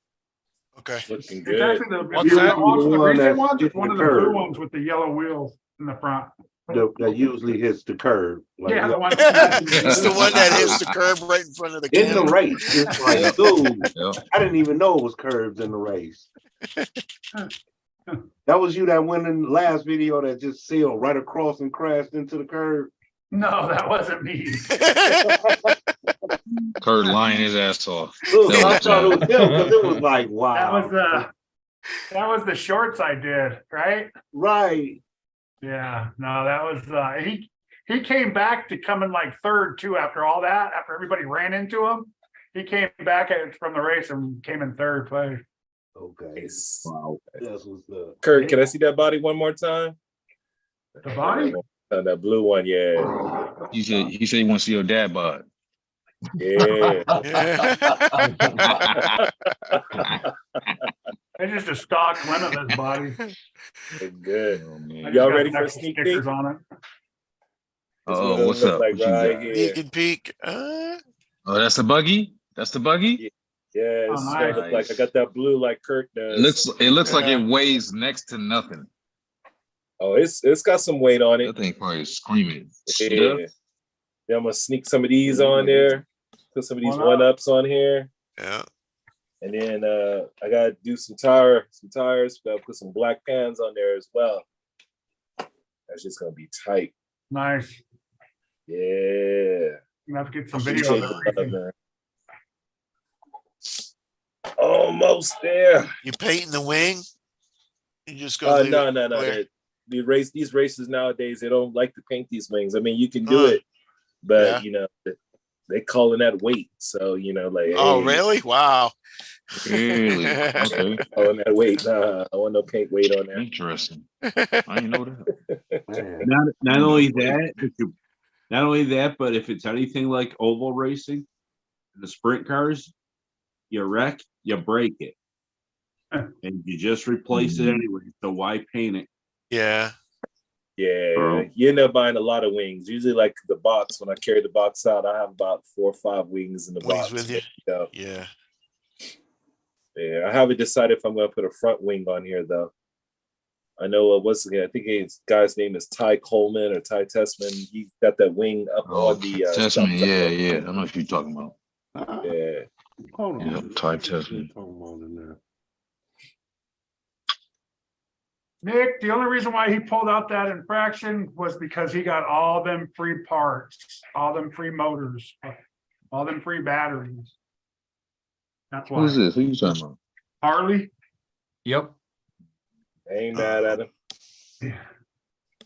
Okay. Looking It's good. actually What's the, that? also the One recent that's ones, it's hitting one the of the blue curb. ones with the yellow wheels in the front. That usually hits the curb. Like, Yeah, the one. It's the one that hits the curb right in front of the in the camera. race. It's like, Yep. dude, Yep. I didn't even know it was curbs in the race. That was you that went in the last video that just sailed right across and crashed into the curb. No, that wasn't me. Kurt lying his ass off. Look, That I was thought it was John. him because it was like, That wow. was the shorts I did, right? Right. Yeah, no, that was he came back to come in like third too after all that, after everybody ran into him. He came back from the race and came in third place. Okay. Nice. Wow. That's what's up. Kurt, can I see that body one more time? The body? That blue one, yeah. He said he want to see your dad bod. Yeah. It's just a stock limitless body. Good. Oh, I man. just Y'all got ready for a extra sneak stickers peek? on it. This Oh, what it what's look up? like What you right got? here. Sneak and peek. Oh, that's the buggy. That's the buggy. Yeah, it's Oh, gonna nice. look like I got that blue like Kurt It does. looks like Yeah. it weighs next to nothing. Oh, it's got some weight on it. That thing probably is screaming. Yeah. Yeah, I'm gonna sneak some of these on there. Put some of these Why not? 1-ups on here. Yeah. And then I gotta do some tires. Gotta put some black pans on there as well. That's just gonna be tight. Nice. Yeah. You have to get some Appreciate video of the it. love, man. Almost there. You painting the wing? You just go. No. These races nowadays, they don't like to paint these wings. I mean, you can do it, but Yeah. you know, they calling that weight. So, you know, like, Oh, hey, really? Wow. Really? Okay. calling that weight. Nah, I want no paint weight on there. Interesting. I didn't know that. Man. Not only that, but if it's anything like oval racing, the sprint cars, you wreck, you break it, and you just replace it anyway. So why paint it? Yeah. Yeah, Bro. you end up buying a lot of wings. Usually, like the box, when I carry the box out, I have about 4 or 5 wings in the Wings box. with you? Yeah. Yeah. Yeah, I haven't decided if I'm going to put a front wing on here though. I know I think his guy's name is Ty Coleman or Ty Tessman. He got that wing up on the Testament. shop Yeah, top. yeah. I know what you're talking about. Yeah. Hold on. Yeah, Ty Testament. Talking about in there. Nick, the only reason why he pulled out that infraction was because he got all them free parts, all them free motors, all them free batteries. That's why. Who's this? Who you talking about? Harley? Yep. I ain't mad at him.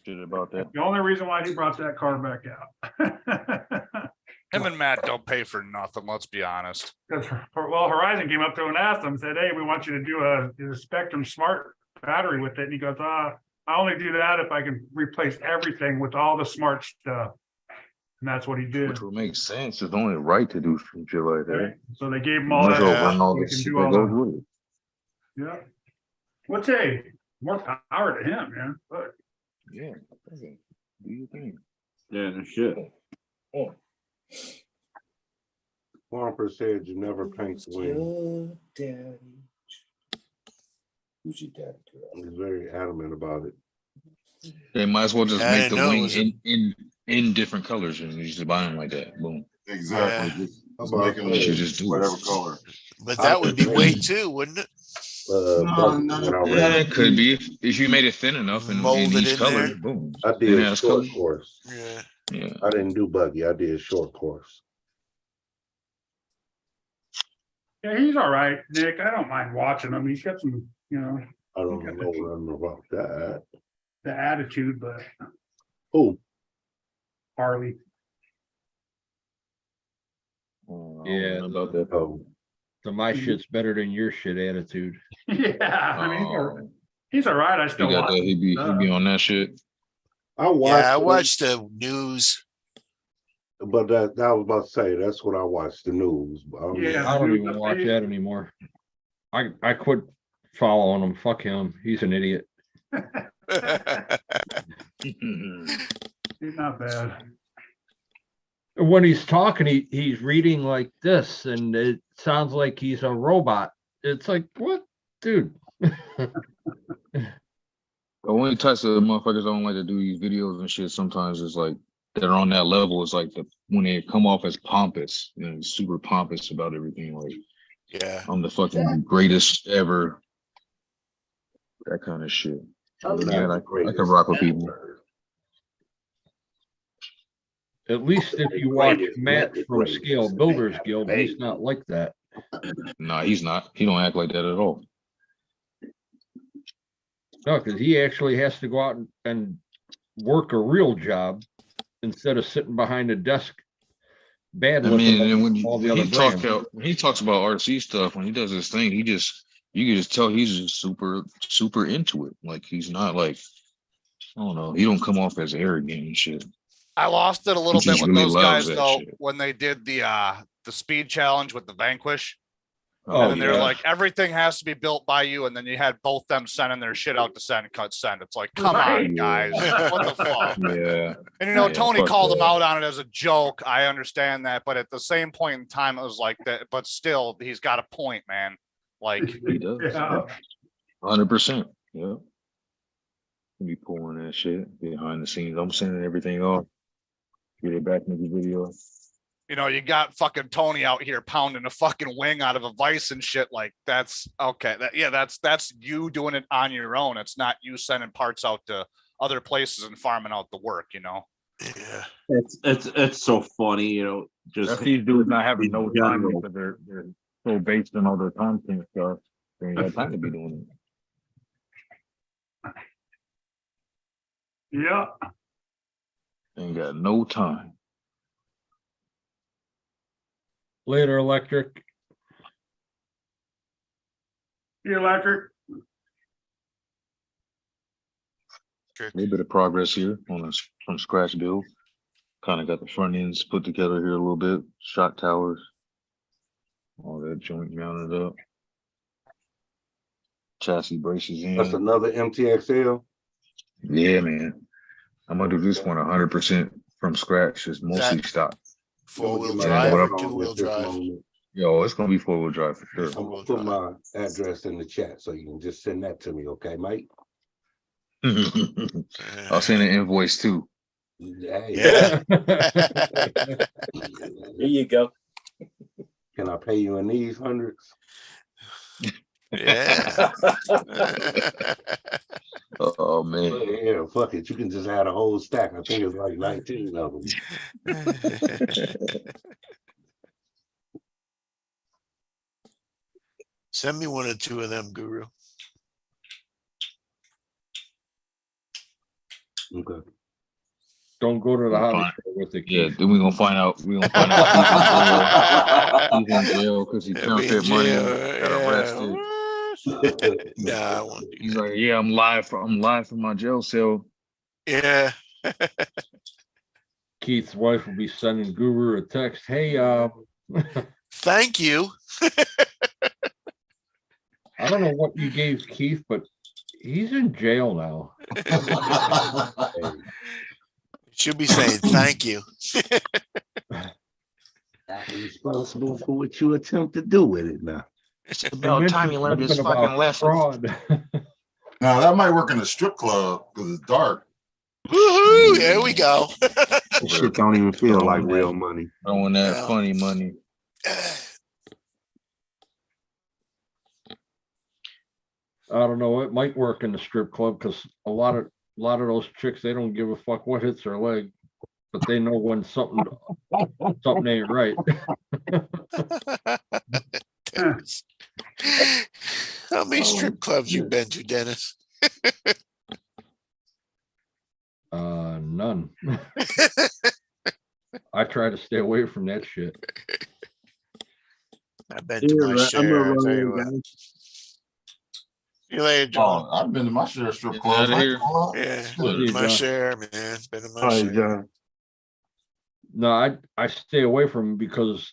Shit about that. The only reason why he brought that car back out. Him and Matt don't pay for nothing. Let's be honest. Because, well, Horizon came up to him and asked him, said, hey, we want you to do a Spectrum Smart battery with it. And he goes, I only do that if I can replace everything with all the smart stuff. And that's what he did. Which would make sense. It's only right to do some shit like that. Right? So they gave him all Might that. as well stuff run all so he the can shit do that all goes the- with it. Yeah. What's a more power to him, man? Look. Yeah. Okay. Do you think? Yeah, no shit. Harper said you never paint the wing. Who's your daddy? He's very adamant about it. They might as well just I make didn't the know it wing was a- in different colors and you just buy them like that. Boom. Exactly. Just About make them You should just do whatever it. color. But that would be weight too, wouldn't it? Yeah, it could be if you made it thin enough and Mold in it each in color, there. boom. I Thin did ass short color. course. Yeah. Yeah. I didn't do buggy. I did short course. Yeah, he's all right, Nick. I don't mind watching him. He's got some, I don't know nothing about that. the attitude, but Who? Harley. Yeah. About that. Oh, So my shit's better than your shit attitude. Yeah, I mean, he's all right. I He still got watch that. him. He be on that shit. I watched. Yeah, I it, watched the news. but that I was about to say that's what I watched the news. But I don't Yeah. know. I don't dude, even the watch face- that anymore. I quit. following him. Fuck him. He's an idiot. He's not bad. When he's talking, he's reading like this, and it sounds like he's a robot. It's like, what, dude? The only types of motherfuckers I don't like to do these videos and shit sometimes is like they're on that level. It's like when they come off as pompous, you know, super pompous about everything. Like, Yeah. I'm the fucking greatest ever. That kind of shit. Other than that, I can rock with people. At least if you watch Matt from Scale Builders Guild, he's not like that. Nah, he's not. He don't act like that at all. No, because he actually has to go out and work a real job instead of sitting behind a desk. Bad I mean, and when all the other brands. when he talks about RC stuff, when he does his thing, you can just tell he's just super into it. Like he's not like, I don't know, he don't come off as arrogant and shit. I lost it a little He bit just with really those loves guys that though shit. when they did the speed challenge with the Vanquish. Oh, And then they're yeah. like, everything has to be built by you. And then you had both them sending their shit out to send, cut, send. It's like, come on, guys. What the fuck? Yeah. And you know, Yeah, Tony fuck called him that. out on it as a joke. I understand that. But at the same point in time, it was like that. But still, he's got a point, man. Like, He does. Yeah. 100%. Yeah. Be pulling that shit behind the scenes. I'm sending everything off. Get it back in the video. you know, you got fucking Tony out here pounding a fucking wing out of a vice and shit. Like, that's okay. That's you doing it on your own. It's not you sending parts out to other places and farming out the work, you know? Yeah. It's so funny, you know, just That's these dudes not having no time because they're so based on all their content stuff. They ain't got time to be doing it. Yeah. Ain't got no time. Later, Electric. The electric. A little bit of progress here on this from scratch build. Kind of got the front ends put together here a little bit. Shot towers. All that joint mounted up. Chassis braces in. That's another MTXL. Yeah, man. I'm gonna do this one 100% from scratch. It's mostly stock. Four-wheel Yeah, drive what or I'm on two-wheel with this drive? moment. Yo, it's gonna be 4-wheel drive for sure. I'm gonna put my address in the chat so you can just send that to me, okay, Mike? I'll send an invoice too. Yeah. There you go. Can I pay you in these hundreds? Yeah. Oh man. Yeah, fuck it. You can just add a whole stack. I think it's like 19 of them. Send me one or two of them, Guru. Okay. Don't go to the Fine. house with the Yeah, then we're gonna find out. We're gonna find out he's in jail because he counterfeit money, got arrested. Nah, I won't do He's like, yeah, I'm live from my jail cell. Yeah. Keith's wife will be sending Guru a text. Hey, Thank you. I don't know what you gave Keith, but he's in jail now. Should be saying thank you. I'm responsible for what you attempt to do with it now. It's about time you learned this fucking lesson. Now that might work in a strip club because it's dark. Woohoo! There we go. This shit don't even feel like real money. Throwing that funny money. I don't know. It might work in the strip club because a lot of those chicks, they don't give a fuck what hits their leg, but they know when something ain't right. How many strip clubs you been to, Dennis? None. I try to stay away from that shit. I've been to my share. I'll tell you what. See you later, John. Oh, I've been to my share of strip clubs. Yeah, my share, man. It's been in my share. No, I stay away from them because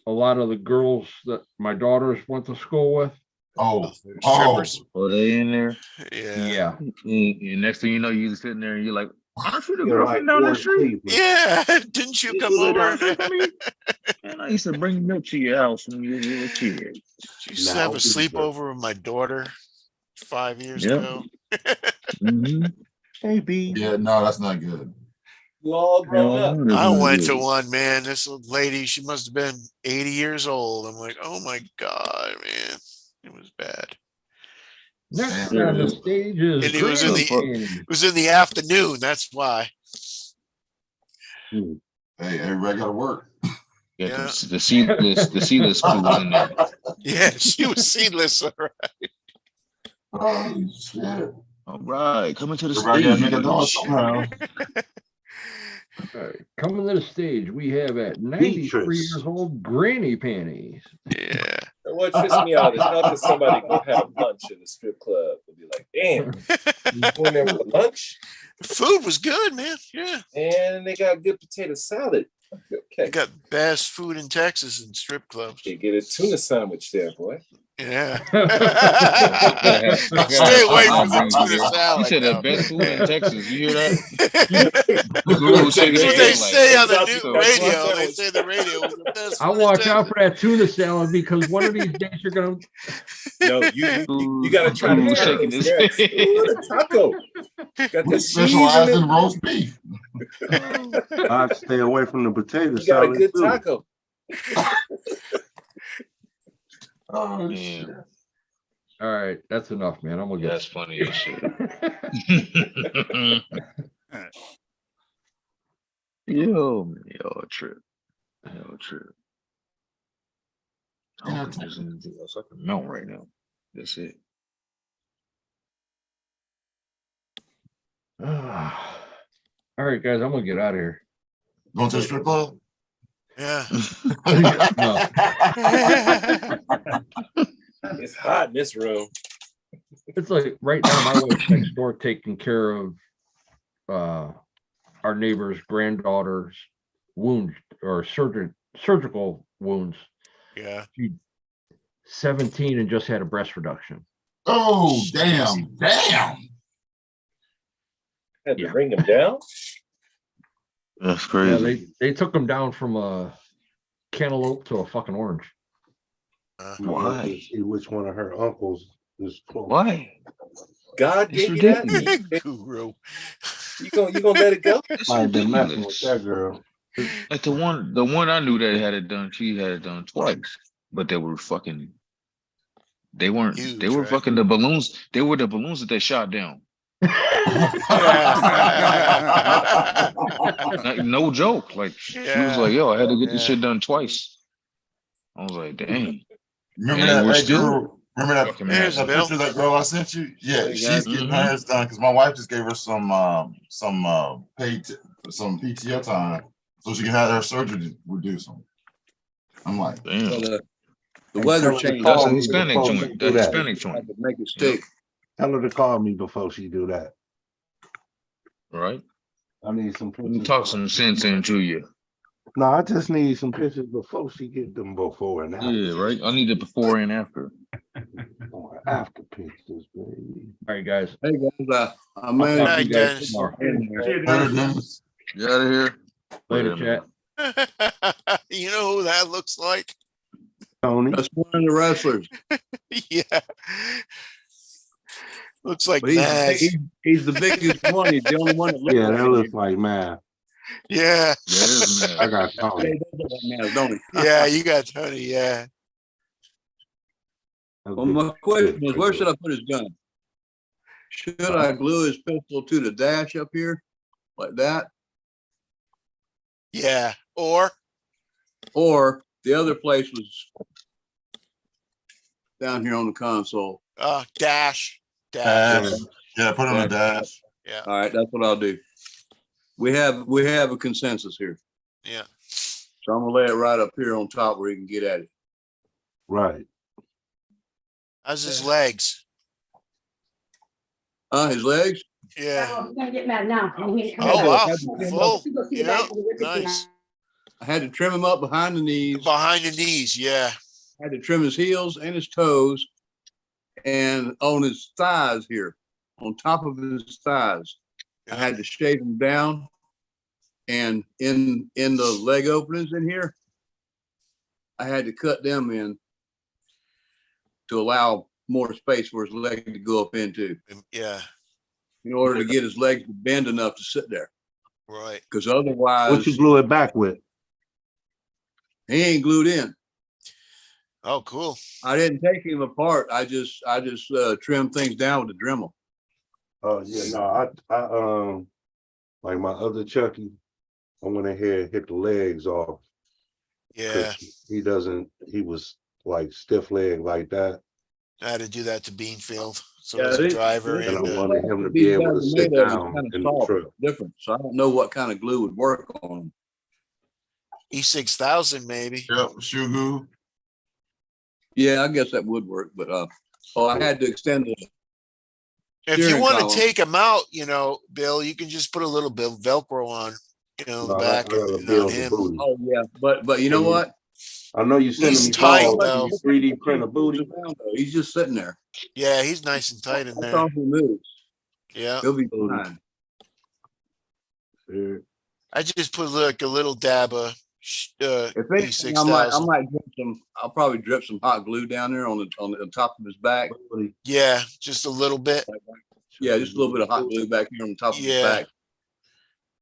a lot of the girls that my daughters went to school with, Oh, Strippers. Oh, they in there. Yeah. And next thing you know, you sitting there and you're like, aren't you the You're like girlfriend down the Forrest street? Cleveland. Yeah. Didn't you You come live over? down the street from me? And I used to bring milk to your house when you were a kid. Used to have a sleepover with my daughter 5 years ago. Hey, B. yeah, no, that's not good. You all grown up. I went to one, man. This little lady, she must have been 80 years old. I'm like, oh my God, man. It was bad. Next on the stage is. And it was in the afternoon. That's why. Hey, everybody got to work. Yeah, the seedless crew was in there. Yeah, she was seedless. All right. Oh, shit. All right, coming to the Everybody gotta stage. make a dog somehow. All right, coming to the stage, we have at 93 years old, Granny Panties. Yeah. What trips me out is how can somebody go have lunch in the strip club and be like, damn, you going there for lunch? Food was good, man. Yeah. And they got good potato salad. Okay. They got best food in Texas in strip clubs. You get a tuna sandwich there, boy. Yeah. Stay away from the tuna salad. You said the though. best food in Texas. You hear that? That's what they say on the new radio. They say the radio was the best. I'll watch out for that tuna salad because one of these days you're gonna. No, you got to try to shaking this. this. Ooh, the taco. Got We the specialize cheese in in roast beef. I'd stay away from the potato it. You got a salad. good too. taco. Oh, Man, shit. All right, that's enough, man. I'm gonna get. that's funny as shit. Yo, trip. Trip. I don't think there's anything else I can melt right now. That's it. All right, guys, I'm gonna get out of here. Going to the strip club? Yeah. No. It's hot in this room. It's like right now my wife's next door taking care of our neighbor's granddaughter's wound or surgical wounds. Yeah. She's 17 and just had a breast reduction. Oh, damn. Damn. Had to bring him down. That's Yeah, crazy. they took them down from a cantaloupe to a fucking orange. Why? See which one of her uncles is close. Why? God It's gave you that. ridiculous. Guru. You gonna let it go? It's I've been messing with ridiculous. that girl. Like the one I knew that had it done, she had it done twice, but they were fucking. They weren't. Huge, They were right? fucking the balloons. They were the balloons that they shot down. Like, no joke. Like she was like, "Yo, I had to get this Yeah. shit done twice." I was like, "Dang." Remember And that, we're that still girl? Remember that, fucking There's that Bill. picture of that girl I sent you? Yeah, she's Exactly. getting hers done because my wife just gave her some paid some PTO time so she can have her surgery reduced. I'm like, damn. The Hey, weather tell her to changed. call That's a me Hispanic before she joint. do That that. Hispanic I joint, had to make it stick. Tell her to call me before she do that. right? I need some Let me pictures. talk some sense into you. No, I just need some pictures before she get them before and after. Yeah, right. I need the before and after. Or after pictures, baby. All right, guys. Hey guys, I I'll managed talk Night, to you guys Dennis. tomorrow. better than Get out of here. Later, chat. You know who that looks like? Tony. that's one of the wrestlers. Yeah. Looks like But he's, Maz. he's the biggest one. He's the only one that looks Yeah, like that him. looks like man. Yeah. That is I mad. got Yeah, Tony. he does look like Maz, don't he? Yeah, you got Tony. Yeah. Well, my question is, where should I put his gun? Should I glue his pistol to the dash up here, like that, Yeah. Or or the other place was down here on the console? dash. dash. Yeah, put it on the dash. Yeah. All right, that's what I'll do. We have a consensus here, Yeah. so I'm gonna lay it right up here on top where he can get at it. Right. How's his legs? His legs? Yeah. I'm gonna get mad now. Oh, wow. Full. You go see the Yeah. back of the whip if you Nice. I had to trim him up behind the knees. Behind the knees. Yeah. I had to trim his heels and his toes, and on his thighs here, on top of his thighs, I had to shave him down. And in the leg openings in here, I had to cut them in to allow more space for his leg to go up into. Yeah. In order to get his legs to bend enough to sit there. Right. Because otherwise, What you glue it back with? he ain't glued in. Oh, cool. I didn't take him apart. I just trimmed things down with the Dremel. Oh yeah, no, I like my other Chucky, I went ahead and hit the legs off. Yeah. He was like stiff leg like that. I had to do that to Beanfield. So Yeah, as a it- driver it- And I and wanted him to These be able guys to are sit made of is down kinda in the soft, truck. different. So I don't know what kind of glue would work on them. E6000 maybe. Yep, shoe glue. Yeah, I guess that would work, but I had to extend the If you steering want to column. take them out, Bill, you can just put a little bit of Velcro on, the No, back I gotta and on build the him. booty. Oh yeah, but you know what? I know you sending He's me tight, balls, though. you 3D print a booty. He's just sitting there. Yeah, he's nice and tight in That's there. all he moves. Yeah. He'll be fine. I just put like a little dab of If anything, I E6000. might drip some. I'll probably drip some hot glue down there on the top of his back. Yeah, just a little bit. Yeah, just a little bit of hot glue back here on the top of his Yeah. back.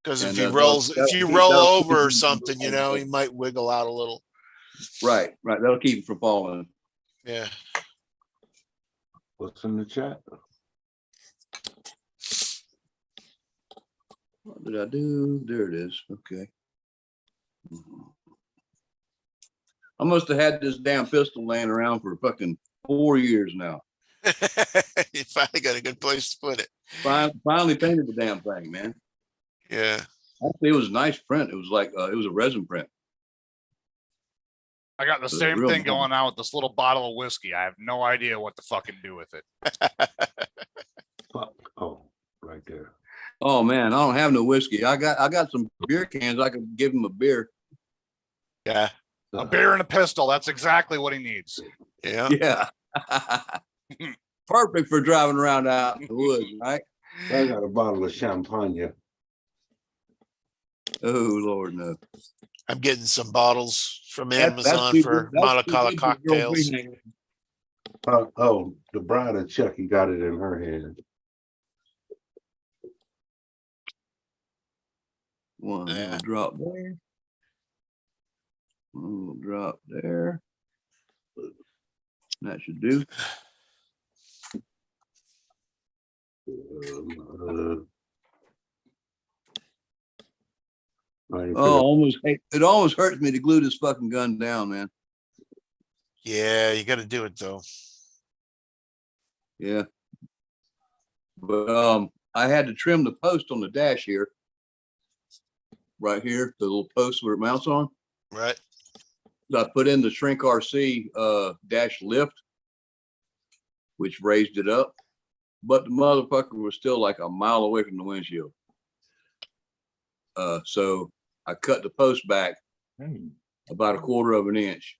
Because if And, he that'll- rolls, if that'll you keep- roll that'll over keep or him something, from falling. he might wiggle out a little. Right. That'll keep him from falling. Yeah. What's in the chat? What did I do? There it is. Okay. I must have had this damn pistol laying around for fucking 4 years now. You finally got a good place to put it. Finally painted the damn thing, man. Yeah. Actually, it was a nice print. It was like it was a resin print. I got the It's same real thing nice. going on with this little bottle of whiskey. I have no idea what to fucking do with it. Fuck. Oh, right there. Oh man, I don't have no whiskey. I got some beer cans. I could give him a beer. Yeah. A beer and a pistol. That's exactly what he needs. Yeah. Yeah. Perfect for driving around out in the woods, right? I got a bottle of champagne. Oh Lord, no. I'm getting some bottles from That's Amazon too for good- that's too Malacala good for Girl cocktails. Green. Oh, the bride of Chucky got it in her hand. One Yeah. will drop there. One will drop there. That should do. It almost hurts me to glue this fucking gun down, man. Yeah, you got to do it though. Yeah. But I had to trim the post on the dash here. Right here, the little post where it mounts on. Right. I put in the Shrink RC dash lift, which raised it up, but the motherfucker was still like a mile away from the windshield. So I cut the post back about 1/4 of an inch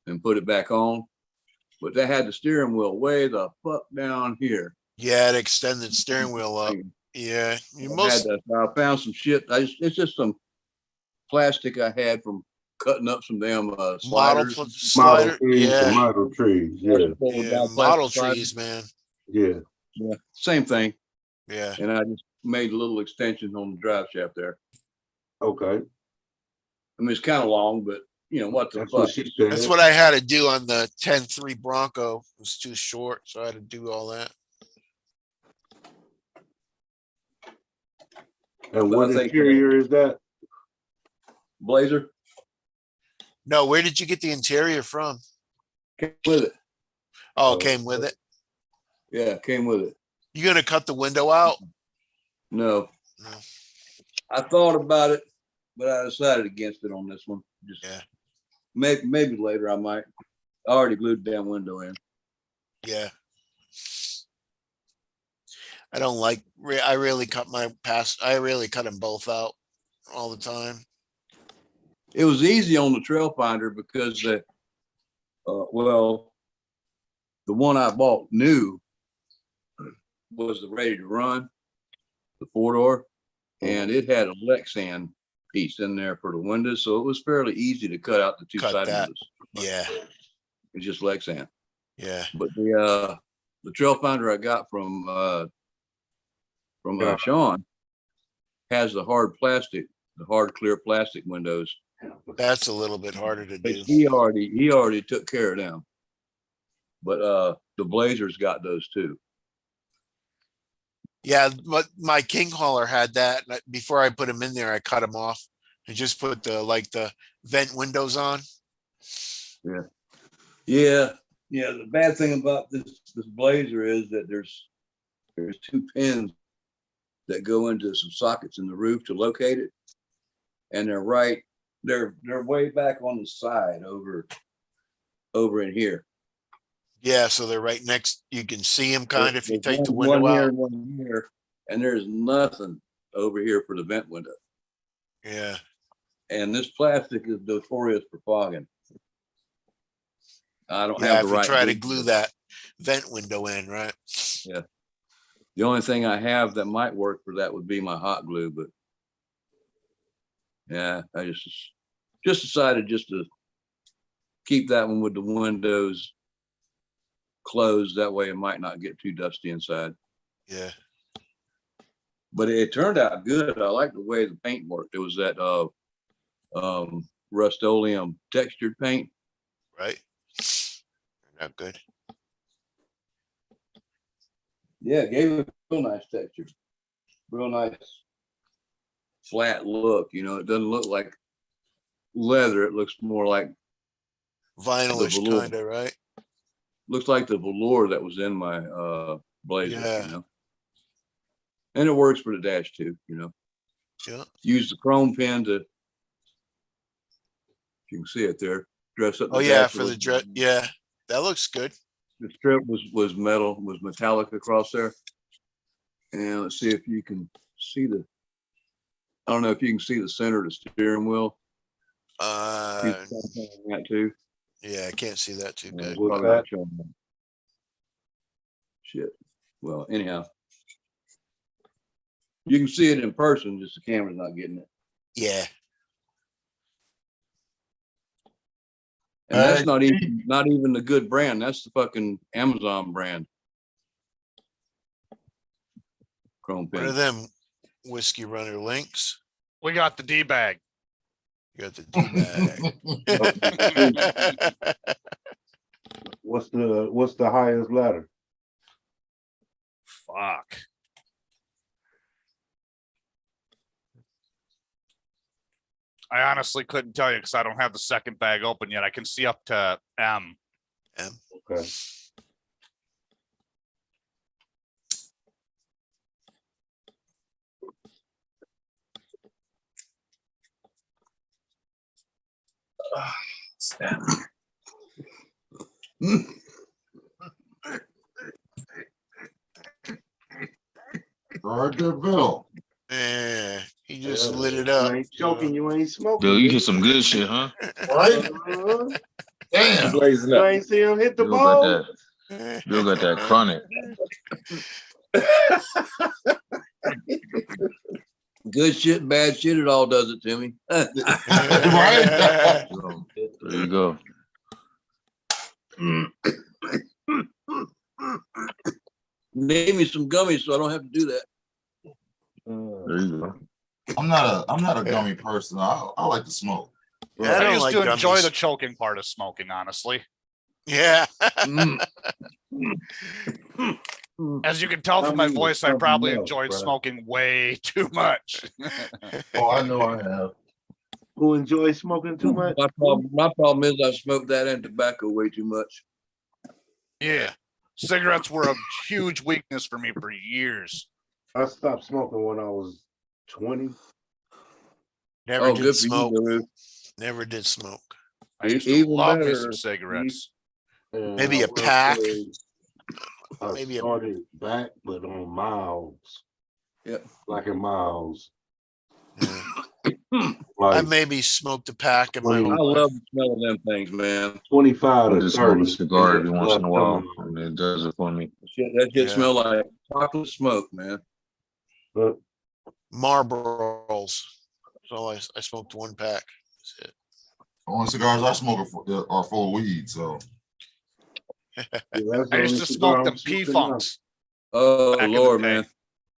and put it back on, but that had the steering wheel way the fuck down here. Yeah, it extended steering wheel up. Yeah. I found some shit. It's just some plastic I had from cutting up some damn sliders. Slider. Yeah. Model trees, yeah. Yeah, model trees, man. Yeah. Yeah, same thing. Yeah. And I just made a little extension on the drive shaft there. Okay. I mean, it's kind of long, but you know what the That's fuck. what she said. That's what I had to do on the 10-3 Bronco. It was too short, so I had to do all that. And what interior is that? Blazer. No, where did you get the interior from? Came with it. Oh, it came with it. Yeah, came with it. You gonna cut the window out? No. No. I thought about it, but I decided against it on this one. Just Yeah. Maybe later I might. I already glued the damn window in. Yeah. I don't like. I really cut them both out all the time. It was easy on the trail finder because well, the one I bought new was the ready to run, the 4-door, and it had a Lexan piece in there for the windows, so it was fairly easy to cut out the two Cut side that. windows. Yeah, It's just Lexan. yeah. But the trail finder I got from Sean has the hard clear plastic windows. That's a little bit harder to But do. he already took care of them. But the Blazers got those too. Yeah, but my King hauler had that. And before I put him in there, I cut him off and just put the vent windows on. Yeah. The bad thing about this Blazer is that there's 2 pins that go into some sockets in the roof to locate it, and they're way back on the side over in here. Yeah, so they're right next. You can see them kind of if you There's take the one window here out. and one here, and there's nothing over here for the vent window. Yeah, And this plastic is notorious for fogging. I don't yeah. have If the you right. try to glue glue for it. that vent window in, right? Yeah. The only thing I have that might work for that would be my hot glue, but yeah, I just decided just to keep that one with the windows closed. That way it might not get too dusty inside. Yeah. But it turned out good. I like the way the paint worked. It was that Rust-Oleum textured paint. Right. Not good. Yeah, it gave it a real nice texture. Real nice flat look. It doesn't look like leather. It looks more like Vinylish velour. kind of, right? Looks like the velour that was in my Blazer. Yeah. And it works for the dash too. Yeah. Use the chrome pin to, you can see it there, dress up. Oh the yeah, dash for the with- dress. Yeah, that looks good. The strip was metallic across there. And let's see if you can see I don't know if you can see the center of the steering wheel. That too. Yeah, I can't see that too good. Probably not showing that. Shit. Well, anyhow. You can see it in person, just the camera's not getting it. Yeah. And that's not even the good brand. That's the fucking Amazon brand. Chrome What are pin. them whiskey runner links? We got the D bag. You got the D bag. What's the highest ladder? Fuck. I honestly couldn't tell you because I don't have the second bag open yet. I can see up to M. Okay. Right there, Bill. Yeah, he just lit it You up. ain't choking, you ain't smoking. Bill, you get some good shit, huh? Right? Uh-huh. Damn. Blazing You up. ain't see him hit the Bill got ball. that. Bill got that chronic. Good shit, bad shit, it all does it to me. Right? So, there you go. Name me some gummies so I don't have to do that. There you go. I'm not a gummy person. I like to smoke. Yeah, I I don't used like to enjoy gummies. the choking part of smoking, honestly. Yeah. As you can tell from my voice, I probably enjoyed smoking way too much. Oh, I know I have. Who enjoys smoking too much? My problem is I smoke that and tobacco way too much. Yeah. Cigarettes were a huge weakness for me for years. I stopped smoking when I was 20. Never Oh, did good for you, smoke. Baru. Never did smoke. I used to Even love me better, some cigarettes. And Maybe I a will pack. say I Maybe a- started back, but on miles. Yep. Like in miles. Yeah. I Like maybe smoked a pack in my I whole life. love the smell of them things, man. 25 I to just smoke 30. a cigar and every that once in a stuff while, coming and it does it for me. That shit Yeah. smell like chocolate smoke, man. on. Marlboros. So I smoked one pack. That's it. Only cigars I smoke are full of weed, so. Yeah, that's I the used only to cigar smoke I'm them P smoking now. funks. Oh Back in the Lord, day. man.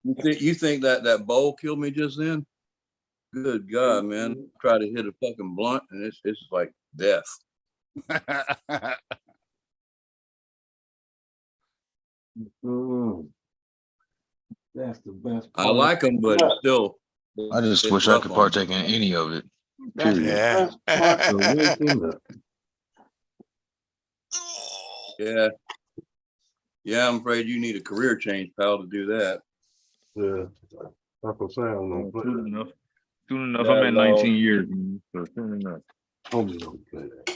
You think that bowl killed me just then? Good God, man. Try to hit a fucking blunt and it's like death. Mm. That's the best I part. like them, but it's still. I just it's wish I rough could on me. partake in any of it. That's the Period. Yeah. best part of waking up. Yeah. Yeah, I'm afraid you need a career change, pal, to do that. Yeah. That's what I'm saying. I'm gonna play Soon that. enough. Soon enough. No, I'm at no. 19 years. So soon enough. Homie don't play that.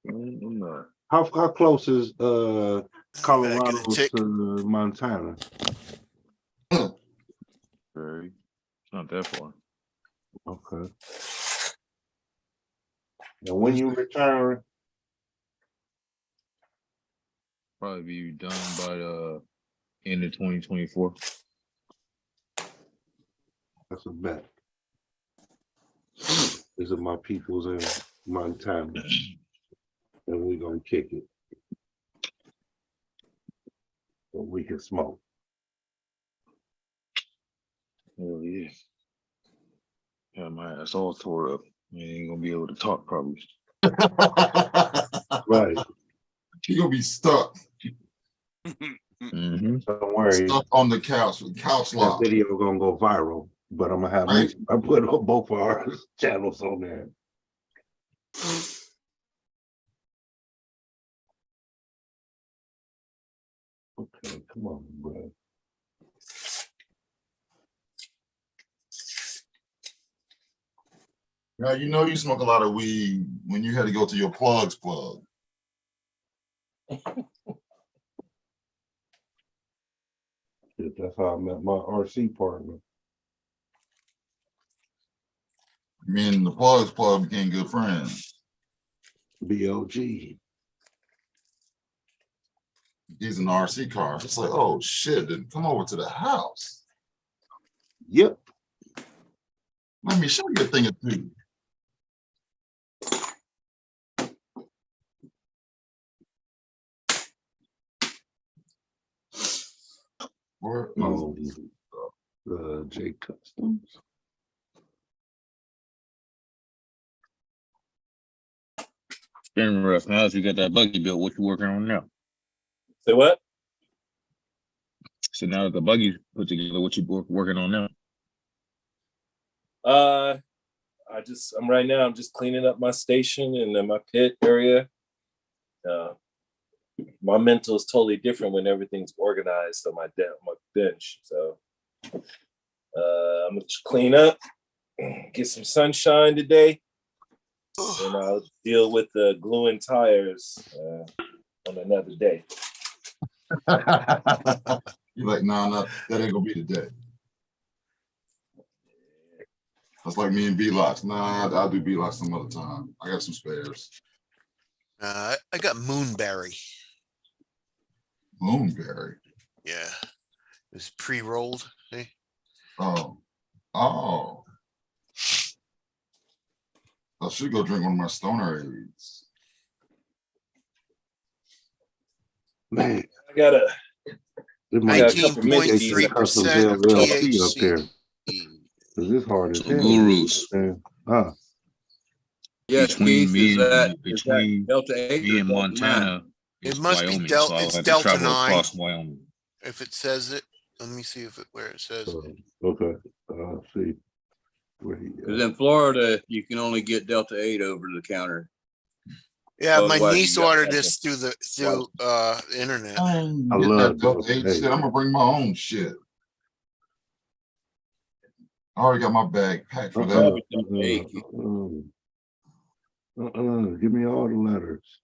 Soon enough. How close is Colorado Back in the tick. to Montana? Very. It's not that far. Okay. And when you return, Probably be done by end of 2024. that's a bet. These are my peoples in Montana. And we gonna kick it. So we can smoke. Hell yeah. Yeah, my ass all tore up. I ain't gonna be able to talk probably. Right. You're gonna be stuck. Mm-hmm. Don't worry. Stuck on the couch with couch That lock. video gonna go viral, but I'm gonna have Right. I put both of our channels on there. Okay, come on, bro. Now you know you smoke a lot of weed when you had to go to your plugs plug. Shit, that's how I met my RC partner. Me and the plugs plug became good friends. BOG. He's in the RC car. It's like, oh shit, then come over to the house. Yep. Let me show you a thing or two. Where is J Customs. Been rough. Now that you got that buggy built, what you working on now? Say what? So now that the buggy's put together, what you working on now? I'm right now, I'm just cleaning up my station and then my pit area. My mental is totally different when everything's organized on my bench. So I'm gonna just clean up, get some sunshine today, and I'll deal with the gluing tires on another day. You're like, nah, that ain't gonna be the day. That's like me and B-Locks. Nah, I'll do B-Locks some other time. I got some spares. I got Moonberry. Moonberry. Yeah. It's pre-rolled. See? Oh. I should go drink one of my stoner aids. Man, I got a 19.3% LLC up here. THC. Cause it's hard as So hell. gurus. Huh. Yes, Between Keith, me is and that Delta 8 me or and Delta Montana, 9? it's It must be Wyoming, Delta. so I'll It's have to Delta travel 9. across Wyoming. If it says it, let me see where it says it. Okay. See where he Because in Florida, you can only get Delta 8 over the counter. Yeah, my Otherwise, niece you gotta ordered have this through the internet. I get that Delta 8 shit. I'm gonna bring my own shit. I already got my bag packed for that. Give me all the letters.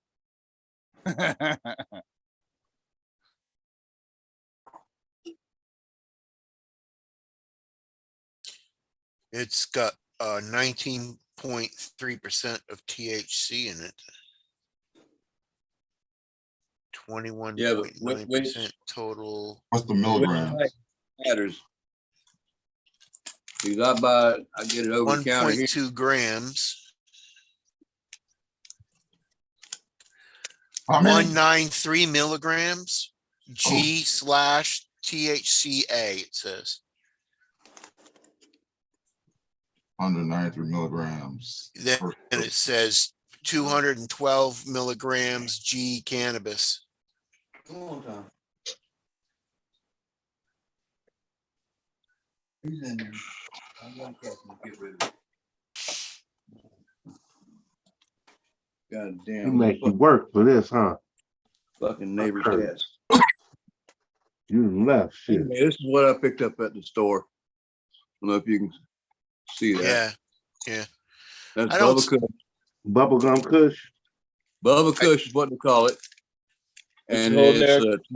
It's got 19.3% of THC in it. 21.9% total. What's the milligrams? Matters. Because I buy, I get it over the counter here. 1.2 grams. How many? 193 milligrams. G/THCA, it says. 193 milligrams. Then it says 212 milligrams G cannabis. Come on, Tom. He's in there. I'm gonna catch him, get rid of it. God You damn. make you work for this, huh? Fucking neighbor's cats. You done left shit. Anyway, this is what I picked up at the store. I don't know if you can see that. Yeah, yeah. That's I don't Bubba Kush. Bubblegum Kush. Bubba Kush is what they call it. And it's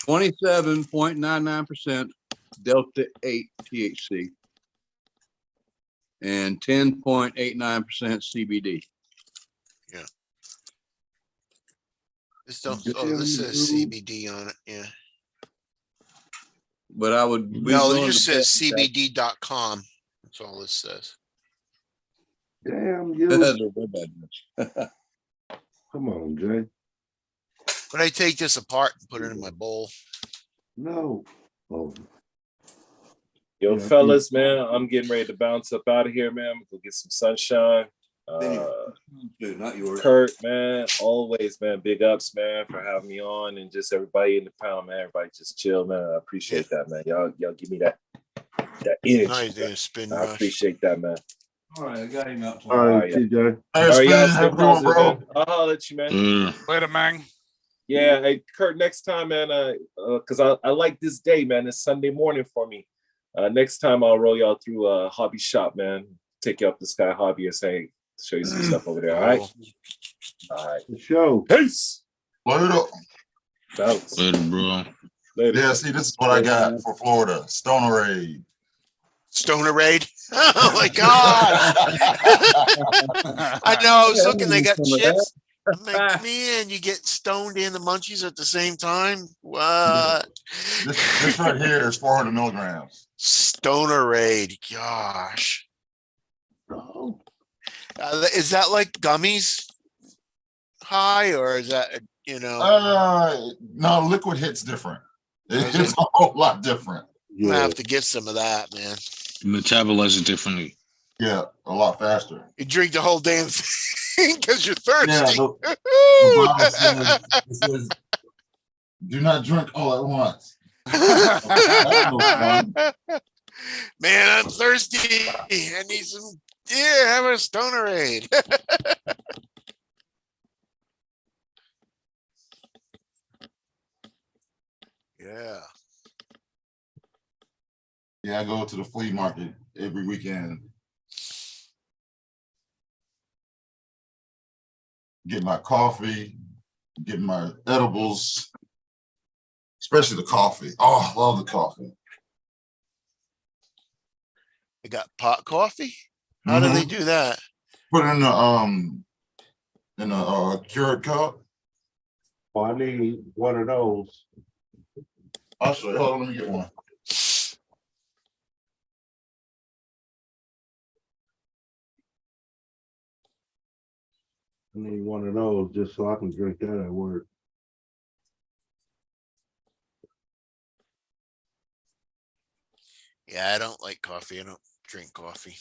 27.99% Delta 8 THC and 10.89% CBD. Yeah. This don't. Oh, this says CBD on it. Yeah. But I would. be No, it willing just to says bet that- CBD.com. That's all this says. Damn you. That's a web address. Come on, Jay. But I take this apart and put it in my bowl. No. Oh, Yo, Yeah, I fellas, man, I'm getting ready to bounce up out of here, man. Go get some sunshine. Dude, not yours. Kurt, man, always, man, big ups, man, for having me on, and just everybody in the panel, man. Everybody just chill, man. I appreciate that, man. Y'all give me that energy. Nice, dude. Spin I rush. appreciate that, man. All right, I got him out. all right, yeah. TJ. Hey, All right, y'all Spin, stay how you doing, positive, bro? man. I'll holler at you, man. Later, man. Yeah, hey, Kurt, next time, man, because I like this day, man. It's Sunday morning for me. Next time I'll roll y'all through a hobby shop, man. Take you up to Sky Hobby and show you some stuff over there. All right. All right. The show. Peace. Later. Bounce. Later, bro. Later. Yeah, see, this is what I got for Florida. Stonerade. Stoner Raid. Oh my god! I know. I was looking. They got chips. I'm like, man, you get stoned and the munchies at the same time. What? This right here is 400 milligrams. Stoner Raid. Gosh. Oh. Is that like gummies high, or is that No, liquid hits different. It's a whole lot different. I'm gonna have to get some of that, man. Metabolize it differently. Yeah, a lot faster. You drink the whole damn thing because you're thirsty. Yeah, the bottle says, do not drink all at once. Man, I'm thirsty. I need some. Yeah, have a Stonerade. Yeah. Yeah, I go to the flea market every weekend. Get my coffee, get my edibles, especially the coffee. Oh, I love the coffee. They got pot coffee? How do they do that? Put it in a Keurig cup. Oh, I need one of those. I'll show you. Hold on, let me get one. I need one of those just so I can drink that at work. Yeah, I don't like coffee. I don't drink coffee.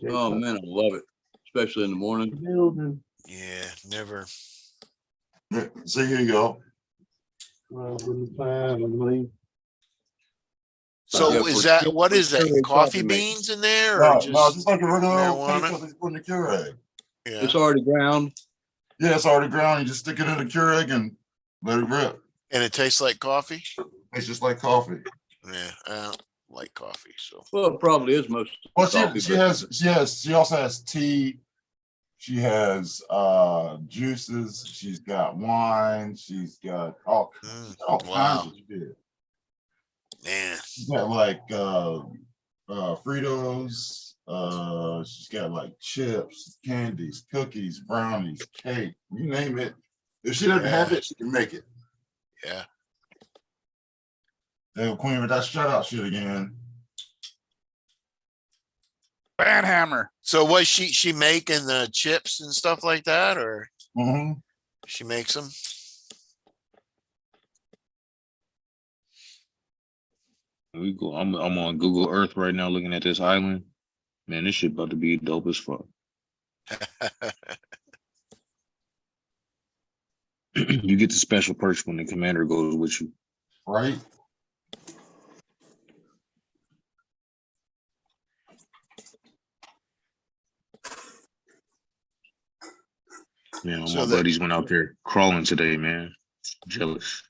Oh man, I love it, especially in the morning. Yeah, never. So here you go. So Yeah, is for that sure. what is that? Keurig Coffee coffee beans in there, No, or just like a regular old marijuana? paper they put in the Keurig. Yeah. It's already ground. Yeah, it's already ground. You just stick it in the Keurig and let it rip. And it tastes like coffee? It's just like coffee. Yeah, I don't like coffee, so. Well, it probably is most. Well, coffee, she but- she also has tea. She has juices. She's got wine. She's got all kinds wow. of shit. Man. She's got like Fritos. She's got like chips, candies, cookies, brownies, cake, you name it. If she doesn't have it, she can make it. Yeah. Hey, Queen, with that shout out shit again. Banhammer. So was she making the chips and stuff like that, or Mm-hmm. she makes them? We go. I'm on Google Earth right now looking at this island. Man, this shit about to be dope as fuck. You get the special perks when the commander goes with you. Right. Man, So my the- buddies went out there crawling today, man. Jealous.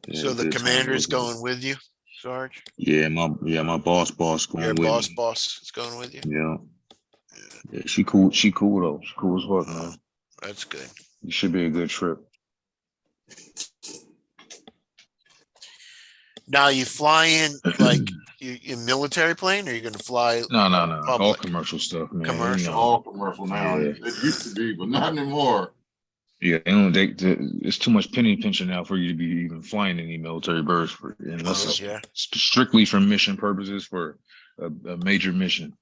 Yeah, So the good time commander's working. going with you, Sarge? Yeah, my boss going Your with boss me. is going with you? Yeah. Yeah, she cool though. She cool as fuck, man. That's good. It should be a good trip. Now you fly in like you military plane, or you're gonna fly No. All public? commercial stuff, man. Commercial. All commercial now. Yeah. It used to be, but not anymore. Yeah, it's too much penny pinching now for you to be even flying any military birds unless it's Yeah. strictly for mission purposes for a major mission.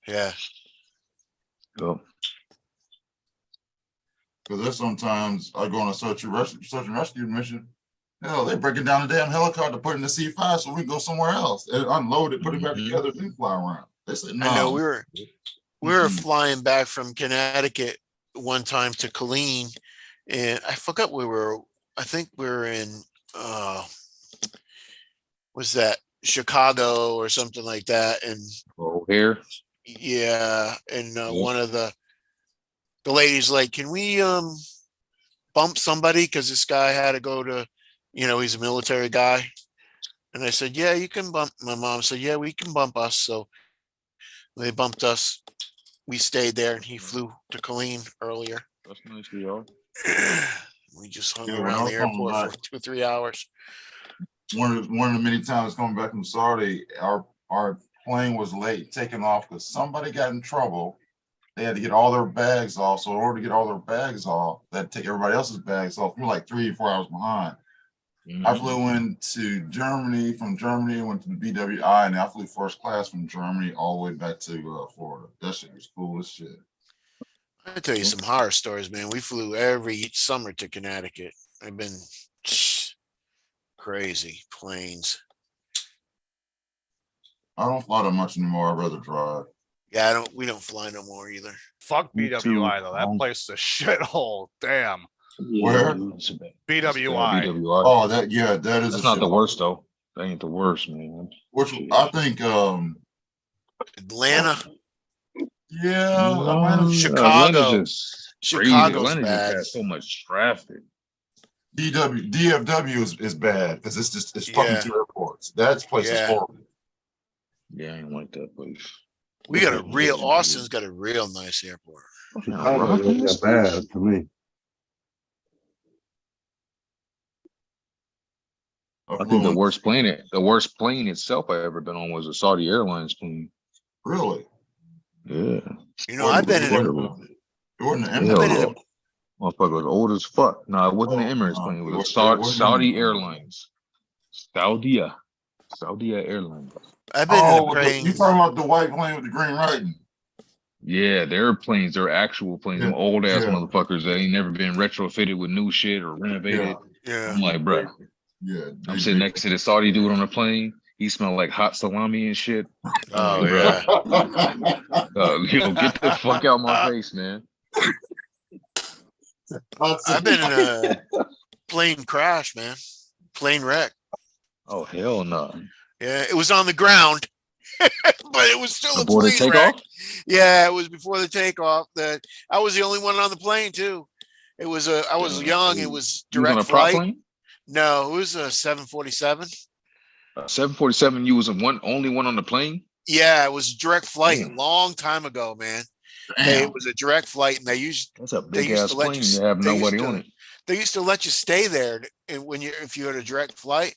Yeah. So Because there's sometimes I go on a search and rescue mission. Hell, they're breaking down the damn helicopter, put it in the C5 so we can go somewhere else. And unload it, put it back together, then fly around. They said no. I know we were flying back from Connecticut one time to Killeen, and I forgot I think we were in was that Chicago or something like that, and here. Yeah, and one of the ladies like, can we bump somebody, because this guy had to go to, he's a military guy, and I said, yeah, you can bump. My mom said, yeah, we can bump us. So they bumped us. We stayed there, and he flew to Killeen earlier. That's nice, y'all. We just hung Yeah, when I around was the coming airport back- for 2 or 3 hours. One of the many times coming back from Saudi, our plane was late taking off because somebody got in trouble. They had to get all their bags off. So in order to get all their bags off, they had to take everybody else's bags off. We were like 3 or 4 hours behind. I flew into Germany. From Germany, went to the BWI, and I flew first class from Germany all the way back to Florida. That shit was cool as shit. I tell you some horror stories, man. We flew every summer to Connecticut. I've been crazy planes. I don't fly that much anymore. I'd rather drive. Yeah, we don't fly no more either. Fuck Me too. BWI though. That place is a shithole. Damn. Where? BWI. Oh, that is. That's a not the shit. worst though. That ain't the worst, man. Which I think. Atlanta. Yeah, Atlanta's Chicago. Just Chicago's Atlanta just bad. has so much traffic. DFW is bad because it's fucking Yeah. 2 airports. That place is Yeah. horrible. Yeah, I ain't like that place. We got Austin's got a real nice airport. Chicago ain't that bad to me. I think the worst plane itself I ever been on was a Saudi Airlines plane. Really? Yeah. I've been in It wasn't an Hell Emirates. no. Motherfucker was old as fuck. No, it wasn't an Emirates plane. It was a Saudi Airlines. Saudi Airlines. I've been in a Oh, plane. you talking about the white plane with the green writing? Yeah, their planes, they're actual planes. Them old ass Yeah. motherfuckers that ain't never been retrofitted with new shit or renovated. Yeah. I'm like, bruh. Yeah. I'm sitting next to the Saudi dude on the plane. He smelled like hot salami and shit. Oh, yeah. yeah. Get the fuck out my face, man. I've been in a plane crash, man. Plane wreck. Oh hell no. Yeah, it was on the ground, but it was still Before a the plane takeoff? wreck. Yeah, it was before the takeoff. That I was the only one on the plane too. It was I was young. It was You was on direct a prop flight. plane? No, it was a 747. 747. You was only one on the plane. Yeah, it was direct flight a long time ago, man. It was a direct flight, and they used That's a big ass plane to have nobody on it. They used to let you stay there, and if you had a direct flight,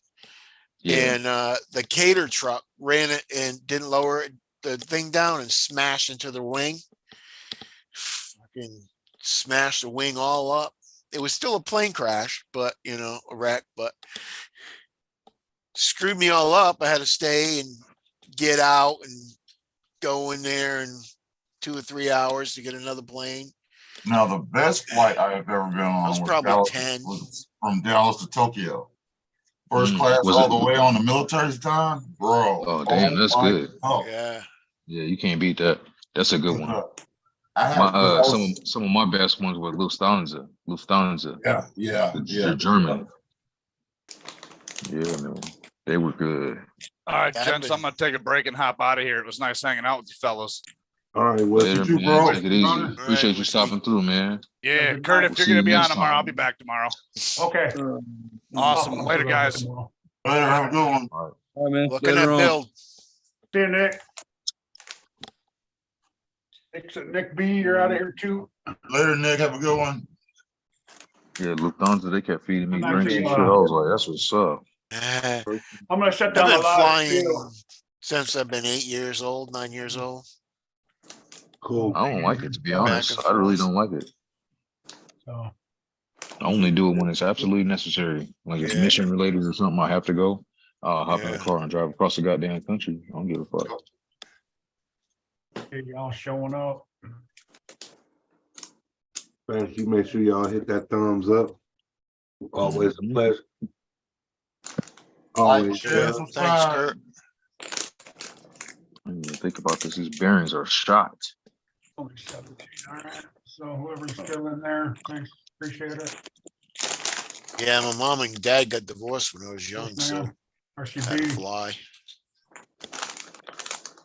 Yeah. And the cater truck ran it and didn't lower the thing down and smashed into the wing. Fucking smashed the wing all up. It was still a plane crash, but you know, a wreck, but screwed me all up. I had to stay and get out and go in there in 2 or 3 hours to get another plane. Now, the best flight I have ever been on was was probably Dallas, 10. was from Dallas to Tokyo. First Mm, class was all it- the way on the military time, bro. Oh, damn, that's my good. God. Yeah. Yeah, you can't beat that. That's a good one. I had My I was- some of my best ones were Lufthansa. yeah, The German. Yeah, man. They were good. All right, Yeah, gents, but- I'm gonna take a break and hop out of here. It was nice hanging out with you fellas. All right, well, Later, too, man. bro. Take it easy. All right, Appreciate you Whiskey. stopping through, man. Yeah, good Kurt, night. if See you're gonna you be on next tomorrow, time. I'll be back tomorrow. Okay. Awesome. Later, guys. Later, have a good one. All right, man. Looking Later at on. build. See you, Nick. Nick B, you're out of here too. Later, Nick. Have a good one. Yeah, Lufthansa, they kept feeding me Nice drinks to, and shit. I was like, that's what's up. I'm gonna shut I've down the been live flying too. since I've been 8 years old, 9 years old. cool. I don't like it, to be Back honest. and I really forth. don't like it. So, I only do it when it's absolutely necessary. Like it's Yeah. mission related or something, I have to go. I'll hop in the Yeah. car and drive across the goddamn country. I don't give a fuck. okay, y'all showing up. Thank you. Make sure y'all hit that thumbs up. Always a pleasure. Always. share, yeah. Thanks, subscribe. Kurt. I didn't even think about this. These bearings are shot. Only 17. All right. So whoever's still in there, thanks. Appreciate it. Yeah, my mom and dad got divorced when I was young, Yes, so ma'am. Or she I had to be. fly.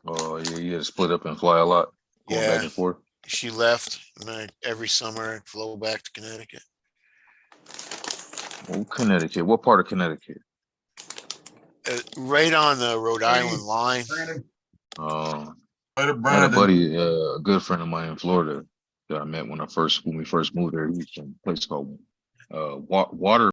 Oh yeah, you had to split up and fly a lot, going back Yeah, and forth. she left, and every summer I'd flow back to Connecticut. Oh, Connecticut. What part of Connecticut? Right on the Rhode Island line. Brandon. Uh, Later, I had a Brandon. buddy, a good friend of mine in Florida that I met when we first moved there. He was from a place called Water